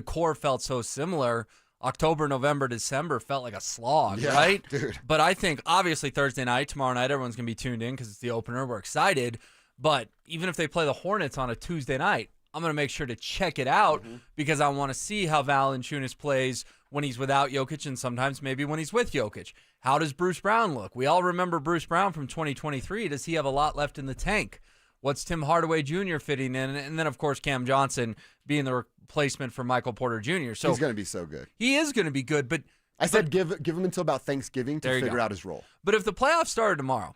core felt so similar. October, November, December felt like a slog, Yeah, right? dude. But I think, obviously, Thursday night, tomorrow night, everyone's going to be tuned in because it's the opener. We're excited. But even if they play the Hornets on a Tuesday night, I'm going to make sure to check it out because I want to see how Valanciunas plays when he's without Jokic and sometimes maybe when he's with Jokic. How does Bruce Brown look? We all remember Bruce Brown from 2023. Does he have a lot left in the tank? What's Tim Hardaway Jr. fitting in? And then, of course, Cam Johnson being the replacement for Michael Porter Jr. So he's going to be so good. He is going to be good, but I said give him until about Thanksgiving to figure out his role. But if the playoffs started tomorrow,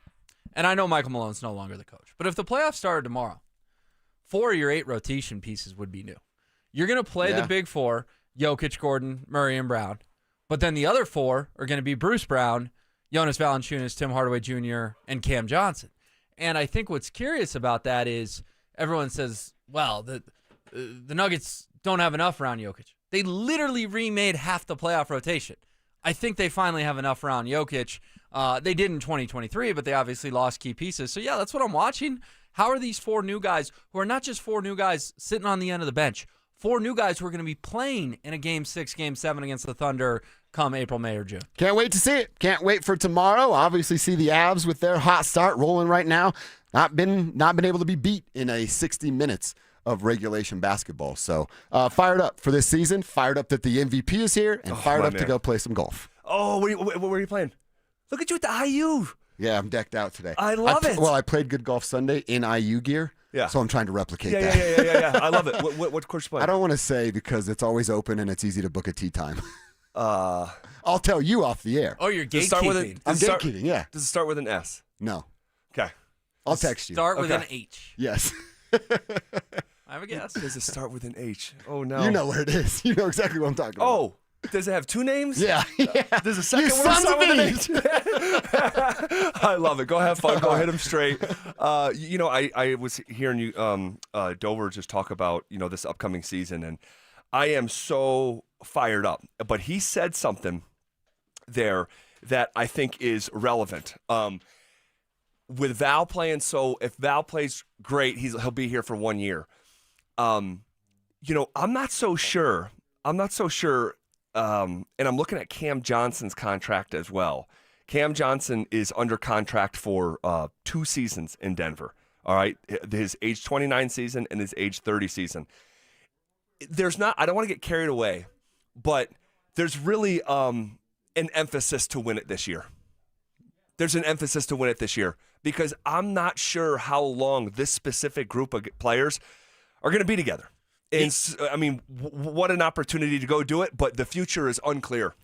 and I know Michael Malone's no longer the coach, but if the playoffs started tomorrow, 4 of your 8 rotation pieces would be new. You're going to play the big 4, Jokic, Gordon, Murray, and Brown. But then the other 4 are going to be Bruce Brown, Jonas Valanciunas, Tim Hardaway Jr., and Cam Johnson. And I think what's curious about that is everyone says, well, the Nuggets don't have enough around Jokic. They literally remade half the playoff rotation. I think they finally have enough around Jokic. They did in 2023, but they obviously lost key pieces. So, yeah, that's what I'm watching. How are these 4 new guys who are not just 4 new guys sitting on the end of the bench, 4 new guys who are going to be playing in a Game 6, Game 7 against the Thunder come April, May, or June? Can't wait to see it. Can't wait for tomorrow. Obviously see the Avs with their hot start rolling right now. Not been able to be beat in a 60 minutes of regulation basketball. So fired up for this season, fired up that the MVP is here, and fired up to go play some golf. Oh, where are you playing? Look at you at the IU. Yeah, I'm decked out today. I love it. Well, I played good golf Sunday in IU gear. Yeah. So I'm trying to replicate that. Yeah. I love it. What course you playing? I don't want to say because it's always open and it's easy to book a tee time. I'll tell you off the air. Oh, you're gatekeeping. I'm gatekeeping, yeah. Does it start with an S? No. Okay. I'll text you. Start with an H. Yes. I have a guess. Does it start with an H? Oh, no. You know where it is. You know exactly what I'm talking about. Oh, does it have 2 names? Yeah. There's a second one start with an H. I love it. Go have fun. Go hit them straight. I was hearing you, Dover, just talk about, this upcoming season, and I am so fired up. But he said something there that I think is relevant. With Val playing, so if Val plays great, he'll be here for 1 year. I'm not so sure. And I'm looking at Cam Johnson's contract as well. Cam Johnson is under contract for 2 seasons in Denver. All right, his age 29 season and his age 30 season. I don't want to get carried away, but there's really an emphasis to win it this year. There's an emphasis to win it this year because I'm not sure how long this specific group of players are going to be together. And I mean, what an opportunity to go do it, but the future is unclear.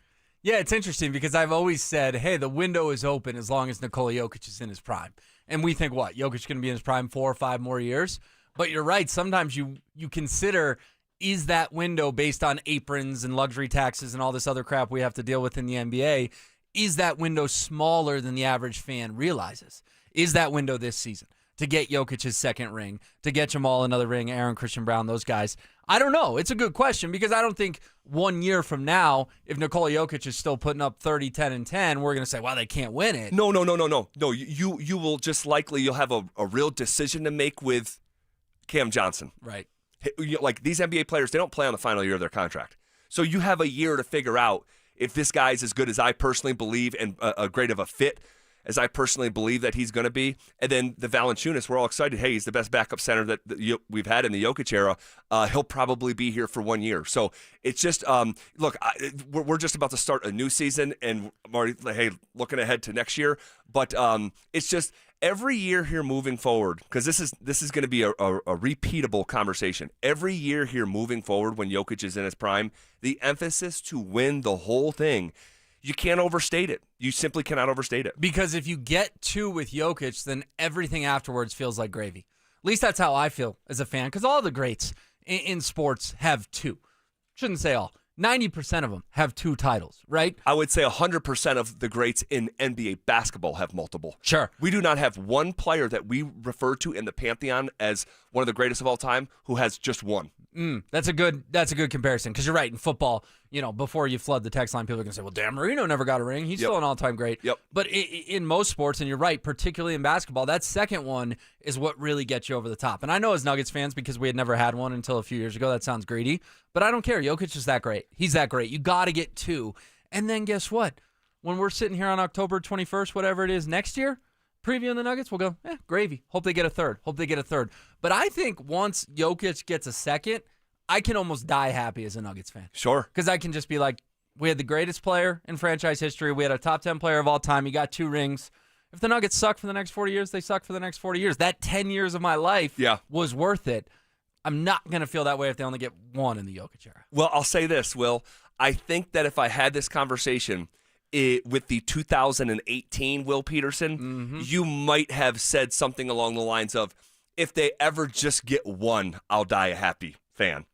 Yeah, it's interesting because I've always said, hey, the window is open as long as Nikola Jokic is in his prime. And we think, what, Jokic's going to be in his prime 4 or 5 more years? But you're right. Sometimes you consider, is that window based on aprons and luxury taxes and all this other crap we have to deal with in the NBA, is that window smaller than the average fan realizes? Is that window this season? To get Jokic his second ring, to get Jamal another ring, Aaron, Christian Brown, those guys? I don't know. It's a good question because I don't think 1 year from now, if Nikola Jokic is still putting up 30, 10, and 10, we're going to say, well, they can't win it. No. You will just likely, you'll have a real decision to make with Cam Johnson. Right. Like these NBA players, they don't play on the final year of their contract. So you have a year to figure out if this guy's as good as I personally believe and a great of a fit as I personally believe that he's going to be. And then the Valanciunas, we're all excited. Hey, he's the best backup center that we've had in the Jokic era. He'll probably be here for 1 year. So it's just, look, we're just about to start a new season, and I'm already, looking ahead to next year. But it's just every year here moving forward, because this is going to be a repeatable conversation. Every year here moving forward when Jokic is in his prime, the emphasis to win the whole thing, you can't overstate it. You simply cannot overstate it. Because if you get 2 with Jokic, then everything afterwards feels like gravy. At least that's how I feel as a fan, because all the greats in sports have 2. Shouldn't say all. 90% of them have 2 titles, right? I would say 100% of the greats in NBA basketball have multiple. Sure. We do not have one player that we refer to in the pantheon as one of the greatest of all time, who has just one. That's a good comparison, because you're right. In football, before you flood the text line, people are going to say, well, Dan Marino never got a ring. He's still an all-time great. Yep. But in most sports, and you're right, particularly in basketball, that second one is what really gets you over the top. And I know as Nuggets fans, because we had never had one until a few years ago, that sounds greedy. But I don't care. Jokic is that great. He's that great. You got to get two. And then guess what? When we're sitting here on October 21st, whatever it is, next year, previewing the Nuggets, we'll go, gravy. Hope they get a third. But I think once Jokic gets a second, I can almost die happy as a Nuggets fan. Sure. Because I can just be like, we had the greatest player in franchise history. We had a top 10 player of all time. He got 2 rings. If the Nuggets suck for the next 40 years, they suck for the next 40 years. That 10 years of my life was worth it. I'm not going to feel that way if they only get one in the Jokic era. Well, I'll say this, Will. I think that if I had this conversation with the 2018 Will Peterson, you might have said something along the lines of, if they ever just get one, I'll die a happy fan.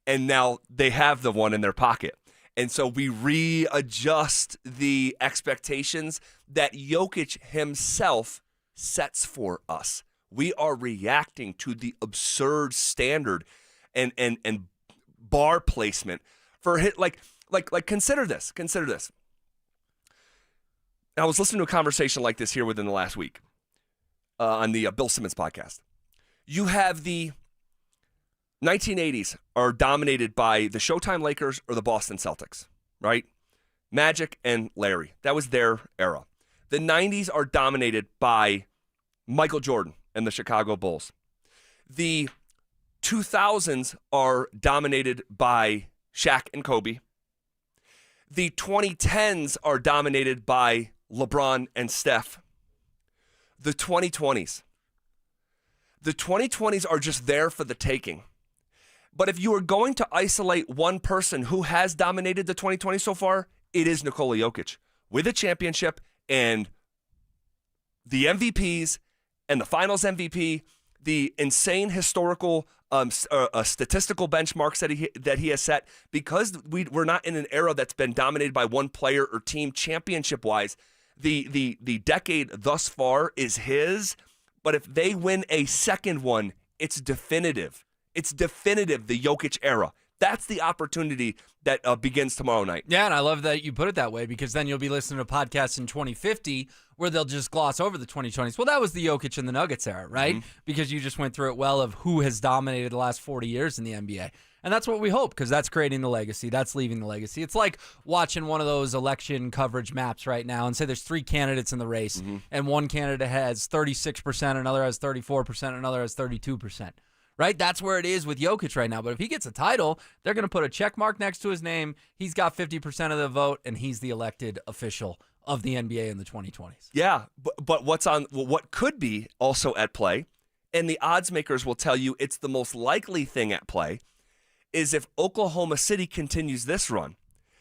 And now they have the one in their pocket. And so we readjust the expectations that Jokic himself sets for us. We are reacting to the absurd standard and bar placement for hit. Like consider this. I was listening to a conversation like this here within the last week on the Bill Simmons podcast. You have the 1980s are dominated by the Showtime Lakers or the Boston Celtics, right? Magic and Larry. That was their era. The 90s are dominated by Michael Jordan and the Chicago Bulls. The 2000s are dominated by Shaq and Kobe. The 2010s are dominated by LeBron and Steph. The 2020s are just there for the taking. But if you are going to isolate one person who has dominated the 2020s so far, it is Nikola Jokic with a championship and the MVPs and the Finals MVP, the insane historical statistical benchmarks that he has set. Because we're not in an era that's been dominated by one player or team championship-wise, the decade thus far is his. But if they win a second one, it's definitive. It's definitive, the Jokic era. That's the opportunity that begins tomorrow night. Yeah, and I love that you put it that way, because then you'll be listening to podcasts in 2050 where they'll just gloss over the 2020s. Well, that was the Jokic and the Nuggets era, right? Because you just went through it well of who has dominated the last 40 years in the NBA. And that's what we hope, because that's creating the legacy. That's leaving the legacy. It's like watching one of those election coverage maps right now and say there's 3 candidates in the race, and one candidate has 36%, another has 34%, another has 32%. Right? That's where it is with Jokic right now. But if he gets a title, they're going to put a check mark next to his name. He's got 50% of the vote, and he's the elected official of the NBA in the 2020s. Yeah, but what could be also at play, and the odds makers will tell you it's the most likely thing at play, is if Oklahoma City continues this run.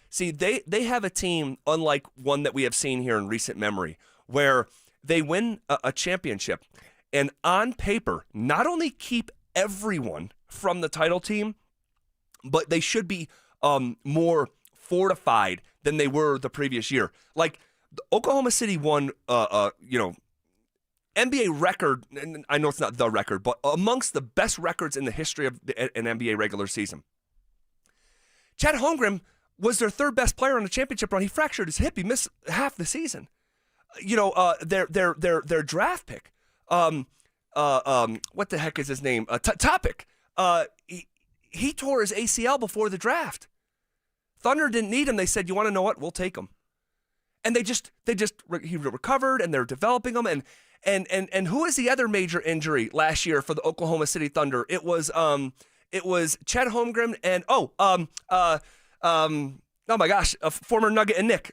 See, they have a team unlike one that we have seen here in recent memory, where they win a championship, and on paper, not only keep everyone from the title team, but they should be more fortified than they were the previous year. Like Oklahoma City won, NBA record. And I know it's not the record, but amongst the best records in the history of an NBA regular season. Chet Holmgren was their 3rd best player on the championship run. He fractured his hip. He missed half the season. Their draft pick. What the heck is his name? Topic. He tore his ACL before the draft. Thunder didn't need him. They said, "You want to know what? We'll take him." And he recovered, and they're developing him. And who was the other major injury last year for the Oklahoma City Thunder? It was Chet Holmgren and oh my gosh, a former Nugget and Nick.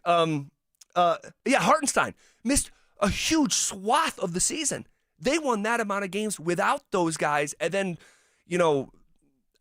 Hartenstein missed a huge swath of the season. They won that amount of games without those guys, and then,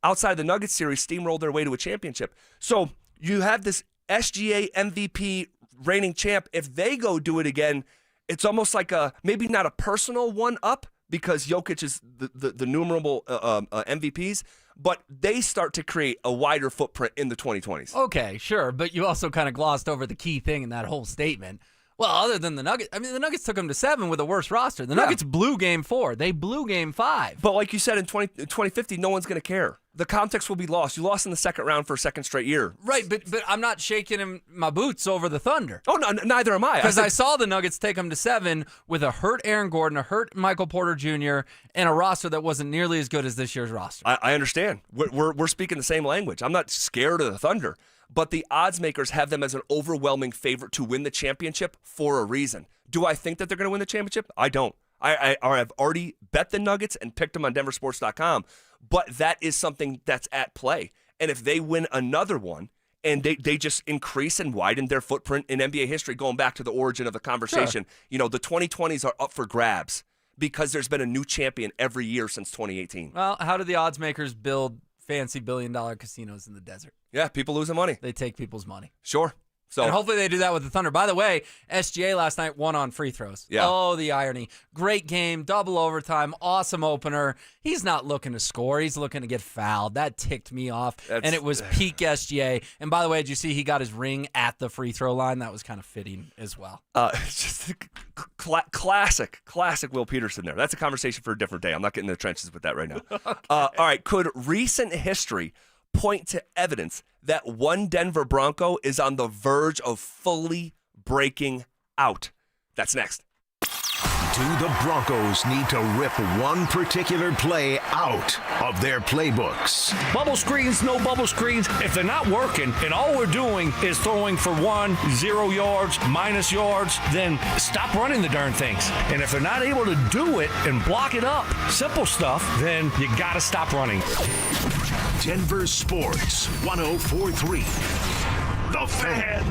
outside the Nuggets series, steamrolled their way to a championship. So you have this SGA MVP reigning champ. If they go do it again, it's almost like maybe not a personal one-up, because Jokic is the numerable MVPs, but they start to create a wider footprint in the 2020s. Okay, sure, but you also kind of glossed over the key thing in that whole statement. Well, other than the Nuggets, I mean, the Nuggets took them to 7 with a worse roster. The Nuggets blew Game 4. They blew Game 5. But like you said, in 2050, no one's going to care. The context will be lost. You lost in the second round for a second straight year. Right, but I'm not shaking my boots over the Thunder. Oh, no, neither am I. Because I saw the Nuggets take them to 7 with a hurt Aaron Gordon, a hurt Michael Porter Jr., and a roster that wasn't nearly as good as this year's roster. I understand. We're speaking the same language. I'm not scared of the Thunder, but the odds makers have them as an overwhelming favorite to win the championship for a reason. Do I think that they're going to win the championship? I don't. I've already bet the Nuggets and picked them on DenverSports.com, but that is something that's at play. And if they win another one and they just increase and widen their footprint in NBA history, going back to the origin of the conversation, the 2020s are up for grabs because there's been a new champion every year since 2018. Well, how do the odds makers build fancy billion-dollar casinos in the desert? Yeah, people losing money. They take people's money. Sure. So, and hopefully they do that with the Thunder. By the way, SGA last night won on free throws. Yeah. Oh, the irony. Great game, double overtime, awesome opener. He's not looking to score. He's looking to get fouled. That ticked me off. And it was peak SGA. And by the way, did you see he got his ring at the free throw line? That was kind of fitting as well. Just classic Will Peterson there. That's a conversation for a different day. I'm not getting in the trenches with that right now. Okay. All right, could recent history point to evidence that one Denver Bronco is on the verge of fully breaking out? That's next. Do the Broncos need to rip one particular play out of their playbooks? Bubble screens, no bubble screens. If they're not working and all we're doing is throwing for 1, 0 yards, minus yards, then stop running the darn things. And if they're not able to do it and block it up, simple stuff, then you got to stop running. Denver Sports 104.3. The Fan.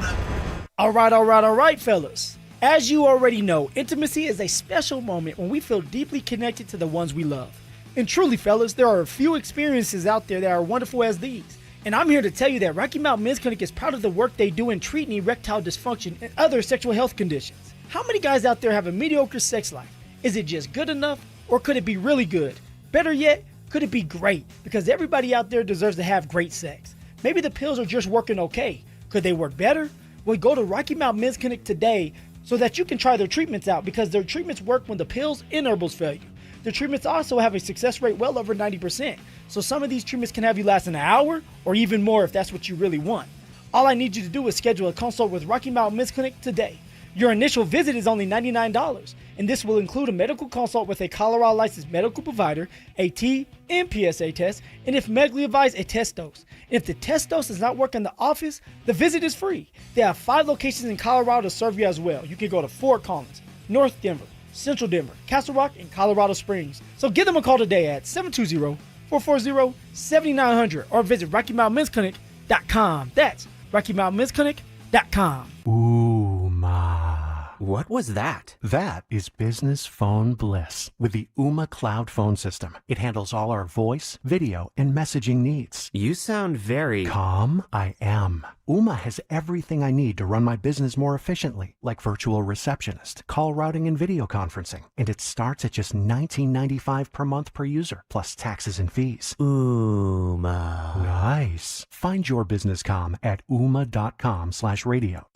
All right, fellas. As you already know, intimacy is a special moment when we feel deeply connected to the ones we love. And truly, fellas, there are a few experiences out there that are wonderful as these. And I'm here to tell you that Rocky Mountain Men's Clinic is proud of the work they do in treating erectile dysfunction and other sexual health conditions. How many guys out there have a mediocre sex life? Is it just good enough, or could it be really good? Better yet, could it be great? Because everybody out there deserves to have great sex. Maybe the pills are just working okay. Could they work better? Well, go to Rocky Mountain Men's Clinic today so that you can try their treatments out, because their treatments work when the pills and herbals fail you. Their treatments also have a success rate well over 90%. So some of these treatments can have you last an hour or even more if that's what you really want. All I need you to do is schedule a consult with Rocky Mountain Men's Clinic today. Your initial visit is only $99, and this will include a medical consult with a Colorado licensed medical provider, a T and PSA test, and if medically advised, a test dose. And if the test dose does not work in the office, the visit is free. They have 5 locations in Colorado to serve you as well. You can go to Fort Collins, North Denver, Central Denver, Castle Rock, and Colorado Springs. So give them a call today at 720-440-7900 or visit RockyMountainMen'sClinic.com. That's RockyMountainMen'sClinic.com. Ooh, ma. What was that? That is business phone bliss with the Ooma Cloud phone system. It handles all our voice, video, and messaging needs. You sound very... Calm? I am. Ooma has everything I need to run my business more efficiently, like virtual receptionist, call routing, and video conferencing. And it starts at just $19.95 per month per user, plus taxes and fees. Ooma. Nice. Find your business comm at ooma.com/radio.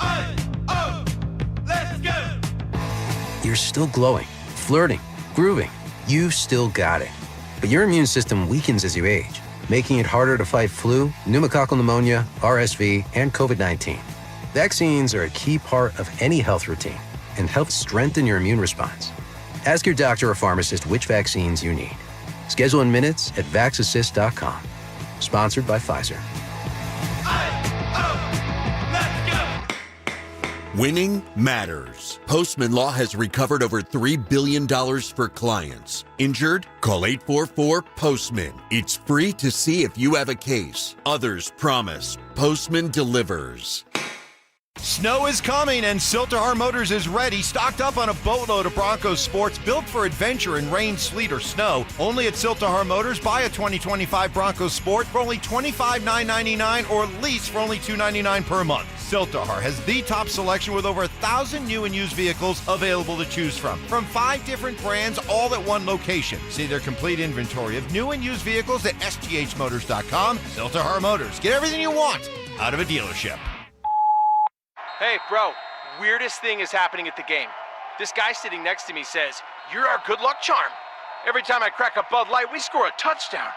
You're still glowing, flirting, grooving. You've still got it. But your immune system weakens as you age, making it harder to fight flu, pneumococcal pneumonia, RSV, and COVID-19. Vaccines are a key part of any health routine and help strengthen your immune response. Ask your doctor or pharmacist which vaccines you need. Schedule in minutes at vaxassist.com. Sponsored by Pfizer. Winning matters. Postman Law has recovered over $3 billion for clients. Injured? Call 844-POSTMAN. It's free to see if you have a case. Others promise. Postman delivers. Snow is coming, and Siltahar Motors is ready, stocked up on a boatload of Broncos sports built for adventure in rain, sleet, or snow. Only at Siltahar Motors, buy a 2025 Broncos sport for only $25,999 or lease for only $299 per month. Siltahar has the top selection with over 1,000 new and used vehicles available to choose from 5 different brands, all at one location. See their complete inventory of new and used vehicles at sthmotors.com. Siltahar Motors. Get everything you want out of a dealership. Hey, bro, weirdest thing is happening at the game. This guy sitting next to me says, "You're our good luck charm." Every time I crack a Bud Light, we score a touchdown.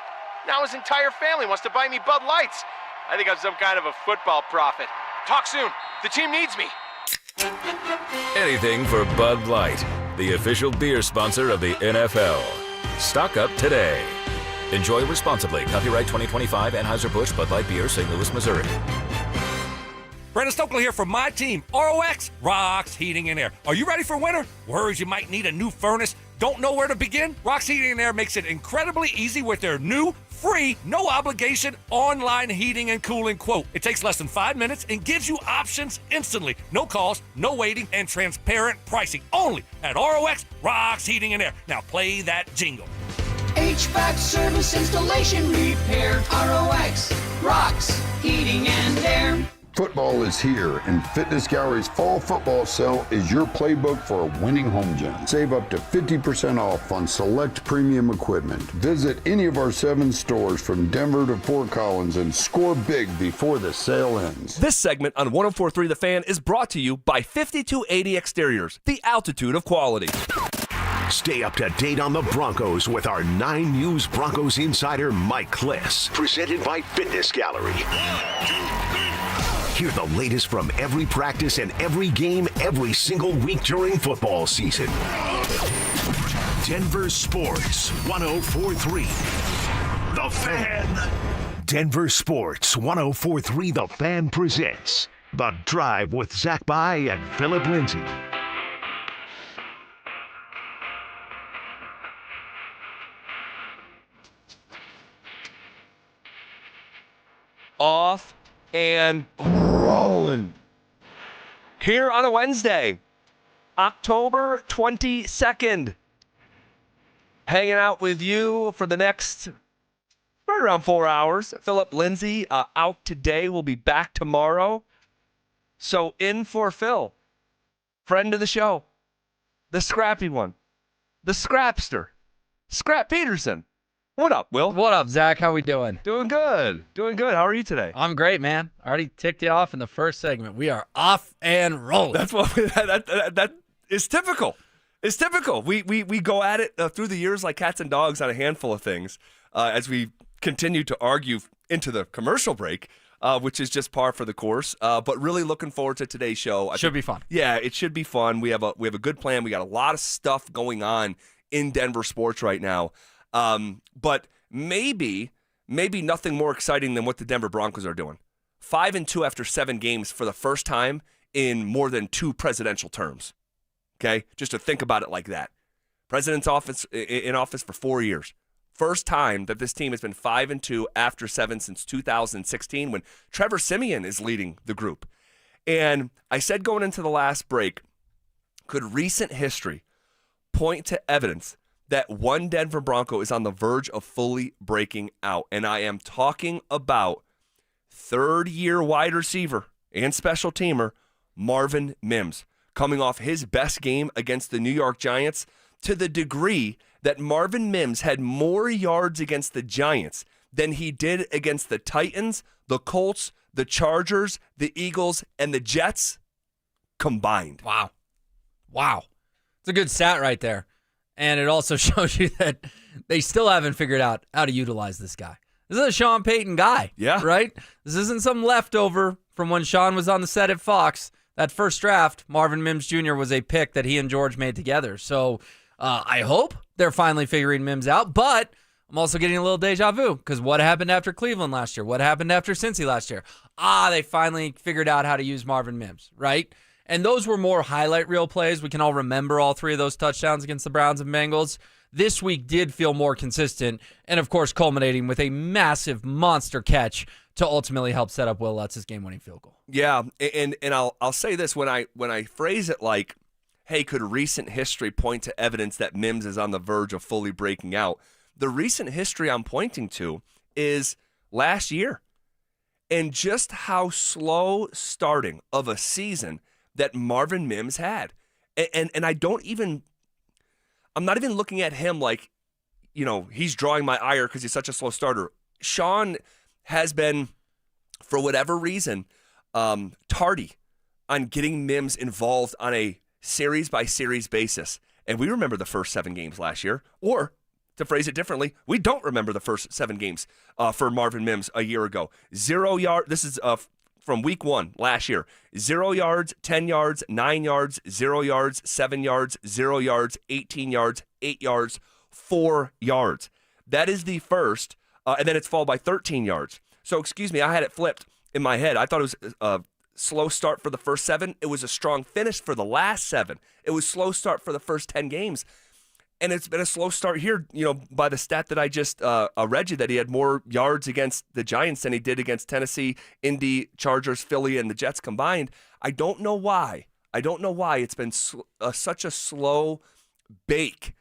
Now his entire family wants to buy me Bud Lights. I think I'm some kind of a football prophet. Talk soon. The team needs me. Anything for Bud Light, the official beer sponsor of the NFL. Stock up today. Enjoy responsibly. Copyright 2025 Anheuser-Busch Bud Light Beer, St. Louis, Missouri. Brandon Stokely here from my team, ROX, Rocks Heating and Air. Are you ready for winter? Worries you might need a new furnace? Don't know where to begin? Rocks Heating and Air makes it incredibly easy with their new, free, no obligation online heating and cooling quote. It takes less than 5 minutes and gives you options instantly. No calls, no waiting, and transparent pricing. Only at ROX, Rocks Heating and Air. Now play that jingle. HVAC service, installation, repair. ROX, Rocks Heating and Air. Football is here, and Fitness Gallery's fall football sale is your playbook for a winning home gym. Save up to 50% off on select premium equipment. Visit any of our 7 stores from Denver to Fort Collins and score big before the sale ends. This segment on 104.3 The Fan is brought to you by 5280 Exteriors, the altitude of quality. Stay up to date on the Broncos with our 9 News Broncos insider, Mike Kliss. Presented by Fitness Gallery. Hear the latest from every practice and every game every single week during football season. Denver Sports 104.3 The Fan. Denver Sports 104.3 The Fan presents The Drive with Zach By and Phillip Lindsay. Off and rolling. Here on a Wednesday, October 22nd. Hanging out with you for the next right around 4 hours. Phillip Lindsay out today. We'll be back tomorrow. So in for Phil, friend of the show, the scrappy one, the scrapster, Scrap Peterson. What up, Will? What up, Zach? How we doing? Doing good. Doing good. How are you today? I'm great, man. I already ticked you off in the first segment. We are off and rolling. That's what that is typical. It's typical. We go at it through the years like cats and dogs on a handful of things as we continue to argue into the commercial break, which is just par for the course. But really looking forward to today's show. Should be fun. Yeah, it should be fun. We have a good plan. We got a lot of stuff going on in Denver sports right now. But maybe nothing more exciting than what the Denver Broncos are doing. 5-2 after 7 games for the first time in more than 2 presidential terms. Okay, just to think about it like that. President's office in office for 4 years. First time that this team has been 5-2 after 7 since 2016 when Trevor Siemian is leading the group. And I said going into the last break, could recent history point to evidence that one Denver Bronco is on the verge of fully breaking out? And I am talking about third-year wide receiver and special teamer Marvin Mims, coming off his best game against the New York Giants, to the degree that Marvin Mims had more yards against the Giants than he did against the Titans, the Colts, the Chargers, the Eagles, and the Jets combined. Wow. It's a good stat right there. And it also shows you that they still haven't figured out how to utilize this guy. This is a Sean Payton guy. Yeah. Right? This isn't some leftover from when Sean was on the set at Fox. That first draft, Marvin Mims Jr. was a pick that he and George made together. So I hope they're finally figuring Mims out. But I'm also getting a little deja vu because what happened after Cleveland last year? What happened after Cincy last year? They finally figured out how to use Marvin Mims, right? And those were more highlight reel plays. We can all remember all 3 of those touchdowns against the Browns and Bengals. This week did feel more consistent, and of course culminating with a massive monster catch to ultimately help set up Will Lutz's game-winning field goal. Yeah, and I'll say this when I phrase it like, hey, could recent history point to evidence that Mims is on the verge of fully breaking out? The recent history I'm pointing to is last year, and just how slow starting of a season that Marvin Mims had. And I'm not even looking at him like, he's drawing my ire because he's such a slow starter. Sean has been, for whatever reason, tardy on getting Mims involved on a series-by-series basis. And we remember the first 7 games last year. Or, to phrase it differently, we don't remember the first 7 games for Marvin Mims a year ago. 0 yards. This is from week 1 last year. 0 yards, 10 yards, 9 yards, 0 yards, 7 yards, 0 yards, 18 yards, 8 yards, 4 yards. That is the first, and then it's followed by 13 yards. So, excuse me, I had it flipped in my head. I thought it was a slow start for the first 7. It was a strong finish for the last 7. It was slow start for the first 10 games. And it's been a slow start here, by the stat that I just read you, that he had more yards against the Giants than he did against Tennessee, Indy, Chargers, Philly, and the Jets combined. I don't know why. It's been such a slow bake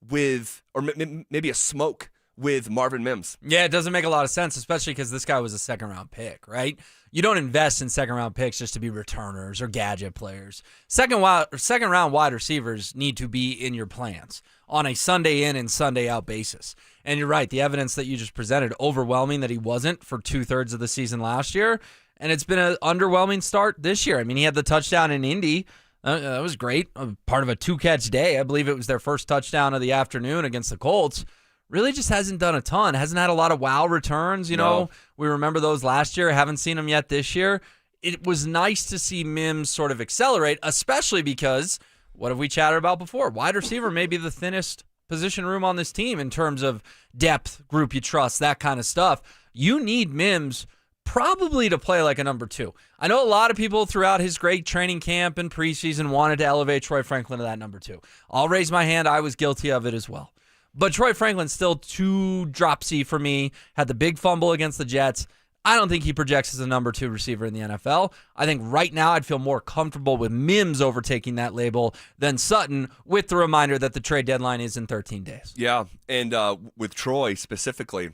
with, or maybe a smoke with Marvin Mims. Yeah, it doesn't make a lot of sense, especially because this guy was a second-round pick, right? You don't invest in second-round picks just to be returners or gadget players. Second-round wide receivers need to be in your plans on a Sunday in and Sunday out basis. And you're right, the evidence that you just presented, overwhelming that he wasn't for 2/3 of the season last year, and it's been an underwhelming start this year. I mean, he had the touchdown in Indy. That was great, part of a 2-catch day. I believe it was their first touchdown of the afternoon against the Colts. Really just hasn't done a ton. Hasn't had a lot of wow returns. No. We remember those last year. Haven't seen them yet this year. It was nice to see Mims sort of accelerate, especially because, what have we chatted about before? Wide receiver may be the thinnest position room on this team in terms of depth, group you trust, that kind of stuff. You need Mims probably to play like a number 2. I know a lot of people throughout his great training camp and preseason wanted to elevate Troy Franklin to that number 2. I'll raise my hand. I was guilty of it as well. But Troy Franklin's still too dropsy for me. Had the big fumble against the Jets. I don't think he projects as a number 2 receiver in the NFL. I think right now I'd feel more comfortable with Mims overtaking that label than Sutton, with the reminder that the trade deadline is in 13 days. Yeah, and with Troy specifically,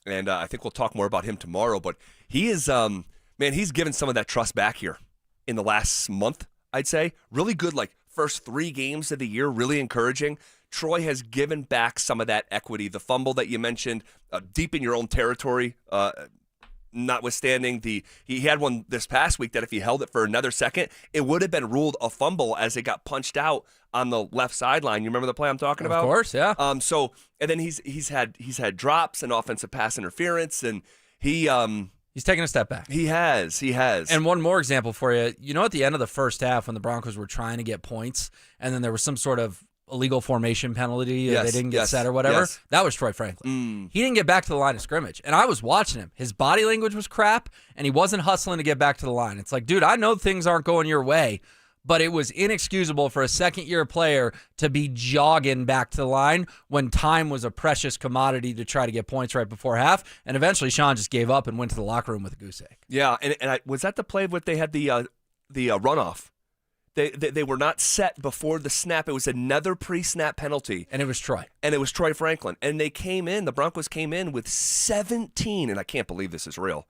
and I think we'll talk more about him tomorrow, but he is, he's given some of that trust back here in the last month, I'd say. Really good, first 3 games of the year, really encouraging. Troy has given back some of that equity. The fumble that you mentioned, deep in your own territory, notwithstanding he had one this past week that if he held it for another second, it would have been ruled a fumble as it got punched out on the left sideline. You remember the play I'm talking about? Of course, yeah. And then he's had drops and offensive pass interference, and he's taken a step back. He has. And one more example for you. At the end of the first half when the Broncos were trying to get points, and then there was some sort of illegal formation penalty, they didn't get set or whatever. That was Troy Franklin. He didn't get back to the line of scrimmage. And I was watching him. His body language was crap, and he wasn't hustling to get back to the line. It's like, dude, I know things aren't going your way, but it was inexcusable for a second-year player to be jogging back to the line when time was a precious commodity to try to get points right before half. And eventually Sean just gave up and went to the locker room with a goose egg. Yeah, and was that the play where they had the runoff? They were not set before the snap. It was another pre-snap penalty. And it was Troy. And it was Troy Franklin. And the Broncos came in with 17, and I can't believe this is real.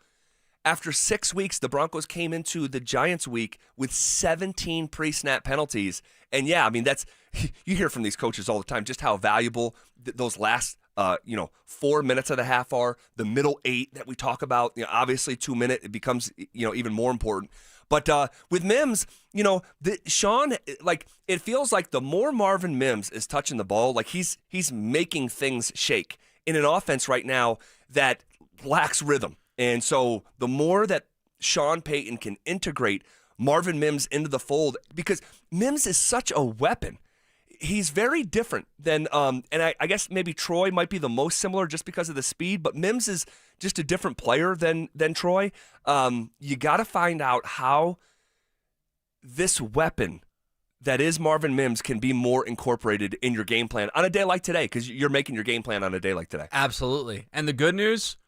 After 6 weeks, the Broncos came into the Giants week with 17 pre-snap penalties. And yeah, you hear from these coaches all the time just how valuable those last 4 minutes of the half are, the middle 8 that we talk about. Obviously 2 minute, it becomes even more important. But with Mims, Sean, it feels like the more Marvin Mims is touching the ball, he's making things shake in an offense right now that lacks rhythm. And so the more that Sean Payton can integrate Marvin Mims into the fold, because Mims is such a weapon. He's very different than, and I guess maybe Troy might be the most similar just because of the speed, but Mims is just a different player than Troy. You got to find out how this weapon that is Marvin Mims can be more incorporated in your game plan on a day like today, because you're making your game plan on a day like today. Absolutely. And the good news,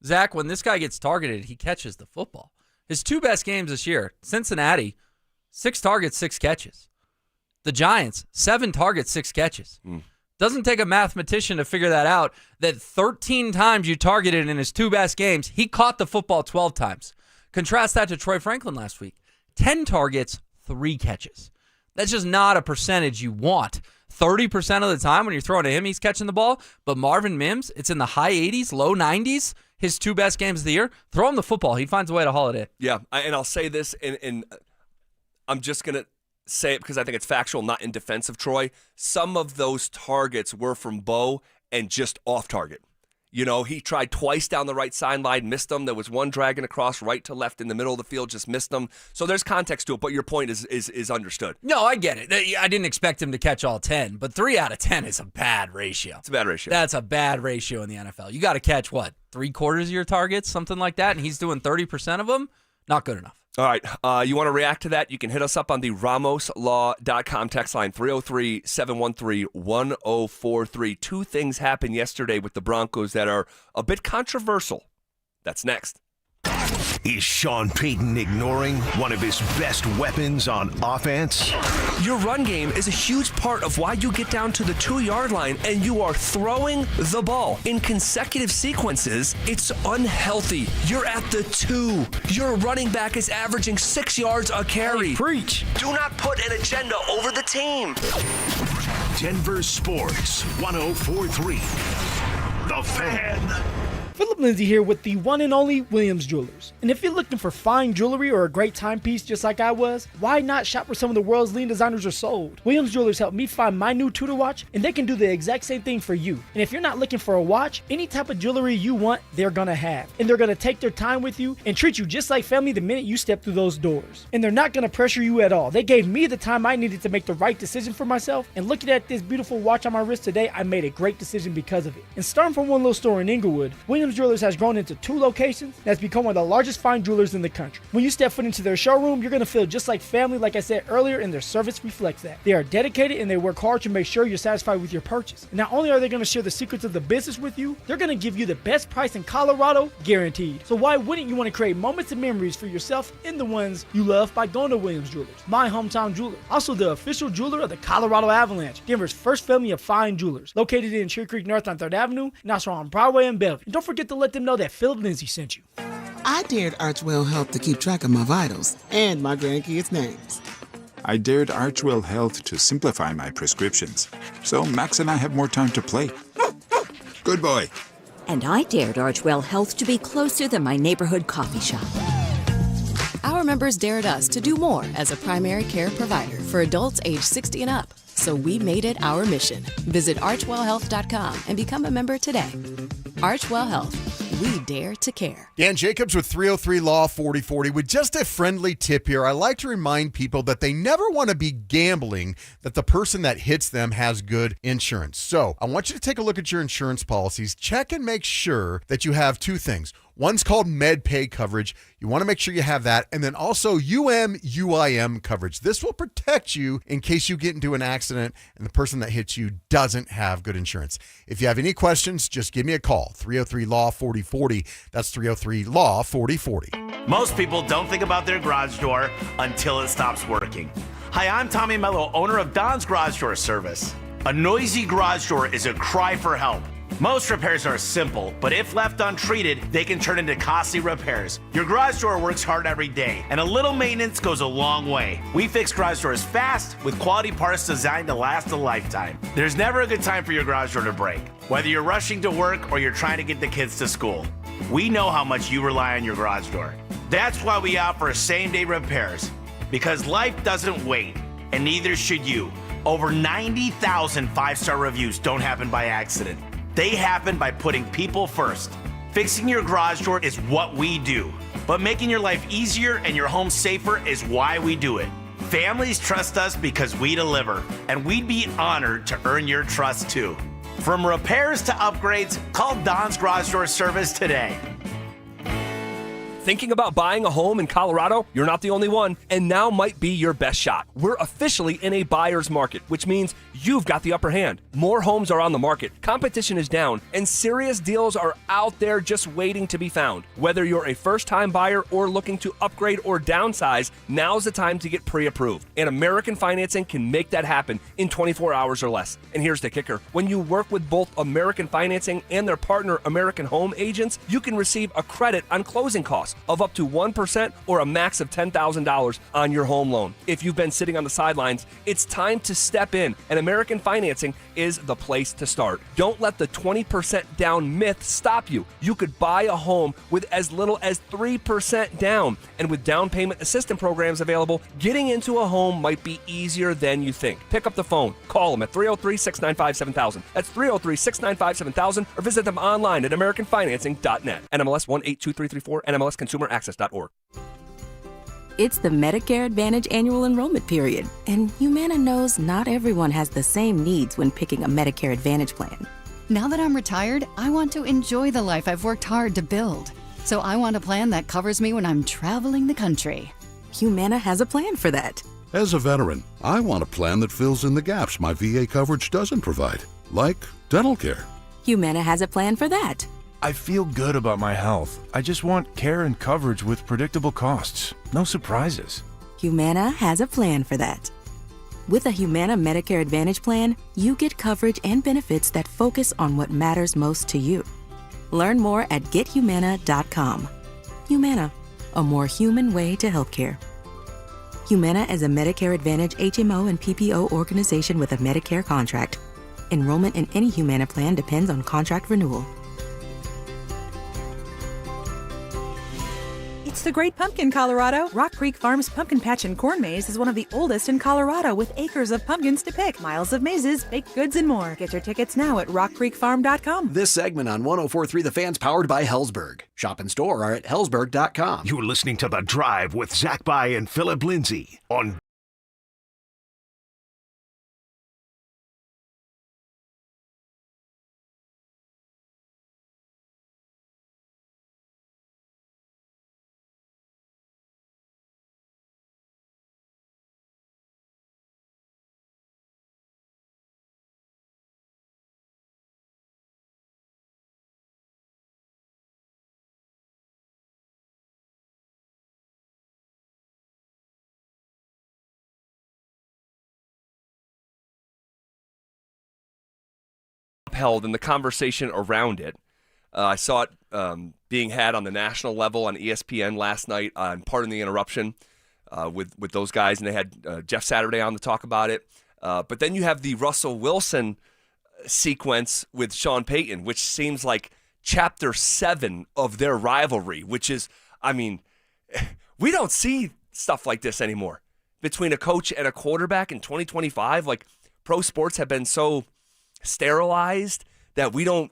Zach, when this guy gets targeted, he catches the football. His 2 best games this year, Cincinnati, 6 targets, 6 catches. The Giants, 7 targets, 6 catches. Doesn't take a mathematician to figure that out, that 13 times you targeted in his 2 best games, he caught the football 12 times. Contrast that to Troy Franklin last week. 10 targets, 3 catches. That's just not a percentage you want. 30% of the time when you're throwing to him, he's catching the ball. But Marvin Mims, it's in the high 80s, low 90s. His 2 best games of the year, throw him the football. He finds a way to haul it in. Yeah, and I'll say this, and I'm just going to say it because I think it's factual, not in defense of Troy. Some of those targets were from Bo and just off target. You know, he tried twice down the right sideline, missed them. There was one dragging across right to left in the middle of the field, just missed them. So there's context to it, but your point is understood. No, I get it. I didn't expect him to catch all 10, but 3 out of 10 is a bad ratio. It's a bad ratio. That's a bad ratio in the NFL. You got to catch, what, 3/4 of your targets, something like that, and he's doing 30% of them? Not good enough. All right. You want to react to that? You can hit us up on the RamosLaw.com text line, 303-713-1043. 2 things happened yesterday with the Broncos that are a bit controversial. That's next. Is Sean Payton ignoring one of his best weapons on offense? Your run game is a huge part of why you get down to the 2-yard line and you are throwing the ball in consecutive sequences. It's unhealthy. You're at the 2. Your running back is averaging 6 yards a carry. Hey, preach. Do not put an agenda over the team. Denver Sports 104.3. The Fan. Phillip Lindsay here with the one and only Williams Jewelers. And if you're looking for fine jewelry or a great timepiece just like I was, why not shop where some of the world's leading designers are sold? Williams Jewelers helped me find my new Tudor watch, and they can do the exact same thing for you. And if you're not looking for a watch, any type of jewelry you want, they're gonna have. And they're gonna take their time with you and treat you just like family the minute you step through those doors. And they're not gonna pressure you at all. They gave me the time I needed to make the right decision for myself, and looking at this beautiful watch on my wrist today, I made a great decision because of it. And starting from one little store in Inglewood, Williams Jewelers has grown into 2 locations and has become one of the largest fine jewelers in the country. When you step foot into their showroom, you're going to feel just like family, like I said earlier, and their service reflects that. They are dedicated and they work hard to make sure you're satisfied with your purchase. And not only are they going to share the secrets of the business with you, they're going to give you the best price in Colorado, guaranteed. So why wouldn't you want to create moments and memories for yourself and the ones you love by going to Williams Jewelers, my hometown jeweler. Also the official jeweler of the Colorado Avalanche, Denver's first family of fine jewelers, located in Cherry Creek North on 3rd Avenue, and also on Broadway and Bellevue. And don't forget to let them know that Phillip Lindsay sent you. I dared Archwell Health to keep track of my vitals and my grandkids' names. I dared Archwell Health to simplify my prescriptions, so Max and I have more time to play. Good boy. And I dared Archwell Health to be closer than my neighborhood coffee shop. Our members dared us to do more as a primary care provider for adults age 60 and up. So we made it our mission. Visit archwellhealth.com and become a member today. Archwell Health. We dare to care. Dan Jacobs with 303 Law 4040. With just a friendly tip here, I like to remind people that they never want to be gambling that the person that hits them has good insurance. So I want you to take a look at your insurance policies. Check and make sure that you have 2 things. One's called MedPay coverage. You want to make sure you have that. And then also UM/UIM coverage. This will protect you in case you get into an accident and the person that hits you doesn't have good insurance. If you have any questions, just give me a call. 303 Law 4040. That's 303 Law 4040. Most people don't think about their garage door until it stops working. Hi, I'm Tommy Mello, owner of Don's Garage Door Service. A noisy garage door is a cry for help. Most repairs are simple, but if left untreated, they can turn into costly repairs. Your garage door works hard every day, and a little maintenance goes a long way. We fix garage doors fast with quality parts designed to last a lifetime. There's never a good time for your garage door to break, whether you're rushing to work or you're trying to get the kids to school. We know how much you rely on your garage door. That's why we offer same-day repairs, because life doesn't wait, and neither should you. Over 90,000 5-star reviews don't happen by accident. They happen by putting people first. Fixing your garage door is what we do, but making your life easier and your home safer is why we do it. Families trust us because we deliver, and we'd be honored to earn your trust too. From repairs to upgrades, call Don's Garage Door Service today. Thinking about buying a home in Colorado? You're not the only one, and now might be your best shot. We're officially in a buyer's market, which means you've got the upper hand. More homes are on the market, competition is down, and serious deals are out there just waiting to be found. Whether you're a first-time buyer or looking to upgrade or downsize, now's the time to get pre-approved. And American Financing can make that happen in 24 hours or less. And here's the kicker. When you work with both American Financing and their partner American Home Agents, you can receive a credit on closing costs. of up to 1% or a max of $10,000 on your home loan. If you've been sitting on the sidelines, it's time to step in, and American Financing is the place to start. Don't let the 20% down myth stop you. You could buy a home with as little as 3% down, and with down payment assistance programs available, getting into a home might be easier than you think. Pick up the phone, call them at 303-695-7000. That's 303-695-7000, or visit them online at AmericanFinancing.net. NMLS 182334, NMLSConsumerAccess.org. It's the Medicare Advantage annual enrollment period, and Humana knows not everyone has the same needs when picking a Medicare Advantage plan. Now that I'm retired, I want to enjoy the life I've worked hard to build. So I want a plan that covers me when I'm traveling the country. Humana has a plan for that. As a veteran, I want a plan that fills in the gaps my VA coverage doesn't provide, like dental care. Humana has a plan for that. I feel good about my health. I just want care and coverage with predictable costs. No surprises. Humana has a plan for that. With a Humana Medicare Advantage plan, you get coverage and benefits that focus on what matters most to you. Learn more at gethumana.com. Humana, a more human way to healthcare. Humana is a Medicare Advantage HMO and PPO organization with a Medicare contract. Enrollment in any Humana plan depends on contract renewal. It's the Great Pumpkin, Colorado. Rock Creek Farms Pumpkin Patch and Corn Maze is one of the oldest in Colorado, with acres of pumpkins to pick, miles of mazes, baked goods, and more. Get your tickets now at rockcreekfarm.com. This segment on 104.3 The Fan's powered by Hellsberg. Shop and store are at hellsberg.com. You're listening to The Drive with Zach By and Phillip Lindsay on upheld in the conversation around it. I saw it being had on the national level on ESPN last night on Pardon the Interruption with those guys, and they had Jeff Saturday on to talk about it. But then you have the Russell Wilson sequence with Sean Payton, which seems like chapter 7 of their rivalry, which is, I mean, we don't see stuff like this anymore between a coach and a quarterback in 2025. Like, pro sports have been so sterilized that we don't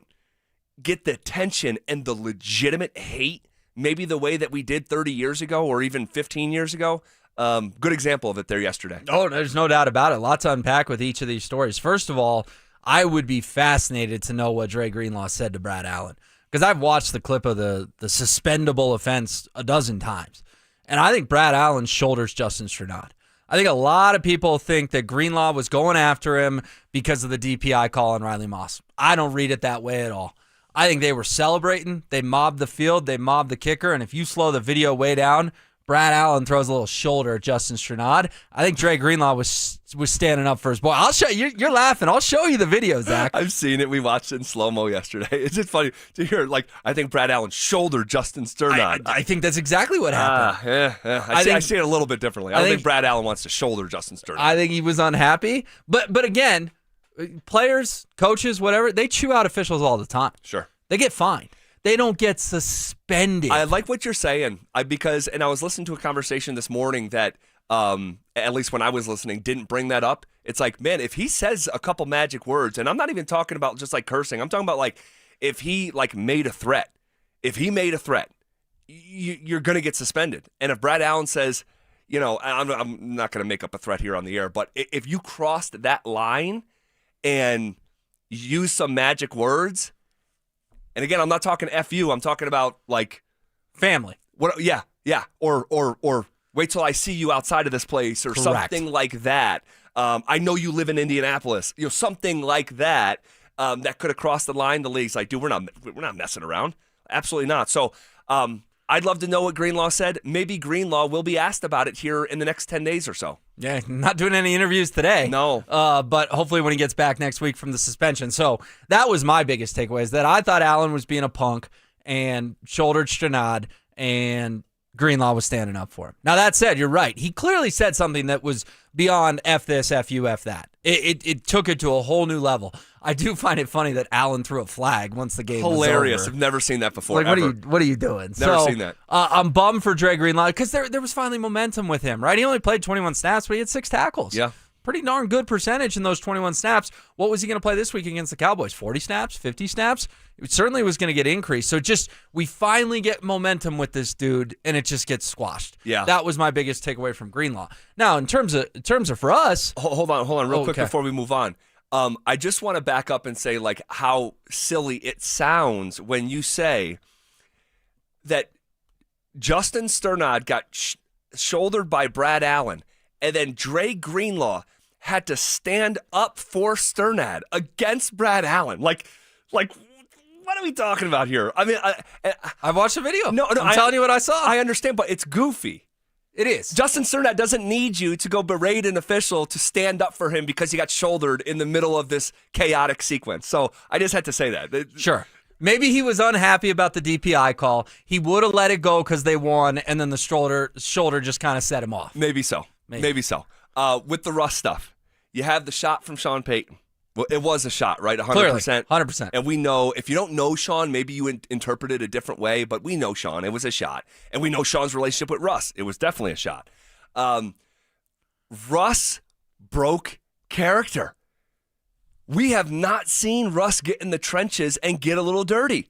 get the tension and the legitimate hate maybe the way that we did 30 years ago or even 15 years ago. Good example of it there yesterday. Oh, there's no doubt about it. Lots to unpack with each of these stories. First of all, I would be fascinated to know what Dre Greenlaw said to Brad Allen, because I've watched the clip of the suspendable offense a dozen times, and I think Brad Allen shoulders Justin Strnad. I think a lot of people think that Greenlaw was going after him because of the DPI call on Riley Moss. I don't read it that way at all. I think they were celebrating. They mobbed the field. They mobbed the kicker. And if you slow the video way down, Brad Allen throws a little shoulder at Justin Strnad. I think Dre Greenlaw was standing up for his boy. I'll show you. You're laughing. I'll show you the video, Zach. I've seen it. We watched it in slow-mo yesterday. It's just funny to hear, like, I think Brad Allen shouldered Justin Strnad. I think that's exactly what happened. I see it a little bit differently. I don't think Brad Allen wants to shoulder Justin Strnad. I think he was unhappy. But again, players, coaches, whatever, they chew out officials all the time. Sure. They get fined. They don't get suspended. I like what you're saying because I was listening to a conversation this morning that, at least when I was listening, didn't bring that up. It's like, man, if he says a couple magic words, and I'm not even talking about just like cursing. I'm talking about like if he like made a threat. If he made a threat, you're going to get suspended. And if Brad Allen says, you know, I'm not going to make up a threat here on the air, but if you crossed that line and use some magic words. And again, I'm not talking F you. I'm talking about like family. What? Yeah. Or wait till I see you outside of this place, or something like that. I know you live in Indianapolis. You know, something like that. That could have crossed the line. The league's like, dude, we're not messing around. Absolutely not. So I'd love to know what Greenlaw said. Maybe Greenlaw will be asked about it here in the next 10 days or so. Yeah, not doing any interviews today. No. But hopefully when he gets back next week from the suspension. So that was my biggest takeaway, is that I thought Allen was being a punk and shouldered Strnad. and Greenlaw was standing up for him. Now, that said, you're right. He clearly said something that was beyond F this, F you, F that. It took it to a whole new level. I do find it funny that Allen threw a flag once the game was over. Hilarious. I've never seen that before. Like, what are you doing? Never seen that. I'm bummed for Dre Greenlaw because there was finally momentum with him, right? He only played 21 snaps, but he had 6 tackles. Yeah. Pretty darn good percentage in those 21 snaps. What was he going to play this week against the Cowboys? 40 snaps? 50 snaps? It certainly was going to get increased. So we finally get momentum with this dude, and it just gets squashed. Yeah. That was my biggest takeaway from Greenlaw. Now, in terms of for us. Hold on real quick before we move on. I just want to back up and say like how silly it sounds when you say that Justin Sternad got shouldered by Brad Allen, and then Dre Greenlaw had to stand up for Sternad against Brad Allen. Like, what are we talking about here? I mean, I watched the video. No, I'm telling you what I saw. I understand, but it's goofy. It is. Justin Sternad doesn't need you to go berate an official to stand up for him because he got shouldered in the middle of this chaotic sequence. So I just had to say that. Sure. Maybe he was unhappy about the DPI call. He would have let it go because they won, and then the shoulder just kind of set him off. Maybe so. Maybe so. With the Russ stuff, you have the shot from Sean Payton. Well, it was a shot, right? 100%. Clearly, 100%. And we know, if you don't know Sean, maybe you interpret it a different way, but we know Sean. It was a shot. And we know Sean's relationship with Russ. It was definitely a shot. Russ broke character. We have not seen Russ get in the trenches and get a little dirty.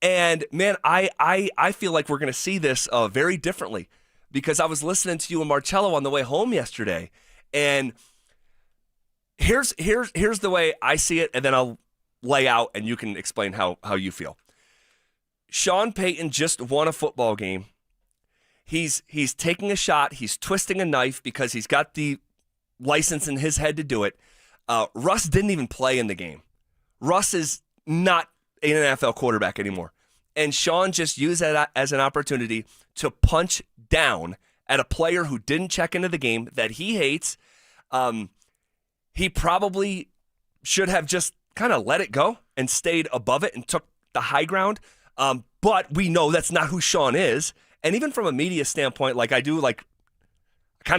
And, man, I feel like we're going to see this very differently because I was listening to you and Marcello on the way home yesterday, and Here's the way I see it, and then I'll lay out, and you can explain how you feel. Sean Payton just won a football game. He's taking a shot. He's twisting a knife because he's got the license in his head to do it. Russ didn't even play in the game. Russ is not an NFL quarterback anymore. And Sean just used that as an opportunity to punch down at a player who didn't check into the game that he hates. He probably should have just kind of let it go and stayed above it and took the high ground. But we know that's not who Sean is. And even from a media standpoint, I kind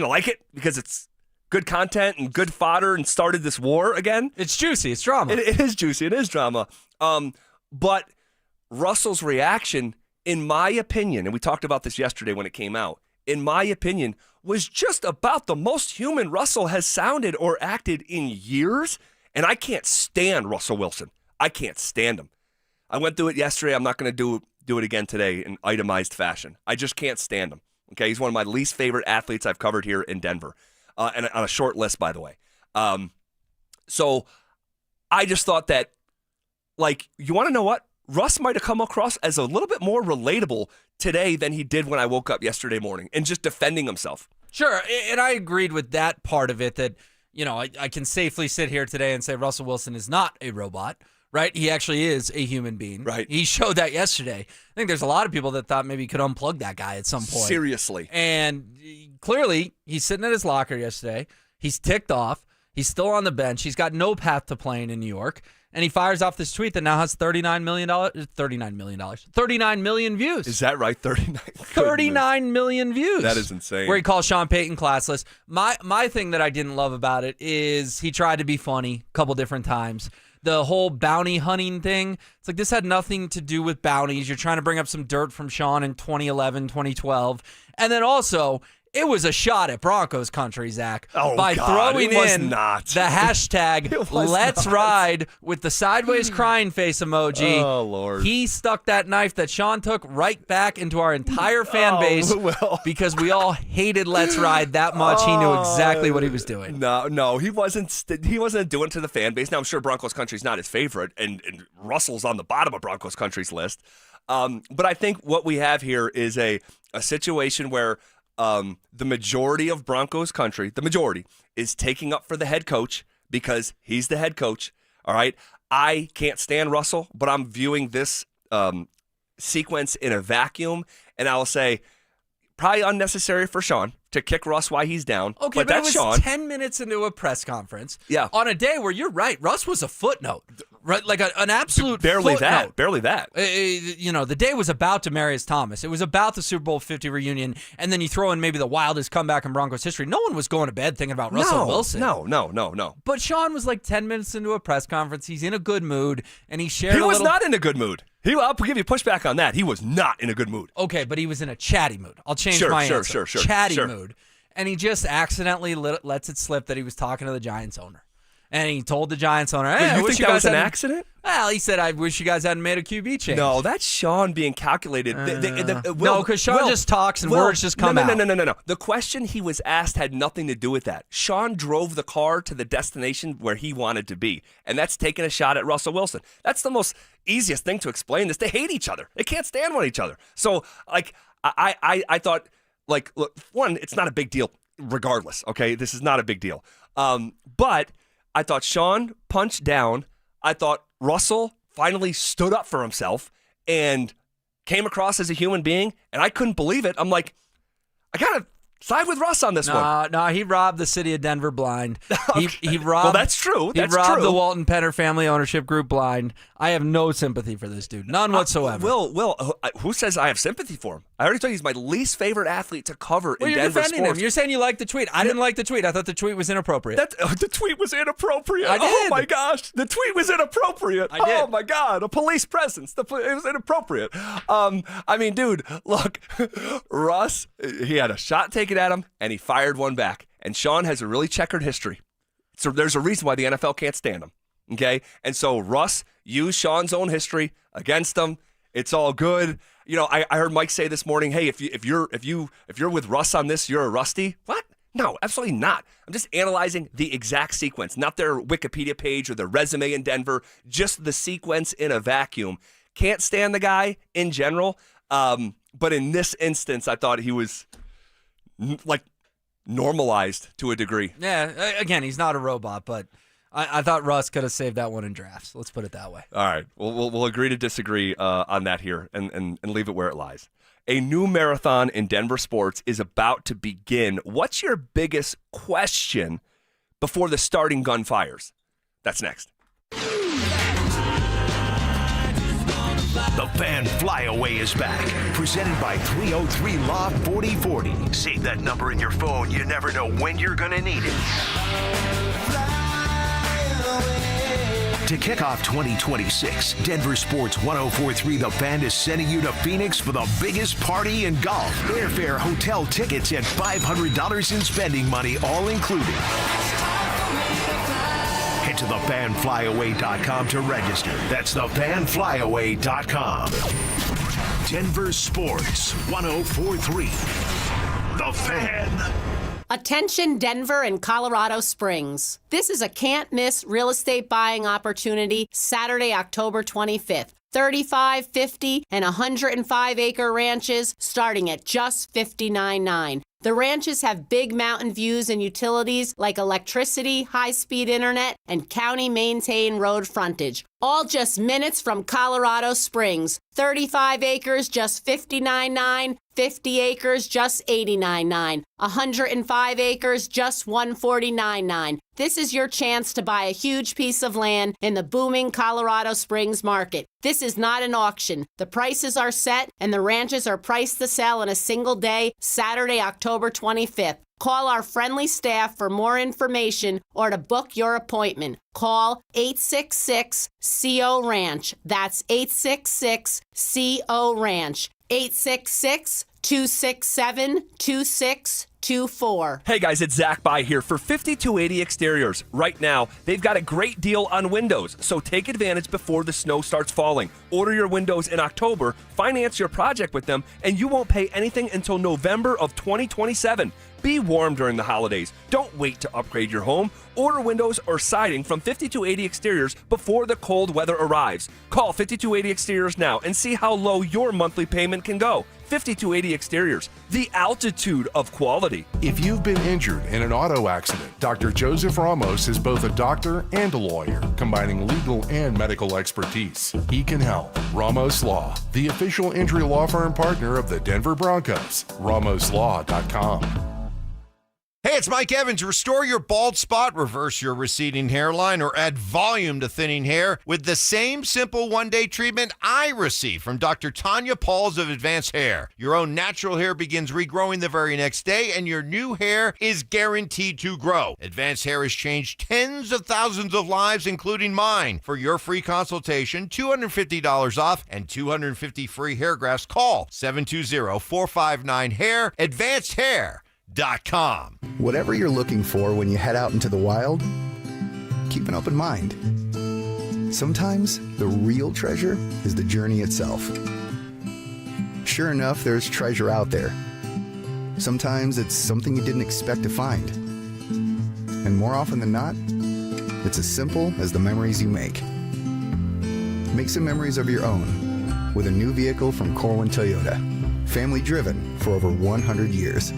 of like it because it's good content and good fodder and started this war again. It's juicy. It's drama. It is juicy. It is drama. But Russell's reaction, in my opinion, and we talked about this yesterday when it came out, in my opinion, was just about the most human Russell has sounded or acted in years. And I can't stand Russell Wilson. I can't stand him. I went through it yesterday. I'm not going to do it again today in itemized fashion. I just can't stand him. Okay, he's one of my least favorite athletes I've covered here in Denver, and on a short list, by the way. So I just thought that, you want to know what? Russ might have come across as a little bit more relatable today than he did when I woke up yesterday morning and just defending himself. Sure, and I agreed with that part of it that, I can safely sit here today and say Russell Wilson is not a robot, right? He actually is a human being. Right. He showed that yesterday. I think there's a lot of people that thought maybe he could unplug that guy at some point. Seriously. And clearly, he's sitting at his locker yesterday. He's ticked off. He's still on the bench. He's got no path to playing in New York. And he fires off this tweet that now has $39 million views. Is that right? 39 million views. That is insane. Where he calls Sean Payton classless. My thing that I didn't love about it is he tried to be funny a couple different times. The whole bounty hunting thing, it's like this had nothing to do with bounties. You're trying to bring up some dirt from Sean in 2011, 2012. And then also, it was a shot at Broncos country, Zach, by throwing in the hashtag Let's Ride with the sideways crying face emoji. Oh, Lord. He stuck that knife that Sean took right back into our entire fan base because we all hated Let's Ride that much. He knew exactly what he was doing. No, he wasn't doing it to the fan base. Now, I'm sure Broncos country's not his favorite, and Russell's on the bottom of Broncos country's list. But I think what we have here is a situation where the majority of Broncos country, the majority, is taking up for the head coach because he's the head coach. All right. I can't stand Russell, but I'm viewing this sequence in a vacuum, and I will say probably unnecessary for Sean to kick Russ while he's down. Okay, but that's it was Sean. 10 minutes into a press conference. Yeah. On a day where you're right, Russ was a footnote. right? Like an absolute barely footnote. that. Barely that. The day was about Demaryius Thomas. It was about the Super Bowl 50 reunion, and then you throw in maybe the wildest comeback in Broncos history. No one was going to bed thinking about Russell Wilson. No. But Sean was like 10 minutes into a press conference. He's in a good mood, and he shared. He was not in a good mood. I'll give you pushback on that. He was not in a good mood. Okay, but he was in a chatty mood. I'll change my answer. Sure. Chatty mood. And he just accidentally lets it slip that he was talking to the Giants owner. And he told the Giants owner, hey, you think that was an accident? Well, he said, I wish you guys hadn't made a QB change. No, that's Sean being calculated. No, because Sean just talks and words just come out. No. The question he was asked had nothing to do with that. Sean drove the car to the destination where he wanted to be, and that's taking a shot at Russell Wilson. That's the most easiest thing to explain this. They hate each other. They can't stand one each other. So, like, I thought, like, look, one, it's not a big deal regardless, okay? This is not a big deal. But I thought Sean punched down. I thought Russell finally stood up for himself and came across as a human being, and I couldn't believe it. I'm like, I got to side with Russ on this one. No, he robbed the city of Denver blind. He robbed. Well, that's true. He robbed the Walton Penner family ownership group blind. I have no sympathy for this dude. None whatsoever. Will, who says I have sympathy for him? I already told you he's my least favorite athlete to cover in Denver defending sports. Him. You're saying you like the tweet. I didn't like the tweet. I thought the tweet was inappropriate. The tweet was inappropriate. I did. Oh, my gosh. The tweet was inappropriate. I did. Oh, my God. A police presence. It was inappropriate. I mean, dude, look, Russ, he had a shot taken at him, and he fired one back. And Sean has a really checkered history. So there's a reason why the NFL can't stand him. Okay? And so Russ used Sean's own history against him. It's all good. You know, I heard Mike say this morning, hey, if you're with Russ on this, you're a Rusty. What? No, absolutely not. I'm just analyzing the exact sequence, not their Wikipedia page or their resume in Denver, just the sequence in a vacuum. Can't stand the guy in general, but in this instance, I thought he was like normalized to a degree. Yeah, again, he's not a robot, but I thought Russ could have saved that one in drafts. Let's put it that way. All right. We'll agree to disagree on that here and leave it where it lies. A new marathon in Denver sports is about to begin. What's your biggest question before the starting gun fires? That's next. The Fan Flyaway is back, presented by 303 Law 4040. Save that number in your phone. You never know when you're going to need it. To kick off 2026, Denver Sports 104.3 The Fan is sending you to Phoenix for the biggest party in golf. Airfare, hotel tickets, and $500 in spending money, all included. Head to thefanflyaway.com to register. That's thefanflyaway.com. Denver Sports 104.3 The Fan. Attention Denver and Colorado Springs. This is a can't-miss real estate buying opportunity Saturday, October 25th. 35, 50, and 105-acre ranches starting at just $59.9. The ranches have big mountain views and utilities like electricity, high-speed internet, and county-maintained road frontage. All just minutes from Colorado Springs. 35 acres, just $59.9. 50 acres, just $89.9. 105 acres, just $149.9. This is your chance to buy a huge piece of land in the booming Colorado Springs market. This is not an auction. The prices are set and the ranches are priced to sell in a single day, Saturday, October 25th. Call our friendly staff for more information or to book your appointment. Call 866-CO-RANCH. That's 866-CO-RANCH. 866-267-2624. Hey guys, it's Zach By here for 5280 Exteriors. Right now, they've got a great deal on windows, so take advantage before the snow starts falling. Order your windows in October, finance your project with them, and you won't pay anything until November of 2027. Be warm during the holidays. Don't wait to upgrade your home. Order windows or siding from 5280 Exteriors before the cold weather arrives. Call 5280 Exteriors now and see how low your monthly payment can go. 5280 Exteriors, the altitude of quality. If you've been injured in an auto accident, Dr. Joseph Ramos is both a doctor and a lawyer, combining legal and medical expertise. He can help. Ramos Law, the official injury law firm partner of the Denver Broncos. RamosLaw.com. Hey, it's Mike Evans. Restore your bald spot, reverse your receding hairline, or add volume to thinning hair with the same simple one-day treatment I receive from Dr. Tanya Pauls of Advanced Hair. Your own natural hair begins regrowing the very next day, and your new hair is guaranteed to grow. Advanced Hair has changed tens of thousands of lives, including mine. For your free consultation, $250 off and 250 free hair grafts, call 720-459-HAIR, AdvancedHair.com. Whatever you're looking for when you head out into the wild, keep an open mind. Sometimes the real treasure is the journey itself. Sure enough, there's treasure out there. Sometimes it's something you didn't expect to find. And more often than not, it's as simple as the memories you make. Make some memories of your own with a new vehicle from Corwin Toyota. Family driven for over 100 years.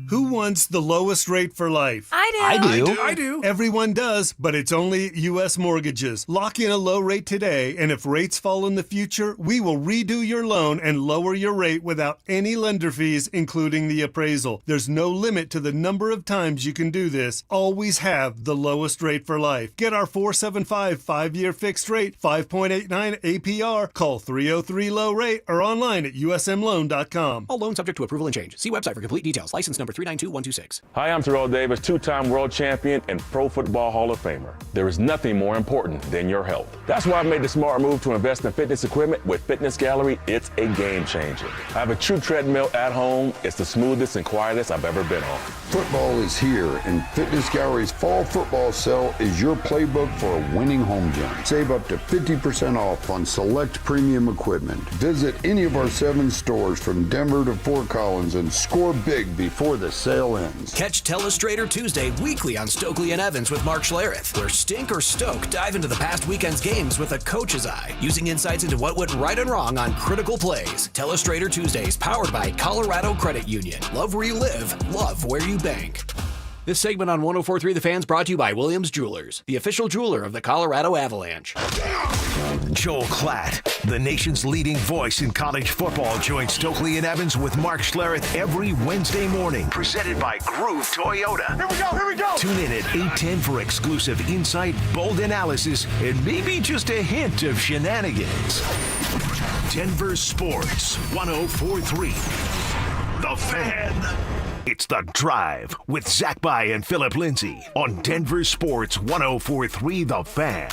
Who wants the lowest rate for life? I do. I do. Everyone does, but it's only U.S. Mortgages. Lock in a low rate today, and if rates fall in the future, we will redo your loan and lower your rate without any lender fees, including the appraisal. There's no limit to the number of times you can do this. Always have the lowest rate for life. Get our 475 5-year fixed rate, 5.89 APR. Call 303-LOW-RATE or online at usmloan.com. All loans subject to approval and change. See website for complete details. License number 392126. Hi, I'm Terrell Davis, two-time world champion and Pro Football Hall of Famer. There is nothing more important than your health. That's why I made the smart move to invest in fitness equipment with Fitness Gallery. It's a game changer. I have a true treadmill at home. It's the smoothest and quietest I've ever been on. Football is here, and Fitness Gallery's fall football sale is your playbook for a winning home gym. Save up to 50% off on select premium equipment. Visit any of our 7 stores from Denver to Fort Collins and score big before the sale ends. Catch Telestrator Tuesday weekly on Stokely and Evans with Mark Schlereth, where Stink or Stoke dive into the past weekend's games with a coach's eye, using insights into what went right and wrong on critical plays. Telestrator Tuesdays, powered by Colorado Credit Union. Love where you live, love where you bank. This segment on 104.3 The Fan's brought to you by Williams Jewelers, the official jeweler of the Colorado Avalanche. Joel Klatt, the nation's leading voice in college football, joins Stokely and Evans with Mark Schlereth every Wednesday morning. Presented by Groove Toyota. Here we go. Tune in at 8:10 for exclusive insight, bold analysis, and maybe just a hint of shenanigans. Denver Sports 104.3. The Fan. It's The Drive with Zach By and Phillip Lindsay on Denver Sports 104.3 The Fan.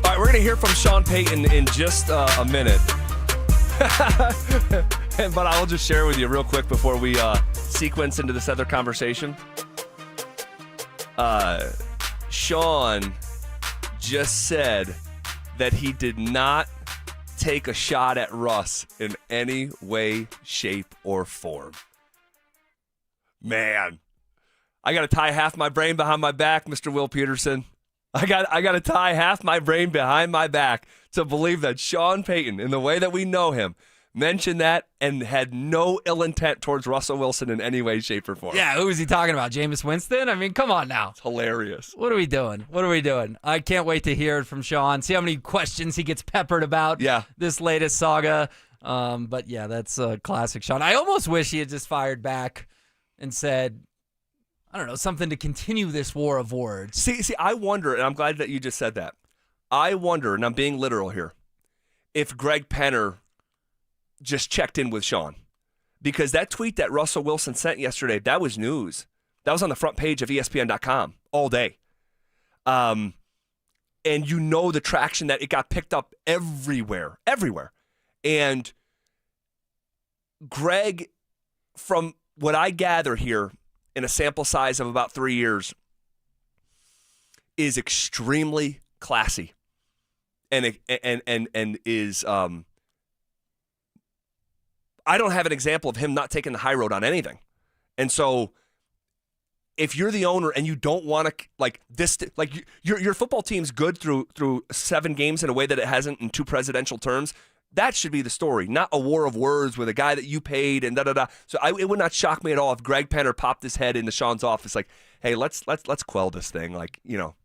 All right, we're going to hear from Sean Payton in just a minute. But I'll just share with you real quick before we sequence into this other conversation. Sean just said that he did not take a shot at Russ in any way, shape, or form. Man, I got to tie half my brain behind my back, Mr. Will Peterson. I got to tie half my brain behind my back to believe that Sean Payton, in the way that we know him, mentioned that and had no ill intent towards Russell Wilson in any way, shape, or form. Yeah, who is he talking about? Jameis Winston? I mean, come on now. It's hilarious. What are we doing? I can't wait to hear it from Sean. See how many questions he gets peppered about this latest saga. But yeah, that's classic Sean. I almost wish he had just fired back and said, I don't know, something to continue this war of words. See, I wonder, and I'm glad that you just said that. I wonder, and I'm being literal here, if Greg Penner just checked in with Sean, because that tweet that Russell Wilson sent yesterday, that was news. That was on the front page of ESPN.com all day. And you know the traction that it got picked up everywhere. And Greg, from what I gather here in a sample size of about 3 years, is extremely classy and is I don't have an example of him not taking the high road on anything. And so if you're the owner and you don't want to, like this, like your football team's good through 7 games in a way that it hasn't in 2 presidential terms, that should be the story, not a war of words with a guy that you paid and da-da-da. So it would not shock me at all if Greg Penner popped his head into Sean's office like, hey, let's quell this thing. Like, you know,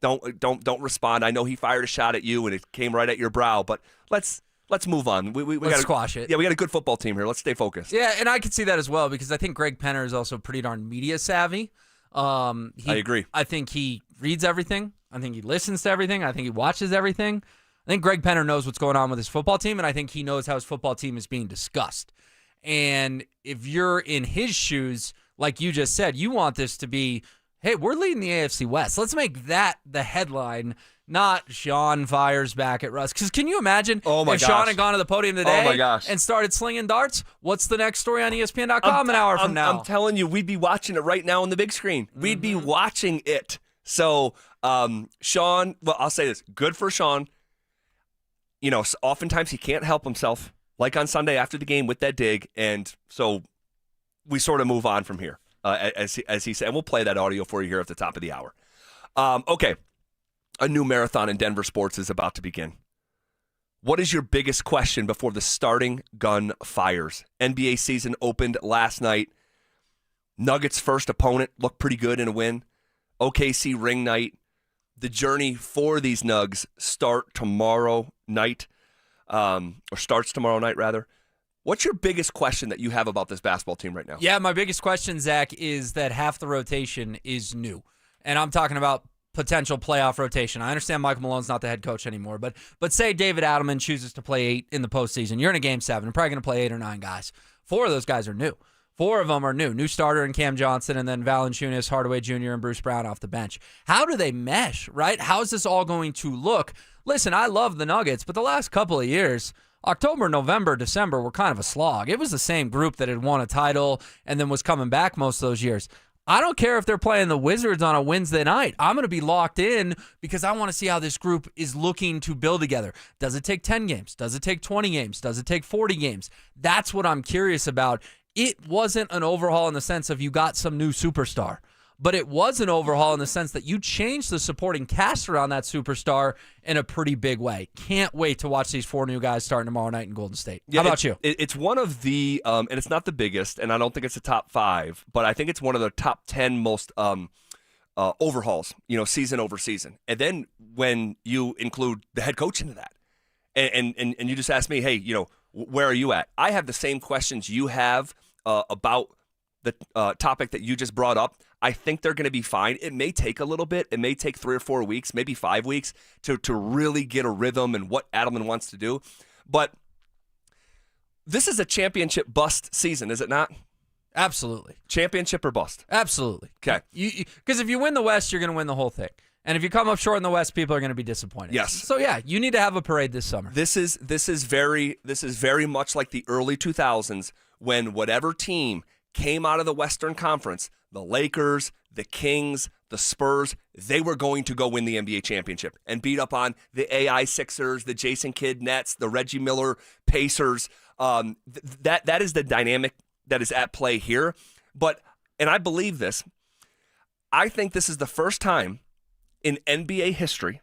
don't respond. I know he fired a shot at you and it came right at your brow, but let's move on. We Let's squash it. Yeah, we got a good football team here. Let's stay focused. Yeah, and I could see that as well because I think Greg Penner is also pretty darn media savvy. I agree. I think he reads everything. I think he listens to everything. I think he watches everything. I think Greg Penner knows what's going on with his football team, and I think he knows how his football team is being discussed. And if you're in his shoes, like you just said, you want this to be, hey, we're leading the AFC West. Let's make that the headline, not Sean fires back at Russ. Because can you imagine if Sean had gone to the podium today and started slinging darts? What's the next story on ESPN.com an hour from now? I'm telling you, we'd be watching it right now on the big screen. We'd be watching it. So, Sean, well, I'll say this. Good for Sean. You know, oftentimes he can't help himself, like on Sunday after the game with that dig. And so we sort of move on from here, as he said. And we'll play that audio for you here at the top of the hour. Okay. A new marathon in Denver sports is about to begin. What is your biggest question before the starting gun fires? NBA season opened last night. Nuggets' first opponent looked pretty good in a win. OKC ring night. The journey for these Nugs starts tomorrow night, rather. What's your biggest question that you have about this basketball team right now? Yeah, my biggest question, Zach, is that half the rotation is new. And I'm talking about potential playoff rotation. I understand Michael Malone's not the head coach anymore, but say David Adelman chooses to play 8 in the postseason. You're in a Game 7. You're probably going to play 8 or 9 guys. 4 of those guys are new. 4 of them are new. New starter in Cam Johnson, and then Valanciunas, Hardaway Jr., and Bruce Brown off the bench. How do they mesh, right? How is this all going to look? Listen, I love the Nuggets, but the last couple of years, October, November, December were kind of a slog. It was the same group that had won a title and then was coming back most of those years. I don't care if they're playing the Wizards on a Wednesday night. I'm going to be locked in because I want to see how this group is looking to build together. Does it take 10 games? Does it take 20 games? Does it take 40 games? That's what I'm curious about. It wasn't an overhaul in the sense of you got some new superstar, but it was an overhaul in the sense that you changed the supporting cast around that superstar in a pretty big way. Can't wait to watch these 4 new guys starting tomorrow night in Golden State. Yeah, how about you? It's one of the, and it's not the biggest, and I don't think it's a top 5, but I think it's one of the top 10 most overhauls, season over season. And then when you include the head coach into that, and you just ask me, hey, where are you at? I have the same questions you have about the topic that you just brought up. I think they're going to be fine. It may take a little bit. It may take 3 or 4 weeks, maybe 5 weeks to really get a rhythm and what Adelman wants to do. But this is a championship bust season, is it not? Absolutely. Championship or bust? Absolutely. Okay. Because if you win the West, you're going to win the whole thing. And if you come up short in the West, people are going to be disappointed. Yes. So yeah, you need to have a parade this summer. This is very much like the early 2000s when whatever team came out of the Western Conference, the Lakers, the Kings, the Spurs, they were going to go win the NBA championship and beat up on the AI Sixers, the Jason Kidd Nets, the Reggie Miller Pacers. That is the dynamic that is at play here. And I believe this, I think this is the first time in NBA history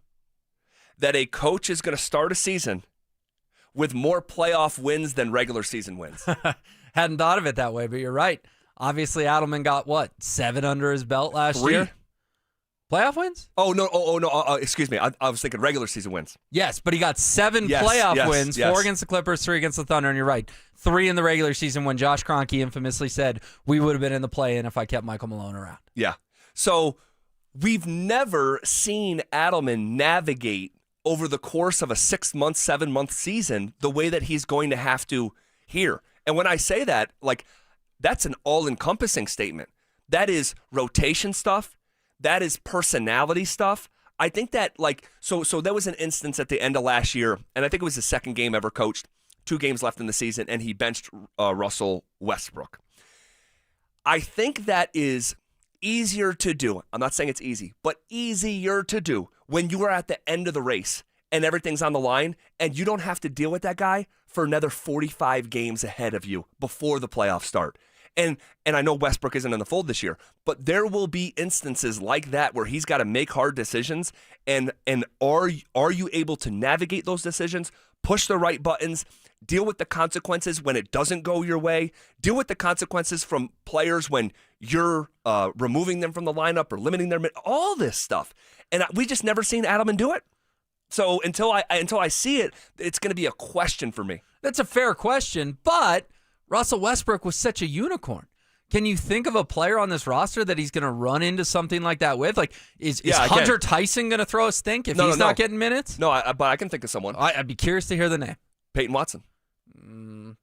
that a coach is going to start a season with more playoff wins than regular season wins. Hadn't thought of it that way, but you're right. Obviously, Adelman got, 7 under his belt last 3 year? Playoff wins? Oh, no. Excuse me. I was thinking regular season wins. Yes, but he got 7 playoff wins, 4 against the Clippers, 3 against the Thunder, and you're right. 3 in the regular season when Josh Kroenke infamously said, we would have been in the play-in if I kept Michael Malone around. Yeah. So we've never seen Adelman navigate over the course of a 6-month, 7-month season the way that he's going to have to here. And when I say that, that's an all-encompassing statement. That is rotation stuff. That is personality stuff. I think that, so there was an instance at the end of last year, and I think it was his second game ever coached, 2 games left in the season, and he benched Russell Westbrook. I think that is easier to do. I'm not saying it's easy, but easier to do when you are at the end of the race and everything's on the line, and you don't have to deal with that guy for another 45 games ahead of you before the playoffs start. And I know Westbrook isn't in the fold this year, but there will be instances like that where he's got to make hard decisions. And are you able to navigate those decisions, push the right buttons, deal with the consequences when it doesn't go your way, deal with the consequences from players when you're removing them from the lineup or limiting their all this stuff. And we just never seen Adelman do it. So until I see it, it's going to be a question for me. That's a fair question, but Russell Westbrook was such a unicorn. Can you think of a player on this roster that he's going to run into something like that with? Like, is Hunter Tyson going to throw a stink if he's not getting minutes? No, but I can think of someone. I'd be curious to hear the name. Peyton Watson.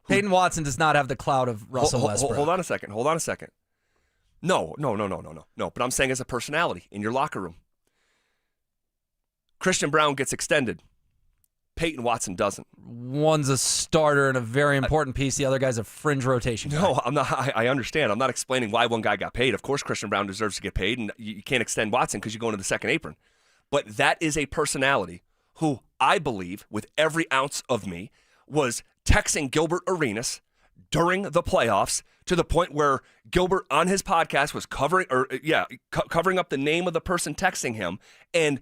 Peyton Watson does not have the cloud of Russell Westbrook. Hold on a second. No. But I'm saying as a personality in your locker room. Christian Brown gets extended. Peyton Watson doesn't. One's a starter and a very important piece. The other guy's a fringe rotation guy. No, I'm not. I understand. I'm not explaining why one guy got paid. Of course, Christian Brown deserves to get paid, and you can't extend Watson because you go into the second apron. But that is a personality who I believe, with every ounce of me, was texting Gilbert Arenas during the playoffs to the point where Gilbert on his podcast was covering up the name of the person texting him and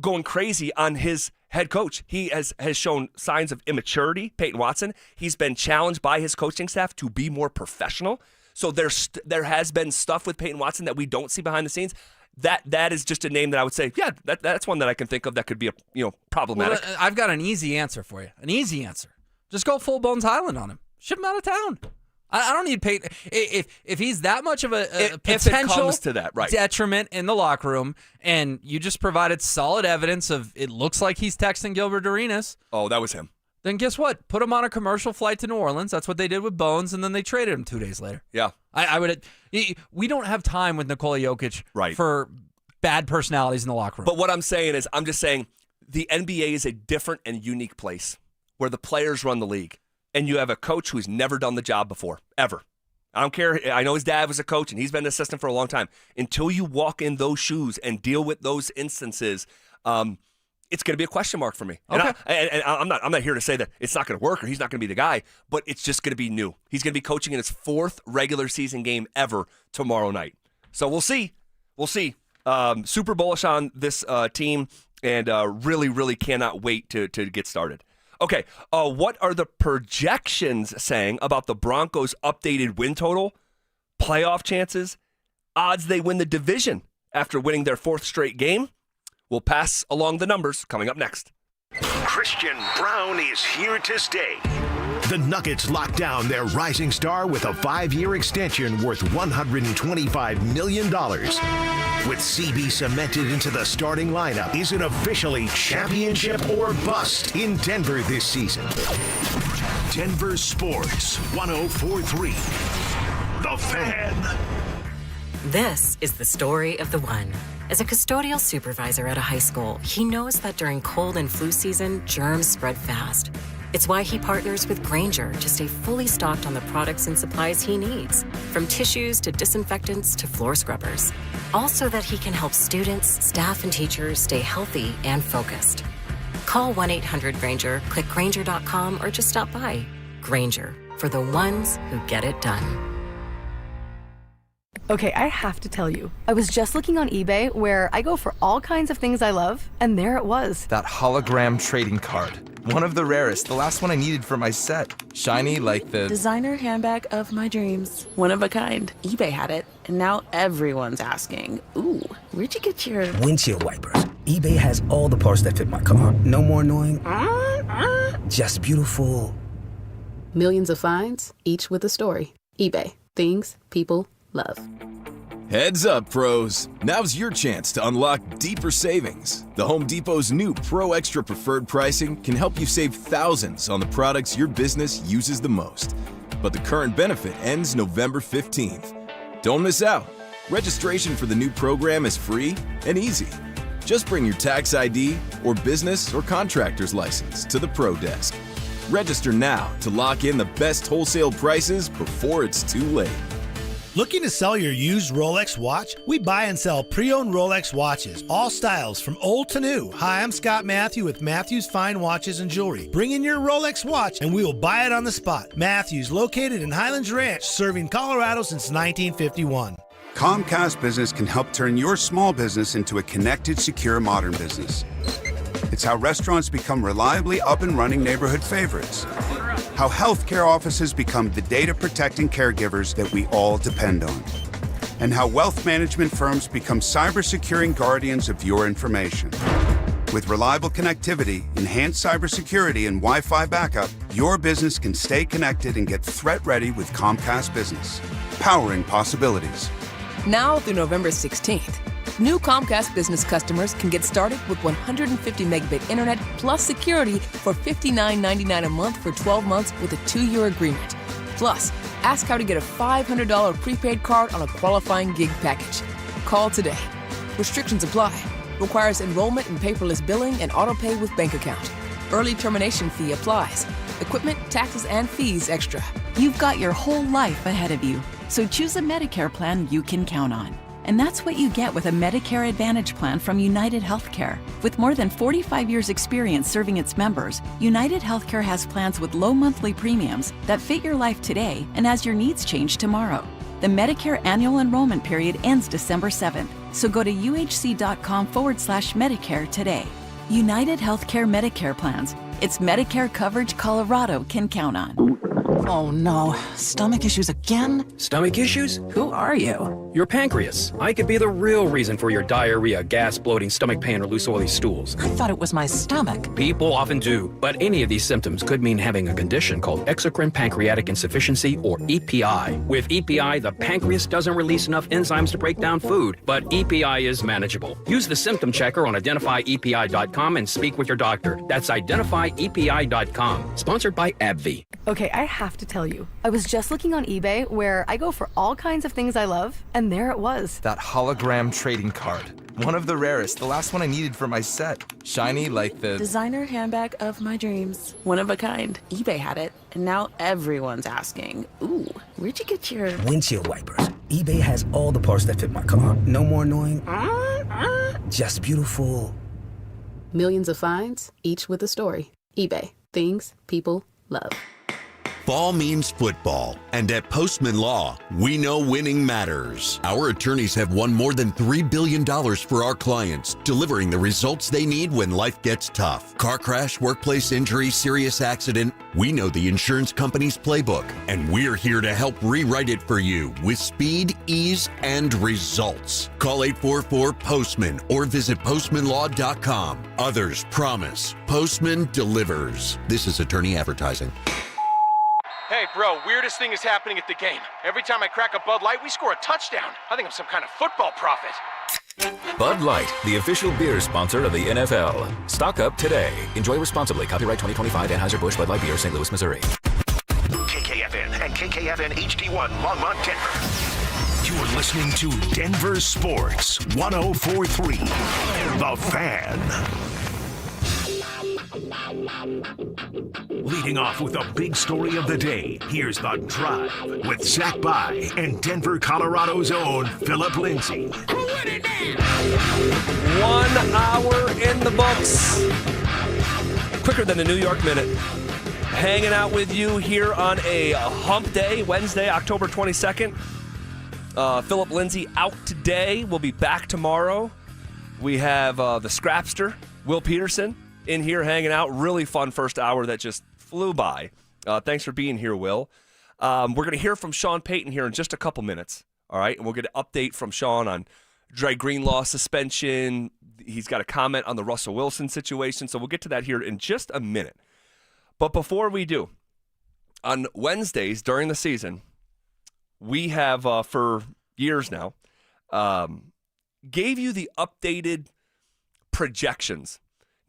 going crazy on his head coach. He has shown signs of immaturity, Peyton Watson. He's been challenged by his coaching staff to be more professional. So there has been stuff with Peyton Watson that we don't see behind the scenes. That is just a name that I would say, yeah, that's one that I can think of that could be problematic. Well, I've got an easy answer for you. An easy answer. Just go full Bones Highland on him. Ship him out of town. I don't need Peyton. If he's that much of a potential comes to that, right, detriment in the locker room, and you just provided solid evidence of it looks like he's texting Gilbert Arenas. Oh, that was him. Then guess what? Put him on a commercial flight to New Orleans. That's what they did with Bones, and then they traded him 2 days later. Yeah. I would. We don't have time with Nikola Jokic for bad personalities in the locker room. But what I'm saying is, I'm just saying the NBA is a different and unique place where the players run the league. And you have a coach who's never done the job before, ever. I don't care. I know his dad was a coach, and he's been an assistant for a long time. Until you walk in those shoes and deal with those instances, it's going to be a question mark for me. Okay. And I'm not here to say that it's not going to work or he's not going to be the guy, but it's just going to be new. He's going to be coaching in his 4th regular season game ever tomorrow night. So we'll see. Super bullish on this team, and really, really cannot wait to get started. Okay, what are the projections saying about the Broncos' updated win total, playoff chances, odds they win the division after winning their 4th straight game? We'll pass along the numbers coming up next. Christian Brown is here to stay. The Nuggets locked down their rising star with a 5-year extension worth $125 million. With CB cemented into the starting lineup, is it officially championship or bust in Denver this season? Denver Sports 104.3. The Fan. This is the story of the one. As a custodial supervisor at a high school, he knows that during cold and flu season, germs spread fast. It's why he partners with Grainger to stay fully stocked on the products and supplies he needs, from tissues to disinfectants to floor scrubbers. All so that he can help students, staff, and teachers stay healthy and focused. Call 1-800-GRAINGER, click Grainger.com, or just stop by. Grainger, for the ones who get it done. Okay, I have to tell you, I was just looking on eBay where I go for all kinds of things I love, and there it was. That hologram trading card. One of the rarest, the last one I needed for my set. Shiny like the designer handbag of my dreams. One of a kind. eBay had it, and now everyone's asking, ooh, where'd you get your windshield wipers? eBay has all the parts that fit my car. No more annoying, just beautiful. Millions of finds, each with a story. eBay. Things people love. Heads up, pros. Now's your chance to unlock deeper savings. The Home Depot's new Pro Extra Preferred pricing can help you save thousands on the products your business uses the most. But the current benefit ends November 15th. Don't miss out. Registration for the new program is free and easy. Just bring your tax ID or business or contractor's license to the Pro Desk. Register now to lock in the best wholesale prices before it's too late. Looking to sell your used Rolex watch? We buy and sell pre-owned Rolex watches, all styles from old to new. Hi, I'm Scott Matthew with Matthews Fine Watches and Jewelry. Bring in your Rolex watch and we will buy it on the spot. Matthews, located in Highlands Ranch, serving Colorado since 1951. Comcast Business can help turn your small business into a connected, secure, modern business. It's how restaurants become reliably up and running neighborhood favorites. How healthcare offices become the data protecting caregivers that we all depend on. and how wealth management firms become cyber-securing guardians of your information. With reliable connectivity, enhanced cybersecurity, and Wi-Fi backup, your business can stay connected and get threat-ready with Comcast Business. Powering possibilities. Now through November 16th, new Comcast Business customers can get started with 150 megabit internet plus security for $59.99 a month for 12 months with a 2-year agreement. Plus, ask how to get a $500 prepaid card on a qualifying gig package. Call today. Restrictions apply. Requires enrollment in paperless billing and autopay with bank account. Early termination fee applies. Equipment, taxes, and fees extra. You've got your whole life ahead of you, so choose a Medicare plan you can count on. And that's what you get with a Medicare Advantage plan from United Healthcare. With more than 45 years' experience serving its members, United Healthcare has plans with low monthly premiums that fit your life today and as your needs change tomorrow. The Medicare annual enrollment period ends December 7th, so go to uhc.com/Medicare today. United Healthcare Medicare plans. It's Medicare coverage Colorado can count on. Oh no, stomach issues again? Stomach issues? Who are you? Your pancreas. I could be the real reason for your diarrhea, gas, bloating, stomach pain, or loose oily stools. I thought it was my stomach. People often do, but any of these symptoms could mean having a condition called exocrine pancreatic insufficiency, or EPI. With EPI, the pancreas doesn't release enough enzymes to break down food, but EPI is manageable. Use the symptom checker on identifyepi.com and speak with your doctor. That's identifyepi.com. Sponsored by AbbVie. Okay, I have to tell you, I was just looking on eBay where I go for all kinds of things I love, and there it was. That hologram trading card. One of the rarest, the last one I needed for my set. Shiny like the designer handbag of my dreams. One of a kind. eBay had it, and now everyone's asking, ooh, where'd you get your windshield wipers? eBay has all the parts that fit my car. No more annoying, just beautiful. Millions of finds, each with a story. eBay. Things people love. Fall means football, and at Postman Law, we know winning matters. Our attorneys have won more than $3 billion for our clients, delivering the results they need when life gets tough. Car crash, workplace injury, serious accident. We know the insurance company's playbook, and we're here to help rewrite it for you with speed, ease, and results. Call 844-POSTMAN or visit postmanlaw.com. Others promise. Postman delivers. This is attorney advertising. Hey, bro, weirdest thing is happening at the game. Every time I crack a Bud Light, we score a touchdown. I think I'm some kind of football prophet. Bud Light, the official beer sponsor of the NFL. Stock up today. Enjoy responsibly. Copyright 2025 Anheuser-Busch Bud Light Beer, St. Louis, Missouri. KKFN and KKFN HD1 Longmont, Denver. You're listening to Denver Sports 104.3. The Fan. Leading off with the big story of the day, here's The Drive with Zach By and Denver, Colorado's own Phillip Lindsay. 1 hour in the books. Quicker than a New York minute. Hanging out with you here on a hump day, Wednesday, October 22nd. Phillip Lindsay out today. We'll be back tomorrow. We have the Scrapster, Will Peterson, in here hanging out. Really fun first hour that just flew by. Thanks for being here, Will. We're going to hear from Sean Payton here in just a couple minutes, all right? And we'll get an update from Sean on Dre Greenlaw suspension. He's got a comment on the Russell Wilson situation, so we'll get to that here in just a minute. But before we do, on Wednesdays during the season, we have, for years now, gave you the updated projections.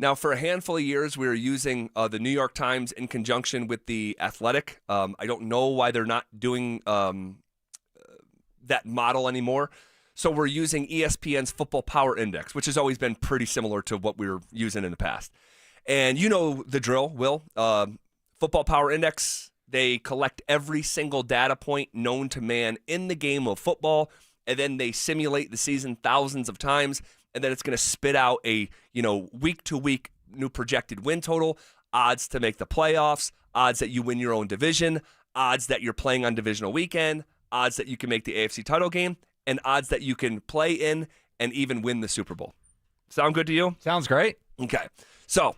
Now, for a handful of years, we were using the New York Times in conjunction with The Athletic. I don't know why they're not doing that model anymore. So we're using ESPN's Football Power Index, which has always been pretty similar to what we were using in the past. And you know the drill, Will. Football Power Index, they collect every single data point known to man in the game of football, and then they simulate the season thousands of times. And then it's going to spit out a, week-to-week new projected win total, odds to make the playoffs, odds that you win your own division, odds that you're playing on divisional weekend, odds that you can make the AFC title game, and odds that you can play in and even win the Super Bowl. Sound good to you? Sounds great. Okay. So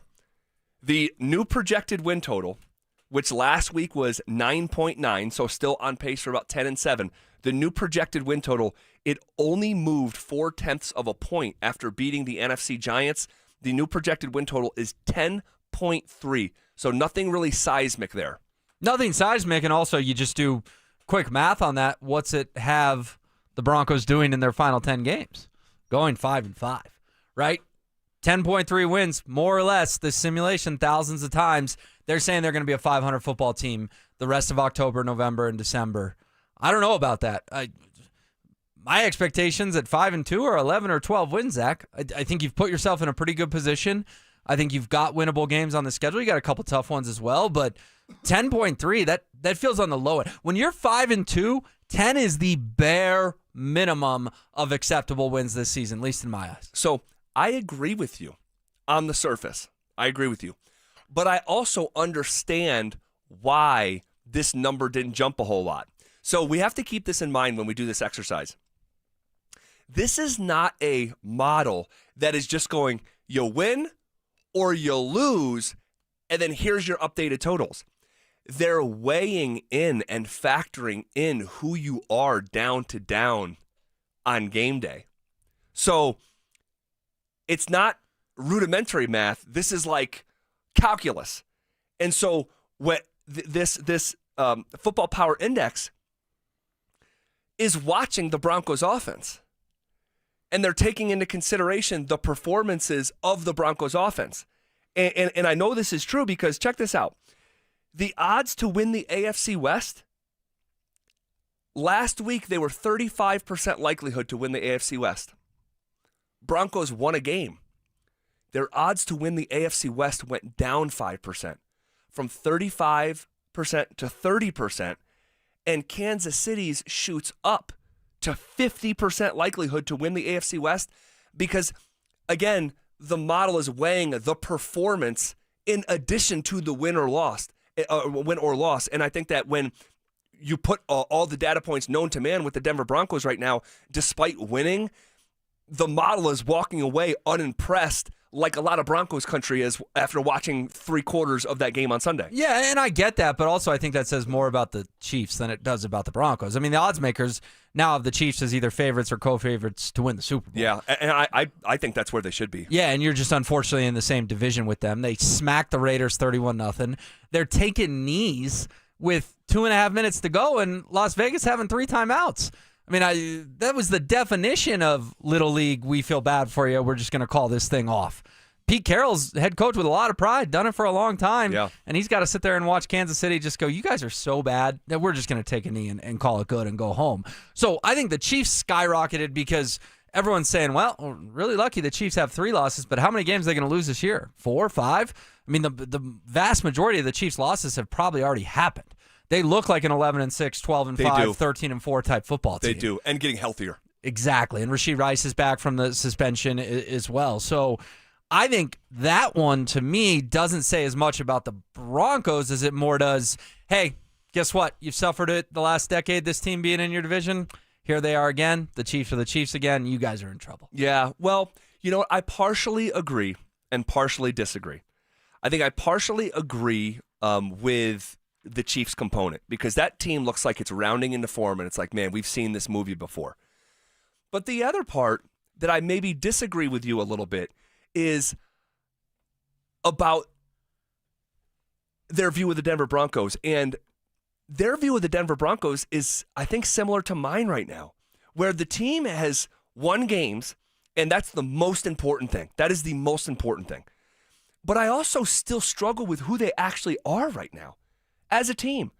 the new projected win total which last week was 9.9, so still on pace for about 10-7. The new projected win total, it only moved 0.4 of a point after beating the NFC Giants. The new projected win total is 10.3, so nothing really seismic there. Nothing seismic, and also you just do quick math on that. What's it have the Broncos doing in their final 10 games? Going 5-5, right? 10.3 wins, more or less. This simulation, thousands of times, they're saying they're going to be a 500 football team the rest of October, November, and December. I don't know about that. My expectations at 5-2 are 11 or 12 wins, Zach. I think you've put yourself in a pretty good position. I think you've got winnable games on the schedule. You got a couple tough ones as well, but 10.3, that feels on the low end. When you're 5-2, 10 is the bare minimum of acceptable wins this season, at least in my eyes. So I agree with you on the surface. I agree with you. But I also understand why this number didn't jump a whole lot. So we have to keep this in mind when we do this exercise. This is not a model that is just going, you win or you lose, and then here's your updated totals. They're weighing in and factoring in who you are down to down on game day. So it's not rudimentary math. This is like calculus. And so what this Football Power Index is watching the Broncos offense. And they're taking into consideration the performances of the Broncos offense. And I know this is true because check this out. The odds to win the AFC West, last week they were 35% likelihood to win the AFC West. Broncos won a game. Their odds to win the AFC West went down 5%, from 35% to 30%, and Kansas City's shoots up to 50% likelihood to win the AFC West because, again, the model is weighing the performance in addition to the win or loss. And I think that when you put all the data points known to man with the Denver Broncos right now, despite winning, the model is walking away unimpressed like a lot of Broncos country is after watching 3/4 of that game on Sunday. Yeah, and I get that, but also I think that says more about the Chiefs than it does about the Broncos. I mean, the odds makers now have the Chiefs as either favorites or co-favorites to win the Super Bowl. Yeah, and I think that's where they should be. Yeah, and you're just unfortunately in the same division with them. They smacked the Raiders 31-0. They're taking knees with 2.5 minutes to go, and Las Vegas having 3 timeouts. I mean, that was the definition of Little League, we feel bad for you, we're just going to call this thing off. Pete Carroll's head coach with a lot of pride, done it for a long time, and he's got to sit there and watch Kansas City just go, you guys are so bad that we're just going to take a knee and call it good and go home. So I think the Chiefs skyrocketed because everyone's saying, well, we're really lucky the Chiefs have 3 losses, but how many games are they going to lose this year? 4, 5? I mean, the vast majority of the Chiefs' losses have probably already happened. They look like an 11-6, 12-5, 13-4 type football team. They do, and getting healthier. Exactly, and Rashid Rice is back from the suspension as well. So I think that one, to me, doesn't say as much about the Broncos as it more does, hey, guess what? You've suffered it the last decade, this team being in your division. Here they are again. The Chiefs are the Chiefs again. You guys are in trouble. Yeah, well, you know what? I partially agree and partially disagree. I think I partially agree with the Chiefs component because that team looks like it's rounding into form and it's like, man, we've seen this movie before. But the other part that I maybe disagree with you a little bit is about their view of the Denver Broncos. And their view of the Denver Broncos is, I think, similar to mine right now, where the team has won games, and that's the most important thing. That is the most important thing. But I also still struggle with who they actually are right now as a team.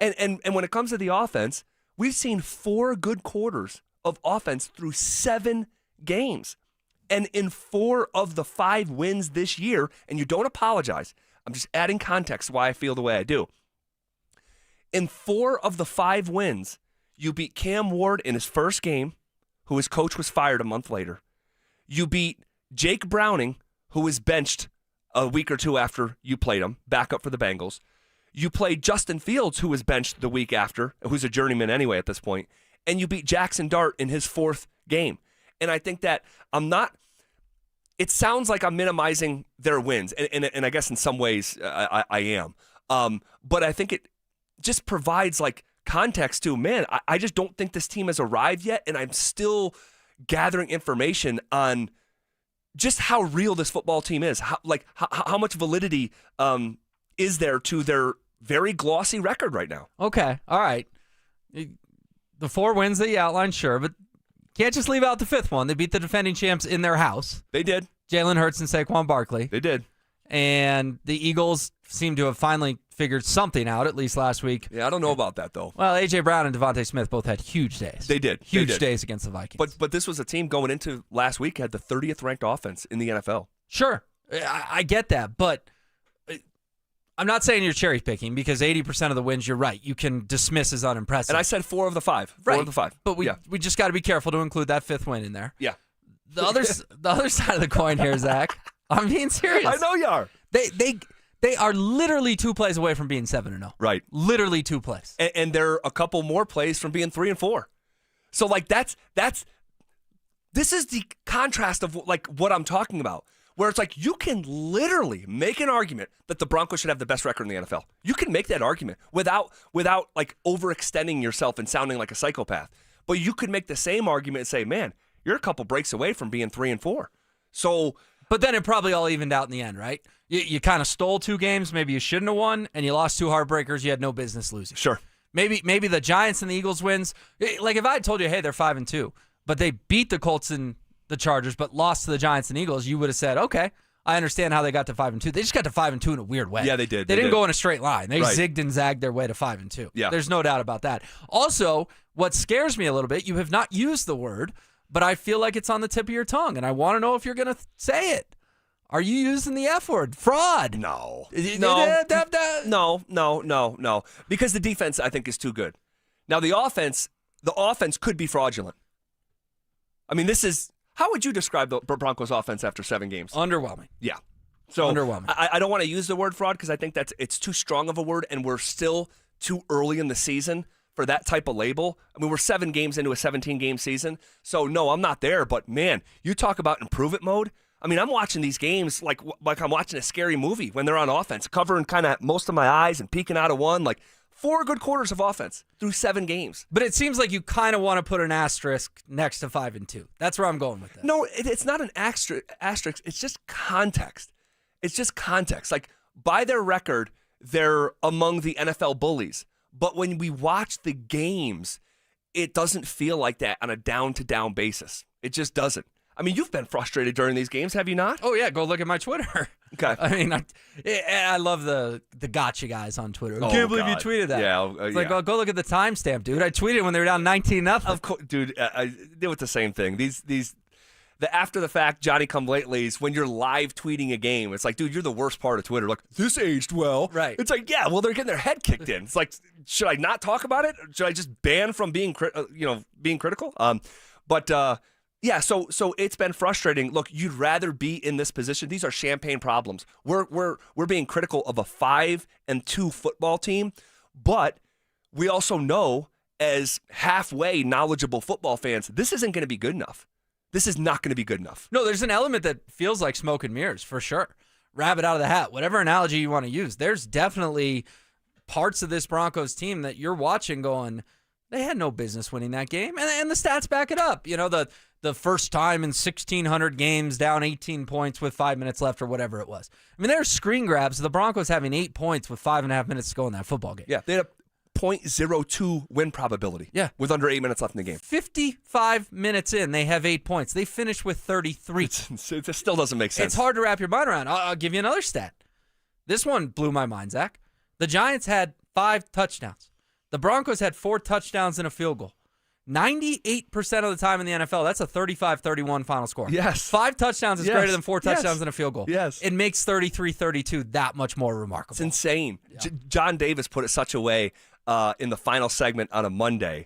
And when it comes to the offense, we've seen 4 good quarters of offense through 7 games. And in 4 of the 5 wins this year, and you don't apologize, I'm just adding context why I feel the way I do. In 4 of the 5 wins, you beat Cam Ward in his first game, who his coach was fired a month later. You beat Jake Browning, who was benched a week or 2 after you played him, backup for the Bengals. You played Justin Fields, who was benched the week after, who's a journeyman anyway at this point, and you beat Jackson Dart in his 4th game. And I think that it sounds like I'm minimizing their wins, and I guess in some ways I am. But I think it just provides like context to, man, I just don't think this team has arrived yet, and I'm still gathering information on just how real this football team is. How much validity is there to their very glossy record right now? Okay, all right. The 4 wins that you outlined, sure, but can't just leave out the 5th one. They beat the defending champs in their house. They did. Jalen Hurts and Saquon Barkley. They did. And the Eagles seem to have finally figured something out, at least last week. Yeah, I don't know about that, though. Well, A.J. Brown and Devontae Smith both had huge days. They did. Huge days against the Vikings. But this was a team going into last week had the 30th ranked offense in the NFL. Sure. I get that, but I'm not saying you're cherry picking because 80% of the wins, you're right, you can dismiss as unimpressive. And I said 4 of the 5. Right. 4 of the 5. But we just got to be careful to include that 5th win in there. Yeah. The other side of the coin here, Zach, I'm being serious. I know you are. They are literally 2 plays away from being 7-0. Right. Literally 2 plays. And they're a couple more plays from being 3-4. So like this is the contrast of like what I'm talking about. Where it's like you can literally make an argument that the Broncos should have the best record in the NFL. You can make that argument without like overextending yourself and sounding like a psychopath. But you could make the same argument and say, man, you're a couple breaks away from being 3-4. So, but then it probably all evened out in the end, right? You kind of stole 2 games, maybe you shouldn't have won, and you lost 2 heartbreakers you had no business losing. Sure. Maybe the Giants and the Eagles wins. Like if I had told you, hey, they're 5-2, but they beat the Colts and the Chargers, but lost to the Giants and Eagles, you would have said, okay, I understand how they got to 5-2. They just got to 5-2 in a weird way. Yeah, they did. They didn't go in a straight line. They Right. zigged and zagged their way to 5-2. Yeah. There's no doubt about that. Also, what scares me a little bit, you have not used the word, but I feel like it's on the tip of your tongue, and I want to know if you're going to say it. Are you using the F word? Fraud. No. No. Because the defense, I think, is too good. Now, the offense could be fraudulent. I mean, how would you describe the Broncos offense after 7 games? Underwhelming. Yeah. So underwhelming. I don't want to use the word fraud because I think it's too strong of a word, and we're still too early in the season for that type of label. I mean, we're 7 games into a 17-game season. So, no, I'm not there. But, man, you talk about improvement mode. I mean, I'm watching these games like I'm watching a scary movie when they're on offense, covering kind of most of my eyes and peeking out of one. Like 4 good quarters of offense through 7 games. But it seems like you kind of want to put an asterisk next to 5-2. That's where I'm going with this. No, it's not an asterisk. It's just context. It's just context. Like, by their record, they're among the NFL bullies. But when we watch the games, it doesn't feel like that on a down-to-down basis. It just doesn't. I mean, you've been frustrated during these games, have you not? Oh, yeah. Go look at my Twitter. Okay. I mean, I love the gotcha guys on Twitter. I Oh, can't believe God. you tweeted that. Yeah. It's like, go look at the timestamp, dude. I tweeted when they were down 19-0. Of course, dude. I deal with the same thing. The after the fact Johnny come latelys when you're live tweeting a game. It's like, dude, you're the worst part of Twitter. Like, this aged well. Right. It's like, yeah, well, they're getting their head kicked in. It's like, should I not talk about it? Should I just ban from being critical? Yeah, so it's been frustrating. Look, you'd rather be in this position. These are champagne problems. We're being critical of a 5-2 football team, but we also know as halfway knowledgeable football fans, this isn't going to be good enough. This is not going to be good enough. No, there's an element that feels like smoke and mirrors, for sure. Rabbit out of the hat, whatever analogy you want to use. There's definitely parts of this Broncos team that you're watching going, they had no business winning that game, and the stats back it up. You know, the first time in 1,600 games down 18 points with 5 minutes left or whatever it was. I mean, there's screen grabs. The Broncos having 8 points with 5.5 minutes to go in that football game. Yeah, they had a .02 win probability. Yeah. With under 8 minutes left in the game. 55 minutes in, they have 8 points. They finished with 33. It still doesn't make sense. It's hard to wrap your mind around. I'll give you another stat. This one blew my mind, Zach. The Giants had 5 touchdowns. The Broncos had 4 touchdowns and a field goal. 98% of the time in the NFL, that's a 35-31 final score. Yes. 5 touchdowns is greater than 4 touchdowns Yes. and a field goal. Yes. It makes 33-32 that much more remarkable. It's insane. Yeah. John Davis put it such a way in the final segment on a Monday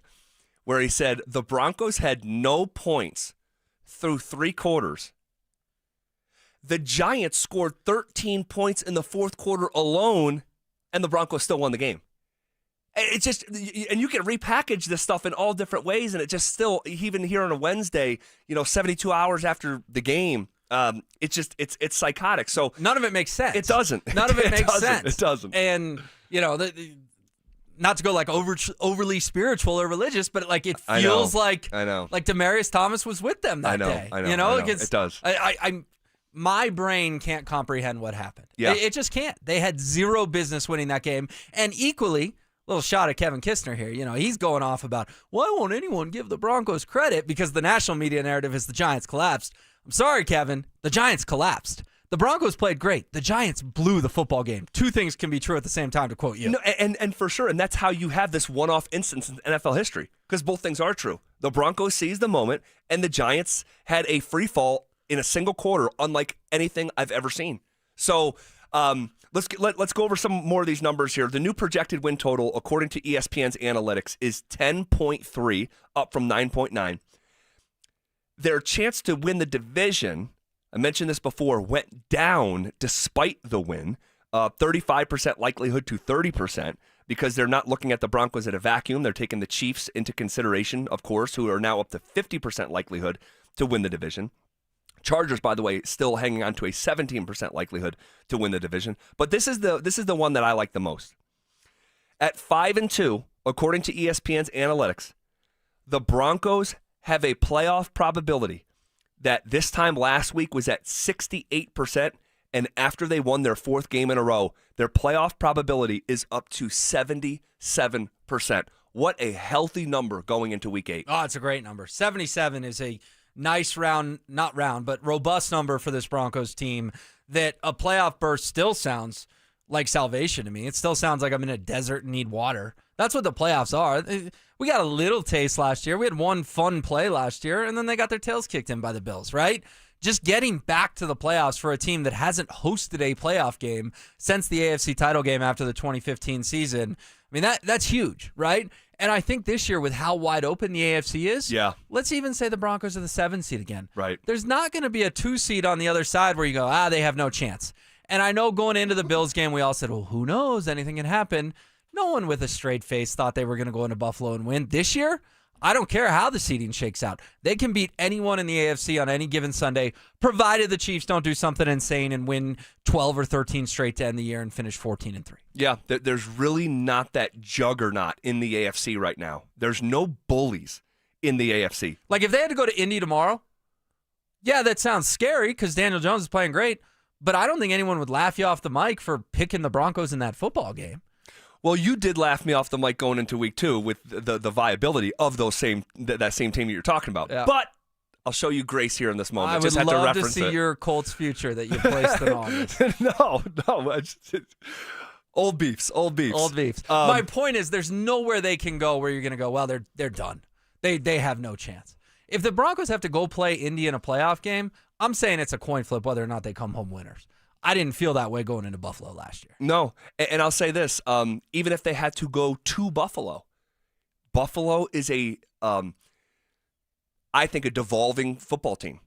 where he said the Broncos had no points through 3 quarters. The Giants scored 13 points in the 4th quarter alone, and the Broncos still won the game. It's just, and you can repackage this stuff in all different ways, and it just still, even here on a Wednesday, 72 hours after the game, It's psychotic. So none of it makes sense. It doesn't. None of it makes sense. It doesn't. And not to go like overly spiritual or religious, but like it feels like Demaryius Thomas was with them that day. I know. It does. My brain can't comprehend what happened. Yeah. It just can't. They had zero business winning that game. And equally, little shot at Kevin Kistner here. He's going off about, why won't anyone give the Broncos credit? Because the national media narrative is the Giants collapsed. I'm sorry, Kevin. The Giants collapsed. The Broncos played great. The Giants blew the football game. Two things can be true at the same time, to quote you. No, and for sure, and that's how you have this one-off instance in NFL history, because both things are true. The Broncos seized the moment, and the Giants had a free fall in a single quarter, unlike anything I've ever seen. So let's go over some more of these numbers here. The new projected win total, according to ESPN's analytics, is 10.3, up from 9.9. Their chance to win the division, I mentioned this before, went down despite the win, 35% likelihood to 30%, because they're not looking at the Broncos at a vacuum. They're taking the Chiefs into consideration, of course, who are now up to 50% likelihood to win the division. Chargers, by the way, still hanging on to a 17% likelihood to win the division. But this is the one that I like the most. At 5-2, according to ESPN's analytics, the Broncos have a playoff probability that this time last week was at 68%, and after they won their fourth game in a row, their playoff probability is up to 77%. What a healthy number going into Week 8. Oh, it's a great number. 77 is a nice but robust number for this Broncos team, that a playoff berth still sounds like salvation to me. It still sounds like I'm in a desert and need water. That's what the playoffs are. We got a little taste last year. We had one fun play last year, and then they got their tails kicked in by the Bills, right? Just getting back to the playoffs for a team that hasn't hosted a playoff game since the AFC title game after the 2015 season. I mean, that's huge, right? And I think this year, with how wide open the AFC is, let's even say the Broncos are the 7 seed again. Right. There's not going to be a 2 seed on the other side where you go, they have no chance. And I know going into the Bills game, we all said, well, who knows? Anything can happen. No one with a straight face thought they were going to go into Buffalo and win. This year, I don't care how the seeding shakes out. They can beat anyone in the AFC on any given Sunday, provided the Chiefs don't do something insane and win 12 or 13 straight to end the year and finish 14-3. Yeah, there's really not that juggernaut in the AFC right now. There's no bullies in the AFC. Like if they had to go to Indy tomorrow, that sounds scary because Daniel Jones is playing great, but I don't think anyone would laugh you off the mic for picking the Broncos in that football game. Well, you did laugh me off the mic going into Week 2 with the viability of that same team that you're talking about. Yeah. But I'll show you grace here in this moment. I would love to see your Colts future that you placed them on. No. Old beefs. My point is, there's nowhere they can go where you're going to go, well, they're done. They have no chance. If the Broncos have to go play Indy in a playoff game, I'm saying it's a coin flip whether or not they come home winners. I didn't feel that way going into Buffalo last year. No, and I'll say this, even if they had to go to Buffalo is I think, a devolving football team.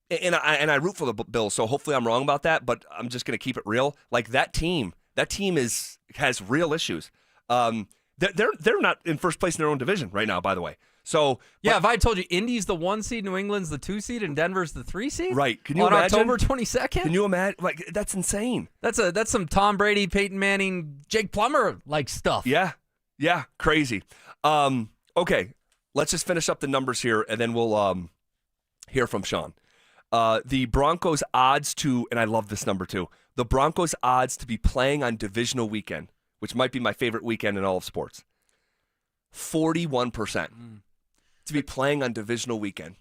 And I root for the Bills, so hopefully I'm wrong about that, but I'm just going to keep it real. Like that team has real issues. They're not in first place in their own division right now, by the way. So if I told you Indy's the 1 seed, New England's the 2 seed, and Denver's the 3 seed, right? Can you on imagine? October 22nd? Can you imagine? Like that's insane. That's some Tom Brady, Peyton Manning, Jake Plummer like stuff. Yeah, crazy. Okay, let's just finish up the numbers here, and then we'll hear from Sean. The Broncos odds to, and I love this number too. The Broncos odds to be playing on divisional weekend, which might be my favorite weekend in all of sports. 41%. To be playing on divisional weekend,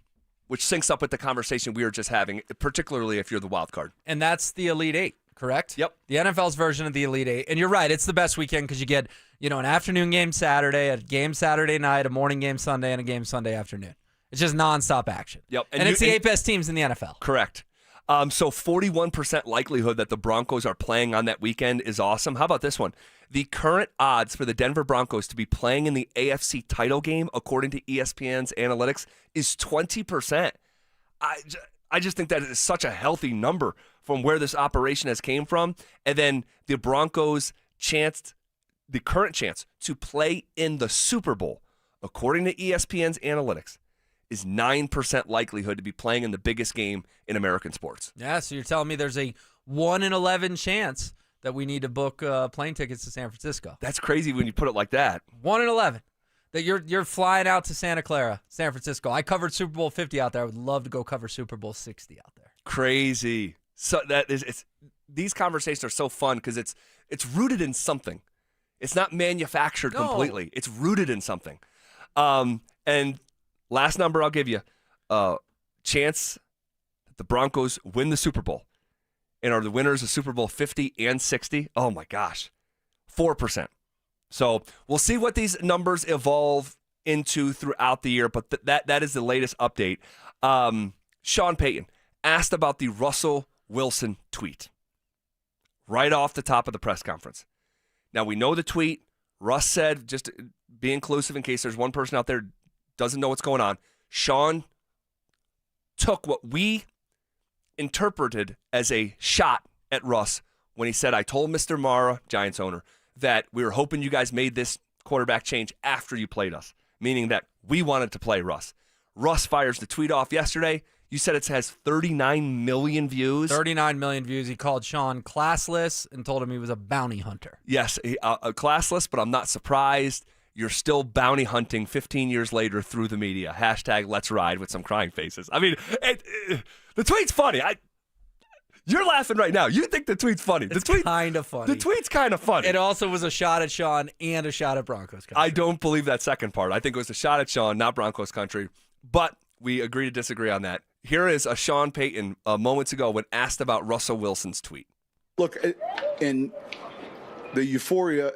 which syncs up with the conversation we were just having, particularly if you're the wild card. And that's the Elite Eight, correct? Yep. The NFL's version of the Elite Eight. And you're right, it's the best weekend because you get, an afternoon game Saturday, a game Saturday night, a morning game Sunday, and a game Sunday afternoon. It's just nonstop action. Yep. And it's the 8 best teams in the NFL. Correct. So 41% likelihood that the Broncos are playing on that weekend is awesome. How about this one? The current odds for the Denver Broncos to be playing in the AFC title game, according to ESPN's analytics, is 20%. I just think that is such a healthy number from where this operation has came from. And then the Broncos' the current chance to play in the Super Bowl, according to ESPN's analytics, is 9% likelihood to be playing in the biggest game in American sports. Yeah, so you're telling me there's a 1 in 11 chance that we need to book plane tickets to San Francisco. That's crazy when you put it like that. 1 in 11. That you're flying out to Santa Clara, San Francisco. I covered Super Bowl 50 out there. I would love to go cover Super Bowl 60 out there. Crazy. So these conversations are so fun because it's rooted in something. It's not manufactured completely. It's rooted in something. And last number I'll give you, chance that the Broncos win the Super Bowl and are the winners of Super Bowl 50 and 60. Oh my gosh, 4%. So we'll see what these numbers evolve into throughout the year, but that is the latest update. Sean Payton asked about the Russell Wilson tweet right off the top of the press conference. Now, we know the tweet. Russ said, just to be inclusive in case there's one person out there who doesn't know what's going on, Sean took what we interpreted as a shot at Russ when he said, I told Mr. Mara, Giants owner, that we were hoping you guys made this quarterback change after you played us, meaning that we wanted to play Russ. Russ fires the tweet off yesterday. You said it has 39 million views. 39 million views. He called Sean classless and told him he was a bounty hunter. Yes, classless, but I'm not surprised. You're still bounty hunting 15 years later through the media. Hashtag let's ride with some crying faces. I mean, the tweet's funny. You're laughing right now. You think the tweet's funny. It's kind of funny. The tweet's kind of funny. It also was a shot at Sean and a shot at Broncos country. I don't believe that second part. I think it was a shot at Sean, not Broncos country. But we agree to disagree on that. Here is a Sean Payton moments ago when asked about Russell Wilson's tweet. Look, in the euphoria,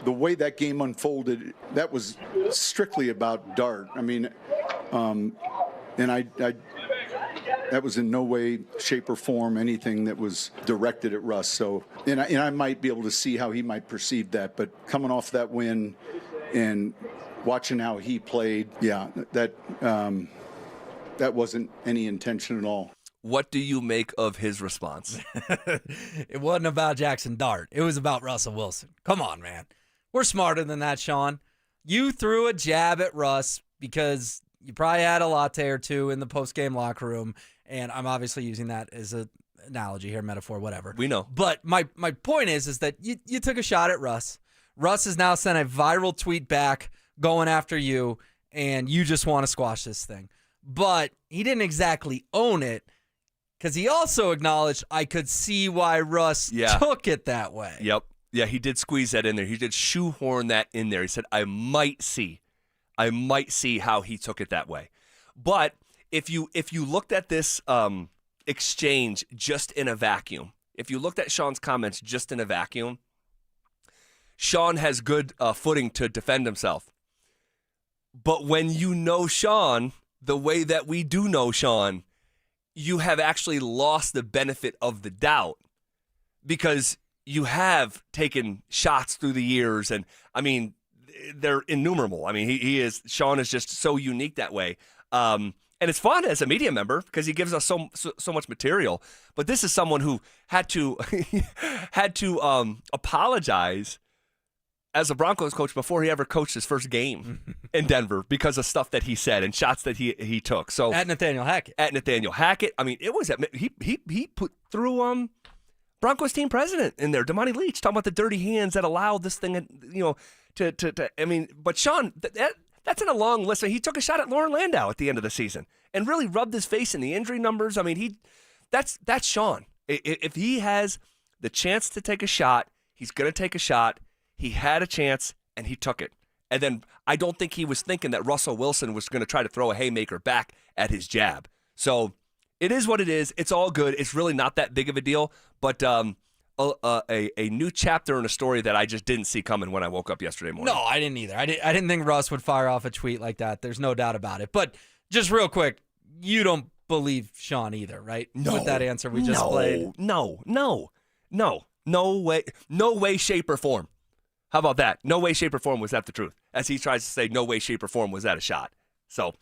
the way that game unfolded, that was strictly about Dart. I mean, and I that was in no way, shape, or form anything that was directed at Russ. So, and I might be able to see how he might perceive that. But coming off that win and watching how he played, yeah, that wasn't any intention at all. What do you make of his response? It wasn't about Jackson Dart. It was about Russell Wilson. Come on, man. We're smarter than that, Sean. You threw a jab at Russ because you probably had a latte or two in the post-game locker room, and I'm obviously using that as an analogy here, metaphor, whatever. We know. But my point is that you took a shot at Russ. Russ has now sent a viral tweet back going after you, and you just want to squash this thing. But he didn't exactly own it because he also acknowledged I could see why Russ took it that way. Yep. Yeah, he did squeeze that in there. He did shoehorn that in there. He said, I might see how he took it that way. But if you looked at this exchange just in a vacuum, if you looked at Sean's comments just in a vacuum, Sean has good footing to defend himself. But when you know Sean the way that we do know Sean, you have actually lost the benefit of the doubt because you have taken shots through the years. And, I mean, they're innumerable. I mean, Sean is just so unique that way. And it's fun as a media member because he gives us so much material. But this is someone who had to apologize as a Broncos coach before he ever coached his first game in Denver because of stuff that he said and shots that he took. So at Nathaniel Hackett. I mean, it was he put through Broncos team president in there, Damani Leach, talking about the dirty hands that allowed this thing, to I mean, but Sean, that's in a long list. He took a shot at Lauren Landau at the end of the season and really rubbed his face in the injury numbers. I mean, that's Sean. If he has the chance to take a shot, he's going to take a shot. He had a chance, and he took it. And then I don't think he was thinking that Russell Wilson was going to try to throw a haymaker back at his jab. So it is what it is. It's all good. It's really not that big of a deal. But a new chapter in a story that I just didn't see coming when I woke up yesterday morning. No, I didn't either. I didn't think Russ would fire off a tweet like that. There's no doubt about it. But just real quick, you don't believe Sean either, right? No. With that answer we just played. No way, shape, or form. How about that? No way, shape, or form was that the truth. As he tries to say, no way, shape, or form was that a shot. So,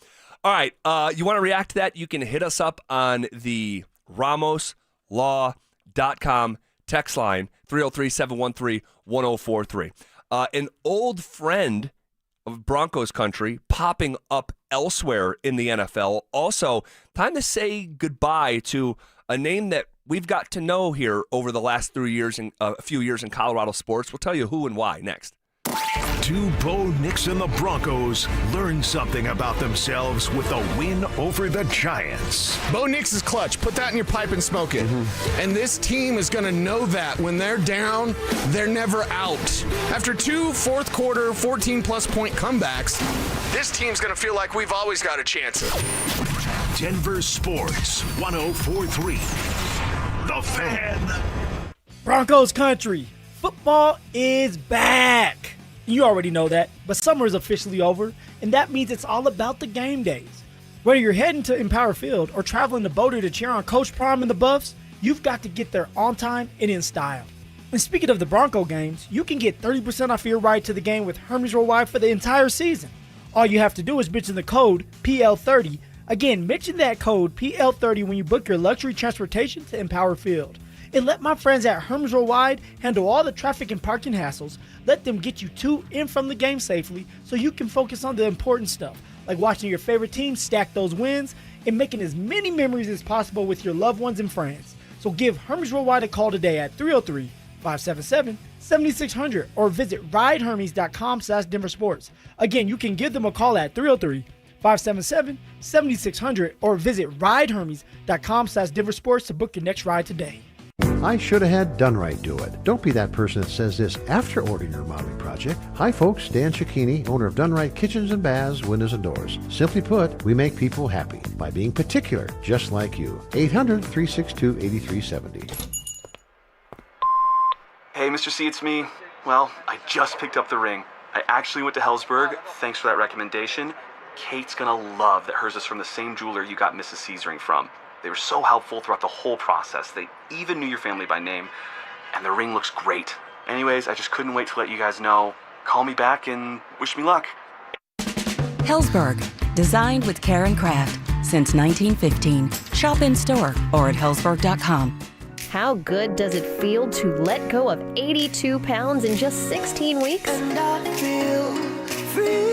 all right, you want to react to that? You can hit us up on the RamosLaw.com text line, 303-713-1043. An old friend of Broncos country popping up elsewhere in the NFL. Also, time to say goodbye to a name that we've got to know here over the last 3 years and a few years in Colorado sports. We'll tell you who and why next. Do Bo Nix and the Broncos learn something about themselves with a win over the Giants? Bo Nix is clutch. Put that in your pipe and smoke it. And this team is going to know that when they're down, they're never out. After 2 fourth-quarter, 14-plus point comebacks, this team's going to feel like we've always got a chance. Denver Sports 104.3. The Fan. Broncos country. Football is back. You already know that, but summer is officially over, and that means it's all about the game days. Whether you're heading to Empower Field or traveling to Boulder to cheer on Coach Prime and the Buffs, you've got to get there on time and in style. And speaking of the Bronco games, you can get 30% off your ride to the game with Hermes Worldwide for the entire season. All you have to do is mention the code PL30. Again, mention that code PL30 when you book your luxury transportation to Empower Field. And let my friends at Hermes Worldwide handle all the traffic and parking hassles. Let them get you to and from the game safely so you can focus on the important stuff, like watching your favorite team stack those wins and making as many memories as possible with your loved ones and friends. So give Hermes Worldwide a call today at 303-577-7600 or visit ridehermes.com/DenverSports. Again, you can give them a call at 303-577-7600 or visit ridehermes.com/DenverSports to book your next ride today. I should have had Done Right do it. Don't be that person that says this after ordering your remodeling project. Hi folks, Dan Cicchini, owner of Done Right Kitchens and Baths, Windows and Doors. Simply put, we make people happy by being particular, just like you. 800-362-8370. Hey, Mr. C, it's me. Well, I just picked up the ring. I actually went to Hellsberg. Thanks for that recommendation. Kate's gonna love that hers is from the same jeweler you got Mrs. C's ring from. They were so helpful throughout the whole process. They even knew your family by name, and the ring looks great. Anyways, I just couldn't wait to let you guys know. Call me back and wish me luck. Hellsberg, designed with care and craft since 1915. Shop in store or at hellsberg.com. How good does it feel to let go of 82 pounds in just 16 weeks? And I feel free.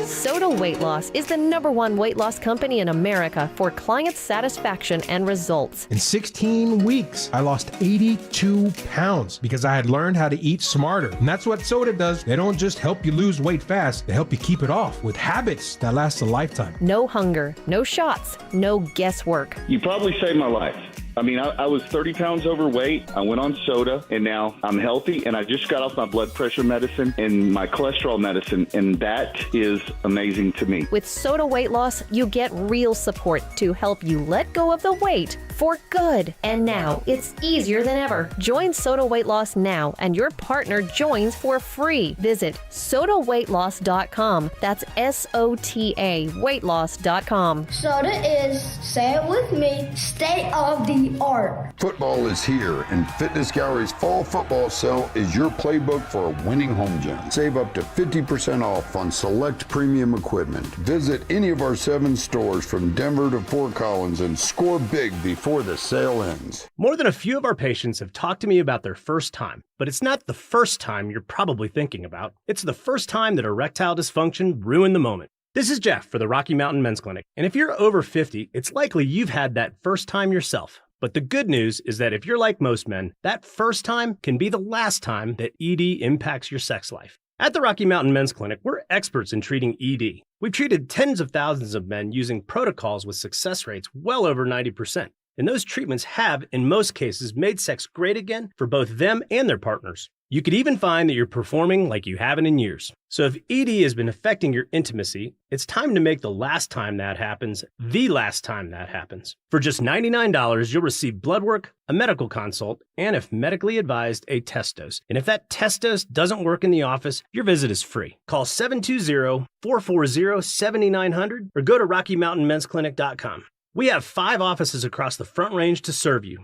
Soda Weight Loss is the #1 weight loss company in America for client satisfaction and results. In 16 weeks, I lost 82 pounds because I had learned how to eat smarter. And that's what soda does. They don't just help you lose weight fast, they help you keep it off with habits that last a lifetime. No hunger, no shots, no guesswork. You probably saved my life. I mean, I was 30 pounds overweight. I went on soda, and now I'm healthy, and I just got off my blood pressure medicine and my cholesterol medicine, and that is amazing to me. With Soda Weight Loss, you get real support to help you let go of the weight for good. And now, it's easier than ever. Join Soda Weight Loss now, and your partner joins for free. Visit sodaweightloss.com. That's SOTA weightloss.com. Soda is, say it with me, state of the art. Football is here, and Fitness Gallery's fall football sale is your playbook for a winning home gym. Save up to 50% off on select premium equipment. Visit any of our 7 stores from Denver to Fort Collins and score big before the sale ends. More than a few of our patients have talked to me about their first time, but it's not the first time you're probably thinking about. It's the first time that erectile dysfunction ruined the moment. This is Jeff for the Rocky Mountain Men's Clinic, and if you're over 50, it's likely you've had that first time yourself. But the good news is that if you're like most men, that first time can be the last time that ED impacts your sex life. At the Rocky Mountain Men's Clinic, we're experts in treating ED. We've treated tens of thousands of men using protocols with success rates well over 90%. And those treatments have, in most cases, made sex great again for both them and their partners. You could even find that you're performing like you haven't in years. So if ED has been affecting your intimacy, it's time to make the last time that happens the last time that happens. For just $99, you'll receive blood work, a medical consult, and if medically advised, a test dose. And if that test dose doesn't work in the office, your visit is free. Call 720-440-7900 or go to RockyMountainMen'sClinic.com. We have 5 offices across the Front Range to serve you.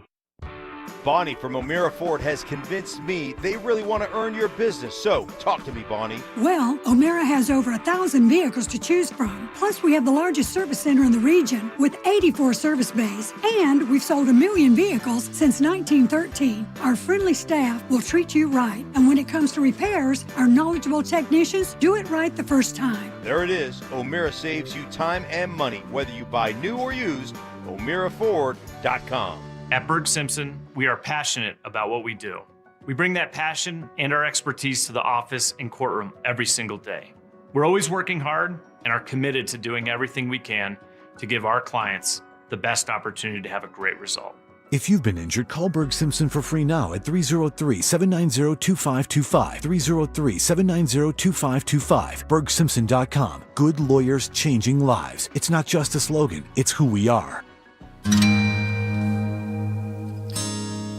Bonnie from O'Meara Ford has convinced me they really want to earn your business. So, talk to me, Bonnie. Well, O'Meara has over 1,000 vehicles to choose from. Plus, we have the largest service center in the region with 84 service bays. And we've sold 1 million vehicles since 1913. Our friendly staff will treat you right. And when it comes to repairs, our knowledgeable technicians do it right the first time. There it is. O'Meara saves you time and money, whether you buy new or used. O'MearaFord.com. At Berg Simpson, we are passionate about what we do. We bring that passion and our expertise to the office and courtroom every single day. We're always working hard and are committed to doing everything we can to give our clients the best opportunity to have a great result. If you've been injured, call Berg Simpson for free now at 303-790-2525. 303-790-2525. BergSimpson.com. Good lawyers changing lives. It's not just a slogan, it's who we are.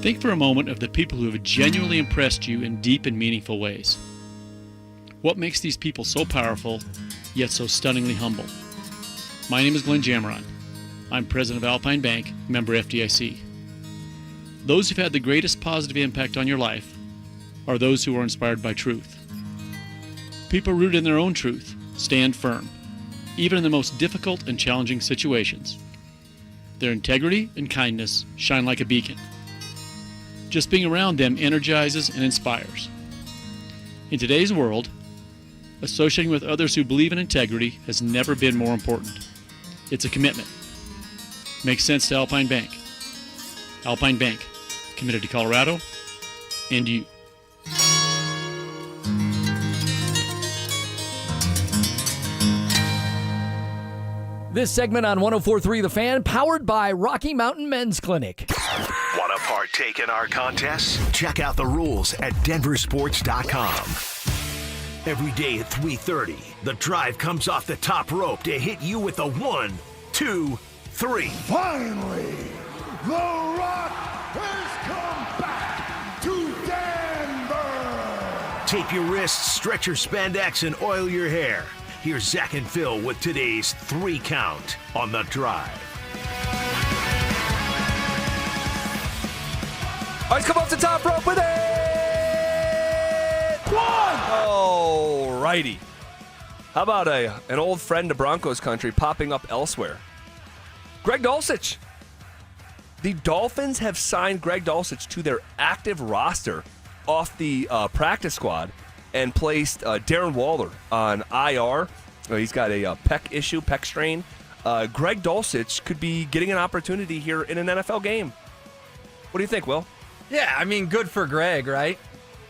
Think for a moment of the people who have genuinely impressed you in deep and meaningful ways. What makes these people so powerful, yet so stunningly humble? My name is Glenn Jameron. I'm president of Alpine Bank, member FDIC. Those who've had the greatest positive impact on your life are those who are inspired by truth. People rooted in their own truth stand firm, even in the most difficult and challenging situations. Their integrity and kindness shine like a beacon. Just being around them energizes and inspires. In today's world, associating with others who believe in integrity has never been more important. It's a commitment. Makes sense to Alpine Bank. Alpine Bank, committed to Colorado and you. This segment on 104.3 The Fan, powered by Rocky Mountain Men's Clinic. Want to partake in our contests? Check out the rules at DenverSports.com. Every day at 3:30, the drive comes off the top rope to hit you with a 1, 2, 3. Finally, the Rock has come back to Denver. Tape your wrists, stretch your spandex, and oil your hair. Here's Zach and Phil with today's 3 count on the drive. All right, come off the top rope with it. 1. All righty. How about an old friend of Broncos country popping up elsewhere? Greg Dulcich. The Dolphins have signed Greg Dulcich to their active roster off the practice squad and placed Darren Waller on IR. He's got a pec strain. Greg Dulcich could be getting an opportunity here in an NFL game. What do you think, Will? Yeah, I mean, good for Greg, right?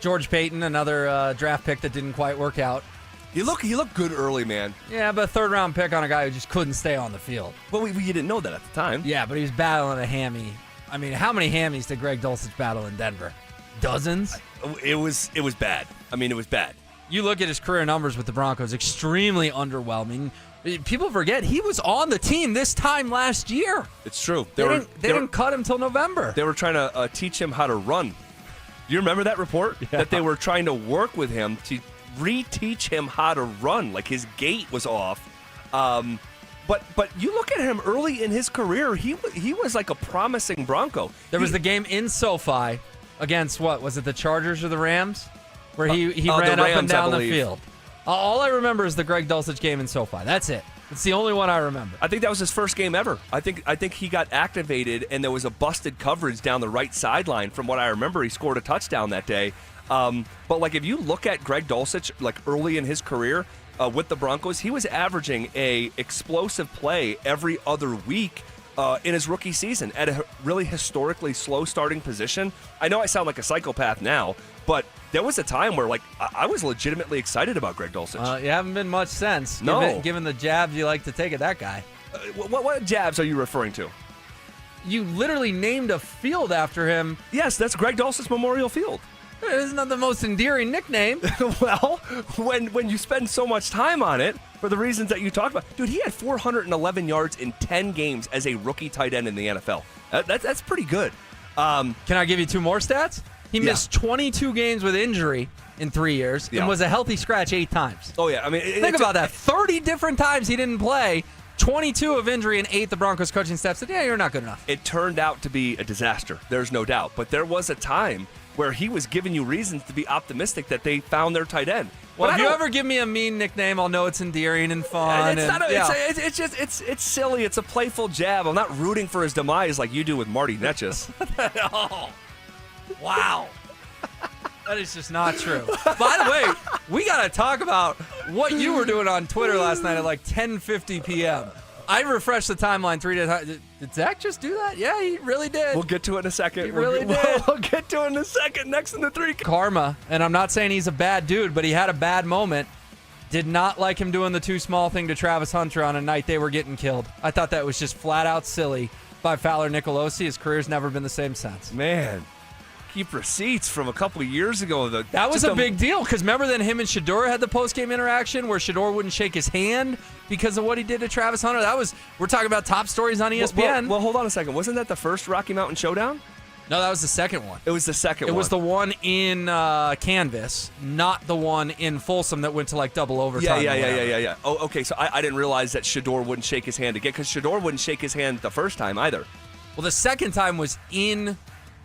George Payton, another draft pick that didn't quite work out. He looked good early, man. Yeah, but a third-round pick on a guy who just couldn't stay on the field. Well, we didn't know that at the time. Yeah, but he was battling a hammy. I mean, how many hammies did Greg Dulcich battle in Denver? Dozens? It was bad. I mean, it was bad. You look at his career numbers with the Broncos, extremely underwhelming. People forget he was on the team this time last year. It's true. They didn't cut him till November. They were trying to teach him how to run. Do you remember that report? Yeah. That they were trying to work with him to reteach him how to run. Like his gait was off. But you look at him early in his career, he was like a promising Bronco. There was the game in SoFi against, what, was it the Chargers or the Rams? Where he ran Rams, up and down the field. All I remember is the Greg Dulcich game in SoFi. That's it. It's the only one I remember. I think that was his first game ever. I think he got activated, and there was a busted coverage down the right sideline. From what I remember, he scored a touchdown that day. But like if you look at Greg Dulcich, like early in his career with the Broncos, he was averaging a explosive play every other week in his rookie season at a really historically slow starting position. I know I sound like a psychopath now, but there was a time where, like, I was legitimately excited about Greg Dulcich. You haven't been much since. No. Given the jabs you like to take at that guy. What jabs are you referring to? You literally named a field after him. Yes, that's Greg Dulcich Memorial Field. Isn't that the most endearing nickname? Well, when you spend so much time on it, for the reasons that you talked about. Dude, he had 411 yards in 10 games as a rookie tight end in the NFL. That's pretty good. Can I give you 2 more stats? He missed 22 games with injury in 3 years and was a healthy scratch 8 times. Oh, yeah. I mean, think about that. 30 different times he didn't play, 22 of injury and 8 the Broncos coaching staff said, yeah, you're not good enough. It turned out to be a disaster. There's no doubt. But there was a time where he was giving you reasons to be optimistic that they found their tight end. Well, if you ever give me a mean nickname, I'll know it's endearing and fun. It's silly. It's a playful jab. I'm not rooting for his demise like you do with Marty Netchus. Oh, wow. That is just not true. By the way, we got to talk about what you were doing on Twitter last night at like 10:50 p.m. I refreshed the timeline 3 days. Did Zach just do that? Yeah, he really did. We'll get to it in a second. He really did. We'll get to it in a second. Next in the 3. Karma, and I'm not saying he's a bad dude, but he had a bad moment. Did not like him doing the too small thing to Travis Hunter on a night they were getting killed. I thought that was just flat out silly by Fowler Nicolosi. His career's never been the same since. Man. Keep receipts from a couple of years ago. That was a big deal because remember then him and Shedeur had the post-game interaction where Shedeur wouldn't shake his hand because of what he did to Travis Hunter. We're talking about top stories on ESPN. Well, hold on a second. Wasn't that the first Rocky Mountain Showdown? No, that was the second one. It was the second one. It was the one in Canvas, not the one in Folsom that went to like double overtime. Yeah. Oh, okay. So I didn't realize that Shedeur wouldn't shake his hand again because Shedeur wouldn't shake his hand the first time either. Well, the second time was in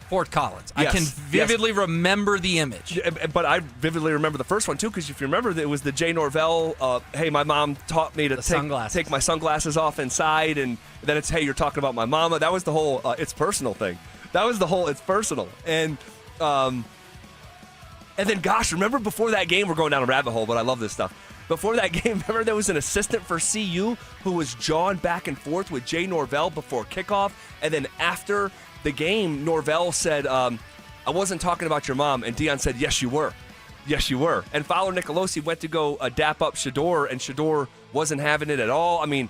Fort Collins. Yes, I can vividly remember the image. But I vividly remember the first one, too, because if you remember, it was the Jay Norvell, hey, my mom taught me to take my sunglasses off inside, and then it's, hey, you're talking about my mama. That was the whole it's personal thing. That was the whole it's personal. And then, gosh, remember before that game, we're going down a rabbit hole, but I love this stuff. Before that game, remember there was an assistant for CU who was jawing back and forth with Jay Norvell before kickoff, and then after the game, Norvell said, I wasn't talking about your mom. And Deion said, yes, you were. Yes, you were. And Fowler Nicolosi went to go dap up Shedeur, and Shedeur wasn't having it at all. I mean,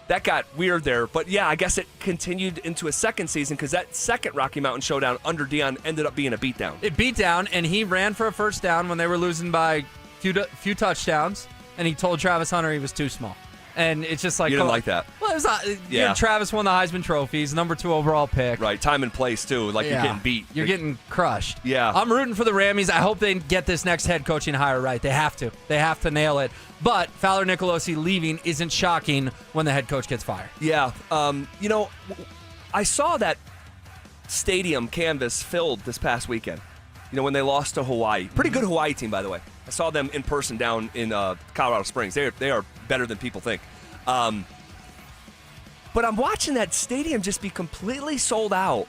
that got weird there. But, yeah, I guess it continued into a second season because that second Rocky Mountain Showdown under Deion ended up being a beatdown. It beat down, and he ran for a first down when they were losing by few touchdowns, and he told Travis Hunter he was too small. And it's just like... You didn't like that? Well, it was Travis won the Heisman trophies, number 2 overall pick. Right, time and place, too. Like you're getting beat. You're getting crushed. Yeah. I'm rooting for the Rammies. I hope they get this next head coaching hire right. They have to. They have to nail it. But Fowler Nicolosi leaving isn't shocking when the head coach gets fired. Yeah. I saw that stadium canvas filled this past weekend. When they lost to Hawaii. Pretty good Hawaii team, by the way. I saw them in person down in Colorado Springs. They are better than people think. But I'm watching that stadium just be completely sold out.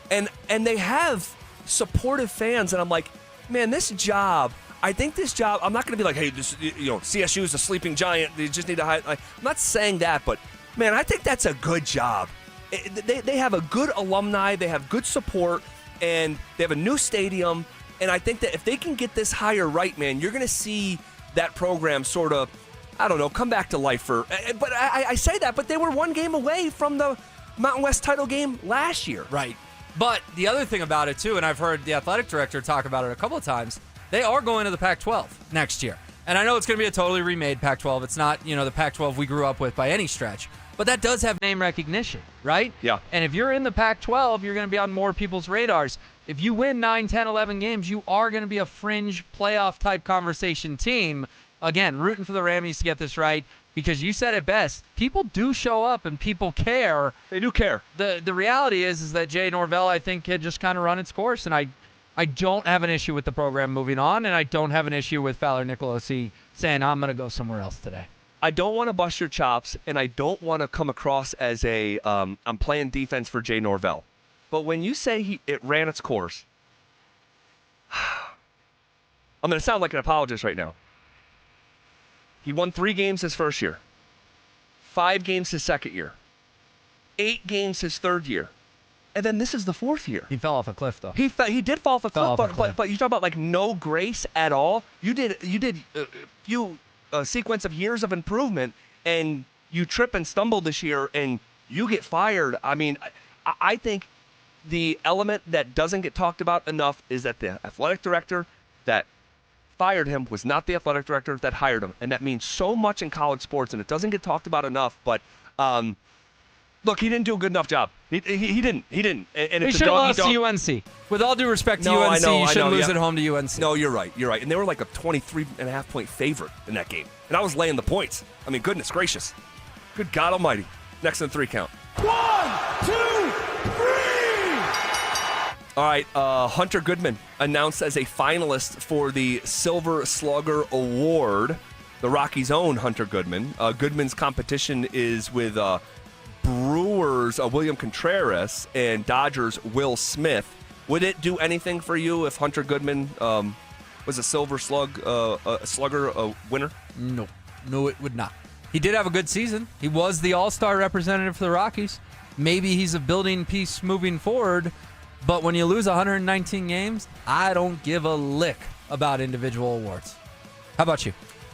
And they have supportive fans. And I'm like, man, this job, I'm not going to be like, hey, this, CSU is a sleeping giant. They just need to hide. I'm not saying that, but, man, I think that's a good job. They have a good alumni. They have good support. And they have a new stadium. And I think that if they can get this hire right, man, you're going to see that program sort of, I don't know, come back to life for. But I say that, but they were one game away from the Mountain West title game last year. Right. But the other thing about it, too, and I've heard the athletic director talk about it a couple of times, they are going to the Pac-12 next year. And I know it's going to be a totally remade Pac-12. It's not, the Pac-12 we grew up with by any stretch. But that does have name recognition, right? Yeah. And if you're in the Pac-12, you're going to be on more people's radars. If you win 9, 10, 11 games, you are going to be a fringe playoff-type conversation team. Again, rooting for the Rammies to get this right because you said it best. People do show up and people care. They do care. The reality is that Jay Norvell, I think, had just kind of run its course, and I don't have an issue with the program moving on, and I don't have an issue with Fowler Nicolosi saying, I'm going to go somewhere else today. I don't want to bust your chops, and I don't want to come across as I'm playing defense for Jay Norvell. But when you say it ran its course, I'm going to sound like an apologist right now. He won 3 games his first year, 5 games his second year, 8 games his third year, and then this is the 4th year. He fell off a cliff, though. He did fall off a cliff, but you talk about like no grace at all. You did a sequence of years of improvement, and you trip and stumble this year, and you get fired. I mean, I think the element that doesn't get talked about enough is that the athletic director that fired him was not the athletic director that hired him, and that means so much in college sports, and it doesn't get talked about enough. But look, he didn't do a good enough job. He didn't. And he should have lost to UNC. With all due respect to UNC, you shouldn't lose at home to UNC. No, you're right. And they were like a 23.5-point favorite in that game. And I was laying the points. I mean, goodness gracious. Good God almighty. Next in 3 count. 1, 2, 3! All right, Hunter Goodman announced as a finalist for the Silver Slugger Award. The Rockies' own Hunter Goodman. Goodman's competition is with Brewers' William Contreras and Dodgers' Will Smith. Would it do anything for you if Hunter Goodman was a Silver Slugger winner? No, it would not. He did have a good season. He was the all-star representative for the Rockies. Maybe he's a building piece moving forward, but when you lose 119 games, I don't give a lick about individual awards. How about you?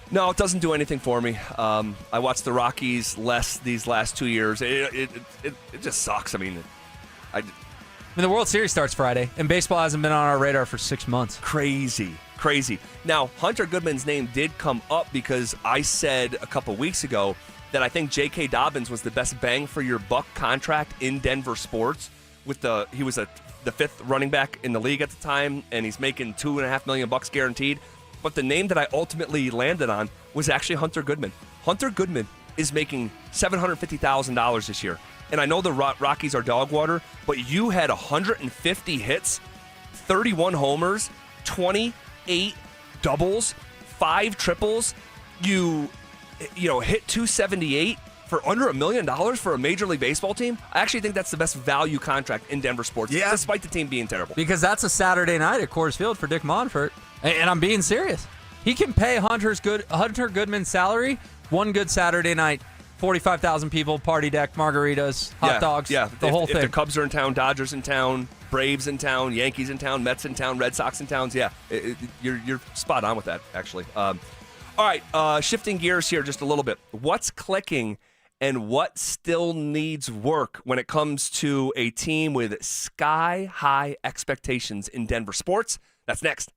No, it doesn't do anything for me. I watched the Rockies less these last 2 years. It just sucks. I mean, the World Series starts Friday, and baseball hasn't been on our radar for 6 months. Crazy. Now, Hunter Goodman's name did come up because I said a couple weeks ago that I think J.K. Dobbins was the best bang for your buck contract in Denver sports. He was the 5th running back in the league at the time, and he's making $2.5 million guaranteed. But the name that I ultimately landed on was actually Hunter Goodman. Hunter Goodman is making $750,000 this year. And I know the Rockies are dog water, but you had 150 hits, 31 homers, 28 doubles, 5 triples. You hit 278 for under $1 million for a Major League Baseball team. I actually think that's the best value contract in Denver sports, despite the team being terrible. Because that's a Saturday night at Coors Field for Dick Monfort. And I'm being serious. He can pay Hunter Goodman's salary one good Saturday night. 45,000 people, party deck, margaritas, hot dogs, the whole thing. If the Cubs are in town, Dodgers in town, Braves in town, Yankees in town, Mets in town, Red Sox in town, you're spot on with that, actually. All right, shifting gears here just a little bit. What's clicking and what still needs work when it comes to a team with sky-high expectations in Denver sports? That's next.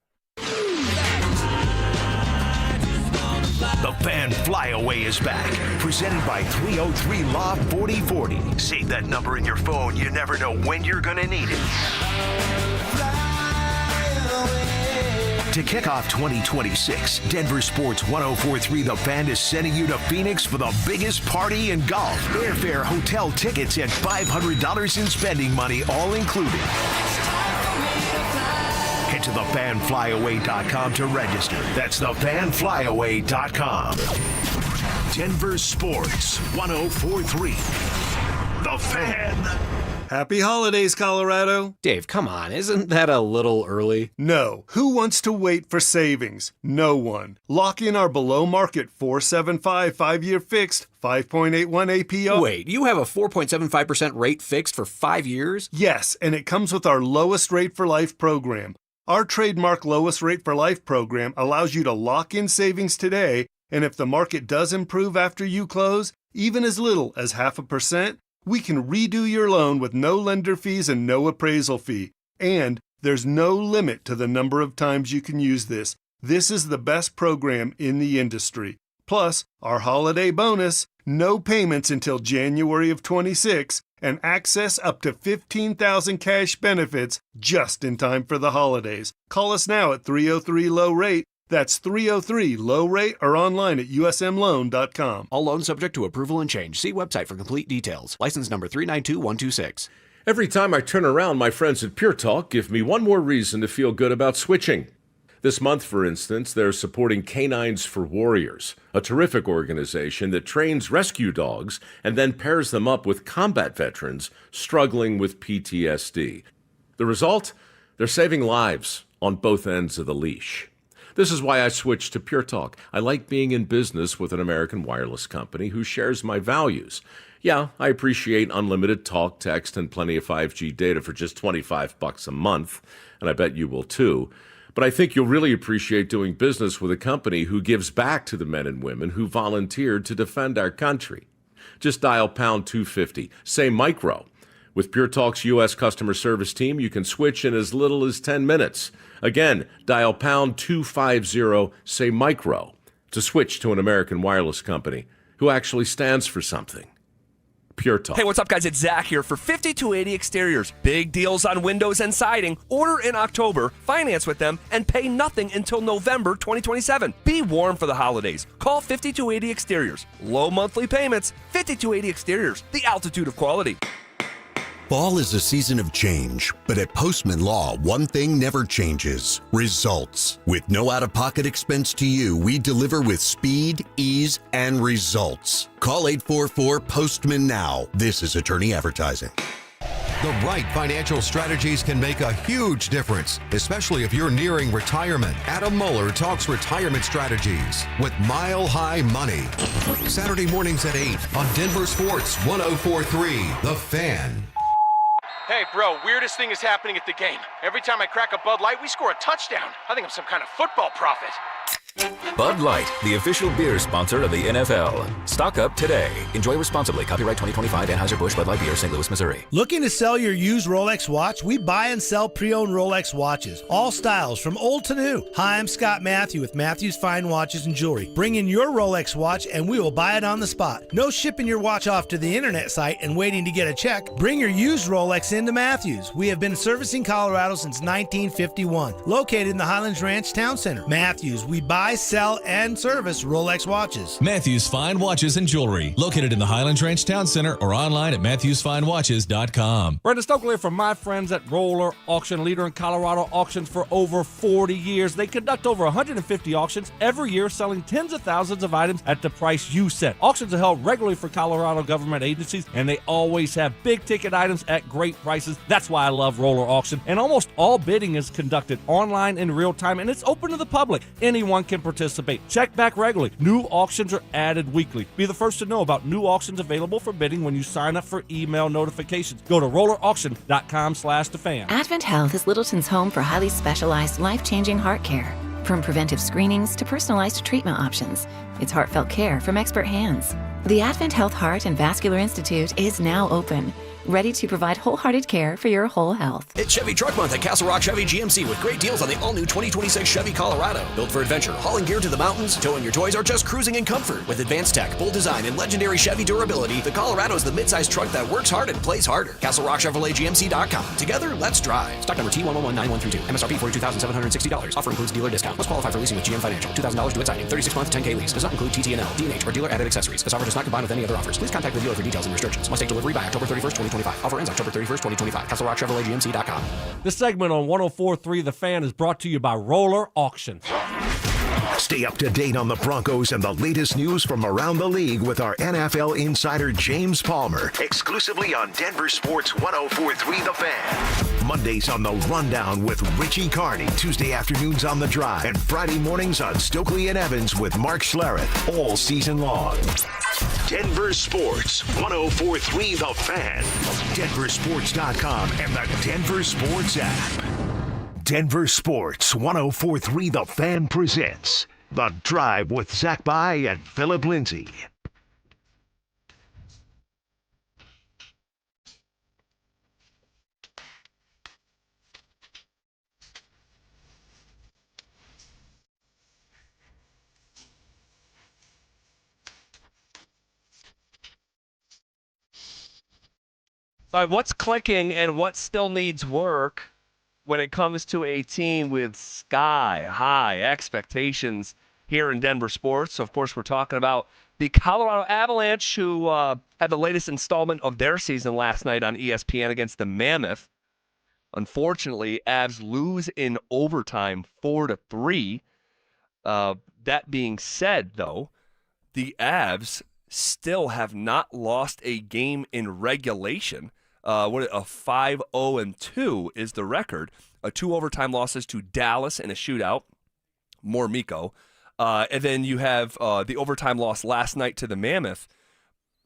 The Fan Flyaway is back, presented by 303 Law 4040. Save that number in your phone. You never know when you're going to need it. To kick off 2026, Denver Sports 1043 The Fan is sending you to Phoenix for the biggest party in golf. Airfare, hotel tickets, and $500 in spending money, all included. Head to thefanflyaway.com to register. That's thefanflyaway.com. Denver Sports 1043. The Fan. Happy holidays, Colorado. Dave, come on. Isn't that a little early? No. Who wants to wait for savings? No one. Lock in our below-market 4.75 5-year fixed 5.81 APR. Wait, you have a 4.75% rate fixed for 5 years? Yes, and it comes with our lowest rate for life program. Our trademark lowest rate for life program allows you to lock in savings today, and if the market does improve after you close, even as little as 0.5%, we can redo your loan with no lender fees and no appraisal fee. And there's no limit to the number of times you can use this. This is the best program in the industry. Plus, our holiday bonus, no payments until January of 26, and access up to $15,000 cash benefits just in time for the holidays. Call us now at 303-LOW-RATE. That's 303-LOW-RATE or online at usmloan.com. All loans subject to approval and change. See website for complete details. License number 392126. Every time I turn around, my friends at Pure Talk give me one more reason to feel good about switching. This month, for instance, they're supporting Canines for Warriors, a terrific organization that trains rescue dogs and then pairs them up with combat veterans struggling with PTSD. The result? They're saving lives on both ends of the leash. This is why I switched to Pure Talk. I like being in business with an American wireless company who shares my values. Yeah, I appreciate unlimited talk, text, and plenty of 5G data for just $25 a month, and I bet you will too. But I think you'll really appreciate doing business with a company who gives back to the men and women who volunteered to defend our country. Just dial pound 250, say micro. With Pure Talk's U.S. customer service team, you can switch in as little as 10 minutes. Again, dial pound 250, say micro, to switch to an American wireless company who actually stands for something. Pure Talk. Hey, what's up, guys? It's Zach here for 5280 Exteriors. Big deals on windows and siding. Order in October, finance with them, and pay nothing until November 2027. Be warm for the holidays. Call 5280 Exteriors. Low monthly payments. 5280 Exteriors, the altitude of quality. Fall is a season of change, but at Postman Law, one thing never changes: results. With no out-of-pocket expense to you, we deliver with speed, ease, and results. Call 844-POSTMAN now. This is attorney advertising. The right financial strategies can make a huge difference, especially if you're nearing retirement. Adam Mueller talks retirement strategies with Mile High Money. Saturday mornings at 8 on Denver Sports 104.3 The Fan. Hey, bro, weirdest thing is happening at the game. Every time I crack a Bud Light, we score a touchdown. I think I'm some kind of football prophet. Bud Light, the official beer sponsor of the NFL. Stock up today. Enjoy responsibly. Copyright 2025 Anheuser-Busch Bud Light Beer, St. Louis, Missouri. Looking to sell your used Rolex watch? We buy and sell pre-owned Rolex watches. All styles, from old to new. Hi, I'm Scott Matthew with Matthew's Fine Watches and Jewelry. Bring in your Rolex watch and we will buy it on the spot. No shipping your watch off to the internet site and waiting to get a check. Bring your used Rolex into Matthews. We have been servicing Colorado since 1951. Located in the Highlands Ranch Town Center. Matthews, we buy, sell, and service Rolex watches. Matthews Fine Watches and Jewelry, located in the Highlands Ranch Town Center or online at MatthewsFineWatches.com. Brendan Stokely from my friends at Roller Auction, leader in Colorado auctions for over 40 years. They conduct over 150 auctions every year, selling tens of thousands of items at the price you set. Auctions are held regularly for Colorado government agencies, and they always have big-ticket items at great prices. That's why I love Roller Auction. And almost all bidding is conducted online in real time, and it's open to the public. Anyone can participate. Check back regularly. New auctions are added weekly. Be the first to know about new auctions available for bidding when you sign up for email notifications. Go to rollerauction.com/thefan. Advent Health is Littleton's home for highly specialized, life-changing heart care. From preventive screenings to personalized treatment options, it's heartfelt care from expert hands. The Advent Health Heart and Vascular Institute is now open, ready to provide wholehearted care for your whole health. It's Chevy Truck Month at Castle Rock Chevy GMC with great deals on the all-new 2026 Chevy Colorado. Built for adventure, hauling gear to the mountains, towing your toys, or just cruising in comfort. With advanced tech, bold design, and legendary Chevy durability, the Colorado is the midsize truck that works hard and plays harder. CastleRockChevroletGMC.com. Together, let's drive. Stock number T111912. MSRP $42,760. Offer includes dealer discount. Must qualify for leasing with GM Financial. $2,000 due at signing. 36-month, 10K lease. Does not include TTNL, D&H, or dealer added accessories. This offer does not combine with any other offers. Please contact the dealer for details and restrictions. Must take delivery by October 31st, 2025. Offer ends October 31st, 2025. CastleRockChevroletGMC.com. This segment on 104.3 The Fan is brought to you by Roller Auction. Stay up to date on the Broncos and the latest news from around the league with our NFL insider James Palmer, exclusively on Denver Sports 104.3 The Fan. Mondays on The Rundown with Richie Carney, Tuesday afternoons on The Drive, and Friday mornings on Stokely and Evans with Mark Schlereth, all season long. Denver Sports 104.3 The Fan, DenverSports.com, and the Denver Sports app. Denver Sports 104.3 The Fan presents The Drive with Zach By and Phillip Lindsay. So what's clicking and what still needs work when it comes to a team with sky-high expectations here in Denver sports? Of course, we're talking about the Colorado Avalanche, who had the latest installment of their season last night on ESPN against the Mammoth. Unfortunately, Avs lose in overtime 4-3. That being said, though, The Avs still have not lost a game in regulation. A 5-0-2 is the record. 2 overtime losses to Dallas in a shootout. More Mikko. And then you have the overtime loss last night to the Mammoth.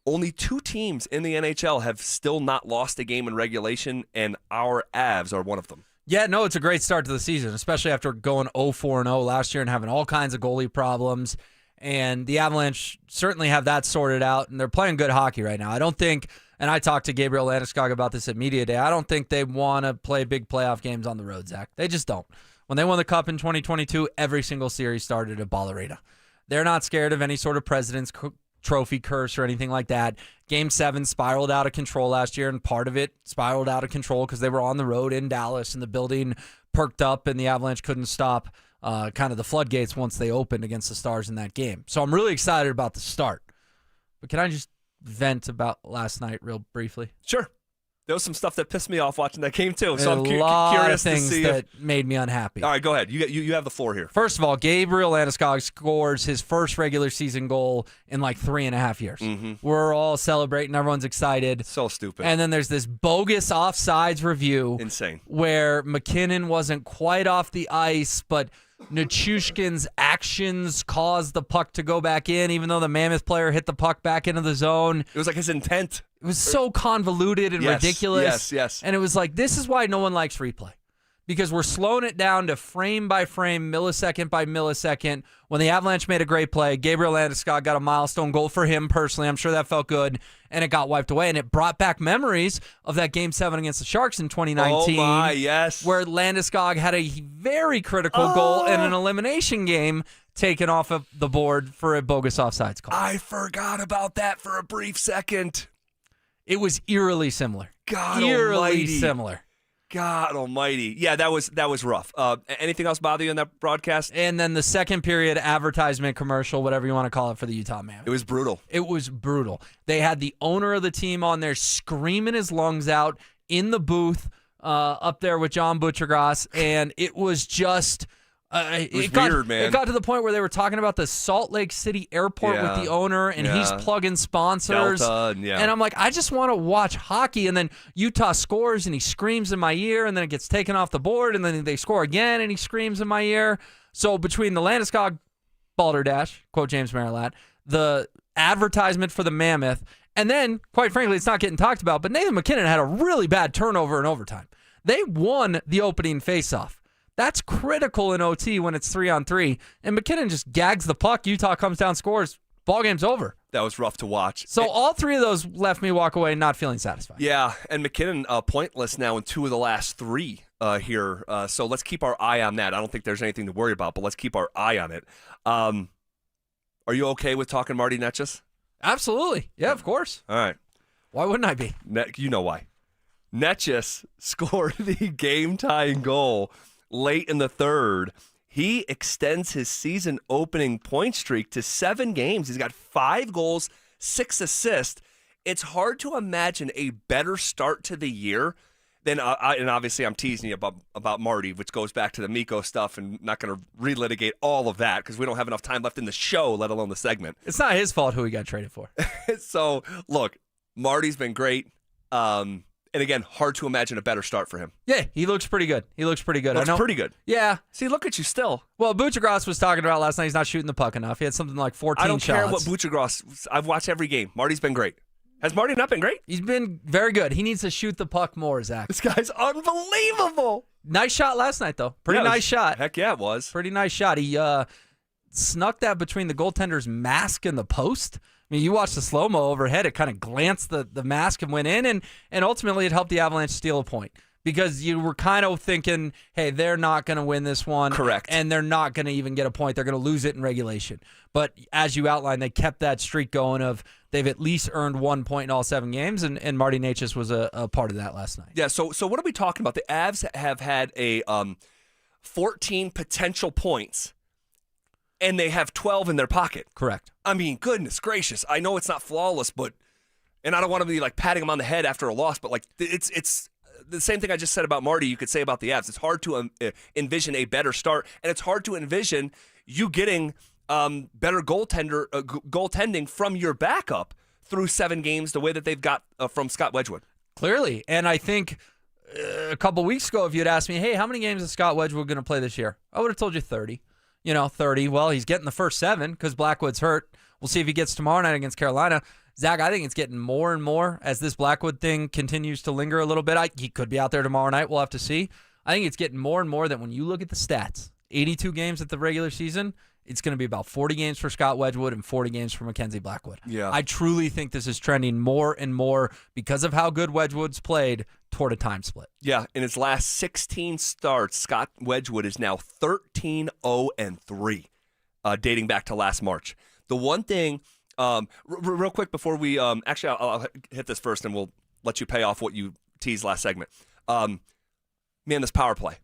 Only 2 teams in the NHL have still not lost a game in regulation, and our Avs are one of them. Yeah, no, it's a great start to the season, especially after going 0-4-0 last year and having all kinds of goalie problems. And the Avalanche certainly have that sorted out, and they're playing good hockey right now. I don't think, and I talked to Gabriel Landeskog about this at Media Day, I don't think they want to play big playoff games on the road, Zach. They just don't. When they won the Cup in 2022, every single series started at Ball Arena. They're not scared of any sort of President's trophy curse or anything like that. Game 7 spiraled out of control last year, and part of it spiraled out of control because they were on the road in Dallas, and the building perked up, and the Avalanche couldn't stop kind of the floodgates once they opened against the Stars in that game. So I'm really excited about the start. But can I just vent about last night real briefly? Sure. There was some stuff that pissed me off watching that game, too. So I'm lot curious of things to see that made me unhappy. All right, go ahead. You have the floor here. First of all, Gabriel Landeskog scores his first regular season goal in like 3.5 years. Mm-hmm. We're all celebrating. Everyone's excited. So stupid. And then there's this bogus offsides review. Insane. Where McKinnon wasn't quite off the ice, but Nichushkin's actions caused the puck to go back in, even though the Mammoth player hit the puck back into the zone. It was like his intent. It was so convoluted and ridiculous. Yes. And it was like, this is why no one likes replay. Because we're slowing it down to frame by frame, millisecond by millisecond. When the Avalanche made a great play, Gabriel Landeskog got a milestone goal for him personally. I'm sure that felt good. And it got wiped away. And it brought back memories of that Game 7 against the Sharks in 2019. Oh, my, yes. Where Landeskog had a very critical goal in an elimination game taken off of the board for a bogus offsides call. I forgot about that for a brief second. It was eerily similar. Eerily similar. God almighty. Yeah, that was rough. Anything else bother you in that broadcast? And then the second period advertisement commercial, whatever you want to call it, for the Utah Man. It was brutal. It was brutal. They had the owner of the team on there screaming his lungs out in the booth up there with John Butchergrass, and it was just... it was weird, man. It got to the point where they were talking about the Salt Lake City airport with the owner, and he's plugging sponsors. Delta, and I'm like, I just want to watch hockey. And then Utah scores, and he screams in my ear, and then it gets taken off the board, and then they score again, and he screams in my ear. So between the Landeskog balderdash, quote James Marilat, the advertisement for the Mammoth, and then, quite frankly, it's not getting talked about, but Nathan McKinnon had a really bad turnover in overtime. They won the opening faceoff. That's critical in OT when it's 3-on-3. And McKinnon just gags the puck. Utah comes down, scores. Ball game's over. That was rough to watch. So all three of those left me walk away not feeling satisfied. Yeah, and McKinnon pointless now in 2 of the last 3 here. So let's keep our eye on that. I don't think there's anything to worry about, but let's keep our eye on it. Are you okay with talking Marty Netchus? Absolutely. Yeah, of course. All right. Why wouldn't I be? You know why. Netchus scored the game-tying goal late in the third. He extends his season-opening point streak to 7 games. He's got 5 goals, 6 assists. It's hard to imagine a better start to the year than, and obviously I'm teasing you about Marty, which goes back to the Mikko stuff, and not going to relitigate all of that because we don't have enough time left in the show, let alone the segment. It's not his fault who he got traded for. So, look, Marty's been great. And again, hard to imagine a better start for him. Yeah, he looks pretty good. Looks pretty good. Yeah. See, look at you still. Well, Butchergrass was talking about last night he's not shooting the puck enough. He had something like 14 shots. I don't care what Butchergrass. I've watched every game. Marty's been great. Has Marty not been great? He's been very good. He needs to shoot the puck more, Zach. This guy's unbelievable. Nice shot last night, though. Pretty nice shot. Heck yeah, it was. Pretty nice shot. He snuck that between the goaltender's mask and the post. I mean, you watch the slow-mo overhead, it kind of glanced the mask and went in, and ultimately it helped the Avalanche steal a point because you were kind of thinking, hey, they're not going to win this one. Correct. And they're not going to even get a point. They're going to lose it in regulation. But as you outlined, they kept that streak going of they've at least earned 1 point in all 7 games, and Marty Netchus was a part of that last night. Yeah, so what are we talking about? The Avs have had a 14 potential points, and they have 12 in their pocket. Correct. I mean, goodness gracious. I know it's not flawless, and I don't want to be like patting them on the head after a loss, but like it's the same thing I just said about Marty, you could say about the Avs. It's hard to envision a better start, and it's hard to envision you getting better goaltending from your backup through 7 games the way that they've got from Scott Wedgwood. Clearly, and I think a couple weeks ago, if you'd asked me, hey, how many games is Scott Wedgwood going to play this year? I would have told you 30. 30. Well, he's getting the first 7 because Blackwood's hurt. We'll see if he gets tomorrow night against Carolina. Zach, I think it's getting more and more as this Blackwood thing continues to linger a little bit. He could be out there tomorrow night. We'll have to see. I think it's getting more and more that when you look at the stats, 82 games at the regular season, it's going to be about 40 games for Scott Wedgwood and 40 games for Mackenzie Blackwood. Yeah. I truly think this is trending more and more because of how good Wedgwood's played toward a time split. Yeah, in his last 16 starts, Scott Wedgwood is now 13-0-3, dating back to last March. The one thing Real quick before we actually, I'll hit this first, and we'll let you pay off what you teased last segment. Man, this power play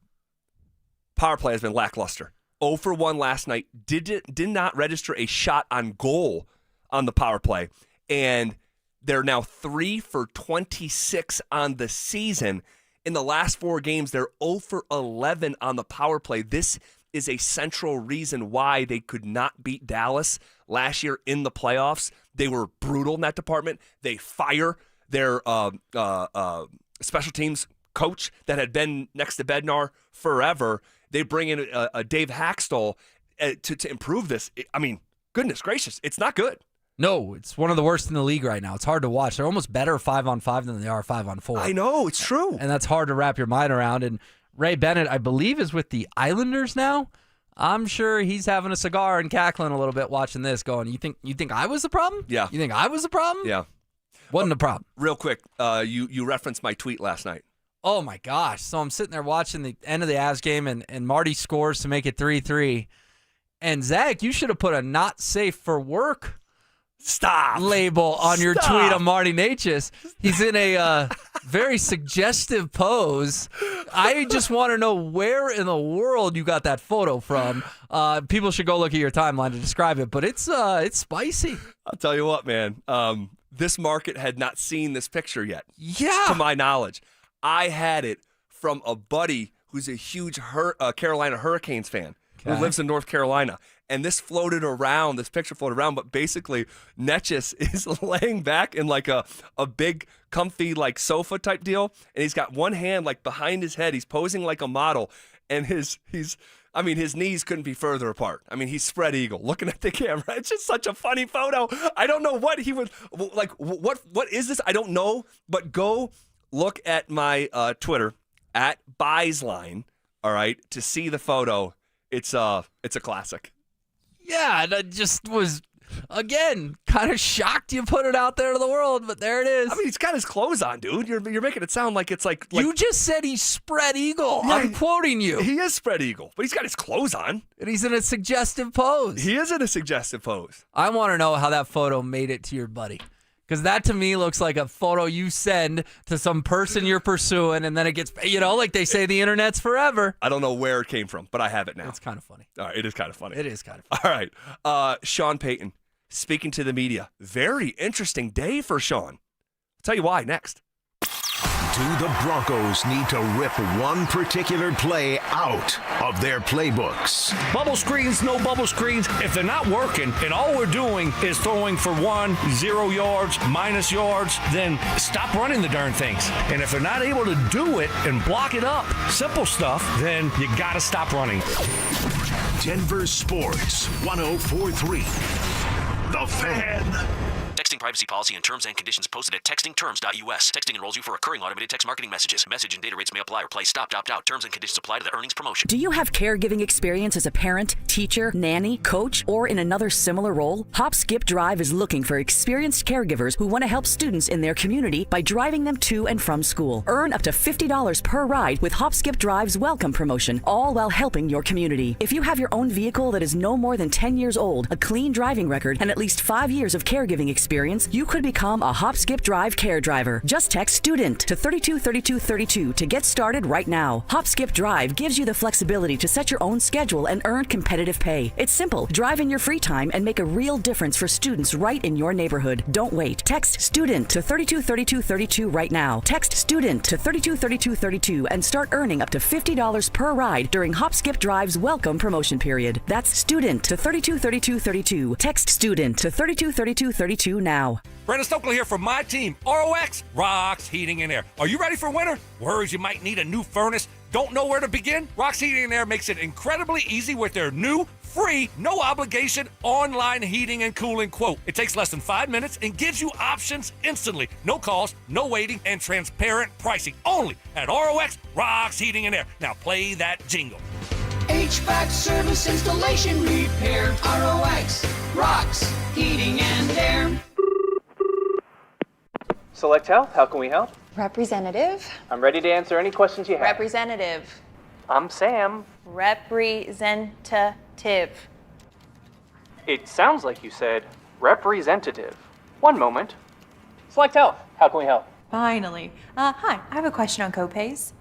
has been lackluster. 0 for 1 last night. Did not register a shot on goal on the power play, and they're now 3 for 26 on the season. In the last 4 games, they're 0 for 11 on the power play. This is a central reason why they could not beat Dallas last year in the playoffs. They were brutal in that department. They fire their special teams coach that had been next to Bednar forever. They bring in a Dave Haxtell to improve this. I mean, goodness gracious, it's not good. No, it's one of the worst in the league right now. It's hard to watch. They're almost better 5-on-5 than they are 5-on-4. I know, it's true. And that's hard to wrap your mind around. And Ray Bennett, I believe, is with the Islanders now. I'm sure he's having a cigar and cackling a little bit watching this going, you think I was the problem? Yeah. You think I was the problem? Yeah. Wasn't the problem. Real quick, you referenced my tweet last night. Oh, my gosh. So I'm sitting there watching the end of the Avs game, and Marty scores to make it 3-3. And, Zach, you should have put a not safe for work label on your tweet on Marty Natchez. He's in a very suggestive pose. I just want to know where in the world you got that photo from. People should go look at your timeline to describe it, but it's spicy. I'll tell you what, man. This market had not seen this picture yet. Yeah. To my knowledge. I had it from a buddy who's a huge Carolina Hurricanes fan who lives in North Carolina. And this picture floated around, but basically Natchez is laying back in like a big, comfy like sofa type deal, and he's got one hand like behind his head. He's posing like a model, and his knees couldn't be further apart. I mean, he's spread eagle looking at the camera. It's just such a funny photo. I don't know what he would like. What is this? I don't know. But go look at my Twitter at Buysline, all right, to see the photo. It's a classic. Yeah, and I just was, again, kind of shocked you put it out there to the world, but there it is. I mean, he's got his clothes on, dude. You're making it sound like it's like you just said he's spread eagle. Yeah, I'm quoting you. He is spread eagle, but he's got his clothes on. And he's in a suggestive pose. He is in a suggestive pose. I want to know how that photo made it to your buddy. Because that to me looks like a photo you send to some person you're pursuing, and then it gets, like they say the internet's forever. I don't know where it came from, but I have it now. It's kind of funny. All right, it is kind of funny. It is kind of funny. All right. Sean Payton speaking to the media. Very interesting day for Sean. I'll tell you why next. Do the Broncos need to rip one particular play out of their playbooks? Bubble screens, no bubble screens. If they're not working and all we're doing is throwing for 0 yards, minus yards, then stop running the darn things. And if they're not able to do it and block it up, simple stuff, then you got to stop running. Denver Sports 104.3. The Fan. Texting privacy policy and terms and conditions posted at textingterms.us. Texting enrolls you for recurring automated text marketing messages. Message and data rates may apply or play stop, opt out. Terms and conditions apply to the earnings promotion. Do you have caregiving experience as a parent, teacher, nanny, coach, or in another similar role? Hop Skip Drive is looking for experienced caregivers who want to help students in their community by driving them to and from school. Earn up to $50 per ride with Hop Skip Drive's welcome promotion, all while helping your community. If you have your own vehicle that is no more than 10 years old, a clean driving record, and at least 5 years of caregiving experience, you could become a Hop Skip Drive care driver. Just text STUDENT to 323232 to get started right now. Hop Skip Drive gives you the flexibility to set your own schedule and earn competitive pay. It's simple. Drive in your free time and make a real difference for students right in your neighborhood. Don't wait. Text STUDENT to 323232 right now. Text STUDENT to 323232 and start earning up to $50 per ride during Hop Skip Drive's welcome promotion period. That's STUDENT to 323232. Text STUDENT to 323232 now. Brandon Stokely here from my team, ROX, Rocks Heating and Air. Are you ready for winter? Worries you might need a new furnace? Don't know where to begin? Rocks Heating and Air makes it incredibly easy with their new, free, no obligation online heating and cooling quote. It takes less than 5 minutes and gives you options instantly. No cost, no waiting, and transparent pricing. Only at ROX, Rocks Heating and Air. Now play that jingle. HVAC service, installation, repair. ROX, Rocks, Heating and Air. Select Health, how can we help? Representative. I'm ready to answer any questions you have. Representative. I'm Sam. Representative. It sounds like you said Representative. One moment. Select Health. How can we help? Finally. Hi, I have a question on copays.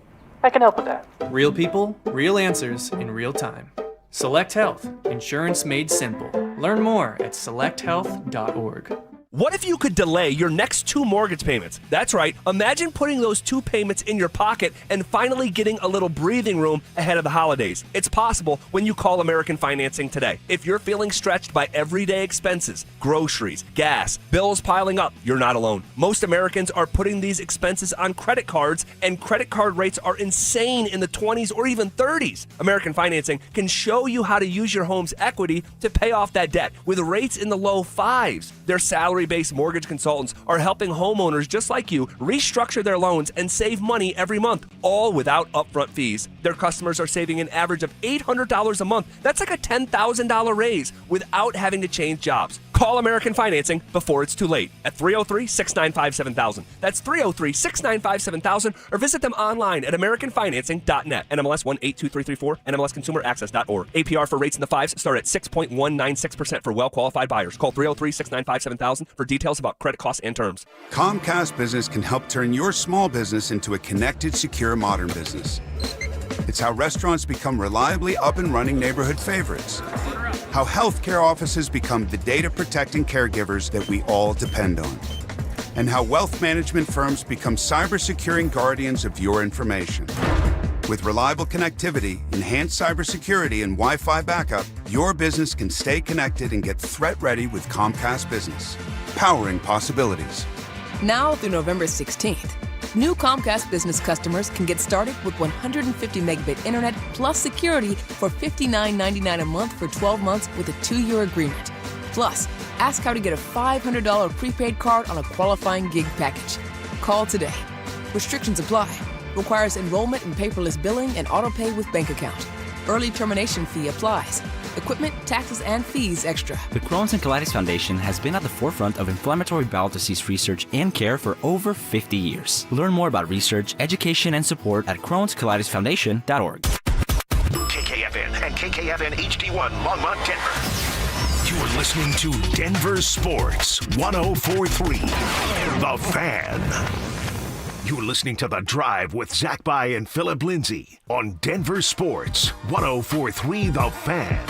I can help with that. Real people, real answers in real time. Select Health. Insurance made simple. Learn more at selecthealth.org. What if you could delay your next 2 mortgage payments? That's right. Imagine putting those 2 payments in your pocket and finally getting a little breathing room ahead of the holidays. It's possible when you call American Financing today. If you're feeling stretched by everyday expenses, groceries, gas, bills piling up, you're not alone. Most Americans are putting these expenses on credit cards, and credit card rates are insane in the 20s or even 30s. American Financing can show you how to use your home's equity to pay off that debt with rates in the low 5s. Their salary-based mortgage consultants are helping homeowners just like you restructure their loans and save money every month, all without upfront fees. Their customers are saving an average of $800 a month. That's like a $10,000 raise without having to change jobs. Call American Financing before it's too late at 303-695-7000. That's 303-695-7000, or visit them online at americanfinancing.net. NMLS 182334, NMLSconsumeraccess.org. APR for rates in the 5s start at 6.196% for well-qualified buyers. Call 303-695-7000 for details about credit costs and terms. Comcast Business can help turn your small business into a connected, secure, modern business. It's how restaurants become reliably up and running neighborhood favorites. How healthcare offices become the data-protecting caregivers that we all depend on. And how wealth management firms become cyber-securing guardians of your information. With reliable connectivity, enhanced cybersecurity, and Wi-Fi backup, your business can stay connected and get threat-ready with Comcast Business. Powering possibilities. Now through November 16th, new Comcast Business customers can get started with 150 megabit internet plus security for $59.99 a month for 12 months with a 2-year agreement. Plus, ask how to get a $500 prepaid card on a qualifying gig package. Call today. Restrictions apply. Requires enrollment in paperless billing and autopay with bank account. Early termination fee applies. Equipment, taxes, and fees extra. The Crohn's and Colitis Foundation has been at the forefront of inflammatory bowel disease research and care for over 50 years. Learn more about research, education, and support at Crohn'sColitisFoundation.org. KKFN and KKFN HD1 Longmont, Denver. You're listening to Denver Sports 104.3 The Fan. You're listening to The Drive with Zach By and Phillip Lindsay on Denver Sports 104.3 The Fan.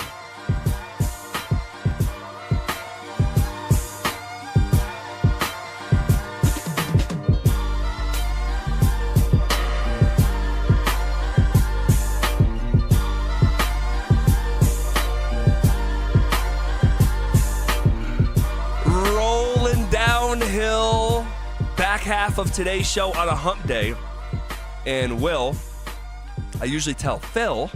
Rolling downhill. Back half of today's show on a hump day. And Will, I usually tell Phil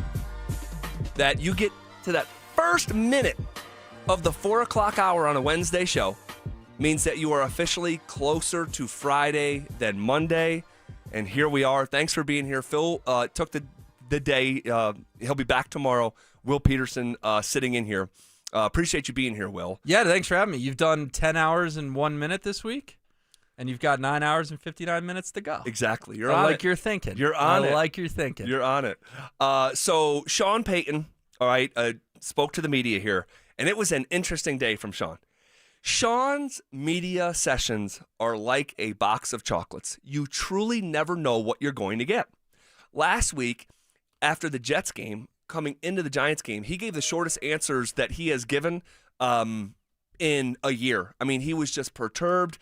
that you get to that first minute of the 4 o'clock hour on a Wednesday show means that you are officially closer to Friday than Monday. And here we are. Thanks for being here. Phil took the day. He'll be back tomorrow. Will Peterson sitting in here. Appreciate you being here, Will. Yeah, thanks for having me. You've done 10 hours and 1 minute this week, and you've got 9 hours and 59 minutes to go. Exactly. You're I on like it. your thinking. You're on it. I like your thinking. You're on it. So Sean Payton, all right, spoke to the media here, and it was an interesting day from Sean. Sean's media sessions are like a box of chocolates. You truly never know what you're going to get. Last week, after the Jets game, coming into the Giants game, he gave the shortest answers that he has given in a year. I mean, he was just perturbed,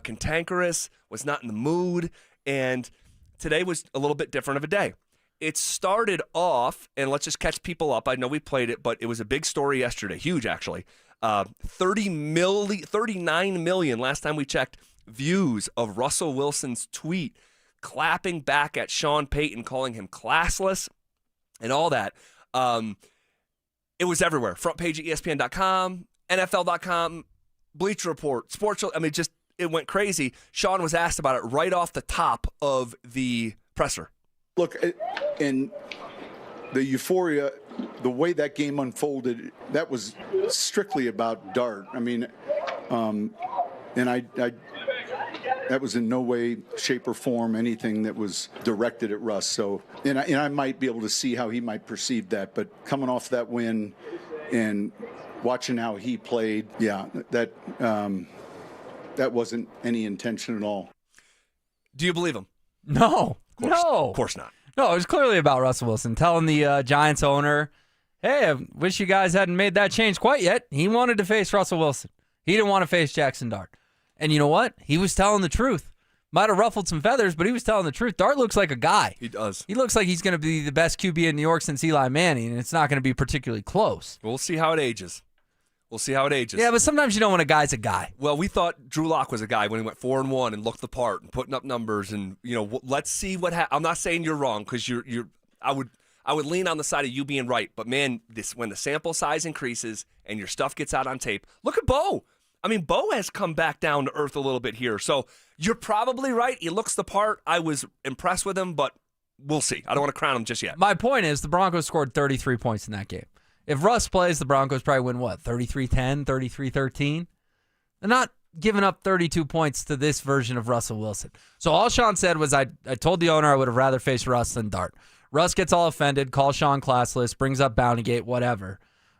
cantankerous, was not in the mood, and today was a little bit different of a day. It started off, and let's just catch people up. I know we played it, but it was a big story yesterday, huge actually. 39 million, last time we checked, views of Russell Wilson's tweet clapping back at Sean Payton, calling him classless and all that. It was everywhere. Front page of ESPN.com, NFL.com, Bleacher Report, Sports. I mean, just it went crazy. Sean was asked about it right off the top of the presser. Look, in the euphoria, the way that game unfolded, that was strictly about Dart. I mean, and I that was in no way, shape, or form anything that was directed at Russ. So, and I might be able to see how he might perceive that. But coming off that win and watching how he played, that wasn't any intention at all. Do you believe him? No. Of course not. No, it was clearly about Russell Wilson telling the Giants owner, hey, I wish you guys hadn't made that change quite yet. He wanted to face Russell Wilson. He didn't want to face Jackson Dart. And you know what? He was telling the truth. Might have ruffled some feathers, but he was telling the truth. Dart looks like a guy. He does. He looks like he's going to be the best QB in New York since Eli Manning, and it's not going to be particularly close. We'll see how it ages. Yeah, but sometimes you know when a guy's a guy. Well, we thought Drew Lock was a guy when he went 4-1 and looked the part and putting up numbers, and let's see what happens. I'm not saying you're wrong because I would lean on the side of you being right, but man, when the sample size increases and your stuff gets out on tape, look at Bo. I mean, Bo has come back down to earth a little bit here, so you're probably right. He looks the part. I was impressed with him, but we'll see. I don't want to crown him just yet. My point is the Broncos scored 33 points in that game. If Russ plays, the Broncos probably win, 33-10, 33-13? They're not giving up 32 points to this version of Russell Wilson. So all Sean said was, I told the owner I would have rather faced Russ than Dart. Russ gets all offended, calls Sean classless, brings up Bountygate, whatever.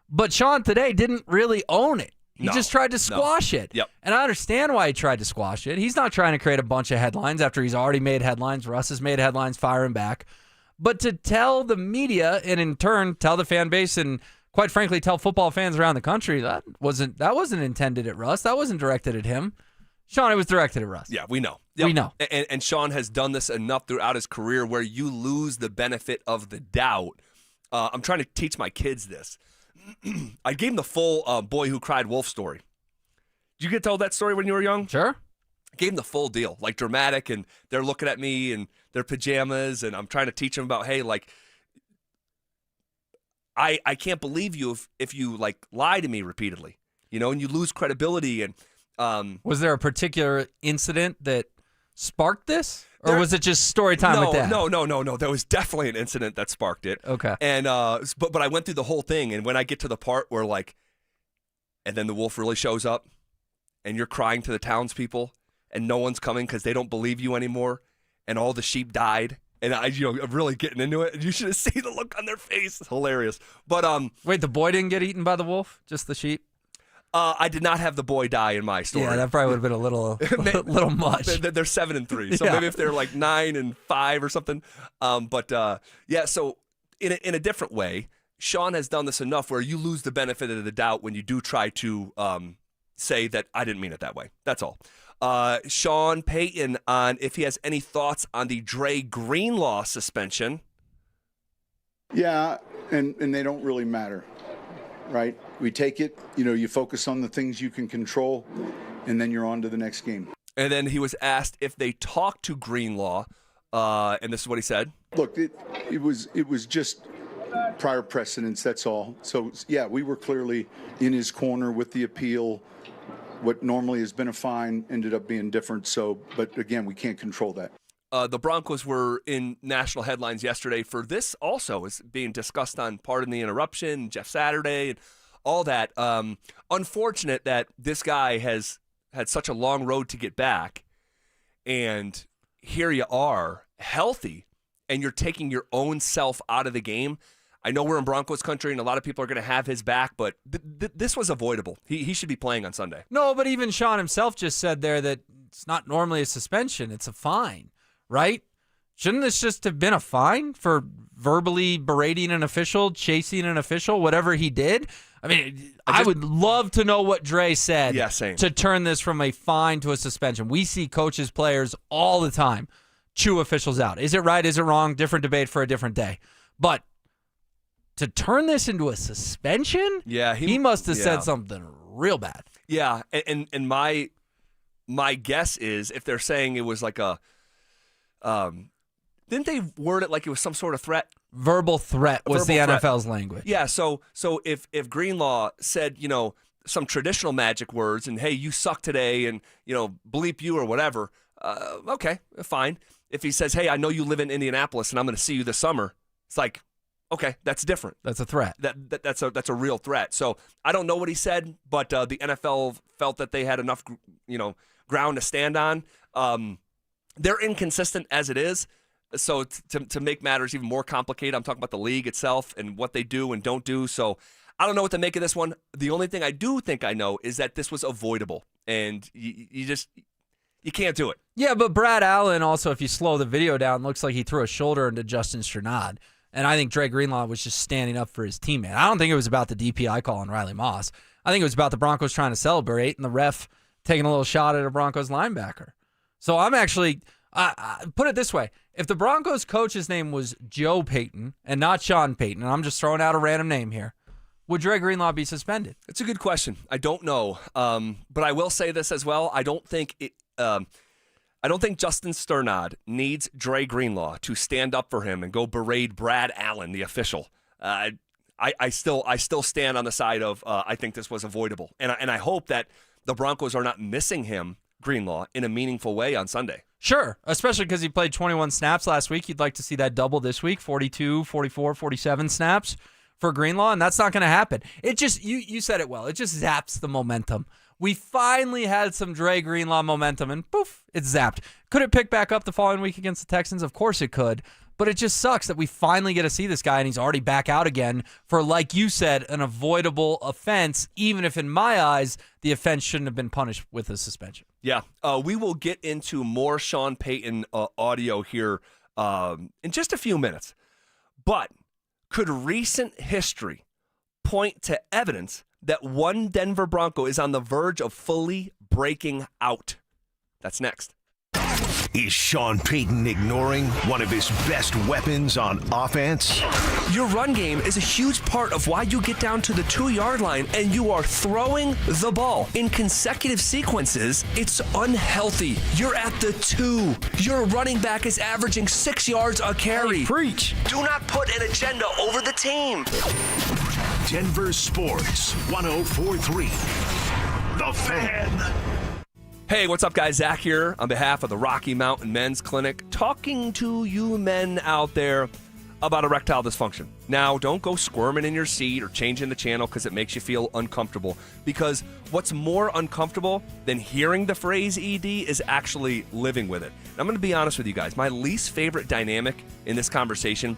But Sean today didn't really own it. He just tried to squash it. Yep. And I understand why he tried to squash it. He's not trying to create a bunch of headlines after he's already made headlines. Russ has made headlines firing back. But to tell the media and in turn tell the fan base and quite frankly tell football fans around the country that wasn't intended at Russ. That wasn't directed at him. Sean, it was directed at Russ. Yeah, we know. Yep. We know. And Sean has done this enough throughout his career where you lose the benefit of the doubt. I'm trying to teach my kids this. I gave him the full Boy Who Cried Wolf story. Did you get told that story when you were young? Sure. I gave him the full deal, like dramatic, and they're looking at me in their pajamas, and I'm trying to teach them about, hey, like, I can't believe you if you like lie to me repeatedly, and you lose credibility. And was there a particular incident that sparked this, or was it just story time with Dad? No. There was definitely an incident that sparked it. Okay. And but I went through the whole thing, and when I get to the part where like, and then the wolf really shows up, and you're crying to the townspeople, and no one's coming because they don't believe you anymore, and all the sheep died. And I'm really getting into it. You should have seen the look on their face. It's hilarious. But wait, the boy didn't get eaten by the wolf? Just the sheep? I did not have the boy die in my story. Yeah, that probably would have been a little much. They're 7 and 3, so maybe if they're like 9 and 5 or something. Yeah. So in a different way, Sean has done this enough where you lose the benefit of the doubt when you do try to say that I didn't mean it that way. That's all. Sean Payton on if he has any thoughts on the Dre Greenlaw suspension. Yeah, and they don't really matter, right? We take it, you focus on the things you can control, and then you're on to the next game. And then he was asked if they talked to Greenlaw, and this is what he said. Look, it was just prior precedents, that's all. So, yeah, we were clearly in his corner with the appeal. What normally has been a fine ended up being different. So, but again, we can't control that. The Broncos were in national headlines yesterday for this also is being discussed on Pardon the Interruption, Jeff Saturday, and all that. Unfortunate that this guy has had such a long road to get back, and here you are, healthy, and you're taking your own self out of the game. I know we're in Broncos country, and a lot of people are going to have his back, but this was avoidable. He should be playing on Sunday. No, but even Sean himself just said there that it's not normally a suspension. It's a fine, right? Shouldn't this just have been a fine for verbally berating an official, chasing an official, whatever he did? I mean, I would love to know what Dre said to turn this from a fine to a suspension. We see coaches, players all the time chew officials out. Is it right? Is it wrong? Different debate for a different day. But to turn this into a suspension? Yeah, he must have said something real bad. Yeah, and my guess is if they're saying it was like a didn't they word it like it was some sort of threat? Verbal threat was the NFL's language. Yeah, so if Greenlaw said, some traditional magic words and hey, you suck today and, bleep you or whatever, okay, fine. If he says, hey, I know you live in Indianapolis and I'm going to see you this summer, it's like, okay, that's different. That's a threat. That's a real threat. So I don't know what he said, but the NFL felt that they had enough, ground to stand on. They're inconsistent as it is. So to make matters even more complicated, I'm talking about the league itself and what they do and don't do. So I don't know what to make of this one. The only thing I do think I know is that this was avoidable, and you can't do it. Yeah, but Brad Allen also, if you slow the video down, looks like he threw a shoulder into Justin Strnad. And I think Dre Greenlaw was just standing up for his teammate. I don't think it was about the DPI call on Riley Moss. I think it was about the Broncos trying to celebrate and the ref taking a little shot at a Broncos linebacker. So I'm actually, put it this way. If the Broncos coach's name was Joe Payton and not Sean Payton, and I'm just throwing out a random name here, would Dre Greenlaw be suspended? It's a good question. I don't know. But I will say this as well. I don't think Justin Strnad needs Dre Greenlaw to stand up for him and go berate Brad Allen, the official. I still stand on the side of I think this was avoidable, and I hope that the Broncos are not missing him, Greenlaw, in a meaningful way on Sunday. Sure, especially because he played 21 snaps last week. You'd like to see that double this week, 42, 44, 47 snaps for Greenlaw, and that's not going to happen. It just, you said it well, it just zaps the momentum. We finally had some Dre Greenlaw momentum, and poof, it's zapped. Could it pick back up the following week against the Texans? Of course it could. But it just sucks that we finally get to see this guy, and he's already back out again for, like you said, an avoidable offense, even if in my eyes, the offense shouldn't have been punished with a suspension. Yeah, we will get into more Sean Payton audio here in just a few minutes. But could recent history point to evidence that one Denver Bronco is on the verge of fully breaking out? That's next. Is Sean Payton ignoring one of his best weapons on offense? Your run game is a huge part of why you get down to the 2-yard line and you are throwing the ball in consecutive sequences. It's unhealthy. You're at the 2. Your running back is averaging 6 yards a carry. Hey, preach. Do not put an agenda over the team. Denver Sports 104.3. The Fan. Hey, what's up, guys? Zach here on behalf of the Rocky Mountain Men's Clinic, talking to you men out there about erectile dysfunction. Now, don't go squirming in your seat or changing the channel because it makes you feel uncomfortable, because what's more uncomfortable than hearing the phrase ED is actually living with it. And I'm going to be honest with you guys. My least favorite dynamic in this conversation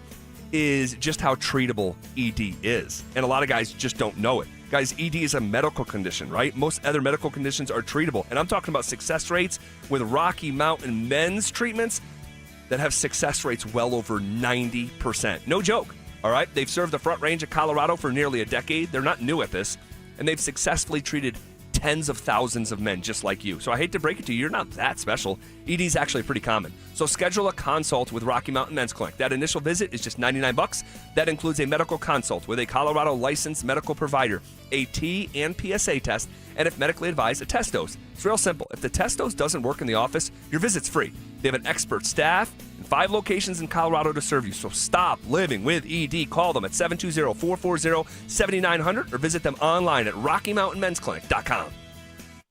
is just how treatable ED is. And a lot of guys just don't know it. Guys, ED is a medical condition, right? Most other medical conditions are treatable. And I'm talking about success rates with Rocky Mountain Men's treatments that have success rates well over 90%. No joke, all right? They've served the Front Range of Colorado for nearly a decade. They're not new at this. And they've successfully treated tens of thousands of men just like you. So I hate to break it to you, you're not that special. ED is actually pretty common. So schedule a consult with Rocky Mountain Men's Clinic. That initial visit is just $99. That includes a medical consult with a Colorado licensed medical provider, a T and PSA test, and if medically advised, a test dose. It's real simple. If the test dose doesn't work in the office, your visit's free. They have an expert staff and 5 locations in Colorado to serve you. So stop living with ED. Call them at 720-440-7900 or visit them online at RockyMountainMen'sClinic.com.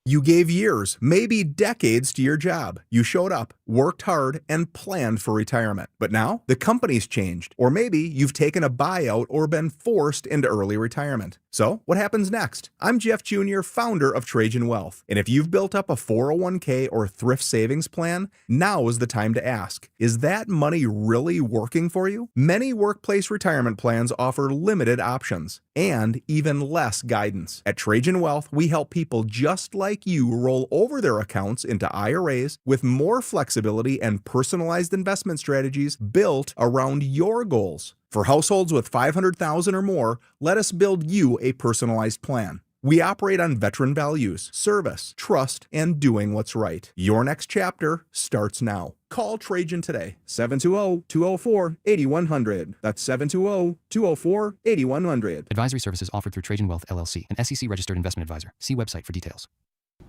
You gave years, maybe decades to your job. You showed up, worked hard, and planned for retirement. But now, the company's changed. Or maybe you've taken a buyout or been forced into early retirement. So, what happens next? I'm Jeff Jr., founder of Trajan Wealth. And if you've built up a 401k or thrift savings plan, now is the time to ask, is that money really working for you? Many workplace retirement plans offer limited options and even less guidance. At Trajan Wealth, we help people just like you roll over their accounts into IRAs with more flexibility and personalized investment strategies built around your goals. For households with $500,000 or more, let us build you a personalized plan. We operate on veteran values, service, trust, and doing what's right. Your next chapter starts now. Call Trajan today, 720-204-8100. That's 720-204-8100. Advisory services offered through Trajan Wealth, LLC, an SEC-registered investment advisor. See website for details.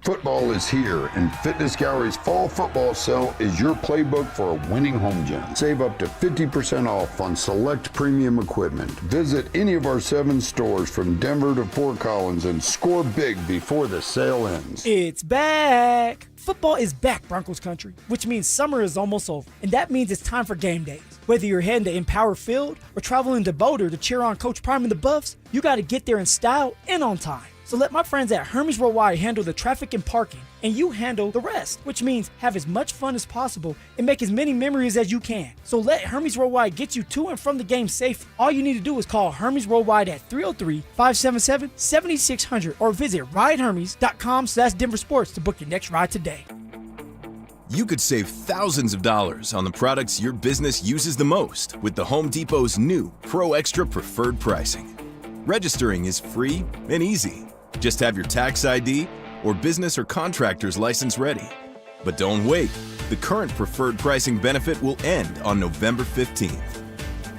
Football is here, and Fitness Gallery's fall football sale is your playbook for a winning home gym. Save up to 50% off on select premium equipment. Visit any of our 7 stores from Denver to Fort Collins and score big before the sale ends. It's back! Football is back, Broncos country, which means summer is almost over, and that means it's time for game days. Whether you're heading to Empower Field or traveling to Boulder to cheer on Coach Prime and the Buffs, you got to get there in style and on time. So let my friends at Hermes Worldwide handle the traffic and parking, and you handle the rest, which means have as much fun as possible and make as many memories as you can. So let Hermes Worldwide get you to and from the game safe. All you need to do is call Hermes Worldwide at 303-577-7600 or visit ridehermes.com/DenverSports to book your next ride today. You could save thousands of dollars on the products your business uses the most with the Home Depot's new Pro Extra Preferred Pricing. Registering is free and easy. Just have your tax ID or business or contractor's license ready. But don't wait. The current preferred pricing benefit will end on November 15th.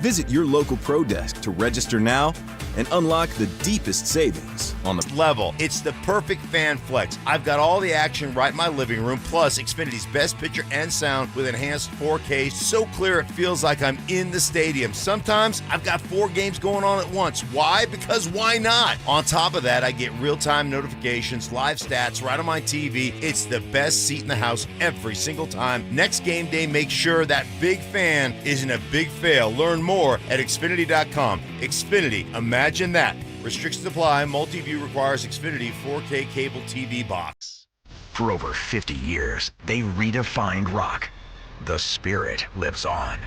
Visit your local Pro Desk to register now and unlock the deepest savings on the level. It's the perfect fan flex. I've got all the action right in my living room, plus Xfinity's best picture and sound with enhanced 4K, so clear it feels like I'm in the stadium. Sometimes I've got 4 games going on at once. Why? Because why not? On top of that, I get real-time notifications, live stats right on my TV. It's the best seat in the house every single time. Next game day, make sure that big fan isn't a big fail. Learn more at Xfinity.com. Xfinity, imagine that. Restrictions apply. Multi-view requires Xfinity 4K cable TV box. For over 50 years, they redefined rock. The spirit lives on.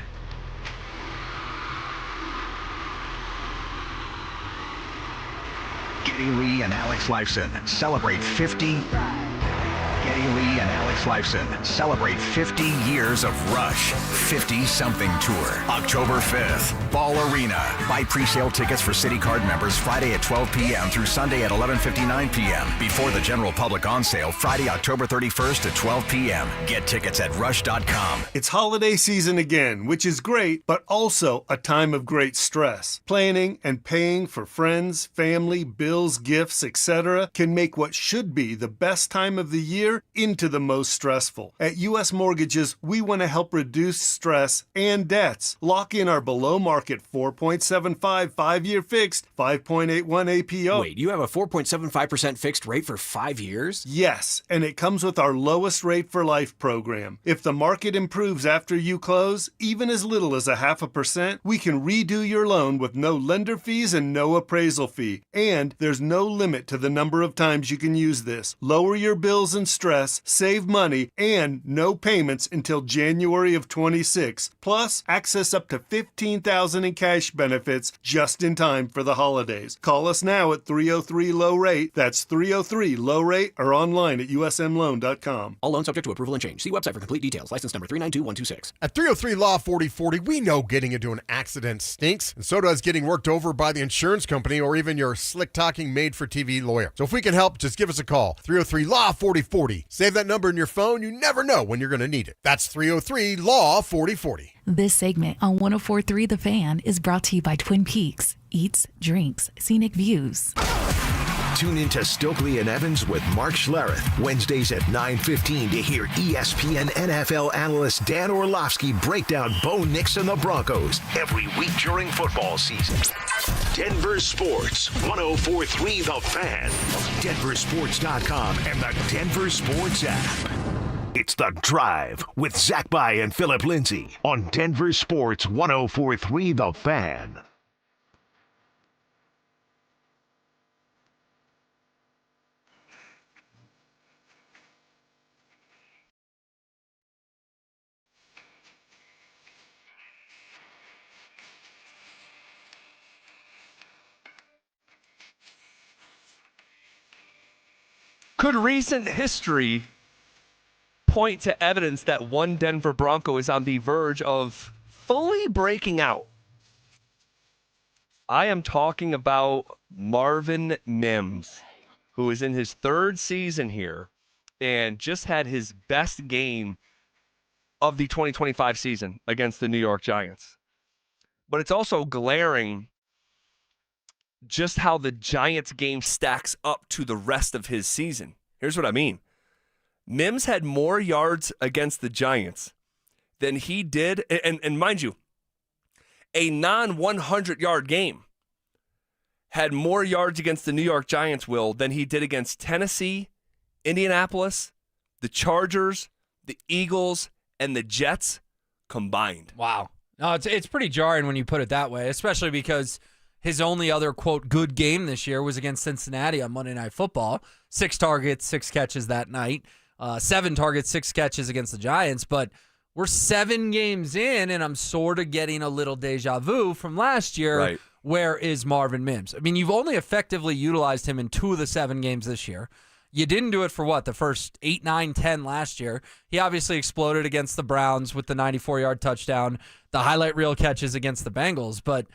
Geddy Lee and Alex Lifeson celebrate 50. Geddy Lee and Alex Lifeson celebrate 50 years of Rush 50-something tour. October 5th, Ball Arena. Buy pre-sale tickets for City Card members Friday at 12 p.m. through Sunday at 11:59 p.m. Before the general public on sale Friday, October 31st at 12 p.m. Get tickets at rush.com. It's holiday season again, which is great, but also a time of great stress. Planning and paying for friends, family, bills, gifts, etc. can make what should be the best time of the year into the most stressful. At U.S. Mortgages, we want to help reduce stress and debts. Lock in our below-market 4.75 5-year fixed, 5.81 APO. Wait, you have a 4.75% fixed rate for 5 years? Yes, and it comes with our lowest rate for life program. If the market improves after you close, even as little as 0.5%, we can redo your loan with no lender fees and no appraisal fee. And there's no limit to the number of times you can use this. Lower your bills and stress, save money, and no payments until January of 26. Plus, access up to $15,000 in cash benefits just in time for the holidays. Call us now at 303-LOW-RATE. That's 303-LOW-RATE or online at usmloan.com. All loans subject to approval and change. See website for complete details. License number 392126. At 303 Law 4040, we know getting into an accident stinks, and so does getting worked over by the insurance company or even your slick-talking made-for-TV lawyer. So if we can help, just give us a call. 303 Law 4040. Save that number in your phone. You never know when you're going to need it. That's 303 Law 4040. This segment on 104.3 The Fan is brought to you by Twin Peaks. Eats, drinks, scenic views. Tune in to Stokely and Evans with Mark Schlereth, Wednesdays at 9:15 to hear ESPN NFL analyst Dan Orlovsky break down Bo Nix and the Broncos every week during football season. Denver Sports, 104.3 The Fan, DenverSports.com, and the Denver Sports app. It's The Drive with Zach By and Phillip Lindsay on Denver Sports, 104.3 The Fan. Could recent history point to evidence that one Denver Bronco is on the verge of fully breaking out? I am talking about Marvin Mims, who is in his 3rd season here and just had his best game of the 2025 season against the New York Giants. But it's also glaring just how the Giants game stacks up to the rest of his season. Here's what I mean. Mims had more yards against the Giants than he did, and mind you, a non-100-yard game had more yards against the New York Giants, than he did against Tennessee, Indianapolis, the Chargers, the Eagles, and the Jets combined. Wow. No, it's pretty jarring when you put it that way, especially because His only other, quote, good game this year was against Cincinnati on Monday Night Football. 6 targets, 6 catches that night. 7 targets, 6 catches against the Giants. But we're 7 games in, and I'm sort of getting a little deja vu from last year. Right. Where is Marvin Mims? I mean, you've only effectively utilized him in 2 of the 7 games this year. You didn't do it for the first 8, 9, 10 last year. He obviously exploded against the Browns with the 94-yard touchdown, the highlight reel catches against the Bengals. But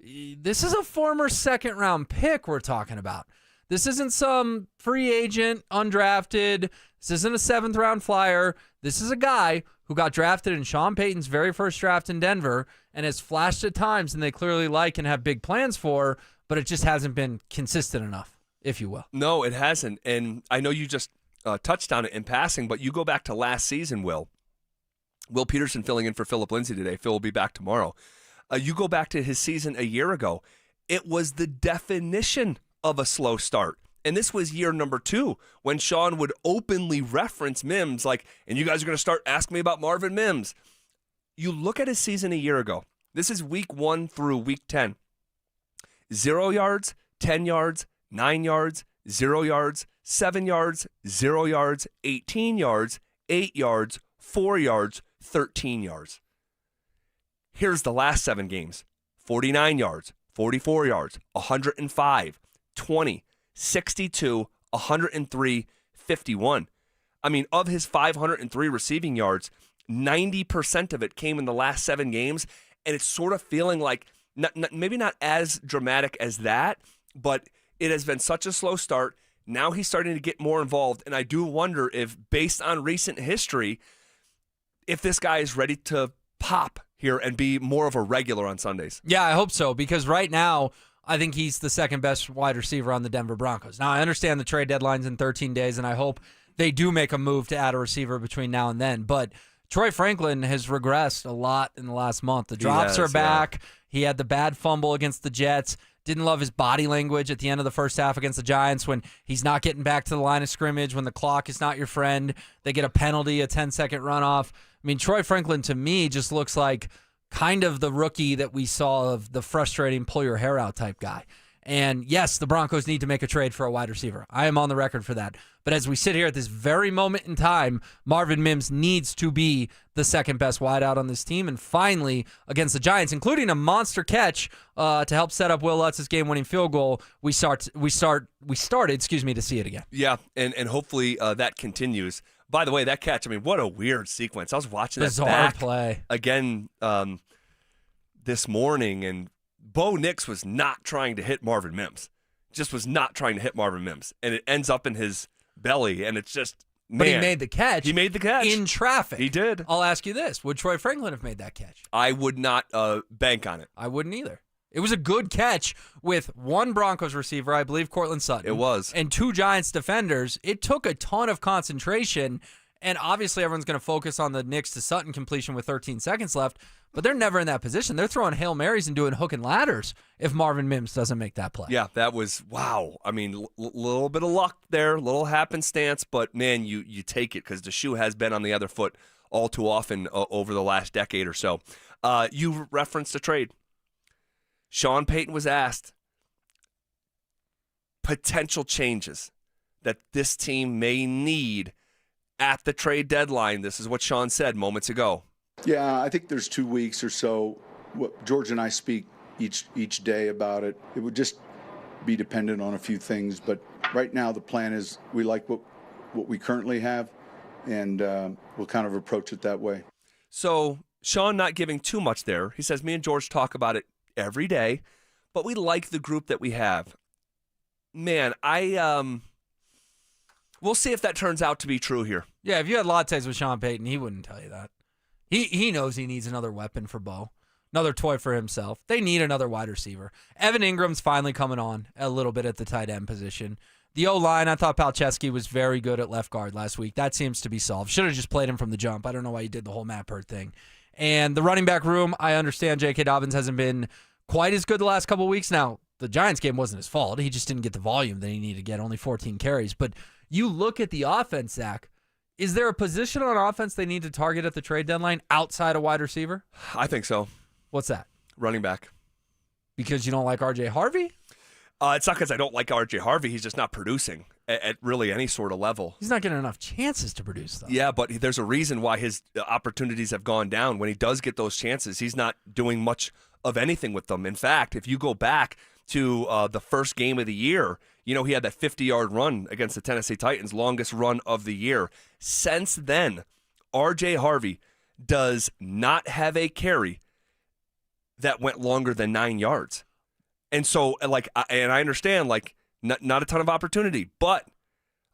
this is a former second-round pick we're talking about. This isn't some free agent, undrafted. This isn't a 7th-round flyer. This is a guy who got drafted in Sean Payton's very first draft in Denver and has flashed at times, and they clearly like and have big plans for, but it just hasn't been consistent enough, if you will. No, it hasn't. And I know you just touched on it in passing, but you go back to last season, Will Peterson filling in for Phillip Lindsay today. Phil will be back tomorrow. You go back to his season a year ago. It was the definition of a slow start. And this was year number 2 when Sean would openly reference Mims like, and you guys are going to start asking me about Marvin Mims. You look at his season a year ago. This is week 1 through week 10. 0 yards, 10 yards, 9 yards, 0 yards, 7 yards, 0 yards, 18 yards, 8 yards, 4 yards, 13 yards. Here's the last 7 games. 49 yards, 44 yards, 105, 20, 62, 103, 51. I mean, of his 503 receiving yards, 90% of it came in the last 7 games, and it's sort of feeling like, maybe not as dramatic as that, but it has been such a slow start. Now he's starting to get more involved, and I do wonder if, based on recent history, if this guy is ready to pop here and be more of a regular on Sundays. Yeah, I hope so, because right now, I think he's the second best wide receiver on the Denver Broncos. Now, I understand the trade deadline's in 13 days, and I hope they do make a move to add a receiver between now and then. But Troy Franklin has regressed a lot in the last month. The drops are back. Yeah. He had the bad fumble against the Jets. Didn't love his body language at the end of the first half against the Giants when he's not getting back to the line of scrimmage, when the clock is not your friend. They get a penalty, a 10-second runoff. I mean, Troy Franklin, to me, just looks like kind of the rookie that we saw of the frustrating pull-your-hair-out type guy. And yes, the Broncos need to make a trade for a wide receiver. I am on the record for that. But as we sit here at this very moment in time, Marvin Mims needs to be the second best wideout on this team. And finally, against the Giants, including a monster catch to help set up Will Lutz's game-winning field goal, we started to see it again. Yeah, and hopefully that continues. By the way, that catch, I mean, what a weird sequence. I was watching that back play again this morning, and Bo Nix was not trying to hit Marvin Mims. Just was not trying to hit Marvin Mims. And it ends up in his belly, and it's just, man. But he made the catch. He made the catch. In traffic. He did. I'll ask you this. Would Troy Franklin have made that catch? I would not bank on it. I wouldn't either. It was a good catch with one Broncos receiver, I believe Cortland Sutton. It was. And 2 Giants defenders. It took a ton of concentration, and obviously everyone's going to focus on the Nix to Sutton completion with 13 seconds left, but they're never in that position. They're throwing Hail Marys and doing hook and ladders if Marvin Mims doesn't make that play. Yeah, that was, wow. I mean, little bit of luck there, little happenstance, but, man, you take it because the shoe has been on the other foot all too often over the last decade or so. You referenced a trade. Sean Payton was asked potential changes that this team may need at the trade deadline. This is what Sean said moments ago. Yeah, I think there's 2 weeks or so. George and I speak each day about it. It would just be dependent on a few things. But right now the plan is we like what we currently have, and we'll kind of approach it that way. So Sean not giving too much there. He says, me and George talk about it every day, but we like the group that we have. Man, we'll see if that turns out to be true here. Yeah, if you had lattes with Sean Payton, he wouldn't tell you that. He knows he needs another weapon for Bo, another toy for himself. They need another wide receiver. Evan Ingram's finally coming on a little bit at the tight end position. The O-line, I thought Palczewski was very good at left guard last week. That seems to be solved. Should have just played him from the jump. I don't know why he did the whole Matt Peart thing. And the running back room, I understand J.K. Dobbins hasn't been quite as good the last couple of weeks. Now, the Giants game wasn't his fault. He just didn't get the volume that he needed to get, only 14 carries. But you look at the offense, Zach, is there a position on offense they need to target at the trade deadline outside a wide receiver? I think so. What's that? Running back. Because you don't like R.J. Harvey? It's not because I don't like R.J. Harvey. He's just not producing at really any sort of level. He's not getting enough chances to produce, though. Yeah, but there's a reason why his opportunities have gone down. When he does get those chances, he's not doing much of anything with them. In fact, if you go back to the first game of the year, he had that 50-yard run against the Tennessee Titans, longest run of the year. Since then, R.J. Harvey does not have a carry that went longer than 9 yards. And so, and I understand, not a ton of opportunity, but,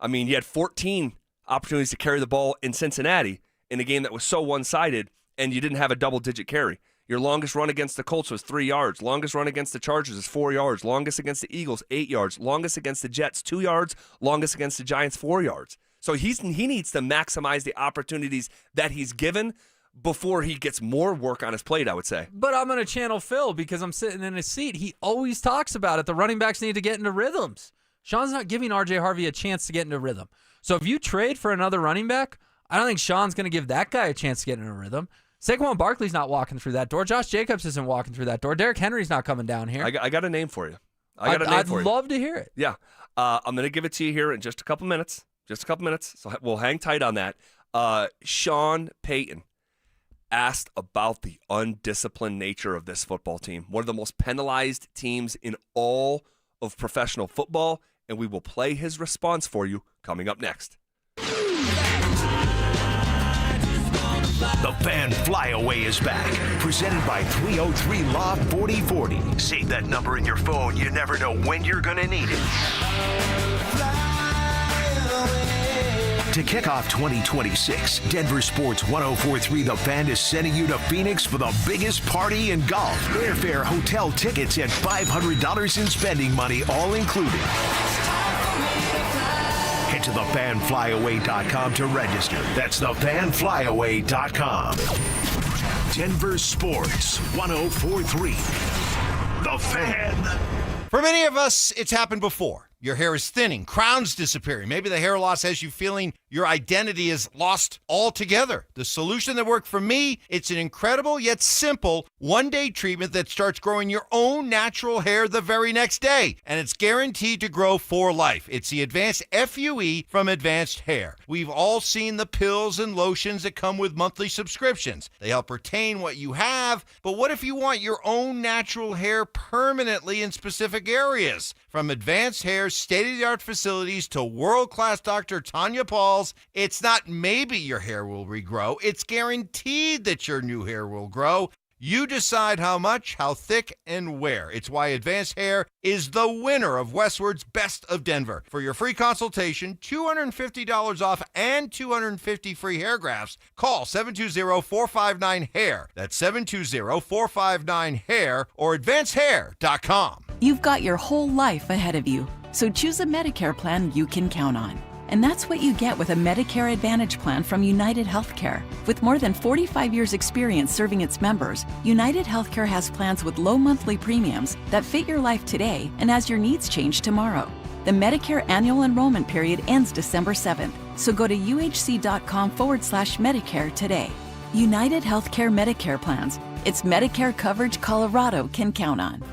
you had 14 opportunities to carry the ball in Cincinnati in a game that was so one-sided, and you didn't have a double-digit carry. Your longest run against the Colts was 3 yards. Longest run against the Chargers is 4 yards. Longest against the Eagles, 8 yards. Longest against the Jets, 2 yards. Longest against the Giants, 4 yards. So he needs to maximize the opportunities that he's given before he gets more work on his plate, I would say. But I'm going to channel Phil because I'm sitting in his seat. He always talks about it. The running backs need to get into rhythms. Sean's not giving R.J. Harvey a chance to get into rhythm. So if you trade for another running back, I don't think Sean's going to give that guy a chance to get into rhythm. Saquon Barkley's not walking through that door. Josh Jacobs isn't walking through that door. Derrick Henry's not coming down here. I got a name for you. I'd love to hear it. Yeah. I'm going to give it to you here in just a couple minutes. So we'll hang tight on that. Sean Payton asked about the undisciplined nature of this football team. One of the most penalized teams in all of professional football, and we will play his response for you coming up next. The Fan Flyaway is back, presented by 303 Law 4040. Save that number in your phone. You never know when you're going to need it. To kick off 2026, Denver Sports 104.3 The Fan is sending you to Phoenix for the biggest party in golf. Airfare, hotel tickets, and $500 in spending money all included. Head to thefanflyaway.com to register. That's thefanflyaway.com. Denver Sports 104.3 The Fan. For many of us, it's happened before. Your hair is thinning, crowns disappearing. Maybe the hair loss has you feeling your identity is lost altogether. The solution that worked for me, it's an incredible yet simple one-day treatment that starts growing your own natural hair the very next day. And it's guaranteed to grow for life. It's the Advanced FUE from Advanced Hair. We've all seen the pills and lotions that come with monthly subscriptions. They help retain what you have, but what if you want your own natural hair permanently in specific areas? From Advanced Hair's state-of-the-art facilities to world-class Dr. Tanya Paul's, it's not maybe your hair will regrow. It's guaranteed that your new hair will grow. You decide how much, how thick, and where. It's why Advanced Hair is the winner of Westward's Best of Denver. For your free consultation, $250 off and 250 free hair grafts, call 720-459-HAIR. That's 720-459-HAIR or advancedhair.com. You've got your whole life ahead of you, so choose a Medicare plan you can count on. And that's what you get with a Medicare Advantage plan from United Healthcare. With more than 45 years' experience serving its members, United Healthcare has plans with low monthly premiums that fit your life today and as your needs change tomorrow. The Medicare annual enrollment period ends December 7th, so go to uhc.com/Medicare today. United Healthcare Medicare plans. It's Medicare coverage Colorado can count on.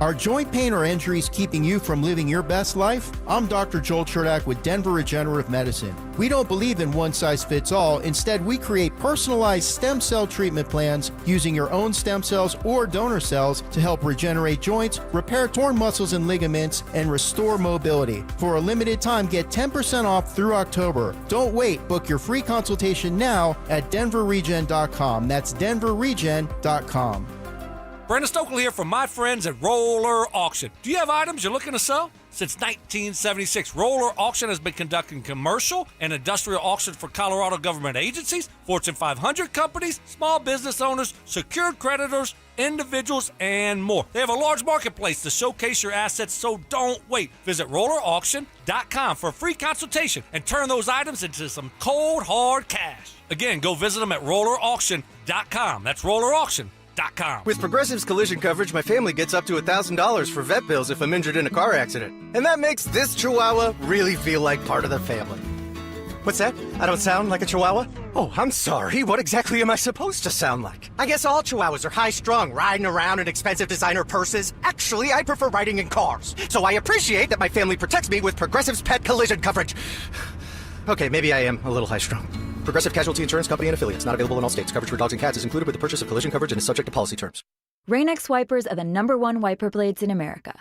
Are joint pain or injuries keeping you from living your best life? I'm Dr. Joel Cherdak with Denver Regenerative Medicine. We don't believe in one-size-fits-all. Instead, we create personalized stem cell treatment plans using your own stem cells or donor cells to help regenerate joints, repair torn muscles and ligaments, and restore mobility. For a limited time, get 10% off through October. Don't wait. Book your free consultation now at DenverRegen.com. That's DenverRegen.com. Brandon Stokely here from my friends at Roller Auction. Do you have items you're looking to sell? Since 1976, Roller Auction has been conducting commercial and industrial auctions for Colorado government agencies, Fortune 500 companies, small business owners, secured creditors, individuals, and more. They have a large marketplace to showcase your assets, so don't wait. Visit rollerauction.com for a free consultation and turn those items into some cold, hard cash. Again, go visit them at rollerauction.com. That's rollerauction.com. With Progressive's collision coverage, my family gets up to $1,000 for vet bills if I'm injured in a car accident. And that makes this Chihuahua really feel like part of the family. What's that? I don't sound like a chihuahua? Oh, I'm sorry. What exactly am I supposed to sound like? I guess all chihuahuas are high-strung, riding around in expensive designer purses. Actually, I prefer riding in cars. So I appreciate that my family protects me with Progressive's pet collision coverage. Okay, maybe I am a little high-strung. Progressive Casualty Insurance Company and Affiliates. Not available in all states. Coverage for dogs and cats is included with the purchase of collision coverage and is subject to policy terms. Rain-X wipers are the #1 wiper blades in America.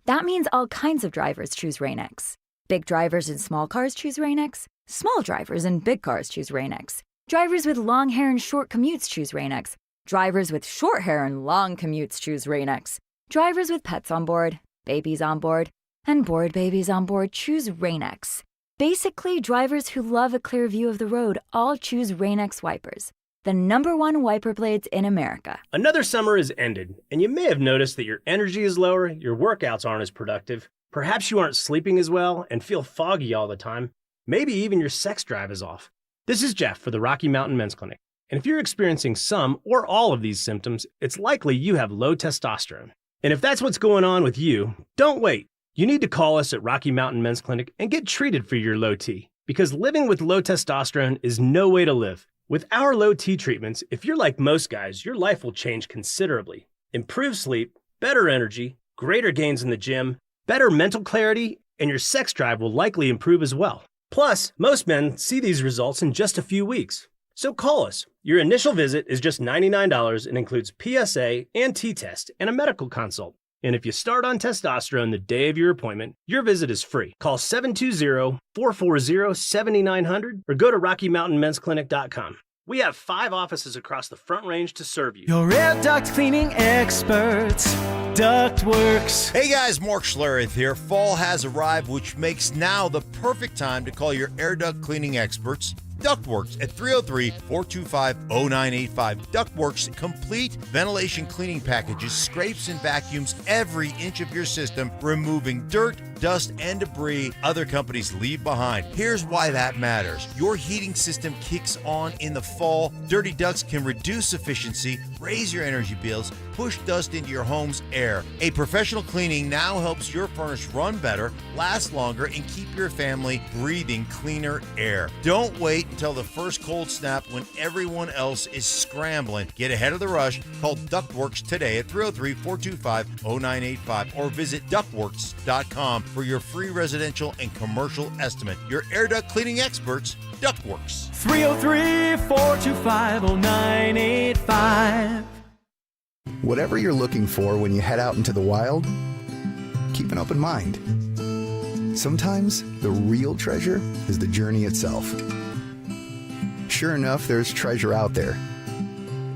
That means all kinds of drivers choose Rain-X. Big drivers in small cars choose Rain-X. Small drivers in big cars choose Rain-X. Drivers with long hair and short commutes choose Rain-X. Drivers with short hair and long commutes choose Rain-X. Drivers with pets on board, babies on board, and bored babies on board choose Rain-X. Basically, drivers who love a clear view of the road all choose Rain-X wipers, the #1 wiper blades in America. Another summer is ended, and you may have noticed that your energy is lower, your workouts aren't as productive, perhaps you aren't sleeping as well and feel foggy all the time. Maybe even your sex drive is off. This is Jeff for the Rocky Mountain Men's Clinic. And if you're experiencing some or all of these symptoms, it's likely you have low testosterone. And if that's what's going on with you, don't wait. You need to call us at Rocky Mountain Men's Clinic and get treated for your low T. Because living with low testosterone is no way to live. With our low T treatments, if you're like most guys, your life will change considerably. Improved sleep, better energy, greater gains in the gym, better mental clarity, and your sex drive will likely improve as well. Plus, most men see these results in just a few weeks. So call us. Your initial visit is just $99 and includes PSA and T-test and a medical consult. And if you start on testosterone the day of your appointment, your visit is free. Call 720-440-7900 or go to RockyMountainMen'sClinic.com. We have 5 offices across the Front Range to serve you. Your air duct cleaning experts, Ductworks. Hey guys, Mark Schlereth here. Fall has arrived, which makes now the perfect time to call your air duct cleaning experts, Ductworks, at 303-425-0985. Ductworks complete ventilation cleaning packages, scrapes and vacuums every inch of your system, removing dirt, dust, and debris other companies leave behind. Here's why that matters. Your heating system kicks on in the fall. Dirty ducts can reduce efficiency, raise your energy bills, push dust into your home's air. A professional cleaning now helps your furnace run better, last longer, and keep your family breathing cleaner air. Don't wait until the first cold snap when everyone else is scrambling. Get ahead of the rush. Call Ductworks today at 303-425-0985 or visit ductworks.com for your free residential and commercial estimate. Your air duct cleaning experts, Ductworks. 303-425-0985. Whatever you're looking for when you head out into the wild, keep an open mind. Sometimes the real treasure is the journey itself. Sure enough, there's treasure out there.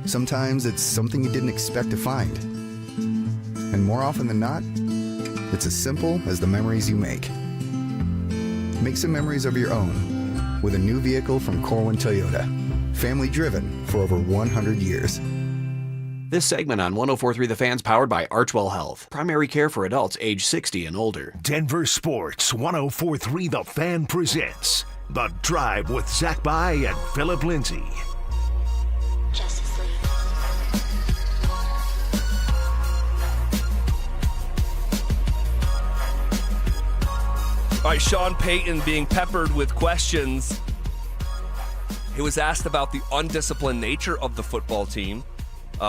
Sometimes it's something you didn't expect to find. And more often than not, it's as simple as the memories you make. Make some memories of your own with a new vehicle from Corwin Toyota. Family driven for over 100 years. This segment on 104.3 The Fan's powered by Archwell Health. Primary care for adults age 60 and older. Denver Sports 104.3 The Fan presents The Drive with Zach By and Phillip Lindsay. All right, Sean Payton being peppered with questions. He was asked about the undisciplined nature of the football team.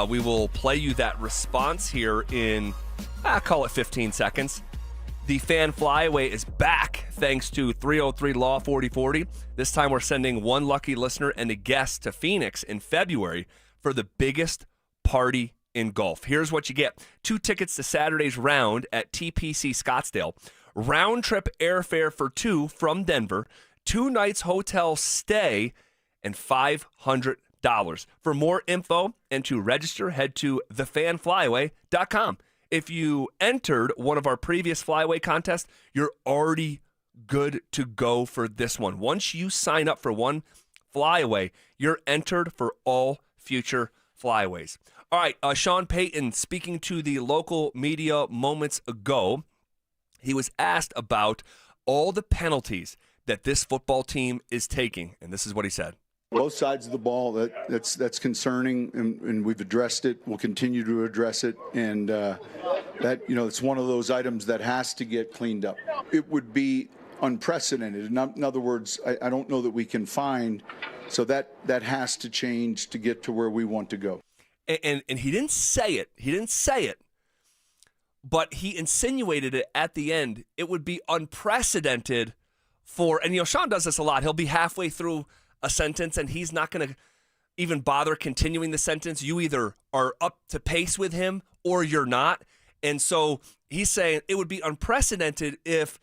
We will play you that response here in, call it 15 seconds. The Fan Flyaway is back thanks to 303 Law 4040. This time we're sending one lucky listener and a guest to Phoenix in February for the biggest party in golf. Here's what you get. 2 tickets to Saturday's round at TPC Scottsdale. Round trip airfare for 2 from Denver. 2 nights hotel stay and $500. For more info and to register, head to thefanflyaway.com. If you entered one of our previous flyaway contests, you're already good to go for this one. Once you sign up for one flyaway, you're entered for all future flyaways. All right, Sean Payton speaking to the local media moments ago. He was asked about all the penalties that this football team is taking, and this is what he said. Both sides of the ball, that's concerning, and we've addressed it. We'll continue to address it, and it's one of those items that has to get cleaned up. It would be unprecedented. In other words, I don't know that we can find, so that has to change to get to where we want to go. And he didn't say it. He didn't say it. But he insinuated it at the end. It would be unprecedented for, and Sean does this a lot. He'll be halfway through a sentence and he's not going to even bother continuing the sentence. You either are up to pace with him or you're not. And so he's saying it would be unprecedented if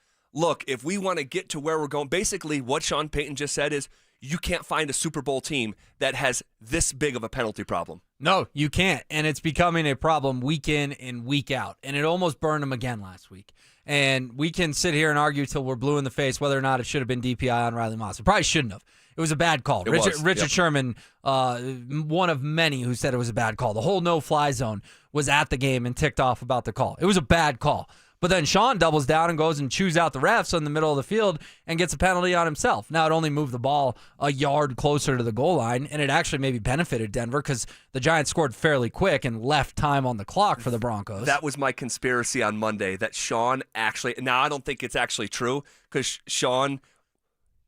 we want to get to where we're going, basically what Sean Payton just said is you can't find a Super Bowl team that has this big of a penalty problem. No, you can't. And it's becoming a problem week in and week out. And it almost burned them again last week. And we can sit here and argue till we're blue in the face whether or not it should have been DPI on Riley Moss. It probably shouldn't have. It was a bad call. Richard Sherman, one of many who said it was a bad call. The whole no-fly zone was at the game and ticked off about the call. It was a bad call. But then Sean doubles down and goes and chews out the refs in the middle of the field and gets a penalty on himself. Now, it only moved the ball a yard closer to the goal line, and it actually maybe benefited Denver because the Giants scored fairly quick and left time on the clock for the Broncos. That was my conspiracy on Monday, that Sean actually – now, I don't think it's actually true because Sean,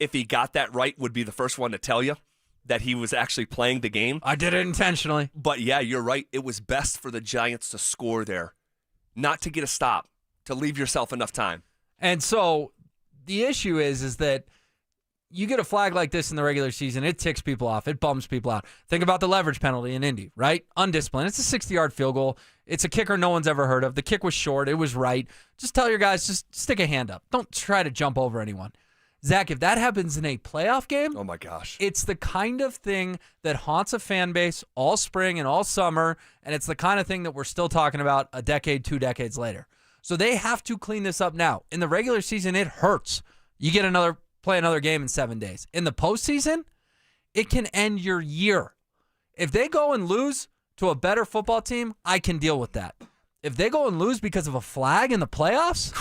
if he got that right, would be the first one to tell you that he was actually playing the game. I did it intentionally. But, yeah, you're right. It was best for the Giants to score there, not to get a stop. To leave yourself enough time. And so the issue is that you get a flag like this in the regular season, it ticks people off. It bums people out. Think about the leverage penalty in Indy, right? Undisciplined. It's a 60-yard field goal. It's a kicker no one's ever heard of. The kick was short. It was right. Just tell your guys, just stick a hand up. Don't try to jump over anyone. Zach, if that happens in a playoff game, oh my gosh, it's the kind of thing that haunts a fan base all spring and all summer, and it's the kind of thing that we're still talking about a decade, 2 decades later. So they have to clean this up now. In the regular season, it hurts. You play another game in 7 days. In the postseason, it can end your year. If they go and lose to a better football team, I can deal with that. If they go and lose because of a flag in the playoffs,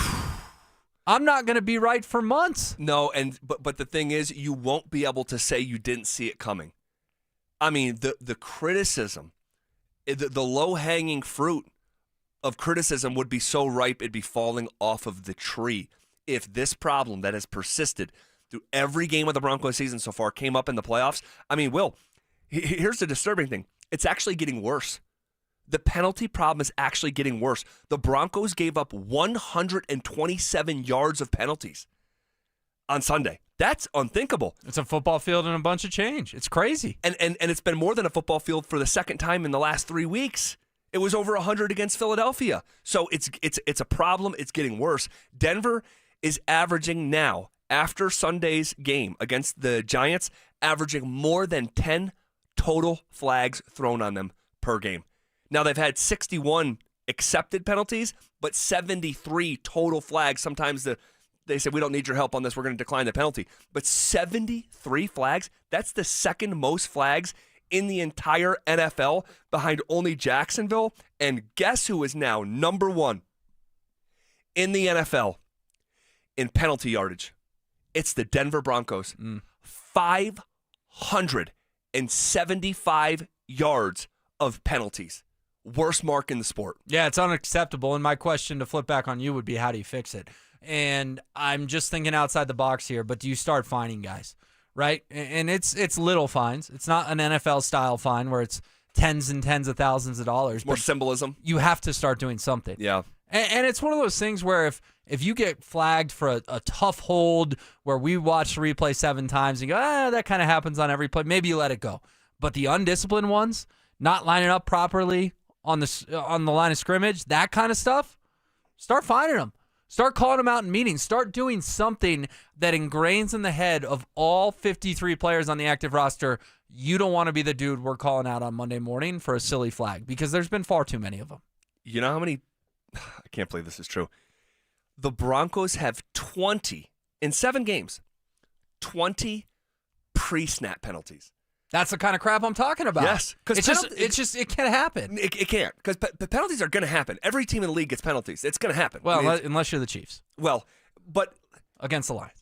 I'm not going to be right for months. No, but the thing is, you won't be able to say you didn't see it coming. I mean, the criticism, the low-hanging fruit of criticism would be so ripe it'd be falling off of the tree if this problem that has persisted through every game of the Broncos season so far came up in the playoffs. I mean, Will, here's the disturbing thing. It's actually getting worse. The penalty problem is actually getting worse. The Broncos gave up 127 yards of penalties on Sunday. That's unthinkable. It's a football field and a bunch of change. It's crazy. And it's been more than a football field for the second time in the last 3 weeks. It was over 100 against Philadelphia. So it's a problem. It's getting worse. Denver is averaging now, after Sunday's game against the Giants, averaging more than 10 total flags thrown on them per game. Now, they've had 61 accepted penalties, but 73 total flags. Sometimes they say, we don't need your help on this. We're going to decline the penalty. But 73 flags, that's the second most flags in the entire NFL, behind only Jacksonville. And guess who is now number one in the NFL in penalty yardage? It's the Denver Broncos. 575 yards of penalties. Worst mark in the sport. Yeah, it's unacceptable. And my question to flip back on you would be, how do you fix it? And I'm just thinking outside the box here, but do you start fining guys? Right? And it's little fines. It's not an NFL-style fine where it's tens and tens of thousands of dollars. More symbolism. You have to start doing something. Yeah. And it's one of those things where if you get flagged for a tough hold where we watch the replay 7 times and you go, that kind of happens on every play, maybe you let it go. But the undisciplined ones, not lining up properly on the line of scrimmage, that kind of stuff, start fining them. Start calling them out in meetings. Start doing something that ingrains in the head of all 53 players on the active roster. You don't want to be the dude we're calling out on Monday morning for a silly flag because there's been far too many of them. You know how many? I can't believe this is true. The Broncos have 20, in 7 games, 20 pre-snap penalties. That's the kind of crap I'm talking about. Yes. It can't happen. It can't, because penalties are going to happen. Every team in the league gets penalties. It's going to happen. Well, unless you're the Chiefs. Well, but against the Lions.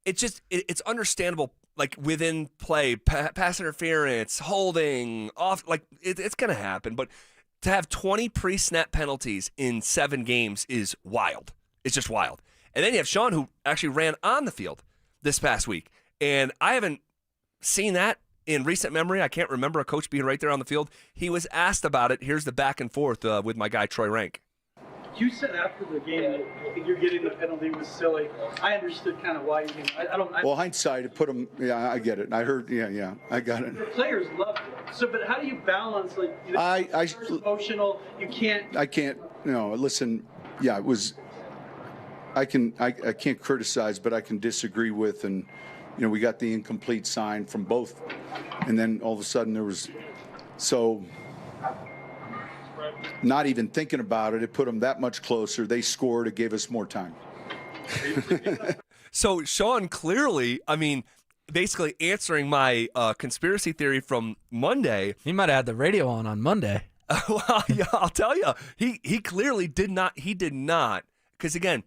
It's understandable, like within play, pass interference, holding, off, like it's going to happen. But to have 20 pre-snap penalties in 7 games is wild. It's just wild. And then you have Sean, who actually ran on the field this past week. And I haven't seen that in recent memory. I can't remember a coach being right there on the field. He was asked about it. Here's the back and forth with my guy, Troy Rank. You said after the game that you're getting the penalty was silly. I understood kind of why you didn't. Well, hindsight, it put him. Yeah, I get it. I heard. Yeah, I got it. The players loved it. So, but how do you balance emotional? You can't. I can't. Listen. Yeah, it was. I can't criticize, but I can disagree with, and we got the incomplete sign from both, and then all of a sudden there was so. Not even thinking about it, it put them that much closer. They scored. It gave us more time. So Sean clearly, basically answering my conspiracy theory from Monday. He might have had the radio on Monday. Well, yeah, I'll tell you. He clearly did not. He did not. Because, again,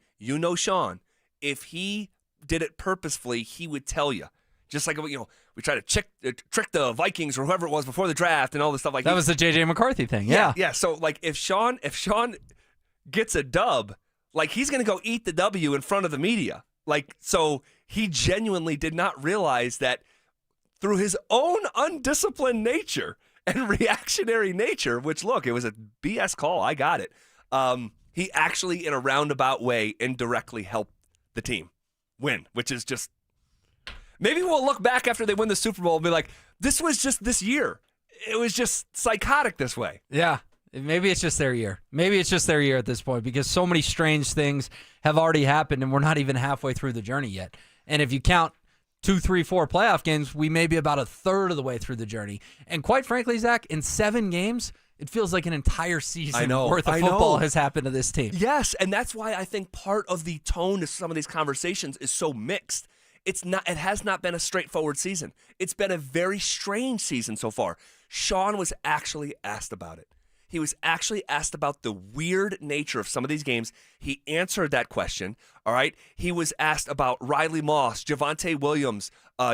Sean, if he did it purposefully, he would tell you. Just like, we try to trick the Vikings or whoever it was before the draft and all this stuff like that. That was the J.J. McCarthy thing, yeah. Yeah, so, if Sean gets a dub, he's going to go eat the W in front of the media. So he genuinely did not realize that through his own undisciplined nature and reactionary nature, which, look, it was a BS call. I got it. He actually, in a roundabout way, indirectly helped the team win, which is just... Maybe we'll look back after they win the Super Bowl and be like, this was just this year. It was just psychotic this way. Yeah. Maybe it's just their year. Maybe it's just their year at this point because so many strange things have already happened and we're not even halfway through the journey yet. And if you count 2, 3, 4 playoff games, we may be about a third of the way through the journey. And quite frankly, Zach, in 7 games, it feels like an entire season worth of football has happened to this team. Yes, and that's why I think part of the tone of some of these conversations is so mixed. It has not been a straightforward season. It's been a very strange season so far. Sean was actually asked about it. He was actually asked about the weird nature of some of these games. He answered that question, all right? He was asked about Riley Moss, Javonte Williams,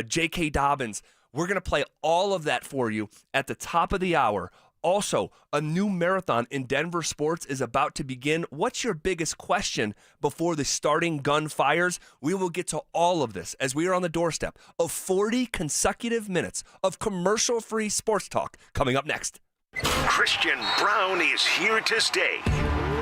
J.K. Dobbins. We're going to play all of that for you at the top of the hour. Also, a new marathon in Denver Sports is about to begin. What's your biggest question before the starting gun fires? We will get to all of this as we are on the doorstep of 40 consecutive minutes of commercial-free sports talk coming up next. Christian Brown is here to stay.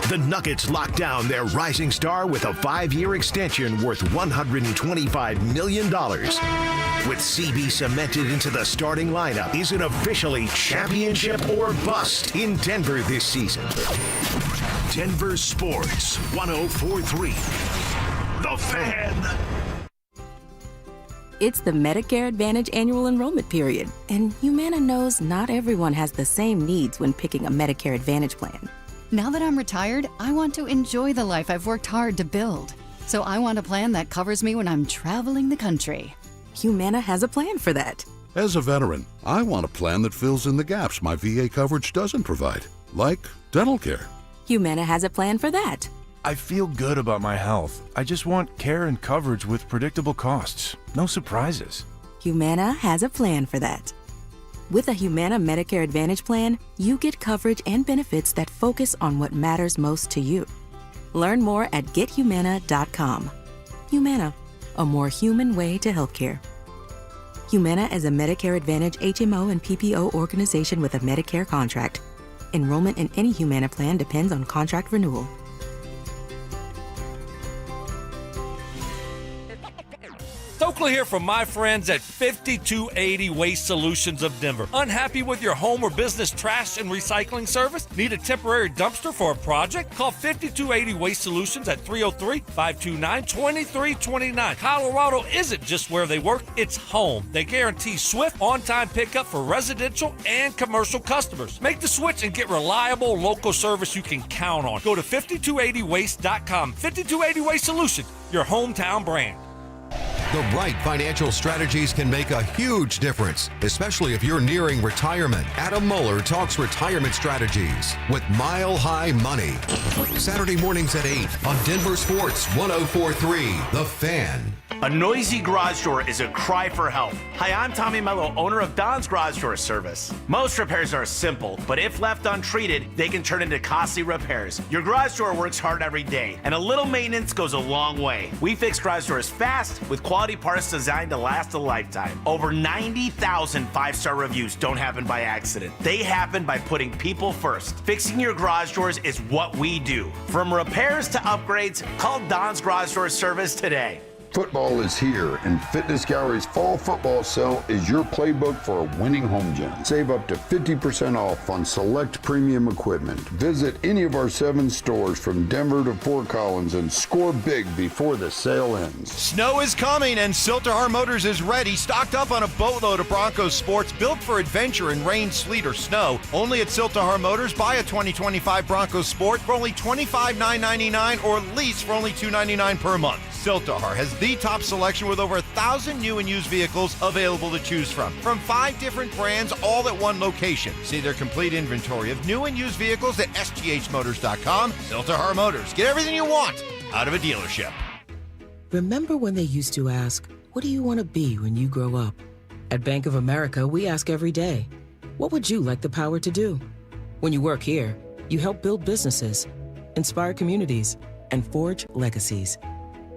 The Nuggets lock down their rising star with a 5-year extension worth $125 million. With CB cemented into the starting lineup, is it officially championship or bust in Denver this season? Denver Sports 104.3. The Fan. It's the Medicare Advantage annual enrollment period, and Humana knows not everyone has the same needs when picking a Medicare Advantage plan. Now that I'm retired, I want to enjoy the life I've worked hard to build. So I want a plan that covers me when I'm traveling the country. Humana has a plan for that. As a veteran, I want a plan that fills in the gaps my VA coverage doesn't provide, like dental care. Humana has a plan for that. I feel good about my health. I just want care and coverage with predictable costs. No surprises. Humana has a plan for that. With a Humana Medicare Advantage plan, you get coverage and benefits that focus on what matters most to you. Learn more at gethumana.com. Humana, a more human way to healthcare. Humana is a Medicare Advantage HMO and PPO organization with a Medicare contract. Enrollment in any Humana plan depends on contract renewal. Stokely here from my friends at 5280 Waste Solutions of Denver. Unhappy with your home or business trash and recycling service? Need a temporary dumpster for a project? Call 5280 Waste Solutions at 303-529-2329. Colorado isn't just where they work, it's home. They guarantee swift, on-time pickup for residential and commercial customers. Make the switch and get reliable local service you can count on. Go to 5280waste.com. 5280 Waste Solutions, your hometown brand. The right financial strategies can make a huge difference, especially if you're nearing retirement. Adam Mueller talks retirement strategies with Mile High Money. Saturday mornings at 8 on Denver Sports 104.3 The Fan. A noisy garage door is a cry for help. Hi, I'm Tommy Mello, owner of Don's Garage Door Service. Most repairs are simple, but if left untreated, they can turn into costly repairs. Your garage door works hard every day, and a little maintenance goes a long way. We fix garage doors fast with quality parts designed to last a lifetime. Over 90,000 five-star reviews don't happen by accident. They happen by putting people first. Fixing your garage doors is what we do. From repairs to upgrades, call Don's Garage Door Service today. Football is here, and Fitness Gallery's fall football sale is your playbook for a winning home gym. Save up to 50% off on select premium equipment. Visit any of our 7 stores from Denver to Fort Collins and score big before the sale ends. Snow is coming, and Silterhar Motors is ready, stocked up on a boatload of Broncos sports built for adventure in rain, sleet, or snow. Only at Silterhar Motors, buy a 2025 Broncos Sport for only $25,999 or lease for only $299 per month. Silterhar has the top selection with over 1,000 new and used vehicles available to choose from 5 different brands, all at one location. See their complete inventory of new and used vehicles at sthmotors.com. Silterhar Motors. Get everything you want out of a dealership. Remember when they used to ask, what do you want to be when you grow up? At Bank of America, we ask every day, what would you like the power to do? When you work here, you help build businesses, inspire communities, and forge legacies.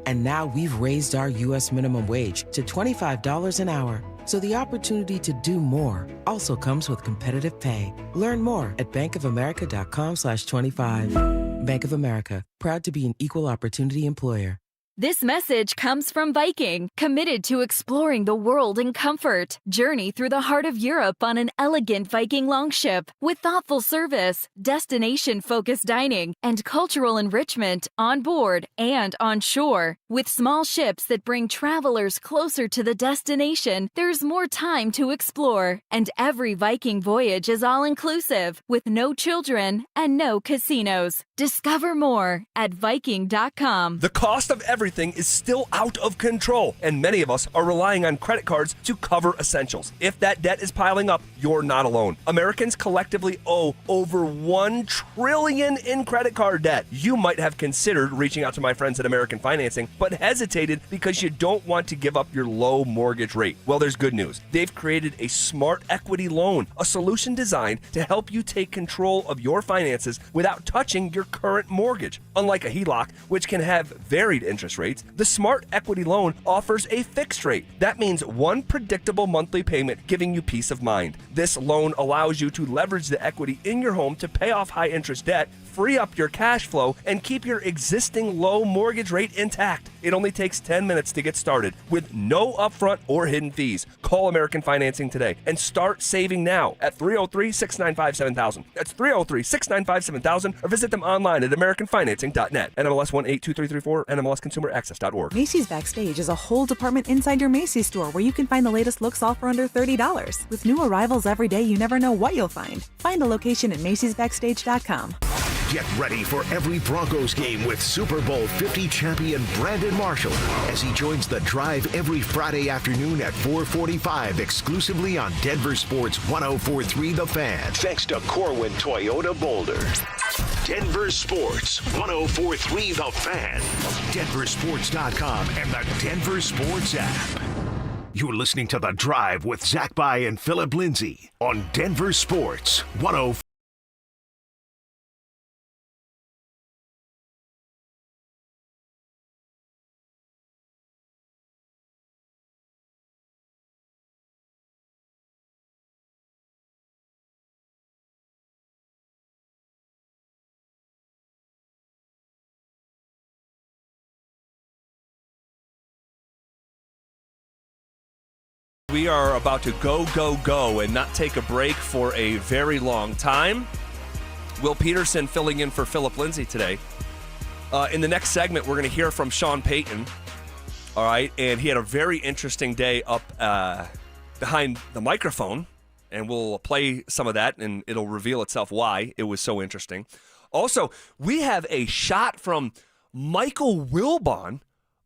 And now we've raised our U.S. minimum wage to $25 an hour. So the opportunity to do more also comes with competitive pay. Learn more at bankofamerica.com/25. Bank of America, proud to be an equal opportunity employer. This message comes from Viking, committed to exploring the world in comfort. Journey through the heart of Europe on an elegant Viking longship with thoughtful service, destination-focused dining, and cultural enrichment on board and on shore. With small ships that bring travelers closer to the destination, there's more time to explore. And every Viking voyage is all-inclusive, with no children and no casinos. Discover more at Viking.com. The cost of everything is still out of control, and many of us are relying on credit cards to cover essentials. If that debt is piling up, you're not alone. Americans collectively owe over $1 trillion in credit card debt. You might have considered reaching out to my friends at American Financing, but hesitated because you don't want to give up your low mortgage rate. Well, there's good news. They've created a smart equity loan, a solution designed to help you take control of your finances without touching your current mortgage. Unlike a HELOC, which can have varied interest rates, the Smart Equity Loan offers a fixed rate. That means one predictable monthly payment, giving you peace of mind. This loan allows you to leverage the equity in your home to pay off high interest debt, free up your cash flow, and keep your existing low mortgage rate intact. It only takes 10 minutes to get started with no upfront or hidden fees. Call American Financing today and start saving now at 303-695-7000. That's 303-695-7000, or visit them online at americanfinancing.net. NMLS 182334, NMLSconsumeraccess.org. Macy's Backstage is a whole department inside your Macy's store where you can find the latest looks all for under $30. With new arrivals every day, you never know what you'll find. Find a location at macysbackstage.com. Get ready for every Broncos game with Super Bowl 50 champion Brandon Marshall as he joins the drive every Friday afternoon at 4:45 exclusively on Denver Sports 104.3 The Fan. Thanks to Corwin Toyota Boulder. Denver Sports 104.3 The Fan. DenverSports.com and the Denver Sports app. You're listening to The Drive with Zach By and Phillip Lindsay on Denver Sports 104. We are about to go, and not take a break for a very long time. Will Peterson filling in for Phillip Lindsay today. In the next segment, we're going to hear from Sean Payton. All right, and he had a very interesting day up behind the microphone, and we'll play some of that, and it'll reveal itself why it was so interesting. Also, we have a shot from Michael Wilbon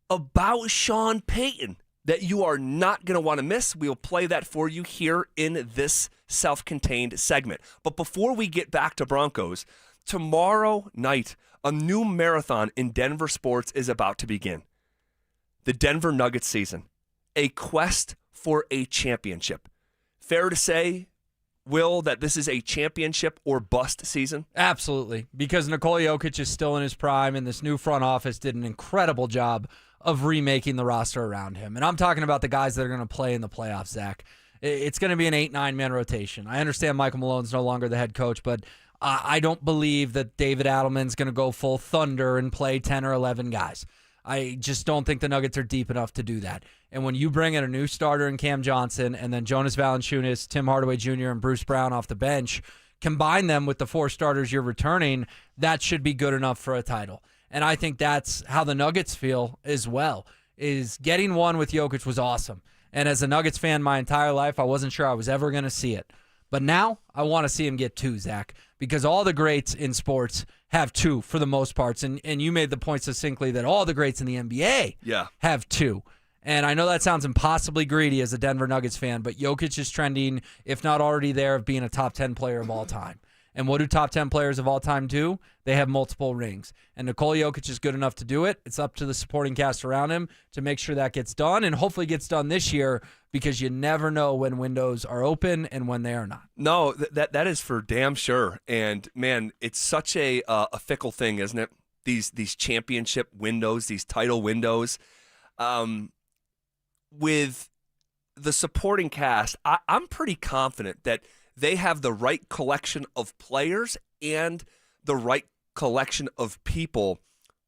about Sean Payton that you are not going to want to miss. We'll play that for you here in this self-contained segment. But before we get back to Broncos, tomorrow night, a new marathon in Denver sports is about to begin. the Denver Nuggets season, a quest for a championship. Fair to say, Will, that this is a championship or bust season? Absolutely, because Nikola Jokic is still in his prime, and this new front office did an incredible job of remaking the roster around him. And I'm talking about the guys that are going to play in the playoffs, Zach. It's going to be an 8-9-man rotation. I understand Michael Malone's no longer the head coach, but I don't believe that David Adelman's going to go full thunder and play 10 or 11 guys. I just don't think the Nuggets are deep enough to do that. And when you bring in a new starter in Cam Johnson and then Jonas Valanciunas, Tim Hardaway Jr., and Bruce Brown off the bench, combine them with the 4 starters you're returning, that should be good enough for a title. And I think that's how the Nuggets feel as well, is getting one with Jokic was awesome. And as a Nuggets fan my entire life, I wasn't sure I was ever going to see it. But now I want to see him get 2, Zach, because all the greats in sports have 2 for the most parts. And you made the point succinctly that all the greats in the NBA have 2. And I know that sounds impossibly greedy as a Denver Nuggets fan, but Jokic is trending, if not already there, of being a top 10 player of all time. And what do top 10 players of all time do? They have multiple rings. And Nikola Jokic is good enough to do it. It's up to the supporting cast around him to make sure that gets done, and hopefully gets done this year, because you never know when windows are open and when they are not. No, that is for damn sure. And, man, it's such a fickle thing, isn't it? These championship windows, these title windows. With the supporting cast, I'm pretty confident that they have the right collection of players and the right collection of people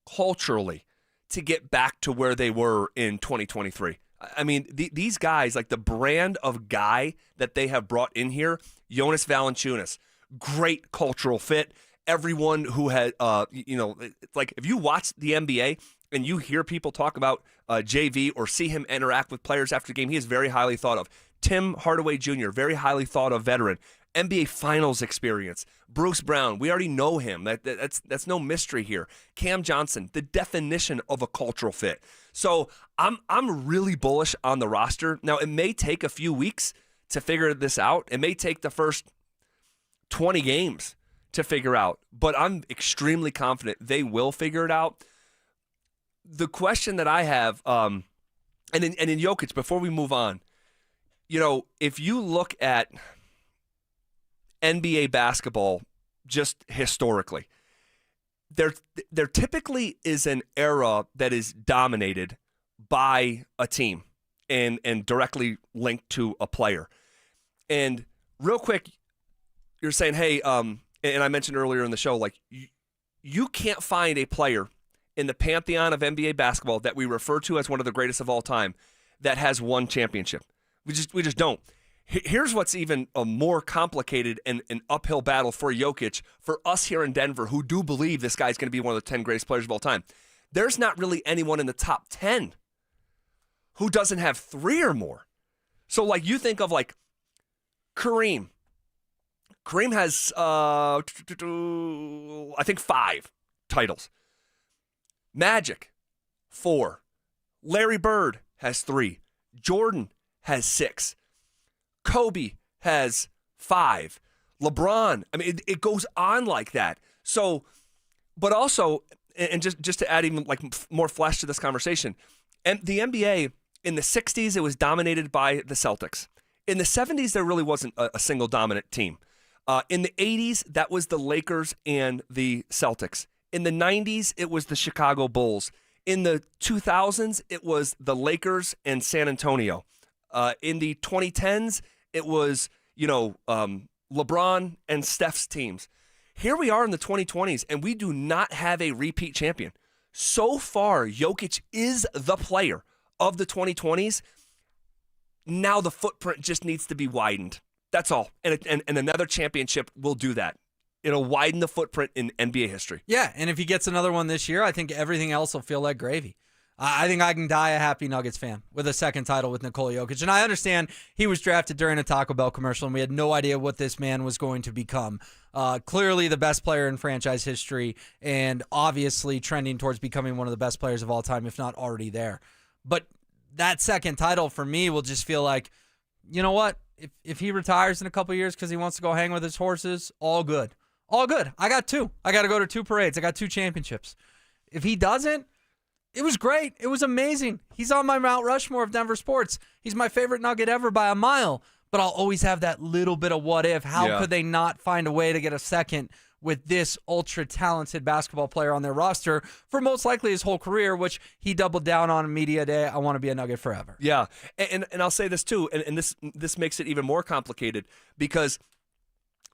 culturally to get back to where they were in 2023. I mean, these guys, like the brand of guy that they have brought in here, Jonas Valanciunas, great cultural fit. Everyone who had, like if you watch the NBA and you hear people talk about JV or see him interact with players after the game, he is very highly thought of. Tim Hardaway Jr., very highly thought of veteran. NBA Finals experience. Bruce Brown, we already know him. That's no mystery here. Cam Johnson, the definition of a cultural fit. So I'm really bullish on the roster. Now, it may take a few weeks to figure this out. It may take the first 20 games to figure out, but I'm extremely confident they will figure it out. The question that I have, and in Jokic, before we move on, if you look at NBA basketball just historically, there typically is an era that is dominated by a team and directly linked to a player. And real quick, you're saying, hey, and I mentioned earlier in the show, like you can't find a player in the pantheon of NBA basketball that we refer to as one of the greatest of all time that has won championship. We just don't. Here's what's even a more complicated and an uphill battle for Jokic, for us here in Denver who do believe this guy's going to be one of the 10 greatest players of all time. There's not really anyone in the top 10 who doesn't have 3 or more. So, like, you think of, like, Kareem. Kareem has, I think, 5 titles. Magic, 4. Larry Bird has 3. Jordan has 6. Kobe has 5. LeBron, I mean, it goes on like that. So, but also, and just to add even like more flesh to this conversation, and the NBA in the 60s, it was dominated by the Celtics. In the 70s, there really wasn't a single dominant team. In the 80s, that was the Lakers and the Celtics. In the 90s, it was the Chicago Bulls. In the 2000s, it was the Lakers and San Antonio. In the 2010s, it was, LeBron and Steph's teams. Here we are in the 2020s, and we do not have a repeat champion. So far, Jokic is the player of the 2020s. Now the footprint just needs to be widened. That's all. And another championship will do that. It'll widen the footprint in NBA history. Yeah, and if he gets another one this year, I think everything else will feel like gravy. I think I can die a happy Nuggets fan with a second title with Nikola Jokic. And I understand he was drafted during a Taco Bell commercial, and we had no idea what this man was going to become. Clearly the best player in franchise history, and obviously trending towards becoming one of the best players of all time, if not already there. But that second title for me will just feel like, you know what? If he retires in a couple years because he wants to go hang with his horses, all good. All good. I got 2. I got to go to 2 parades. I got 2 championships. If he doesn't, It was great. It was amazing. He's on my Mount Rushmore of Denver sports. He's my favorite Nugget ever by a mile. But I'll always have that little bit of what if. How could they not find a way to get a second with this ultra-talented basketball player on their roster for most likely his whole career, which he doubled down on media day. I want to be a Nugget forever. Yeah, and I'll say this too, and this makes it even more complicated because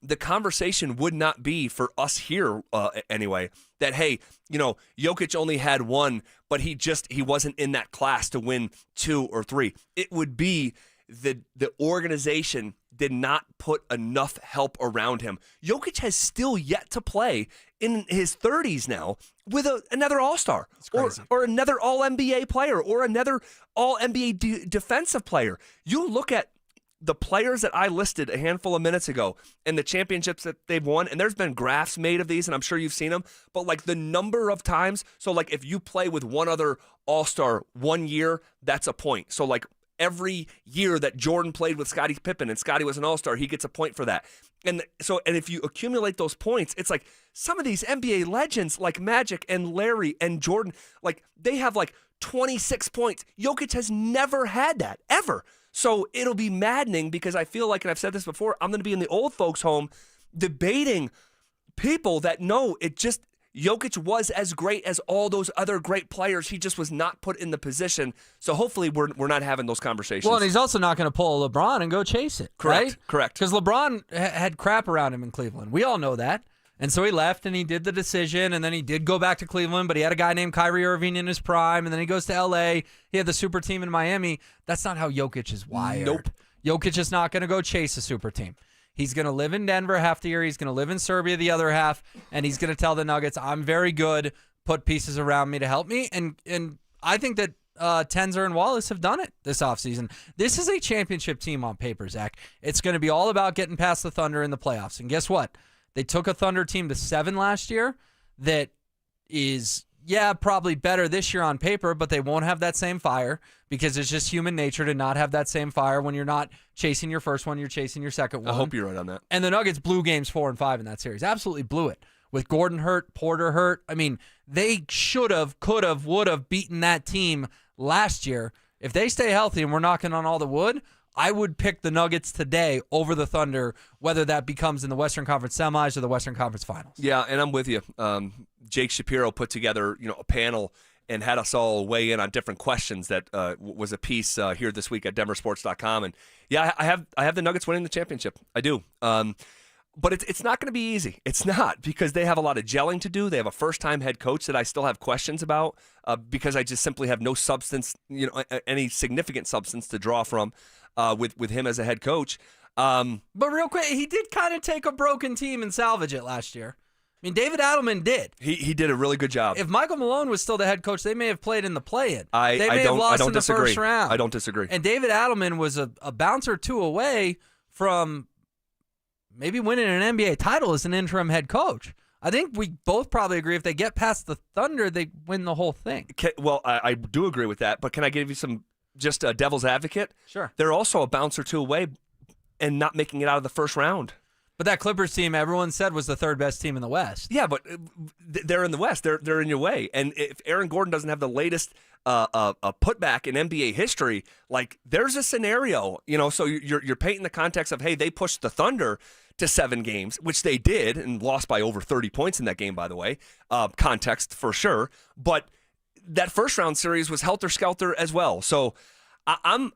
the conversation would not be for us here anyway that, hey, Jokic only had one, but he wasn't in that class to win 2 or 3. It would be the organization did not put enough help around him. Jokic has still yet to play in his 30s now with another All-Star or another All-NBA player or another All-NBA defensive player. You look at the players that I listed a handful of minutes ago and the championships that they've won, and there's been graphs made of these, and I'm sure you've seen them, but like the number of times, so like if you play with one other All-Star 1 year, that's a point. So like every year that Jordan played with Scottie Pippen and Scottie was an All-Star, he gets a point for that. And if you accumulate those points, it's like some of these NBA legends like Magic and Larry and Jordan, like they have like 26 points. Jokic has never had that, ever. So it'll be maddening because I feel like, and I've said this before, I'm going to be in the old folks' home debating people that know Jokic was as great as all those other great players. He just was not put in the position. So hopefully we're not having those conversations. Well, and he's also not going to pull LeBron and go chase it, right? Correct. Because LeBron had crap around him in Cleveland. We all know that. And so he left and he did the decision, and then he did go back to Cleveland, but he had a guy named Kyrie Irving in his prime, and then he goes to L.A. He had the super team in Miami. That's not how Jokic is wired. Nope. Jokic is not going to go chase a super team. He's going to live in Denver half the year. He's going to live in Serbia the other half, and he's going to tell the Nuggets, I'm very good, put pieces around me to help me. And I think that Tenzer and Wallace have done it this offseason. This is a championship team on paper, Zach. It's going to be all about getting past the Thunder in the playoffs. And guess what? They took a Thunder team to 7 last year that is, probably better this year on paper, but they won't have that same fire because it's just human nature to not have that same fire when you're not chasing your first one, you're chasing your second one. I hope you're right on that. And the Nuggets blew games 4 and 5 in that series. Absolutely blew it. With Gordon hurt, Porter hurt. I mean, they should have, could have, would have beaten that team last year. If they stay healthy and we're knocking on all the wood, I would pick the Nuggets today over the Thunder, whether that becomes in the Western Conference semis or the Western Conference finals. Yeah, and I'm with you. Jake Shapiro put together, a panel and had us all weigh in on different questions. That was a piece here this week at DenverSports.com. And yeah, I have the Nuggets winning the championship. I do. But it's not going to be easy. It's not, because they have a lot of gelling to do. They have a first-time head coach that I still have questions about because I just simply have no substance, any significant substance to draw from with him as a head coach. But real quick, he did kind of take a broken team and salvage it last year. I mean, David Adelman did. He did a really good job. If Michael Malone was still the head coach, they may have played in the play-in. I don't disagree. First round. I don't disagree. And David Adelman was a bounce or two away from maybe winning an NBA title as an interim head coach. I think we both probably agree if they get past the Thunder, they win the whole thing. Well, I do agree with that, but can I give you some just a devil's advocate? Sure. They're also a bounce or two away and not making it out of the first round. But that Clippers team, everyone said, was the third best team in the West. Yeah, but they're in the West. They're in your way. And if Aaron Gordon doesn't have the latest putback in NBA history, like there's a scenario, so you're painting the context of, hey, they pushed the Thunder to 7 games, which they did, and lost by over 30 points in that game, by the way. Context for sure. But that first round series was helter-skelter as well. So I'm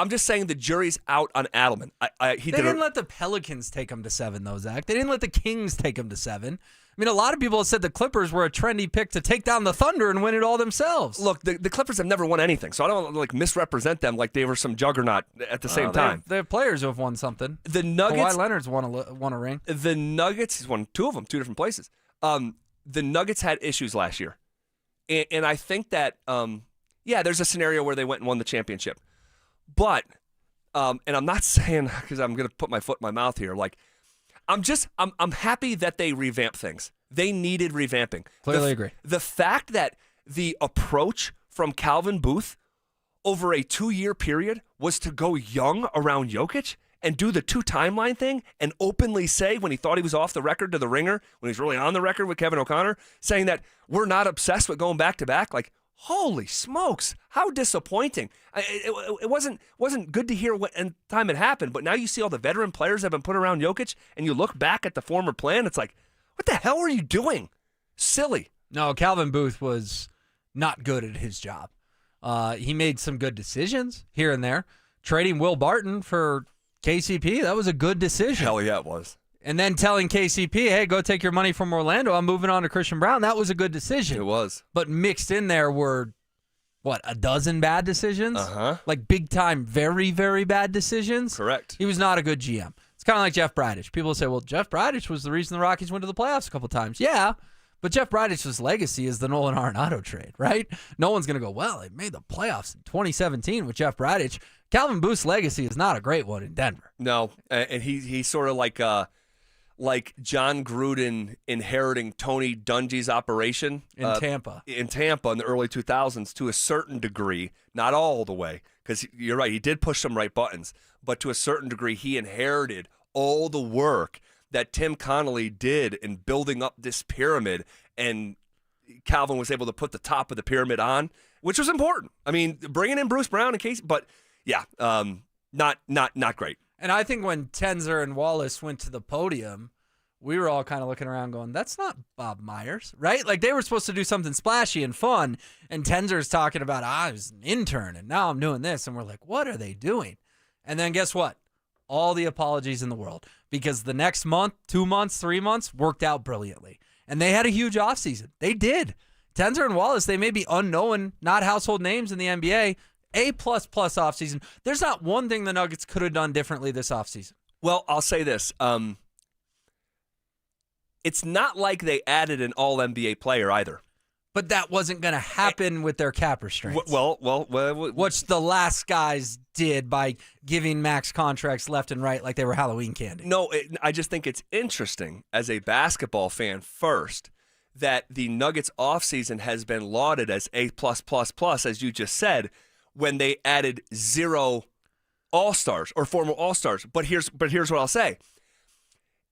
just saying the jury's out on Adelman. They didn't let the Pelicans take him to 7, though, Zach. They didn't let the Kings take him to 7. I mean, a lot of people have said the Clippers were a trendy pick to take down the Thunder and win it all themselves. Look, the Clippers have never won anything, so I don't misrepresent them like they were some juggernaut at the same time. They have players who have won something. The Nuggets, Kawhi Leonard's won a ring. The Nuggets, he's won 2 of them, 2 different places. The Nuggets had issues last year, and I think that there's a scenario where they went and won the championship, but and I'm not saying because I'm going to put my foot in my mouth here, like. I'm happy that they revamped things. They needed revamping. Clearly agree. The fact that the approach from Calvin Booth over a 2-year period was to go young around Jokic and do the 2 timeline thing and openly say when he thought he was off the record to the Ringer, when he's really on the record with Kevin O'Connor, saying that we're not obsessed with going back-to-back? Like, holy smokes, how disappointing. It wasn't good to hear what time it happened, but now you see all the veteran players that have been put around Jokic, and you look back at the former plan, it's like, what the hell are you doing? Silly. No, Calvin Booth was not good at his job. He made some good decisions here and there. Trading Will Barton for KCP, that was a good decision. Hell yeah, it was. And then telling KCP, hey, go take your money from Orlando. I'm moving on to Christian Brown. That was a good decision. It was. But mixed in there were, a dozen bad decisions? Uh-huh. Like big-time, very, very bad decisions? Correct. He was not a good GM. It's kind of like Jeff Bradich. People say, well, Jeff Bradich was the reason the Rockies went to the playoffs a couple times. Yeah, but Jeff Bradich's legacy is the Nolan Arenado trade, right? No one's going to go, well, they made the playoffs in 2017 with Jeff Bradich. Calvin Booth's legacy is not a great one in Denver. No, and he's sort of like John Gruden inheriting Tony Dungy's operation in Tampa. In Tampa in the early 2000s to a certain degree, not all the way, because you're right, he did push some right buttons, but to a certain degree, he inherited all the work that Tim Connolly did in building up this pyramid, and Calvin was able to put the top of the pyramid on, which was important. I mean, bringing in Bruce Brown in case, but yeah, not great. And I think when Tenzer and Wallace went to the podium, we were all kind of looking around going, that's not Bob Myers, right? Like they were supposed to do something splashy and fun, and Tenzer's talking about, I was an intern, and now I'm doing this, and we're like, what are they doing? And then guess what? All the apologies in the world, because the next month, 2 months, 3 months worked out brilliantly. And they had a huge offseason. They did. Tenzer and Wallace, they may be unknown, not household names in the NBA, A++ offseason. There's not one thing the Nuggets could have done differently this offseason. Well, I'll say this. It's not like they added an all-NBA player either. But that wasn't going to happen with their cap restraints. Well, which the last guys did by giving max contracts left and right like they were Halloween candy. No, I just think it's interesting as a basketball fan first that the Nuggets offseason has been lauded as A+++, as you just said, when they added 0 All-Stars or former All-Stars. But here's what I'll say.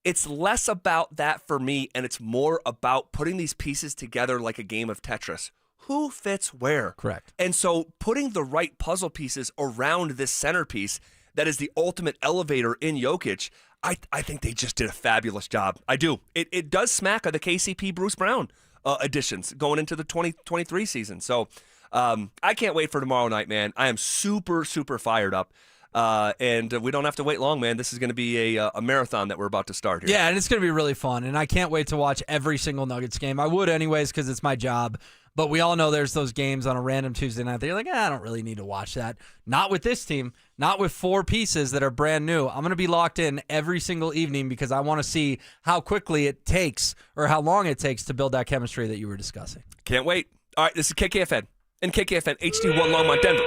It's less about that for me, and it's more about putting these pieces together like a game of Tetris. Who fits where? Correct. And so putting the right puzzle pieces around this centerpiece that is the ultimate elevator in Jokic, I think they just did a fabulous job. I do. It does smack of the KCP Bruce Brown additions going into the 2023 season. So I can't wait for tomorrow night, man. I am super, super fired up. And we don't have to wait long, man. This is going to be a marathon that we're about to start here. Yeah, and it's going to be really fun. And I can't wait to watch every single Nuggets game. I would anyways because it's my job. But we all know there's those games on a random Tuesday night that you're like, I don't really need to watch that. Not with this team. Not with 4 pieces that are brand new. I'm going to be locked in every single evening because I want to see how quickly it takes or how long it takes to build that chemistry that you were discussing. Can't wait. All right, this is KKFN and KKFN HD1 Longmont, Denver.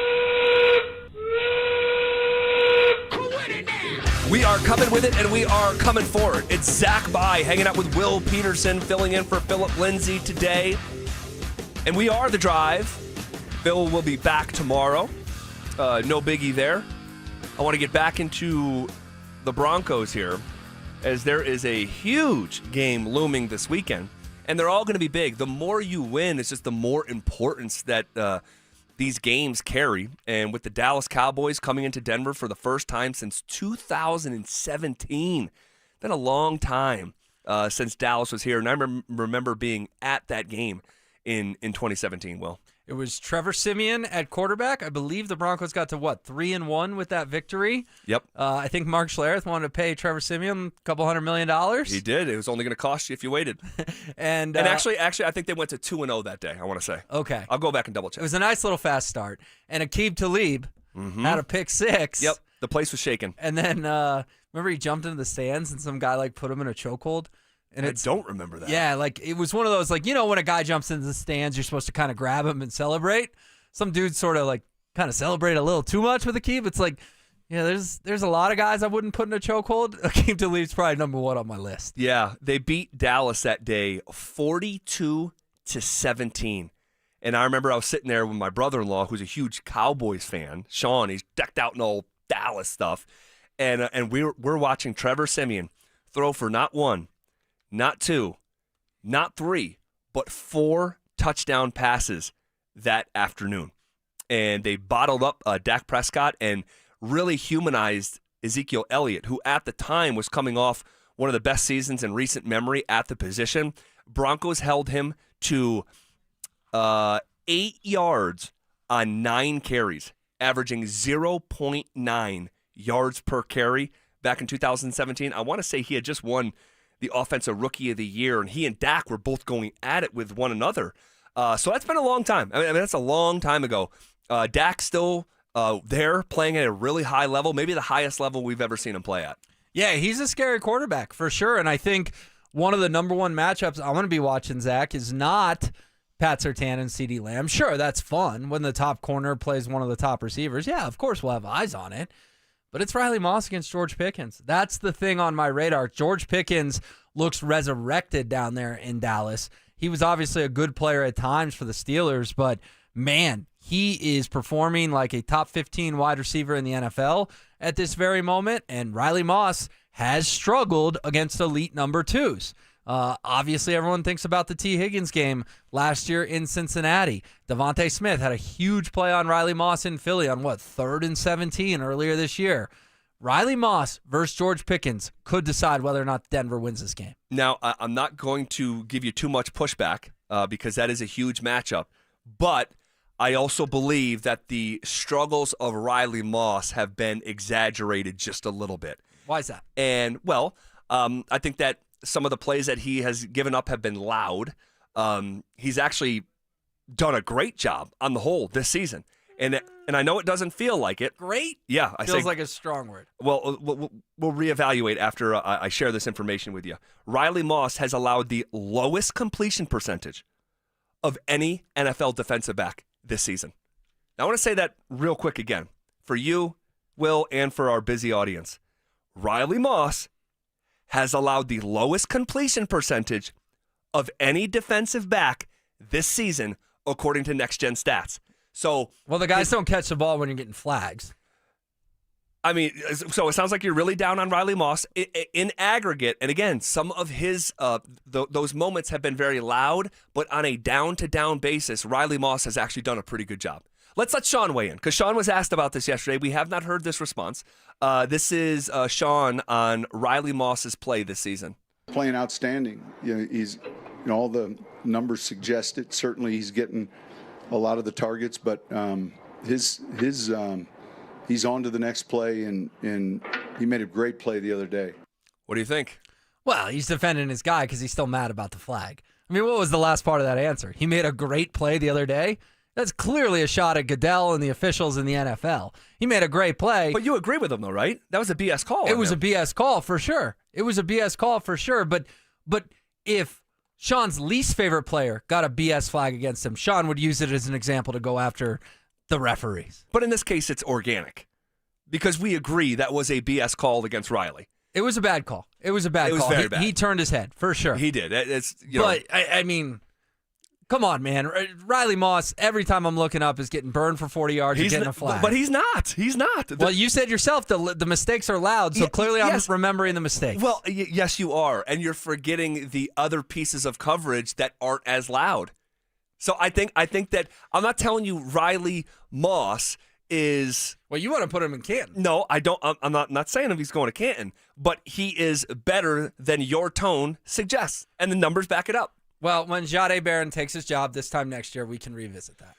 We are coming with it, and we are coming for it. It's Zach By hanging out with Will Peterson, filling in for Phillip Lindsay today. And we are The Drive. Phil will be back tomorrow. No biggie there. I want to get back into the Broncos here, as there is a huge game looming this weekend, and they're all going to be big. The more you win, it's just the more importance that these games carry. And with the Dallas Cowboys coming into Denver for the first time since 2017, been a long time since Dallas was here. And I remember being at that game in 2017, Will. It was Trevor Siemian at quarterback. I believe the Broncos got to, 3-1 with that victory? Yep. I think Mark Schlereth wanted to pay Trevor Siemian a couple $100 million. He did. It was only going to cost you if you waited. and actually, I think they went to 2-0 that day, I want to say. Okay. I'll go back and double check. It was a nice little fast start. And Aqib Talib had a pick 6. Yep. The place was shaking. And then, remember he jumped into the stands and some guy, put him in a chokehold? And I don't remember that. Yeah, it was one of those, when a guy jumps into the stands, you're supposed to kind of grab him and celebrate. Some dudes sort of, kind of celebrate a little too much with Aqib. It's there's a lot of guys I wouldn't put in a chokehold. Aqib Talib's probably number 1 on my list. Yeah, they beat Dallas that day 42-17. And I remember I was sitting there with my brother-in-law, who's a huge Cowboys fan, Sean. He's decked out in all Dallas stuff. and we're watching Trevor Siemian throw for not 1, not 2, not 3, but 4 touchdown passes that afternoon. And they bottled up Dak Prescott and really humanized Ezekiel Elliott, who at the time was coming off one of the best seasons in recent memory at the position. Broncos held him to 8 yards on 9 carries, averaging 0.9 yards per carry back in 2017. I want to say he had just won the Offensive Rookie of the Year, and he and Dak were both going at it with one another. So that's been a long time. I mean, that's a long time ago. Dak's still there, playing at a really high level, maybe the highest level we've ever seen him play at. Yeah, he's a scary quarterback for sure. And I think one of the number one matchups I'm going to be watching, Zach, is not Pat Surtain and CeeDee Lamb. Sure, that's fun when the top corner plays one of the top receivers. Yeah, of course we'll have eyes on it. But it's Riley Moss against George Pickens. That's the thing on my radar. George Pickens looks resurrected down there in Dallas. He was obviously a good player at times for the Steelers, but man, he is performing like a top 15 wide receiver in the NFL at this very moment, and Riley Moss has struggled against elite number 2s. Obviously, everyone thinks about the T. Higgins game last year in Cincinnati. Devontae Smith had a huge play on Riley Moss in Philly on, 3rd and 17 earlier this year. Riley Moss versus George Pickens could decide whether or not Denver wins this game. Now, I'm not going to give you too much pushback because that is a huge matchup, but I also believe that the struggles of Riley Moss have been exaggerated just a little bit. Why is that? And, I think that some of the plays that he has given up have been loud. He's actually done a great job on the whole this season. And I know it doesn't feel like it. Great? Yeah. Feels like a strong word. Well, we'll reevaluate after I share this information with you. Riley Moss has allowed the lowest completion percentage of any NFL defensive back this season. Now, I want to say that real quick again for you, Will, and for our busy audience. Riley Moss has allowed the lowest completion percentage of any defensive back this season, according to Next Gen Stats. So, the guys don't catch the ball when you're getting flags. I mean, so it sounds like you're really down on Riley Moss in aggregate. And again, some of his those moments have been very loud, but on a down-to-down basis, Riley Moss has actually done a pretty good job. Let's let Sean weigh in, because Sean was asked about this yesterday. We have not heard this response. This is Sean on Riley Moss's play this season. Playing outstanding. He's all the numbers suggest it. Certainly, he's getting a lot of the targets, but he's on to the next play, and he made a great play the other day. What do you think? Well, he's defending his guy because he's still mad about the flag. I mean, what was the last part of that answer? He made a great play the other day? That's clearly a shot at Goodell and the officials in the NFL. He made a great play. But you agree with him, though, right? That was a BS call. It was a BS call for sure. It was a BS call for sure. But if Sean's least favorite player got a BS flag against him, Sean would use it as an example to go after the referees. But in this case, it's organic because we agree that was a BS call against Riley. It was a bad call. It was very bad. He turned his head, for sure. He did. But, I mean, come on, man. Riley Moss, every time I'm looking up, is getting burned for 40 yards and getting a flag. But he's not. He's not. Well, you said yourself the mistakes are loud, so clearly I'm remembering the mistakes. Well, yes, you are. And you're forgetting the other pieces of coverage that aren't as loud. So I think that I'm not telling you Riley Moss is... Well, you want to put him in Canton. No, I don't. I'm not saying if he's going to Canton, but he is better than your tone suggests, and the numbers back it up. Well, when Jahdae Barron takes his job this time next year, we can revisit that.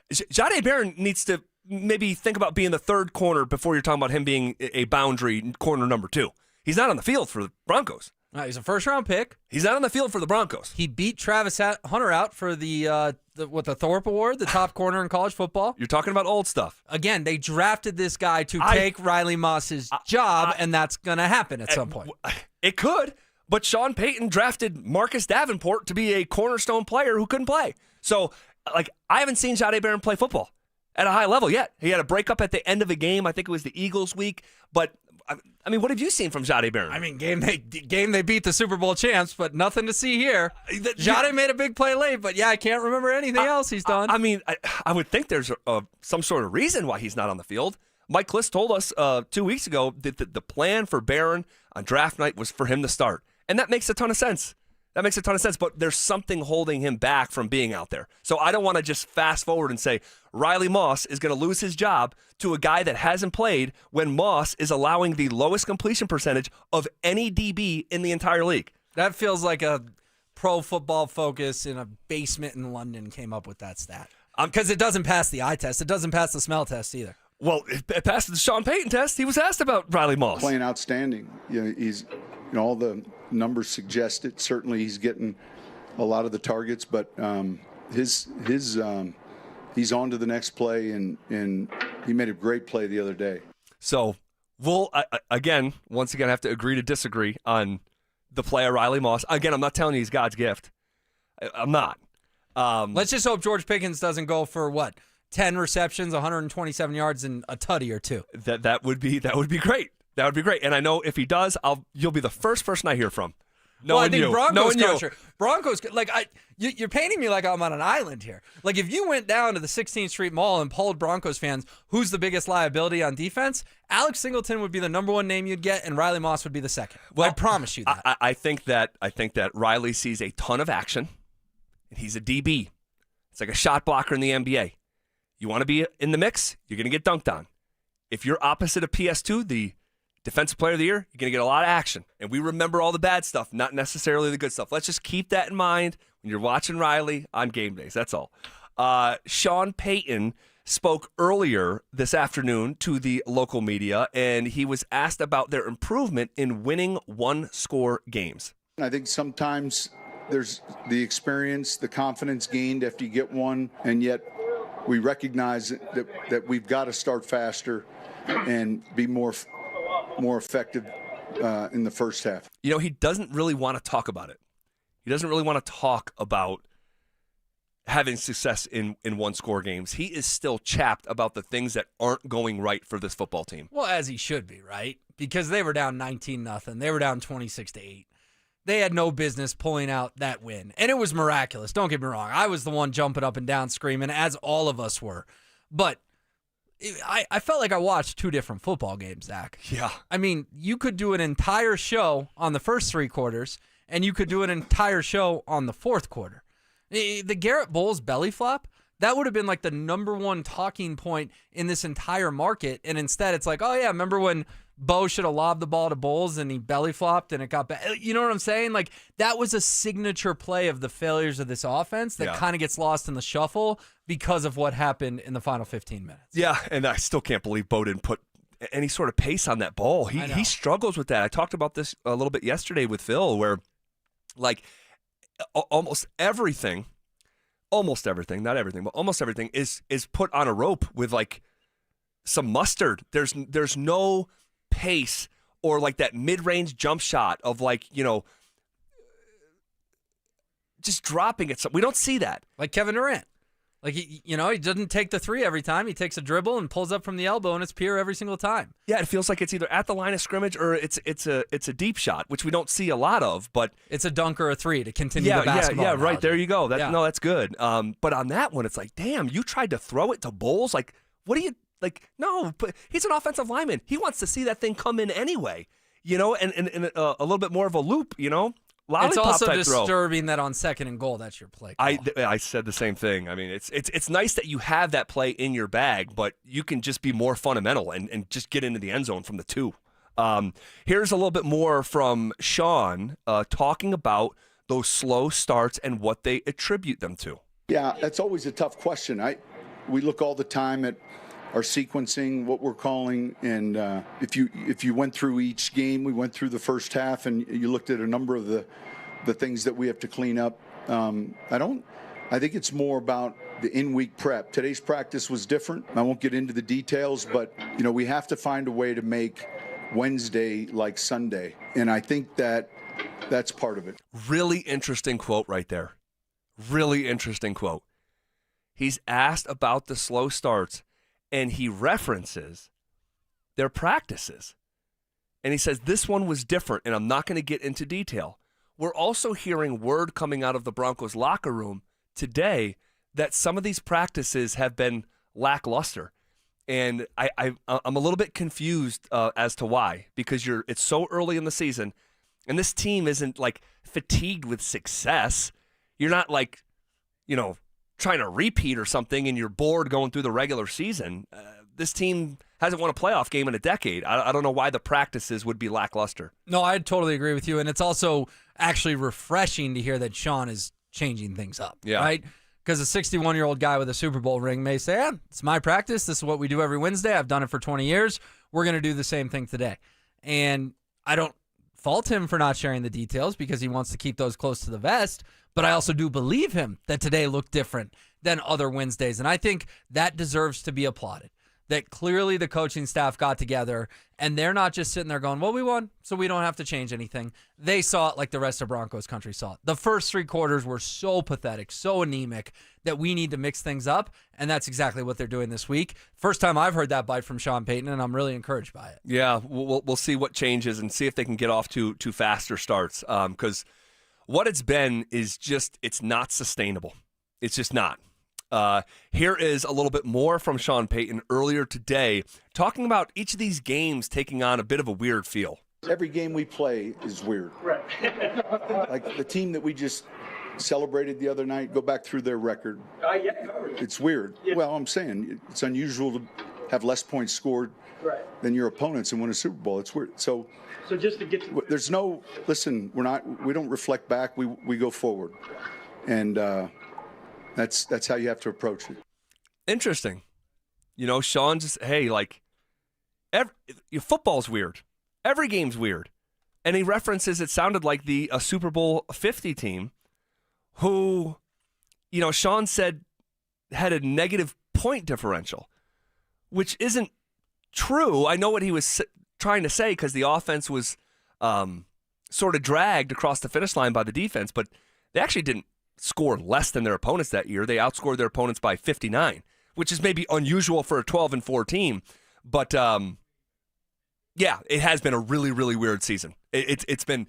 Jahdae Barron needs to maybe think about being the third corner before you're talking about him being a boundary corner number 2. He's not on the field for the Broncos. He's a first-round pick. He's not on the field for the Broncos. He beat Travis Hunter out for the Thorpe Award, the top corner in college football. You're talking about old stuff. Again, they drafted this guy to take Riley Moss's job, and that's going to happen at some point. It could, but Sean Payton drafted Marcus Davenport to be a cornerstone player who couldn't play. So, I haven't seen Jahdae Barron play football at a high level yet. He had a breakup at the end of a game. I think it was the Eagles week, but... I mean, what have you seen from Jahdae Barron? I mean, game they beat the Super Bowl champs, but nothing to see here. Jahdae made a big play late, but I can't remember anything else he's done. I mean, I would think there's some sort of reason why he's not on the field. Mike Kliss told us 2 weeks ago that the plan for Barron on draft night was for him to start. And that makes a ton of sense. But there's something holding him back from being out there. So I don't want to just fast forward and say Riley Moss is going to lose his job to a guy that hasn't played when Moss is allowing the lowest completion percentage of any DB in the entire league. That feels like a Pro Football Focus in a basement in London came up with that stat. Because it doesn't pass the eye test. It doesn't pass the smell test either. Well, it passed the Sean Payton test. He was asked about Riley Moss. Playing outstanding. He's all the numbers suggest it. Certainly he's getting a lot of the targets, but he's on to the next play, and he made a great play the other day. So we'll, once again, have to agree to disagree on the play of Riley Moss. Again, I'm not telling you he's God's gift. I'm not. Let's just hope George Pickens doesn't go for 10 receptions, 127 yards, and a tutty or two. That would be great. That would be great. And I know if he does, you'll be the first person I hear from. I think Broncos country. Broncos, you're painting me like I'm on an island here. Like if you went down to the 16th Street Mall and polled Broncos fans, who's the biggest liability on defense? Alex Singleton would be the number one name you'd get, and Riley Moss would be the second. Well, I promise you that. I think that Riley sees a ton of action, and he's a DB. It's like a shot blocker in the NBA. You want to be in the mix, you're going to get dunked on. If you're opposite of PS2, the Defensive Player of the Year, you're going to get a lot of action. And we remember all the bad stuff, not necessarily the good stuff. Let's just keep that in mind when you're watching Riley on game days. That's all. Sean Payton spoke earlier this afternoon to the local media, and he was asked about their improvement in winning one-score games. I think sometimes there's the experience, the confidence gained after you get one, and yet we recognize that we've got to start faster and be more effective in the first half. He doesn't really want to talk about it. He doesn't really want to talk about having success in one-score games. He is still chapped about the things that aren't going right for this football team. Well, as he should be, right? Because they were down 19-0. They were down 26-8. They had no business pulling out that win. And it was miraculous. Don't get me wrong. I was the one jumping up and down screaming, as all of us were. But I felt like I watched two different football games, Zach. Yeah. I mean, you could do an entire show on the first three quarters, and you could do an entire show on the fourth quarter. The Garrett Bowles belly flop, that would have been like the number one talking point in this entire market. And instead, it's like, oh, yeah, remember when Bo should have lobbed the ball to Bowles and he belly flopped and it got back? You know what I'm saying? Like, that was a signature play of the failures of this offense that kind of gets lost in the shuffle because of what happened in the final 15 minutes. Yeah, and I still can't believe Bo didn't put any sort of pace on that ball. He struggles with that. I talked about this a little bit yesterday with Phil, where like almost everything, not everything, but almost everything is put on a rope with like some mustard. There's no pace or like that mid-range jump shot of like, just dropping it. We don't see that. Like Kevin Durant. Like, he doesn't take the three every time. He takes a dribble and pulls up from the elbow, and it's pure every single time. Yeah, it feels like it's either at the line of scrimmage or it's a deep shot, which we don't see a lot of. But it's a dunk or a three to continue the basketball. Yeah, right. There you go. No, that's good. But on that one, it's like, damn, you tried to throw it to Bowles. Like, what do you like? No, but he's an offensive lineman. He wants to see that thing come in anyway. And a little bit more of a loop. It's also disturbing that on second and goal, that's your play call. I said the same thing. I mean, it's nice that you have that play in your bag, but you can just be more fundamental and just get into the end zone from the two. Here's a little bit more from Sean talking about those slow starts and what they attribute them to. Yeah, that's always a tough question. We look all the time at our sequencing, what we're calling, and if you went through each game, we went through the first half, and you looked at a number of the things that we have to clean up. I think it's more about the in-week prep. Today's practice was different. I won't get into the details, but we have to find a way to make Wednesday like Sunday, and I think that's part of it. Really interesting quote right there. Really interesting quote. He's asked about the slow starts, and he references their practices. And he says, this one was different, and I'm not going to get into detail. We're also hearing word coming out of the Broncos locker room today that some of these practices have been lackluster. And I'm a little bit confused as to why, because it's so early in the season, and this team isn't like fatigued with success. You're not like, trying to repeat or something, and you're bored going through the regular season. This team hasn't won a playoff game in a decade. I don't know why the practices would be lackluster. No, I totally agree with you, and it's also actually refreshing to hear that Sean is changing things up, right? Because a 61-year-old guy with a Super Bowl ring may say, it's my practice. This is what we do every Wednesday. I've done it for 20 years. We're going to do the same thing today. And I don't fault him for not sharing the details because he wants to keep those close to the vest, but I also do believe him that today looked different than other Wednesdays. And I think that deserves to be applauded, that clearly the coaching staff got together and they're not just sitting there going, well, we won, so we don't have to change anything. They saw it like the rest of Broncos country saw it. The first 3 quarters were so pathetic, so anemic that we need to mix things up, and that's exactly what they're doing this week. First time I've heard that bite from Sean Payton, and I'm really encouraged by it. Yeah, we'll see what changes and see if they can get off to faster starts, because what it's been is just, it's not sustainable. It's just not. Here is a little bit more from Sean Payton earlier today, talking about each of these games taking on a bit of a weird feel. Every game we play is weird. Right. Like the team that we just celebrated the other night, go back through their record. It's weird. Yeah. Well, I'm saying it's unusual to have less points scored than your opponents and win a Super Bowl. It's weird. So just to get to there's no, listen, we don't reflect back. We go forward. And that's how you have to approach it. Interesting. Sean just, hey, like, football's weird. Every game's weird. And he references, it sounded like a Super Bowl 50 team who, Sean said had a negative point differential, which isn't true. I know what he was trying to say because the offense was sort of dragged across the finish line by the defense, but they actually didn't score less than their opponents that year. They outscored their opponents by 59, which is maybe unusual for a 12-4 team. But yeah, it has been a really, really weird season. It's been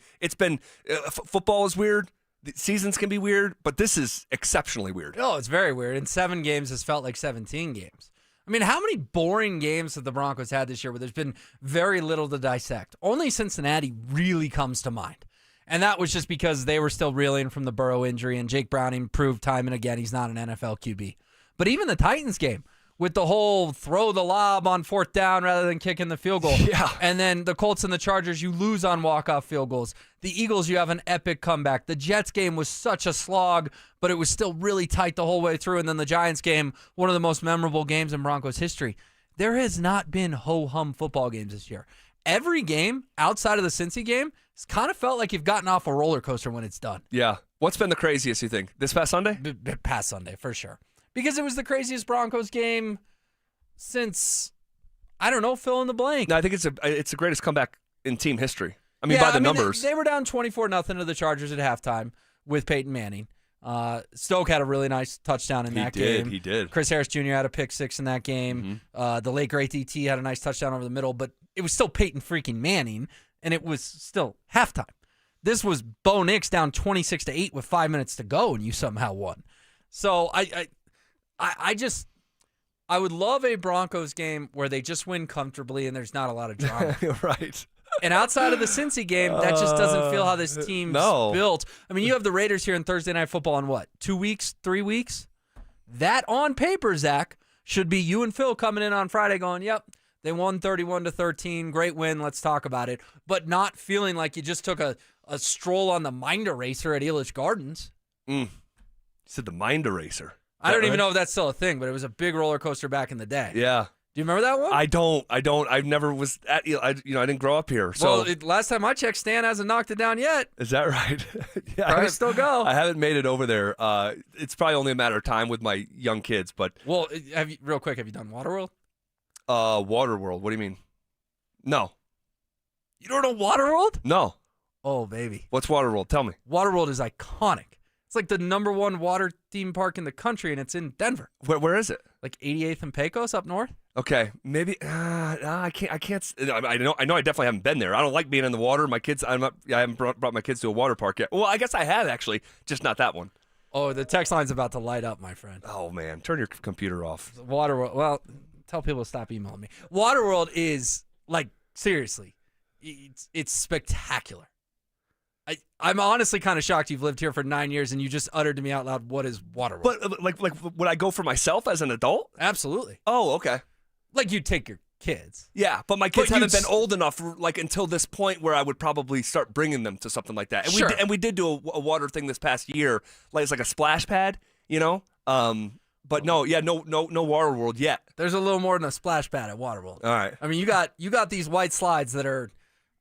football is weird. The seasons can be weird, but this is exceptionally weird. Oh, it's very weird. And 7 games has felt like 17 games. I mean, how many boring games have the Broncos had this year where there's been very little to dissect? Only Cincinnati really comes to mind. And that was just because they were still reeling from the Burrow injury, and Jake Browning proved time and again he's not an NFL QB. But even the Titans game, with the whole throw the lob on 4th down rather than kicking the field goal. Yeah. And then the Colts and the Chargers, you lose on walk-off field goals. The Eagles, you have an epic comeback. The Jets game was such a slog, but it was still really tight the whole way through. And then the Giants game, one of the most memorable games in Broncos history. There has not been ho-hum football games this year. Every game outside of the Cincy game, it's kind of felt like you've gotten off a roller coaster when it's done. Yeah. What's been the craziest, you think? This past Sunday? Past Sunday, for sure. Because it was the craziest Broncos game since, I don't know, fill in the blank. No, I think it's the greatest comeback in team history. I mean, by the numbers. They were down 24-0 to the Chargers at halftime with Peyton Manning. Stoke had a really nice touchdown in that game. He did. Chris Harris Jr. had a pick 6 in that game. Mm-hmm. The late great DT had a nice touchdown over the middle, but it was still Peyton freaking Manning, and it was still halftime. This was Bo Nix down 26-8 with 5 minutes to go, and you somehow won. So I would love a Broncos game where they just win comfortably and there's not a lot of drama. Right. And outside of the Cincy game, that just doesn't feel how this team's built. I mean, you have the Raiders here in Thursday Night Football in what, 2 weeks, 3 weeks? That on paper, Zach, should be you and Phil coming in on Friday going, yep, they won 31-13, great win, let's talk about it. But not feeling like you just took a stroll on the mind eraser at Elitch Gardens. You said the mind eraser. I don't even know if that's still a thing, but it was a big roller coaster back in the day. Yeah. Do you remember that one? I don't. I never was at. I didn't grow up here. So well, last time I checked, Stan hasn't knocked it down yet. Is that right? Yeah, I still go. I haven't made it over there. It's probably only a matter of time with my young kids. But real quick, have you done Waterworld? Waterworld. What do you mean? No. You don't know Waterworld? No. Oh, baby. What's Waterworld? Tell me. Waterworld is iconic. It's like the #1 water theme park in the country, and it's in Denver. Where is it? Like 88th and Pecos up north. Okay, maybe. I can't. I know. I definitely haven't been there. I don't like being in the water. My kids. I haven't brought my kids to a water park yet. Well, I guess I have actually, just not that one. Oh, the text line's about to light up, my friend. Oh man, turn your computer off. Waterworld. Well, tell people to stop emailing me. Waterworld is, like, seriously, it's spectacular. I'm honestly kind of shocked you've lived here for 9 years and you just uttered to me out loud, what is Waterworld? But like would I go for myself as an adult? Absolutely. Oh, okay. Like you'd take your kids. Yeah, but my kids But haven't been old enough like until this point where I would probably start bringing them to something like that. And Sure. we did do a water thing this past year. Like it's like a splash pad, you know? But no Waterworld yet. There's a little more than a splash pad at Waterworld. All right. I mean, you got these white slides that are,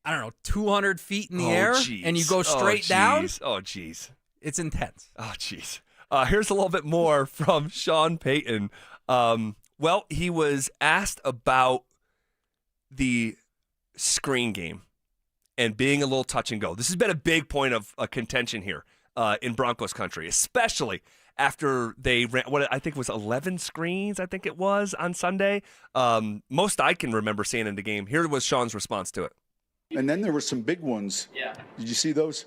I don't know, 200 feet in the air, geez. and you go straight down. Oh, jeez. It's intense. Oh, jeez. Here's a little bit more from Sean Payton. Well, he was asked about the screen game and being a little touch and go. This has been a big point of contention here in Broncos country, especially after they ran what I think was 11 screens, I think it was, on Sunday. Most I can remember seeing in the game. Here was Sean's response to it. And then there were some big ones. Yeah. Did you see those?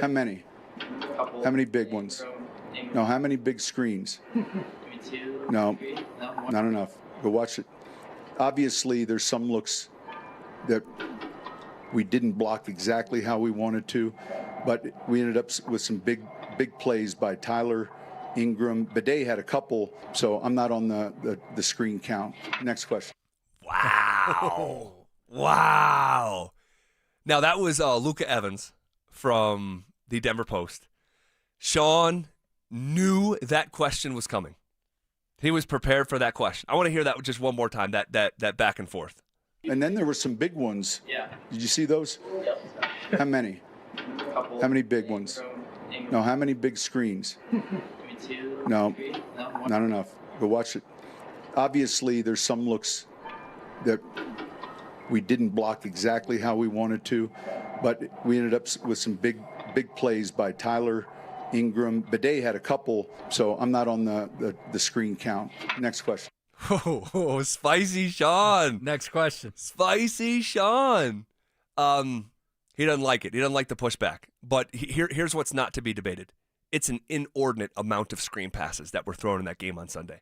How many? How many big ones? No, how many big screens? No, not enough. Go watch it. Obviously, there's some looks that we didn't block exactly how we wanted to, but we ended up with some big plays by Tyler, Ingram. Bidet had a couple, so I'm not on the screen count. Next question. Wow. Wow. Now, that was Luca Evans from the Denver Post. Sean knew that question was coming. He was prepared for that question. I want to hear that just one more time, that back and forth. And then there were some big ones. Yeah. Did you see those? How many? How many big ones? No, how many big screens? No, not enough. Go watch it. Obviously, there's some looks that we didn't block exactly how we wanted to, but we ended up with some big plays by Tyler, Ingram. Bidet had a couple, so I'm not on the screen count. Next question. Oh, spicy Sean. Next question. Spicy Sean. He doesn't like it. He doesn't like the pushback. But here's what's not to be debated. It's an inordinate amount of screen passes that were thrown in that game on Sunday.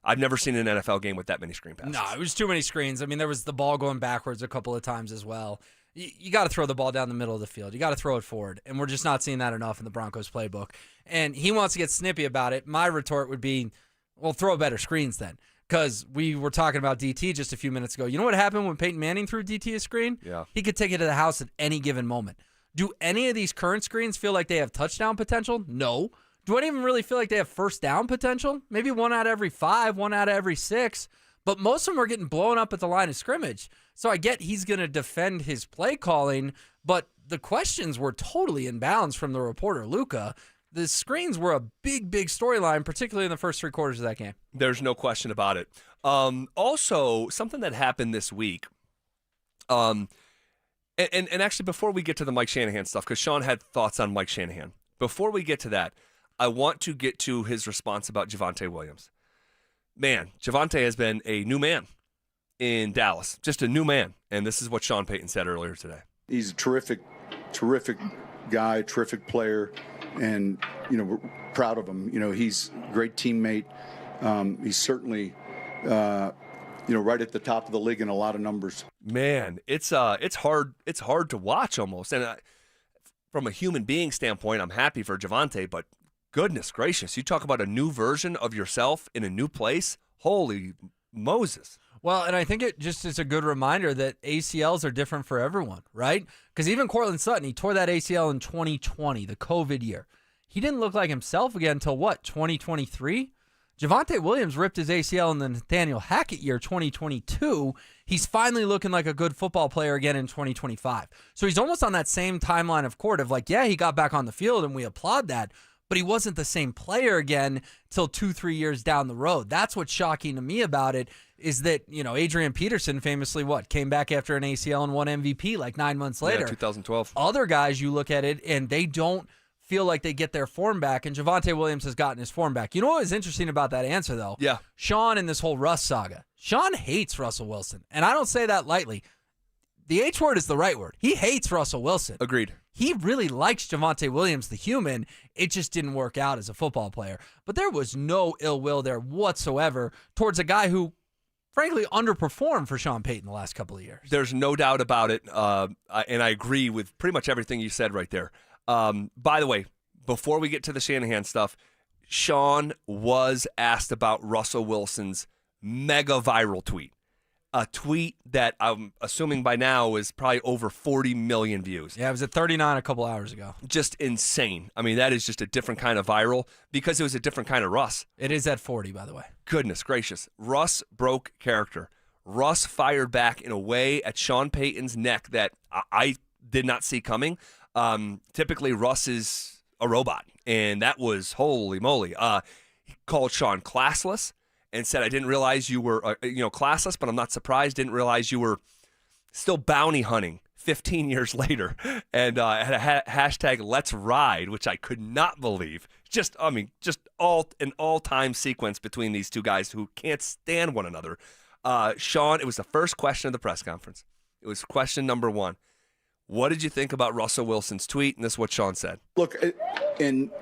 I've never seen an NFL game with that many screen passes. No, it was too many screens. I mean, there was the ball going backwards a couple of times as well. You got to throw the ball down the middle of the field. You got to throw it forward, and we're just not seeing that enough in the Broncos playbook. And he wants to get snippy about it. My retort would be, well, throw better screens then, because we were talking about DT just a few minutes ago. You know what happened when Peyton Manning threw DT a screen? Yeah. He could take it to the house at any given moment. Do any of these current screens feel like they have touchdown potential? No. Do I even really feel like they have first down potential? Maybe 1 out of every 5, 1 out of every 6. But most of them are getting blown up at the line of scrimmage. So I get he's going to defend his play calling, but the questions were totally in bounds from the reporter, Luca. The screens were a big storyline, particularly in the first 3 quarters of that game. There's no question about it. Also, something that happened this week, and actually before we get to the Mike Shanahan stuff, because Sean had thoughts on Mike Shanahan. Before we get to that, I want to get to his response about Javonte Williams. Man, Javonte has been a new man in Dallas, just a new man. And this is what Sean Payton said earlier today. He's a terrific guy, terrific player, and, we're proud of him. He's a great teammate. He's certainly, right at the top of the league in a lot of numbers. Man, it's hard to watch almost. And from a human being standpoint, I'm happy for Javonte, but goodness gracious, you talk about a new version of yourself in a new place. Holy Moses. Well, and I think it just is a good reminder that ACLs are different for everyone, right? Because even Cortland Sutton, he tore that ACL in 2020, the COVID year. He didn't look like himself again until 2023? Javonte Williams ripped his ACL in the Nathaniel Hackett year, 2022. He's finally looking like a good football player again in 2025. So he's almost on that same timeline of court of he got back on the field and we applaud that, but he wasn't the same player again till 2-3 years down the road. That's what's shocking to me about it is that, Adrian Peterson famously came back after an ACL and won MVP 9 months later. Yeah, 2012. Other guys, you look at it and they don't feel like they get their form back, and Javonte Williams has gotten his form back. You know what was interesting about that answer, though? Yeah. Sean and this whole Russ saga. Sean hates Russell Wilson, and I don't say that lightly. The H word is the right word. He hates Russell Wilson. Agreed. He really likes Javonte Williams, the human. It just didn't work out as a football player. But there was no ill will there whatsoever towards a guy who frankly underperformed for Sean Payton the last couple of years. There's no doubt about it, and I agree with pretty much everything you said right there. By the way, before we get to the Shanahan stuff, Sean was asked about Russell Wilson's mega viral tweet. A tweet that I'm assuming by now is probably over 40 million views. Yeah, it was at 39 a couple hours ago. Just insane. I mean, that is just a different kind of viral because it was a different kind of Russ. It is at 40, by the way. Goodness gracious. Russ broke character. Russ fired back in a way at Sean Payton's neck that I did not see coming. Typically, Russ is a robot, and that was holy moly. He called Sean classless. And said, I didn't realize you were, classless, but I'm not surprised. Didn't realize you were still bounty hunting 15 years later. And had a hashtag Let's Ride, which I could not believe. Just an all-time sequence between these two guys who can't stand one another. Sean, it was the first question of the press conference. It was question number 1. What did you think about Russell Wilson's tweet? And this is what Sean said. Look, in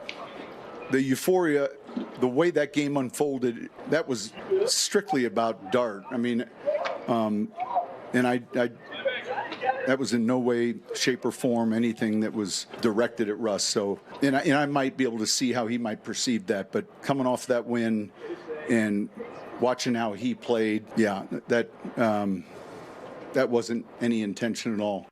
the euphoria, the way that game unfolded, that was strictly about Dart. I mean, and I that was in no way, shape, or form anything that was directed at Russ. So, and I might be able to see how he might perceive that. But coming off that win and watching how he played, yeah, that wasn't any intention at all.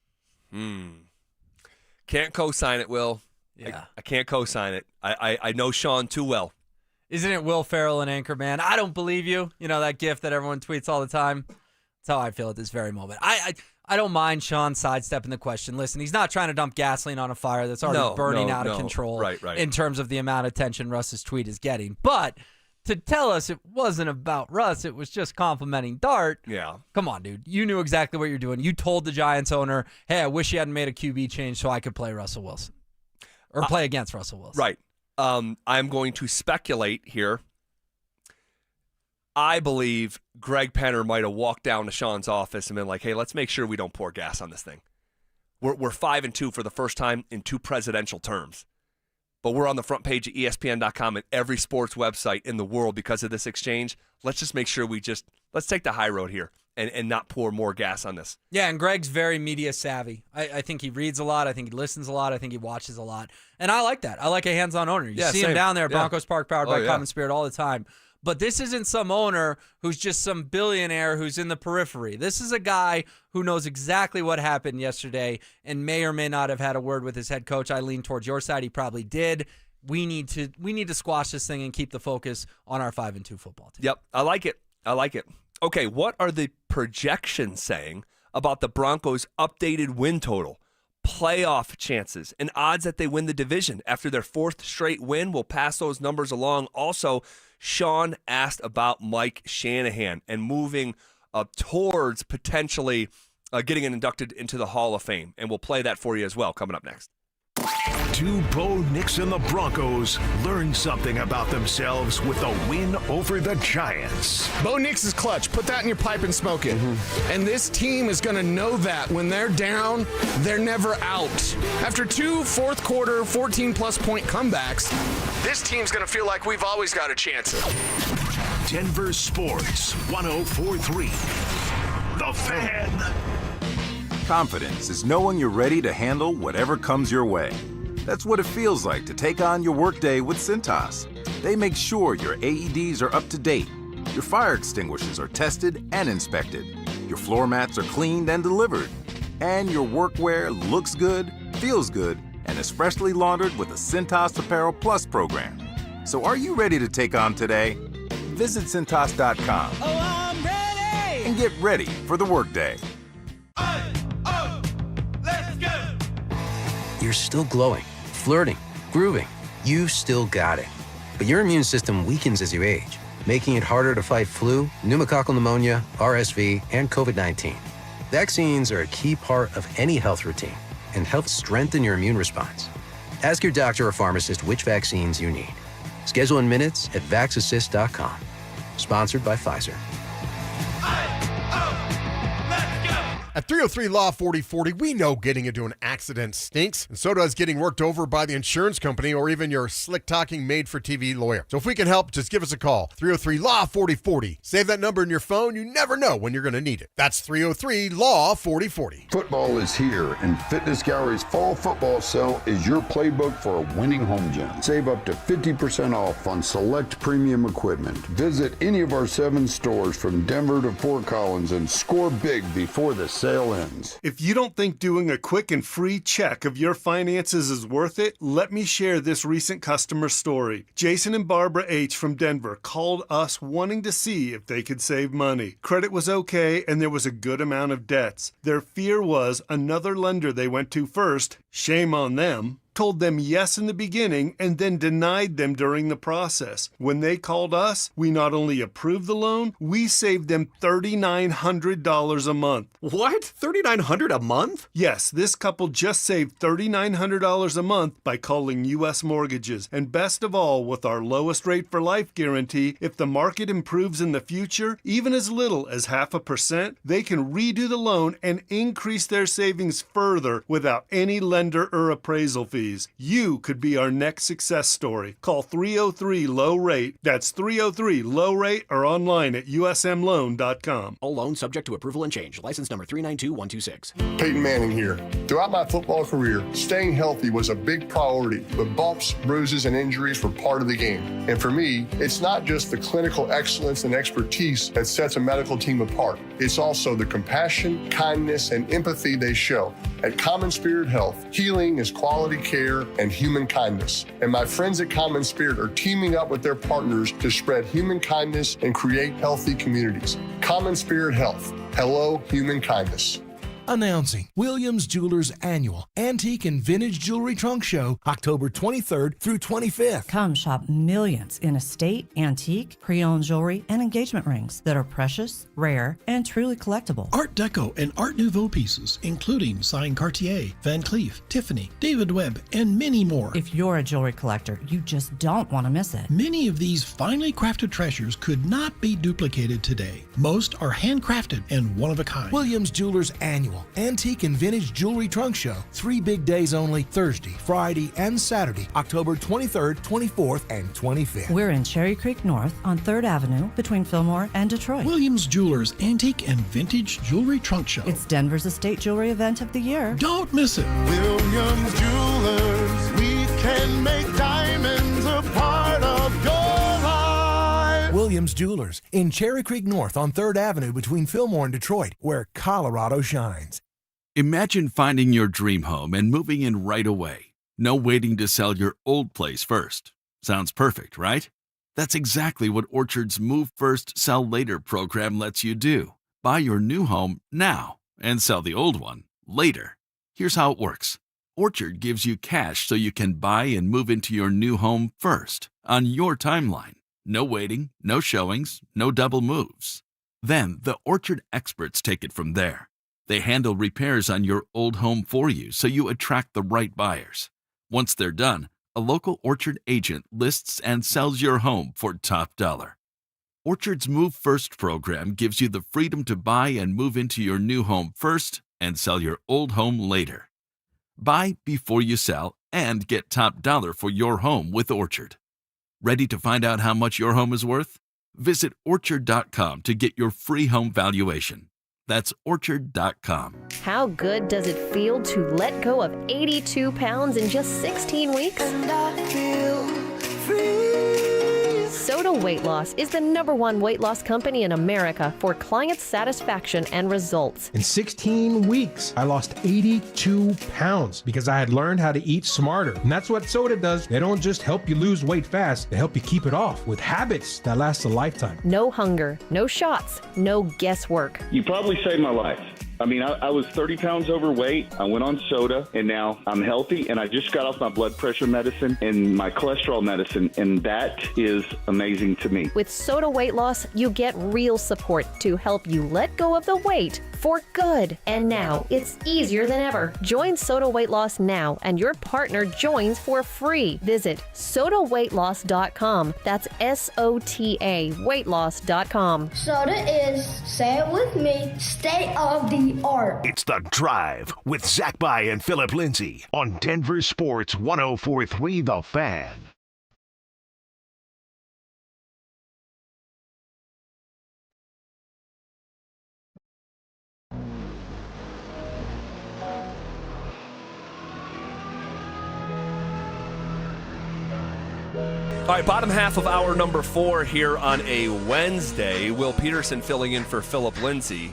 Can't co-sign it, Will. Yeah, I can't co-sign it. I know Sean too well. Isn't it Will Ferrell and Anchorman? I don't believe you. You know, that gif that everyone tweets all the time? That's how I feel at this very moment. I don't mind Sean sidestepping the question. Listen, he's not trying to dump gasoline on a fire that's already burning out of control right. in terms of the amount of attention Russ's tweet is getting. But to tell us it wasn't about Russ, it was just complimenting Dart. Yeah. Come on, dude. You knew exactly what you're doing. You told the Giants owner, hey, I wish you hadn't made a QB change so I could play Russell Wilson. Or play against Russell Wilson. Right. I'm going to speculate here. I believe Greg Penner might have walked down to Sean's office and been like, hey, let's make sure we don't pour gas on this thing. We're 5-2 for the first time in 2 presidential terms. But we're on the front page of ESPN.com and every sports website in the world because of this exchange. Let's just make sure let's take the high road here and not pour more gas on this. Yeah, and Greg's very media savvy. I think he reads a lot. I think he listens a lot. I think he watches a lot. And I like that. I like a hands-on owner. You see him down there at Broncos Park, powered by Common Spirit all the time. But this isn't some owner who's just some billionaire who's in the periphery. This is a guy who knows exactly what happened yesterday and may or may not have had a word with his head coach. I lean towards your side. He probably did. We need to squash this thing and keep the focus on our 5-2 football team. Yep, I like it. Okay, what are the projections saying about the Broncos' updated win total, playoff chances, and odds that they win the division? After their 4th straight win, we'll pass those numbers along. Also, Sean asked about Mike Shanahan and moving towards potentially getting inducted into the Hall of Fame, and we'll play that for you as well coming up next. Do Bo Nix and the Broncos learn something about themselves with a win over the Giants? Bo Nix is clutch. Put that in your pipe and smoke it. And this team is going to know that when they're down, they're never out. After 2 fourth-quarter, 14-plus point comebacks, this team's going to feel like we've always got a chance. Denver Sports 104.3. The Fan. Confidence is knowing you're ready to handle whatever comes your way. That's what it feels like to take on your workday with Cintas. They make sure your AEDs are up to date, your fire extinguishers are tested and inspected, your floor mats are cleaned and delivered, and your workwear looks good, feels good, and is freshly laundered with a Cintas Apparel Plus program. So are you ready to take on today? Visit Cintas.com and get ready for the workday. You're still glowing, flirting, grooving. You still got it. But your immune system weakens as you age, making it harder to fight flu, pneumococcal pneumonia, RSV, and COVID-19. Vaccines are a key part of any health routine and help strengthen your immune response. Ask your doctor or pharmacist which vaccines you need. Schedule in minutes at VaxAssist.com. Sponsored by Pfizer. At 303 Law 4040, we know getting into an accident stinks, and so does getting worked over by the insurance company or even your slick-talking made-for-TV lawyer. So if we can help, just give us a call. 303 Law 4040. Save that number in your phone. You never know when you're going to need it. That's 303 Law 4040. Football is here, and Fitness Gallery's fall football sale is your playbook for a winning home gym. Save up to 50% off on select premium equipment. Visit any of our 7 stores from Denver to Fort Collins and score big before the sale ends. If you don't think doing a quick and free check of your finances is worth it, let me share this recent customer story. Jason and Barbara H. from Denver called us wanting to see if they could save money. Credit was okay and there was a good amount of debts. Their fear was another lender they went to first, shame on them, told them yes in the beginning and then denied them during the process. When they called us, we not only approved the loan, we saved them $3,900 a month. What? $3,900 a month? Yes, this couple just saved $3,900 a month by calling U.S. Mortgages. And best of all, with our lowest rate for life guarantee, if the market improves in the future, even as little as 0.5%, they can redo the loan and increase their savings further without any lender or appraisal fees. You could be our next success story. Call 303-LOW-RATE. That's 303-LOW-RATE or online at usmloan.com. All loans subject to approval and change. License number 392126. Peyton Manning here. Throughout my football career, staying healthy was a big priority, but bumps, bruises, and injuries were part of the game. And for me, it's not just the clinical excellence and expertise that sets a medical team apart. It's also the compassion, kindness, and empathy they show. At Common Spirit Health, healing is quality care and human kindness. And my friends at Common Spirit are teaming up with their partners to spread human kindness and create healthy communities. Common Spirit Health. Hello, human kindness. Announcing Williams Jewelers Annual Antique and Vintage Jewelry Trunk Show, October 23rd through 25th. Come shop millions in estate, antique, pre-owned jewelry, and engagement rings that are precious, rare, and truly collectible. Art Deco and Art Nouveau pieces, including signed Cartier, Van Cleef, Tiffany, David Webb, and many more. If you're a jewelry collector, you just don't want to miss it. Many of these finely crafted treasures could not be duplicated today. Most are handcrafted and one of a kind. Williams Jewelers Annual Antique and Vintage Jewelry Trunk Show. 3 big days only, Thursday, Friday, and Saturday, October 23rd, 24th, and 25th. We're in Cherry Creek North on 3rd Avenue between Fillmore and Detroit. Williams Jewelers Antique and Vintage Jewelry Trunk Show. It's Denver's estate jewelry event of the year. Don't miss it. Williams Jewelers, we can make diamonds a part of your life. Williams Jewelers in Cherry Creek North on 3rd Avenue between Fillmore and Detroit, where Colorado shines. Imagine finding your dream home and moving in right away. No waiting to sell your old place first. Sounds perfect, right? That's exactly what Orchard's Move First, Sell Later program lets you do. Buy your new home now and sell the old one later. Here's how it works. Orchard gives you cash so you can buy and move into your new home first on your timeline. No waiting, no showings, no double moves. Then the Orchard experts take it from there. They handle repairs on your old home for you so you attract the right buyers. Once they're done, a local Orchard agent lists and sells your home for top dollar. Orchard's Move First program gives you the freedom to buy and move into your new home first and sell your old home later. Buy before you sell and get top dollar for your home with Orchard. Ready to find out how much your home is worth? Visit Orchard.com to get your free home valuation. That's Orchard.com. How good does it feel to let go of 82 pounds in just 16 weeks? And I feel free. Soda Weight Loss is the #1 weight loss company in America for client satisfaction and results. In 16 weeks, I lost 82 pounds because I had learned how to eat smarter. And that's what soda does. They don't just help you lose weight fast, they help you keep it off with habits that last a lifetime. No hunger, no shots, no guesswork. You probably saved my life. I mean, I was 30 pounds overweight. I went on soda, and now I'm healthy, and I just got off my blood pressure medicine and my cholesterol medicine, and that is amazing to me. With Soda Weight Loss, you get real support to help you let go of the weight for good. And now it's easier than ever. Join Soda Weight Loss now, and your partner joins for free. Visit sodaweightloss.com. That's SOTA weightloss.com. Soda is, say it with me, state of the the art. It's The Drive with Zach By and Phillip Lindsay on Denver Sports 104.3 The Fan. All right, bottom half of hour number 4 here on a Wednesday. Will Peterson filling in for Phillip Lindsay.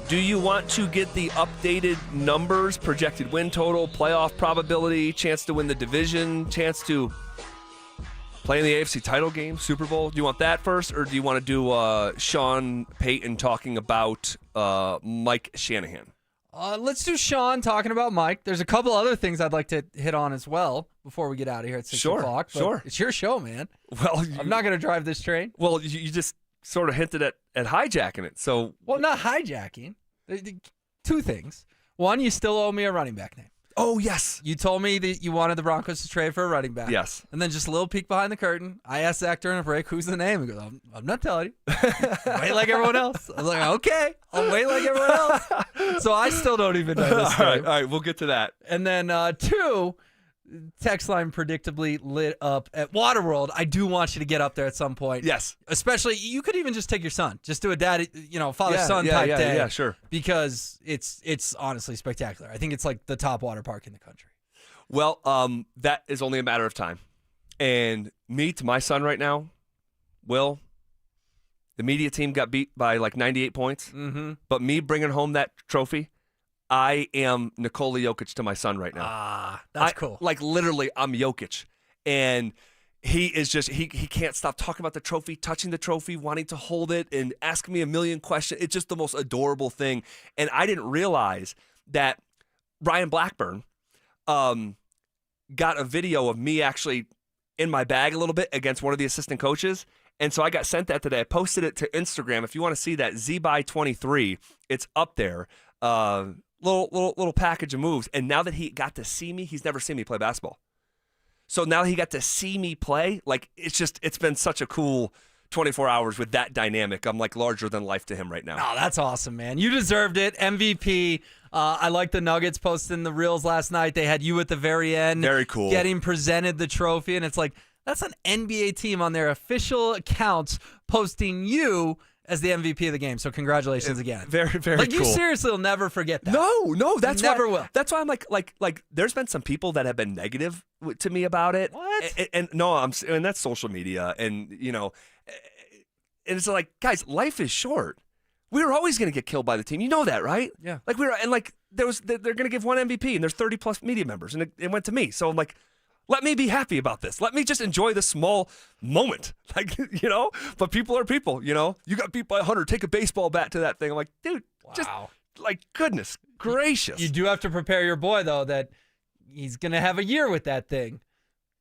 Do you want to get the updated numbers, projected win total, playoff probability, chance to win the division, chance to play in the AFC title game, Super Bowl? Do you want that first, or do you want to do Sean Payton talking about Mike Shanahan? Let's do Sean talking about Mike. There's a couple other things I'd like to hit on as well before we get out of here at 6 o'clock. Sure. It's your show, man. Well, I'm not going to drive this train. Well, you just sort of hinted at hijacking it. So, well, not hijacking. Two things. One, you still owe me a running back name. Oh, yes. You told me that you wanted the Broncos to trade for a running back. Yes. And then just a little peek behind the curtain. I asked Zach during a break, who's the name? He goes, I'm not telling you. Wait like everyone else. I was like, okay, I'll wait like everyone else. So I still don't even know this all name. right, we'll get to that. And then 2, text line predictably lit up at Waterworld. I do want you to get up there at some point. Yes. Especially, you could even just take your son. Just do a father-son type day. Yeah, sure. Because it's honestly spectacular. I think it's like the top water park in the country. Well, that is only a matter of time. And me to my son right now, Will, the media team got beat by like 98 points. Mm-hmm. But me bringing home that trophy, I am Nikola Jokic to my son right now. That's cool. Like literally, I'm Jokic. And he is just, he can't stop talking about the trophy, touching the trophy, wanting to hold it and asking me a million questions. It's just the most adorable thing. And I didn't realize that Ryan Blackburn got a video of me actually in my bag a little bit against one of the assistant coaches. And so I got sent that today. I posted it to Instagram. If you want to see that, ZBy23, it's up there. Little package of moves. And now that he got to see me, he's never seen me play basketball. So now he got to see me play. Like, it's been such a cool 24 hours with that dynamic. I'm like larger than life to him right now. Oh, that's awesome, man. You deserved it. MVP. I like the Nuggets posting the reels last night. They had you at the very end. Very cool. Getting presented the trophy. And it's like, that's an NBA team on their official accounts posting you as the MVP of the game. So congratulations again. Very, very like, cool. You seriously will never forget that. No, that's never why, will. That's why I'm like there's been some people that have been negative to me about it. What? And no, and that's social media, and and it's like, guys, life is short. We were always going to get killed by the team. You know that, right? Yeah. Like they're going to give one MVP, and there's 30 plus media members, and it went to me. So I'm like, let me be happy about this. Let me just enjoy the small moment. Like, but people are people, You got beat by 100. Take a baseball bat to that thing. I'm like, dude, just like, goodness gracious. You do have to prepare your boy, though, that he's going to have a year with that thing.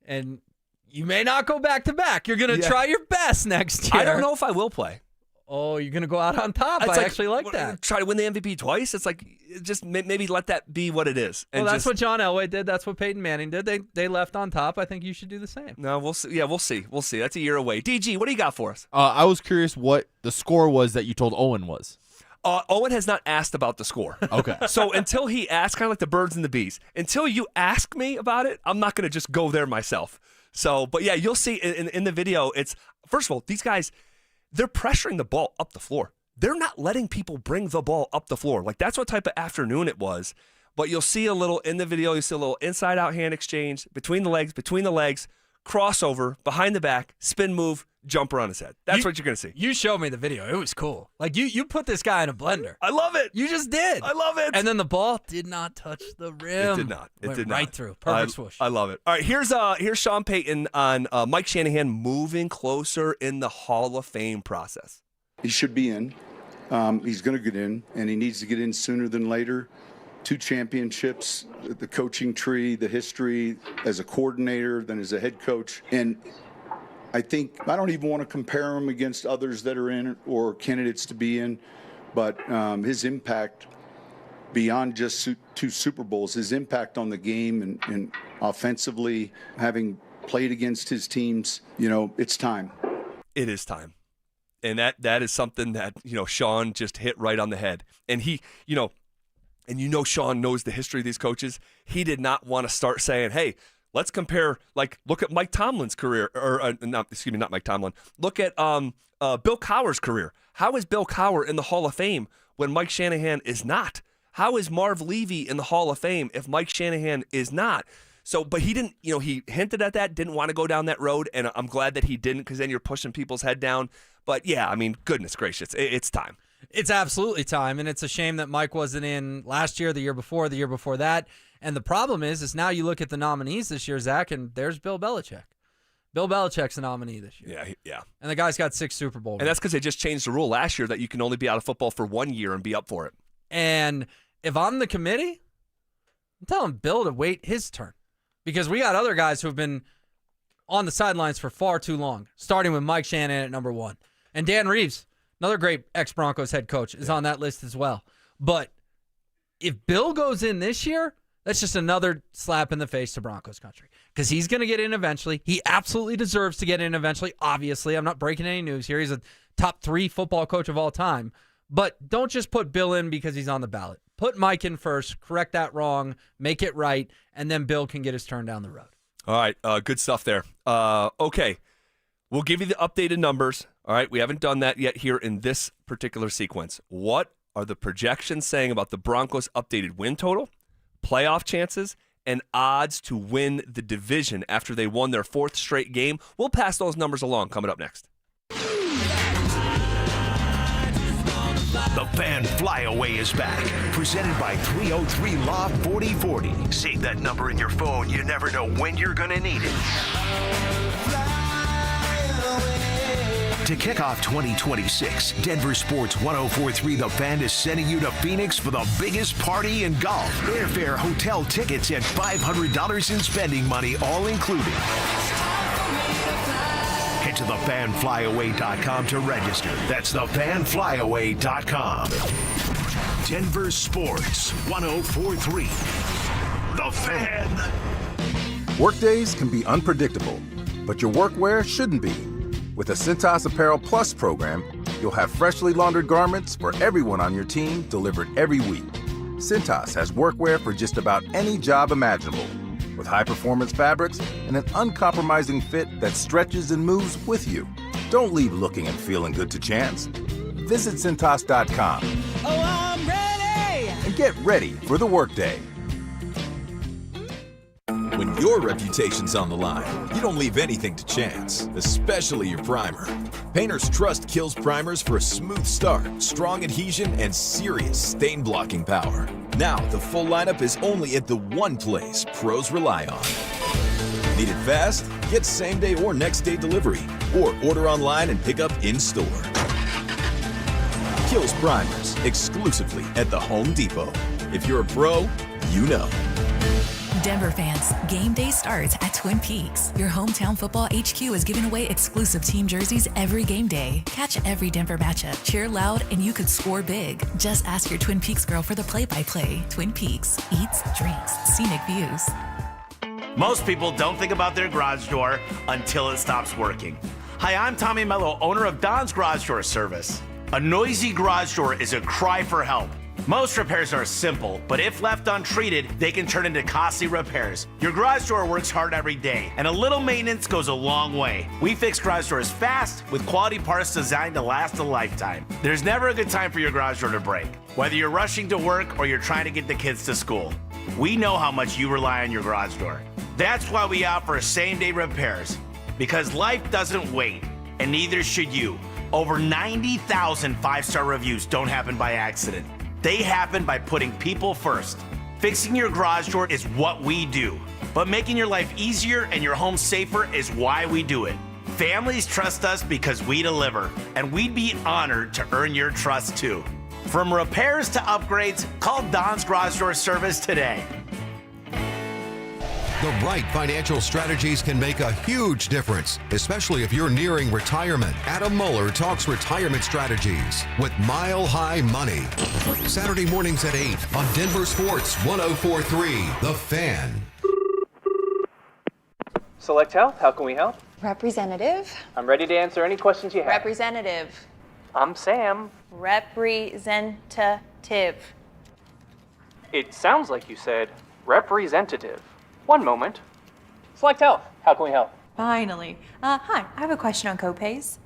And you may not go back to back. You're going to try your best next year. I don't know if I will play. Oh, you're going to go out on top. I actually like that. Try to win the MVP twice. It's like, just maybe let that be what it is. And that's what John Elway did. That's what Peyton Manning did. They left on top. I think you should do the same. No, we'll see. Yeah, we'll see. We'll see. That's a year away. DG, what do you got for us? I was curious what the score was that you told Owen was. Owen has not asked about the score. Okay. So until he asks, kind of like the birds and the bees, until you ask me about it, I'm not going to just go there myself. So, but yeah, you'll see in the video, it's, first of all, these guys, they're pressuring the ball up the floor. They're not letting people bring the ball up the floor. Like, that's what type of afternoon it was. But you'll see a little in the video, you see a little inside-out hand exchange between the legs, crossover, behind the back, spin move, jumper on his head. That's what you're going to see. You showed me the video. It was cool. Like, you put this guy in a blender. I love it. You just did. I love it. And then the ball did not touch the rim. It did not. It Went did not. right through. Perfect swoosh. I love it. All right, here's Sean Payton on Mike Shanahan moving closer in the Hall of Fame process. He should be in. He's going to get in, and he needs to get in sooner than later. 2 championships, the coaching tree, the history as a coordinator, then as a head coach. And I think I don't even want to compare him against others that are in or candidates to be in, but his impact beyond just 2 Super Bowls, his impact on the game and offensively, having played against his teams, it's time. It is time. And that is something that, Sean just hit right on the head. And he, and you know Sean knows the history of these coaches, he did not want to start saying, hey, let's compare, like, look at Mike Tomlin's career, or not Mike Tomlin. Look at Bill Cowher's career. How is Bill Cowher in the Hall of Fame when Mike Shanahan is not? How is Marv Levy in the Hall of Fame if Mike Shanahan is not? So, but he didn't, he hinted at that, didn't want to go down that road, and I'm glad that he didn't, because then you're pushing people's head down. But yeah, I mean, goodness gracious, it's time. It's absolutely time, and it's a shame that Mike wasn't in last year, the year before that. And the problem is now you look at the nominees this year, Zach, and there's Bill Belichick. Bill Belichick's a nominee this year. Yeah. And the guy's got 6 Super Bowl wins. And that's because they just changed the rule last year that you can only be out of football for 1 year and be up for it. And if I'm the committee, I'm telling Bill to wait his turn. Because we got other guys who have been on the sidelines for far too long, starting with Mike Shanahan at number 1. And Dan Reeves, another great ex-Broncos head coach, is on that list as well. But if Bill goes in this year, that's just another slap in the face to Broncos country, because he's going to get in eventually. He absolutely deserves to get in eventually, obviously. I'm not breaking any news here. He's a top 3 football coach of all time. But don't just put Bill in because he's on the ballot. Put Mike in first, correct that wrong, make it right, and then Bill can get his turn down the road. All right, good stuff there. Okay, we'll give you the updated numbers. All right, we haven't done that yet here in this particular sequence. What are the projections saying about the Broncos' updated win total, playoff chances, and odds to win the division after they won their 4th straight game? We'll pass those numbers along coming up next. The Fan Flyaway is back, presented by 303 Law 4040. Save that number in your phone. You never know when you're going to need it. To kick off 2026, Denver Sports 1043 The Fan is sending you to Phoenix for the biggest party in golf. Airfare, hotel tickets, and $500 in spending money, all included. Head to thefanflyaway.com to register. That's thefanflyaway.com. Denver Sports 1043 The Fan. Workdays can be unpredictable, but your workwear shouldn't be. With the Cintas Apparel Plus program, you'll have freshly laundered garments for everyone on your team delivered every week. Cintas has workwear for just about any job imaginable, with high-performance fabrics and an uncompromising fit that stretches and moves with you. Don't leave looking and feeling good to chance. Visit Cintas.com. Oh, I'm ready! And get ready for the workday. When your reputation's on the line, you don't leave anything to chance, especially your primer. Painter's Trust kills primers for a smooth start, strong adhesion, and serious stain-blocking power. Now, the full lineup is only at the one place pros rely on. Need it fast? Get same-day or next-day delivery, or order online and pick up in-store. Kills primers exclusively at the Home Depot. If you're a pro, you know. Denver fans, game day starts at Twin Peaks. Your hometown football HQ is giving away exclusive team jerseys every game day. Catch every Denver matchup, cheer loud, and you could score big. Just ask your Twin Peaks girl for the play-by-play. Twin Peaks, eats, drinks, scenic views. Most people don't think about their garage door until it stops working. Hi, I'm Tommy Mello, owner of Don's Garage Door Service. A noisy garage door is a cry for help. Most repairs are simple, but if left untreated, they can turn into costly repairs. Your garage door works hard every day, and a little maintenance goes a long way. We fix garage doors fast with quality parts designed to last a lifetime. There's never a good time for your garage door to break, whether you're rushing to work or you're trying to get the kids to school. We know how much you rely on your garage door. That's why we offer same-day repairs, because life doesn't wait, and neither should you. Over 90,000 five-star reviews don't happen by accident. They happen by putting people first. Fixing your garage door is what we do, but making your life easier and your home safer is why we do it. Families trust us because we deliver, and we'd be honored to earn your trust too. From repairs to upgrades, call Don's Garage Door Service today. The right financial strategies can make a huge difference, especially if you're nearing retirement. Adam Mueller talks retirement strategies with Mile High Money. Saturday mornings at 8 on Denver Sports 1043, The Fan. Select Health, how can we help? Representative. I'm ready to answer any questions you have. Representative. I'm Sam. Representative. It sounds like you said representative. One moment. Select Health. How can we help? Finally. Hi, I have a question on copays.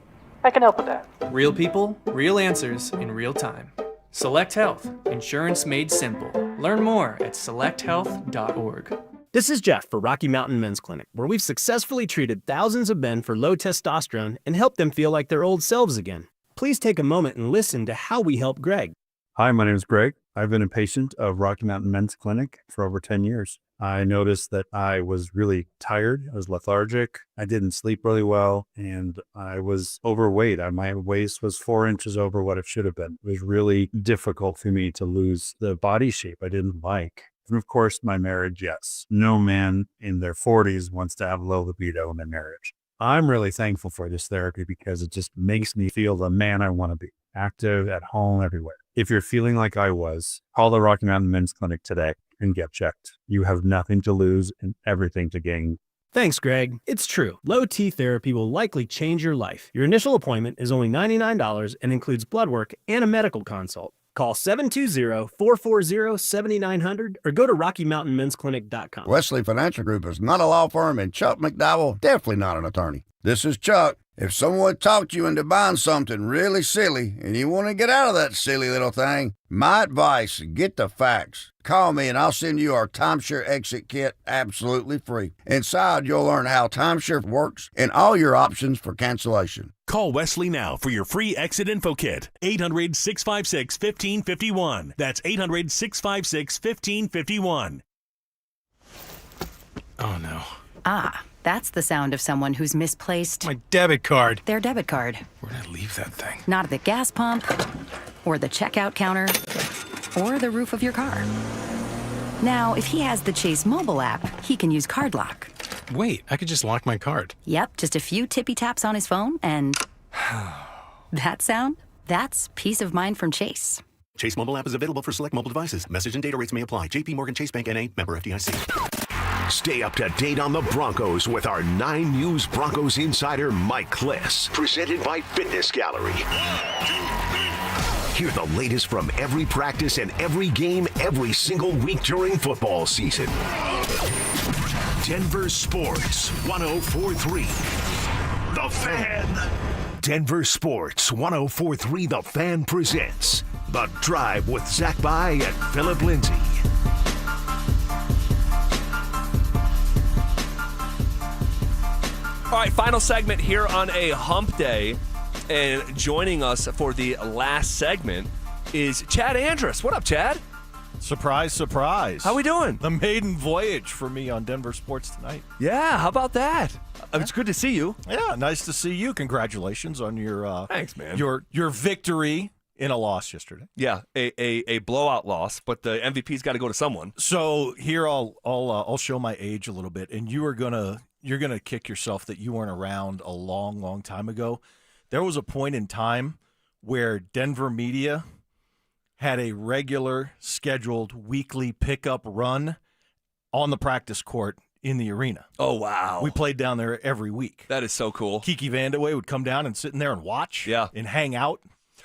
I can help with that. Real people, real answers in real time. Select Health. Insurance made simple. Learn more at selecthealth.org. This is Jeff for Rocky Mountain Men's Clinic, where we've successfully treated thousands of men for low testosterone and helped them feel like their old selves again. Please take a moment and listen to how we help Greg. Hi, my name is Greg. I've been a patient of Rocky Mountain Men's Clinic for over 10 years. I noticed that I was really tired. I was lethargic. I didn't sleep really well, and I was overweight. My waist was 4 inches over what it should have been. It was really difficult for me to lose the body shape I didn't like. And of course, my marriage, yes. No man in their 40s wants to have low libido in their marriage. I'm really thankful for this therapy because it just makes me feel the man I want to be, active, at home, everywhere. If you're feeling like I was, call the Rocky Mountain Men's Clinic today and get checked. You have nothing to lose and everything to gain. Thanks, Greg. It's true. Low T therapy will likely change your life. Your initial appointment is only $99 and includes blood work and a medical consult. Call 720-440-7900 or go to RockyMountainMen'sClinic.com. Wesley Financial Group is not a law firm, and Chuck McDowell definitely not an attorney. This is Chuck. If someone talked you into buying something really silly and you want to get out of that silly little thing, my advice, get the facts. Call me and I'll send you our timeshare exit kit absolutely free. Inside, you'll learn how timeshare works and all your options for cancellation. Call Wesley now for your free exit info kit. 800-656-1551. That's 800-656-1551. Oh, no. Ah, that's the sound of someone who's misplaced my debit card. Their debit card. Where'd I leave that thing? Not at the gas pump, or the checkout counter, or the roof of your car. Now, if he has the Chase mobile app, he can use Card Lock. Wait, I could just lock my card. Yep, just a few tippy taps on his phone, and that sound? That's peace of mind from Chase. Chase mobile app is available for select mobile devices. Message and data rates may apply. J.P. Morgan Chase Bank N.A. Member FDIC. Stay up to date on the Broncos with our 9 News Broncos insider, Mike Kliss. Presented by Fitness Gallery. Hear the latest from every practice and every game every single week during football season. Denver Sports 104.3. The Fan. Denver Sports 104.3 The Fan presents The Drive with Zach By and Phillip Lindsay. All right, final segment here on a hump day. And joining us for the last segment is Chad Andrus. What up, Chad? Surprise, surprise. How we doing? The maiden voyage for me on Denver Sports Tonight. Yeah, how about that? It's good to see you. Yeah, nice to see you. Congratulations on your thanks, man. Your victory in a loss yesterday. Yeah, a blowout loss, but the MVP's got to go to someone. So here I'll show my age a little bit, and you're gonna kick yourself that you weren't around a long time ago. There was a point in time where Denver media had a regular scheduled weekly pickup run on the practice court in the arena. Oh, wow. We played down there every week. That is so cool. Kiki Vandeweghe would come down and sit in there and watch and hang out.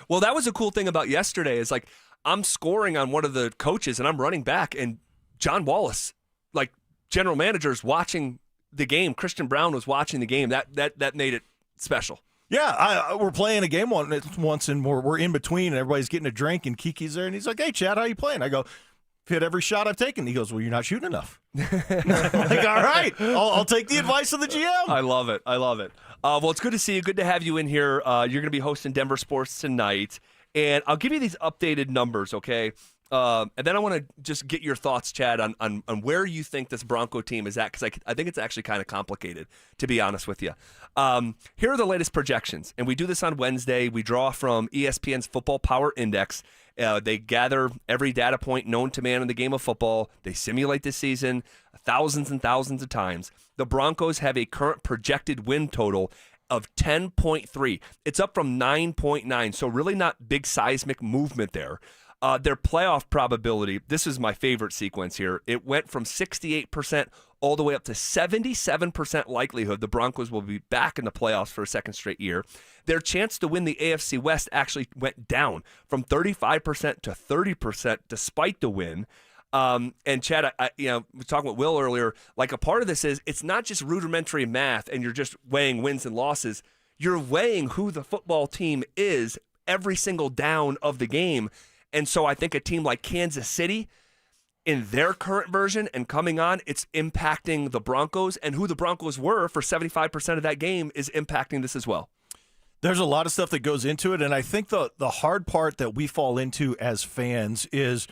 Well, that was a cool thing about yesterday is, like, I'm scoring on one of the coaches and I'm running back, and John Wallace, like, general manager, is watching the game. Christian Brown was watching the game. That made it special. Yeah, we're playing a game once, and we're in between, and everybody's getting a drink, and Kiki's there, and he's like, "Hey, Chad, how you playing?" I go, "Hit every shot I've taken." He goes, "Well, you're not shooting enough." I'm like, all right, I'll take the advice of the GM. I love it. Well, it's good to see you. Good to have you in here. You're going to be hosting Denver Sports tonight, and I'll give you these updated numbers, okay? And then I want to just get your thoughts, Chad, on where you think this Bronco team is at, because I think it's actually kind of complicated, to be honest with you. Here are the latest projections, and we do this on Wednesday. We draw from ESPN's Football Power Index. They gather every data point known to man in the game of football. They simulate this season thousands and thousands of times. The Broncos have a current projected win total of 10.3. It's up from 9.9, so really not big seismic movement there. Their playoff probability, this is my favorite sequence here. It went from 68% all the way up to 77% likelihood the Broncos will be back in the playoffs for a second straight year. Their chance to win the AFC West actually went down from 35% to 30% despite the win. And Chad, I was talking with Will earlier, like a part of this is it's not just rudimentary math and you're just weighing wins and losses. You're weighing who the football team is every single down of the game. And so I think a team like Kansas City, in their current version and coming on, it's impacting the Broncos, and who the Broncos were for 75% of that game is impacting this as well. There's a lot of stuff that goes into it, and I think the hard part that we fall into as fans is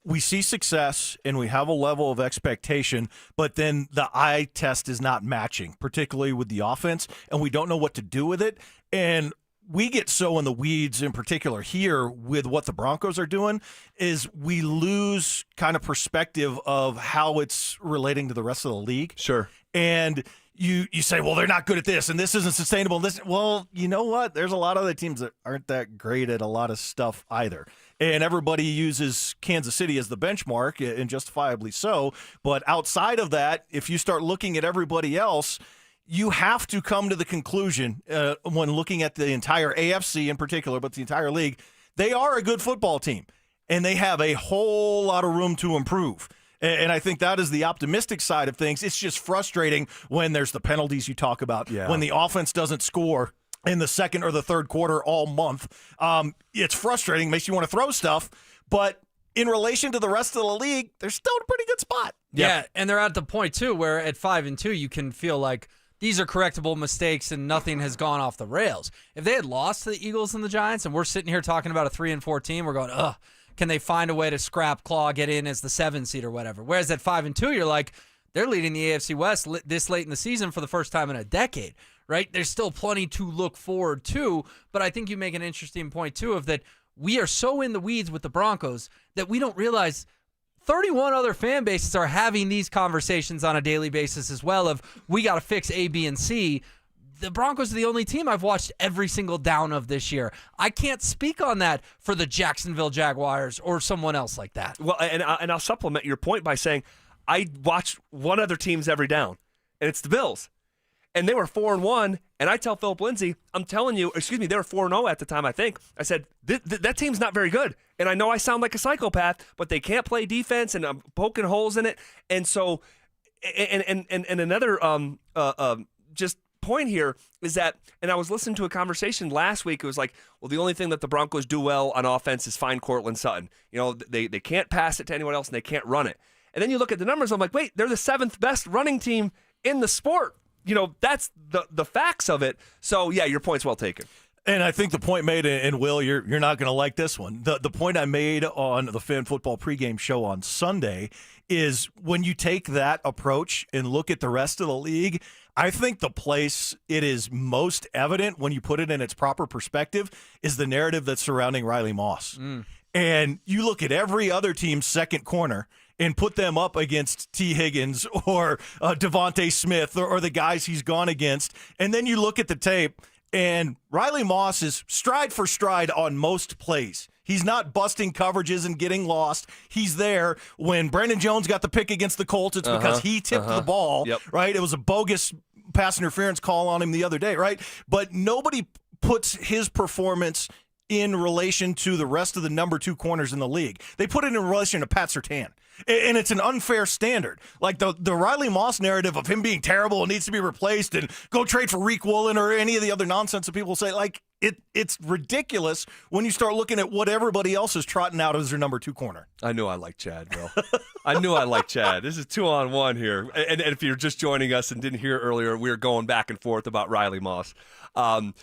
we see success and we have a level of expectation, but then the eye test is not matching, particularly with the offense, and we don't know what to do with it. And we get so in the weeds, in particular here with what the Broncos are doing, is we lose kind of perspective of how it's relating to the rest of the league. Sure. And you say, well, they're not good at this, and this isn't sustainable. Well, you know what? There's a lot of other teams that aren't that great at a lot of stuff either. And everybody uses Kansas City as the benchmark, and justifiably so. But outside of that, if you start looking at everybody else, you have to come to the conclusion when looking at the entire AFC in particular, but the entire league, they are a good football team, and they have a whole lot of room to improve. And I think that is the optimistic side of things. It's just frustrating when there's the penalties you talk about, when the offense doesn't score in the second or the third quarter all month. It's frustrating, makes you want to throw stuff, but in relation to the rest of the league, they're still in a pretty good spot. Yeah, and they're at the point, too, where at 5-2, you can feel like these are correctable mistakes and nothing has gone off the rails. If they had lost to the Eagles and the Giants and we're sitting here talking about a 3-4 team, we're going, ugh, can they find a way to scrap, claw, get in as the 7 seed or whatever? Whereas at 5-2, you're like, they're leading the AFC West this late in the season for the first time in a decade, right? There's still plenty to look forward to, but I think you make an interesting point, too, of that we are so in the weeds with the Broncos that we don't realize 31 other fan bases are having these conversations on a daily basis as well of we got to fix A, B, and C. The Broncos are the only team I've watched every single down of this year. I can't speak on that for the Jacksonville Jaguars or someone else like that. Well, and I'll supplement your point by saying I watch one other team's every down, and it's the Bills. And they were 4-1, and I tell Phillip Lindsay, I'm telling you, they were 4-0 at the time, I think. I said, that team's not very good. And I know I sound like a psychopath, but they can't play defense, and I'm poking holes in it. And so, and another just point here is that, and I was listening to a conversation last week, it was like, well, the only thing that the Broncos do well on offense is find Cortland Sutton. You know, they can't pass it to anyone else, and they can't run it. And then you look at the numbers, I'm like, wait, they're the 7th best running team in the sport. You know, that's the facts of it. So, yeah, your point's well taken. And I think the point made, and Will, you're not going to like this one. The point I made on the Fan Football pregame show on Sunday is when you take that approach and look at the rest of the league, I think the place it is most evident when you put it in its proper perspective is the narrative that's surrounding Riley Moss. And you look at every other team's second corner and put them up against T. Higgins or Devontae Smith or the guys he's gone against, and then you look at the tape, and Riley Moss is stride for stride on most plays. He's not busting coverages and getting lost. He's there. When Brandon Jones got the pick against the Colts, it's because he tipped the ball, right? It was a bogus pass interference call on him the other day, right? But nobody puts his performance in relation to the rest of the number 2 corners in the league. They put it in relation to Pat Surtain. And it's an unfair standard. Like the Riley Moss narrative of him being terrible and needs to be replaced and go trade for Reek Woolen or any of the other nonsense that people say, like it's ridiculous when you start looking at what everybody else is trotting out as their number 2 corner. I knew I liked Chad, Will. I knew I liked Chad. This is 2-on-1 here. And if you're just joining us and didn't hear earlier, we were going back and forth about Riley Moss. But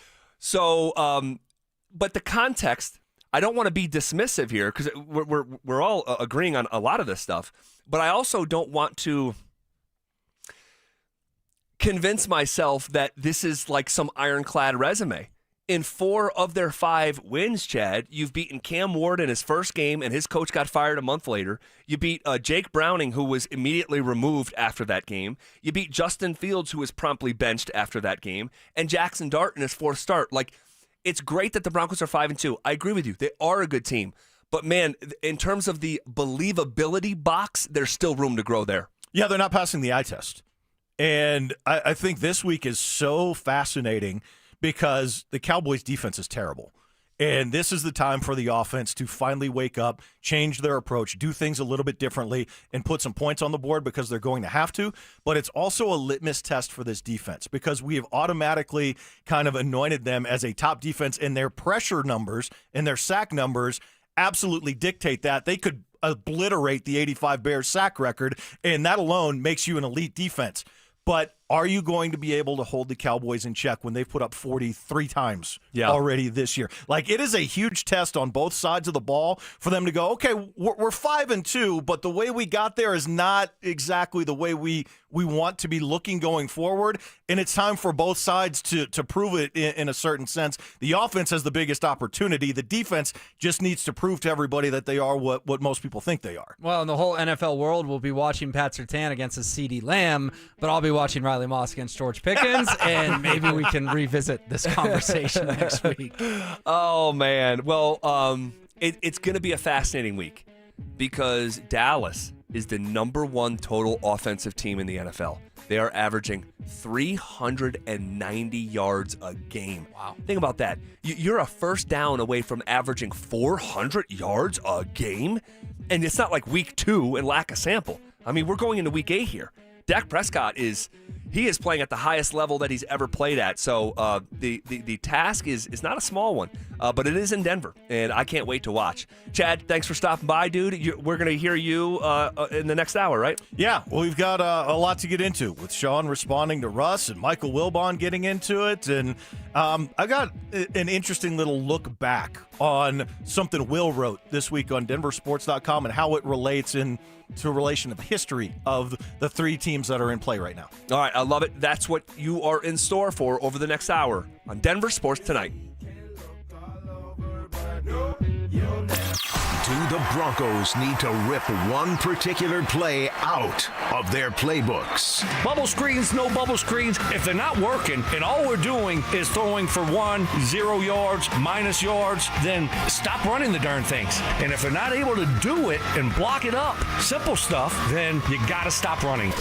the context, I don't want to be dismissive here because we're all agreeing on a lot of this stuff, but I also don't want to convince myself that this is like some ironclad resume. In 4 of their 5 wins, Chad, you've beaten Cam Ward in his first game, and his coach got fired a month later. You beat Jake Browning, who was immediately removed after that game. You beat Justin Fields, who was promptly benched after that game, and Jackson Dart in his 4th start. Like, it's great that the Broncos are 5-2. I agree with you. They are a good team. But, man, in terms of the believability box, there's still room to grow there. Yeah, they're not passing the eye test. And I think this week is so fascinating because the Cowboys' defense is terrible. And this is the time for the offense to finally wake up, change their approach, do things a little bit differently, and put some points on the board because they're going to have to. But it's also a litmus test for this defense because we have automatically kind of anointed them as a top defense, and their pressure numbers and their sack numbers absolutely dictate that. They could obliterate the 85 Bears sack record, and that alone makes you an elite defense. But are you going to be able to hold the Cowboys in check when they've put up 43 times already this year? Like, it is a huge test on both sides of the ball for them to go, okay, we're 5-2, but the way we got there is not exactly the way we want to be looking going forward. And it's time for both sides to prove it in a certain sense. The offense has the biggest opportunity. The defense just needs to prove to everybody that they are what most people think they are. Well, and the whole NFL world will be watching Pat Surtain against a CeeDee Lamb, but I'll be watching Riley Moss against George Pickens, and maybe we can revisit this conversation next week. Oh, man. Well, it's going to be a fascinating week because Dallas is the #1 total offensive team in the NFL. They are averaging 390 yards a game. Wow. Think about that. You're a first down away from averaging 400 yards a game, and it's not like week 2 and lack of sample. I mean, we're going into week 8 here. Dak Prescott is playing at the highest level that he's ever played at. So the task is not a small one, but it is in Denver, and I can't wait to watch. Chad, thanks for stopping by, dude. We're going to hear you in the next hour, right? Yeah, well, we've got a lot to get into with Sean responding to Russ and Michael Wilbon getting into it. And I got an interesting little look back on something Will wrote this week on DenverSports.com and how it relates to a relation of history of the 3 teams that are in play right now. All right, I love it. That's what you are in store for over the next hour on Denver Sports Tonight. Do the Broncos need to rip one particular play out of their playbooks? Bubble screens, no bubble screens. If they're not working and all we're doing is throwing for 0 yards, minus yards, then stop running the darn things. And if they're not able to do it and block it up, simple stuff, then you got to stop running.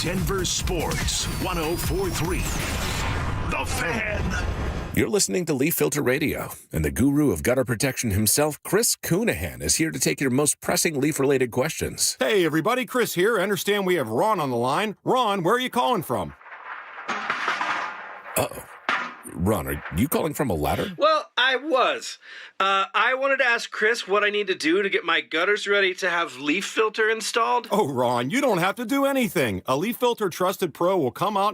Denver Sports 104.3. The Fan. You're listening to Leaf Filter Radio, and the guru of gutter protection himself, Chris Coonahan, is here to take your most pressing leaf-related questions. Hey, everybody, Chris here. I understand we have Ron on the line. Ron, where are you calling from? Uh-oh. Ron, are you calling from a ladder? Well, I was. I wanted to ask Chris what I need to do to get my gutters ready to have leaf filter installed. Oh, Ron, you don't have to do anything. A Leaf Filter Trusted Pro will come out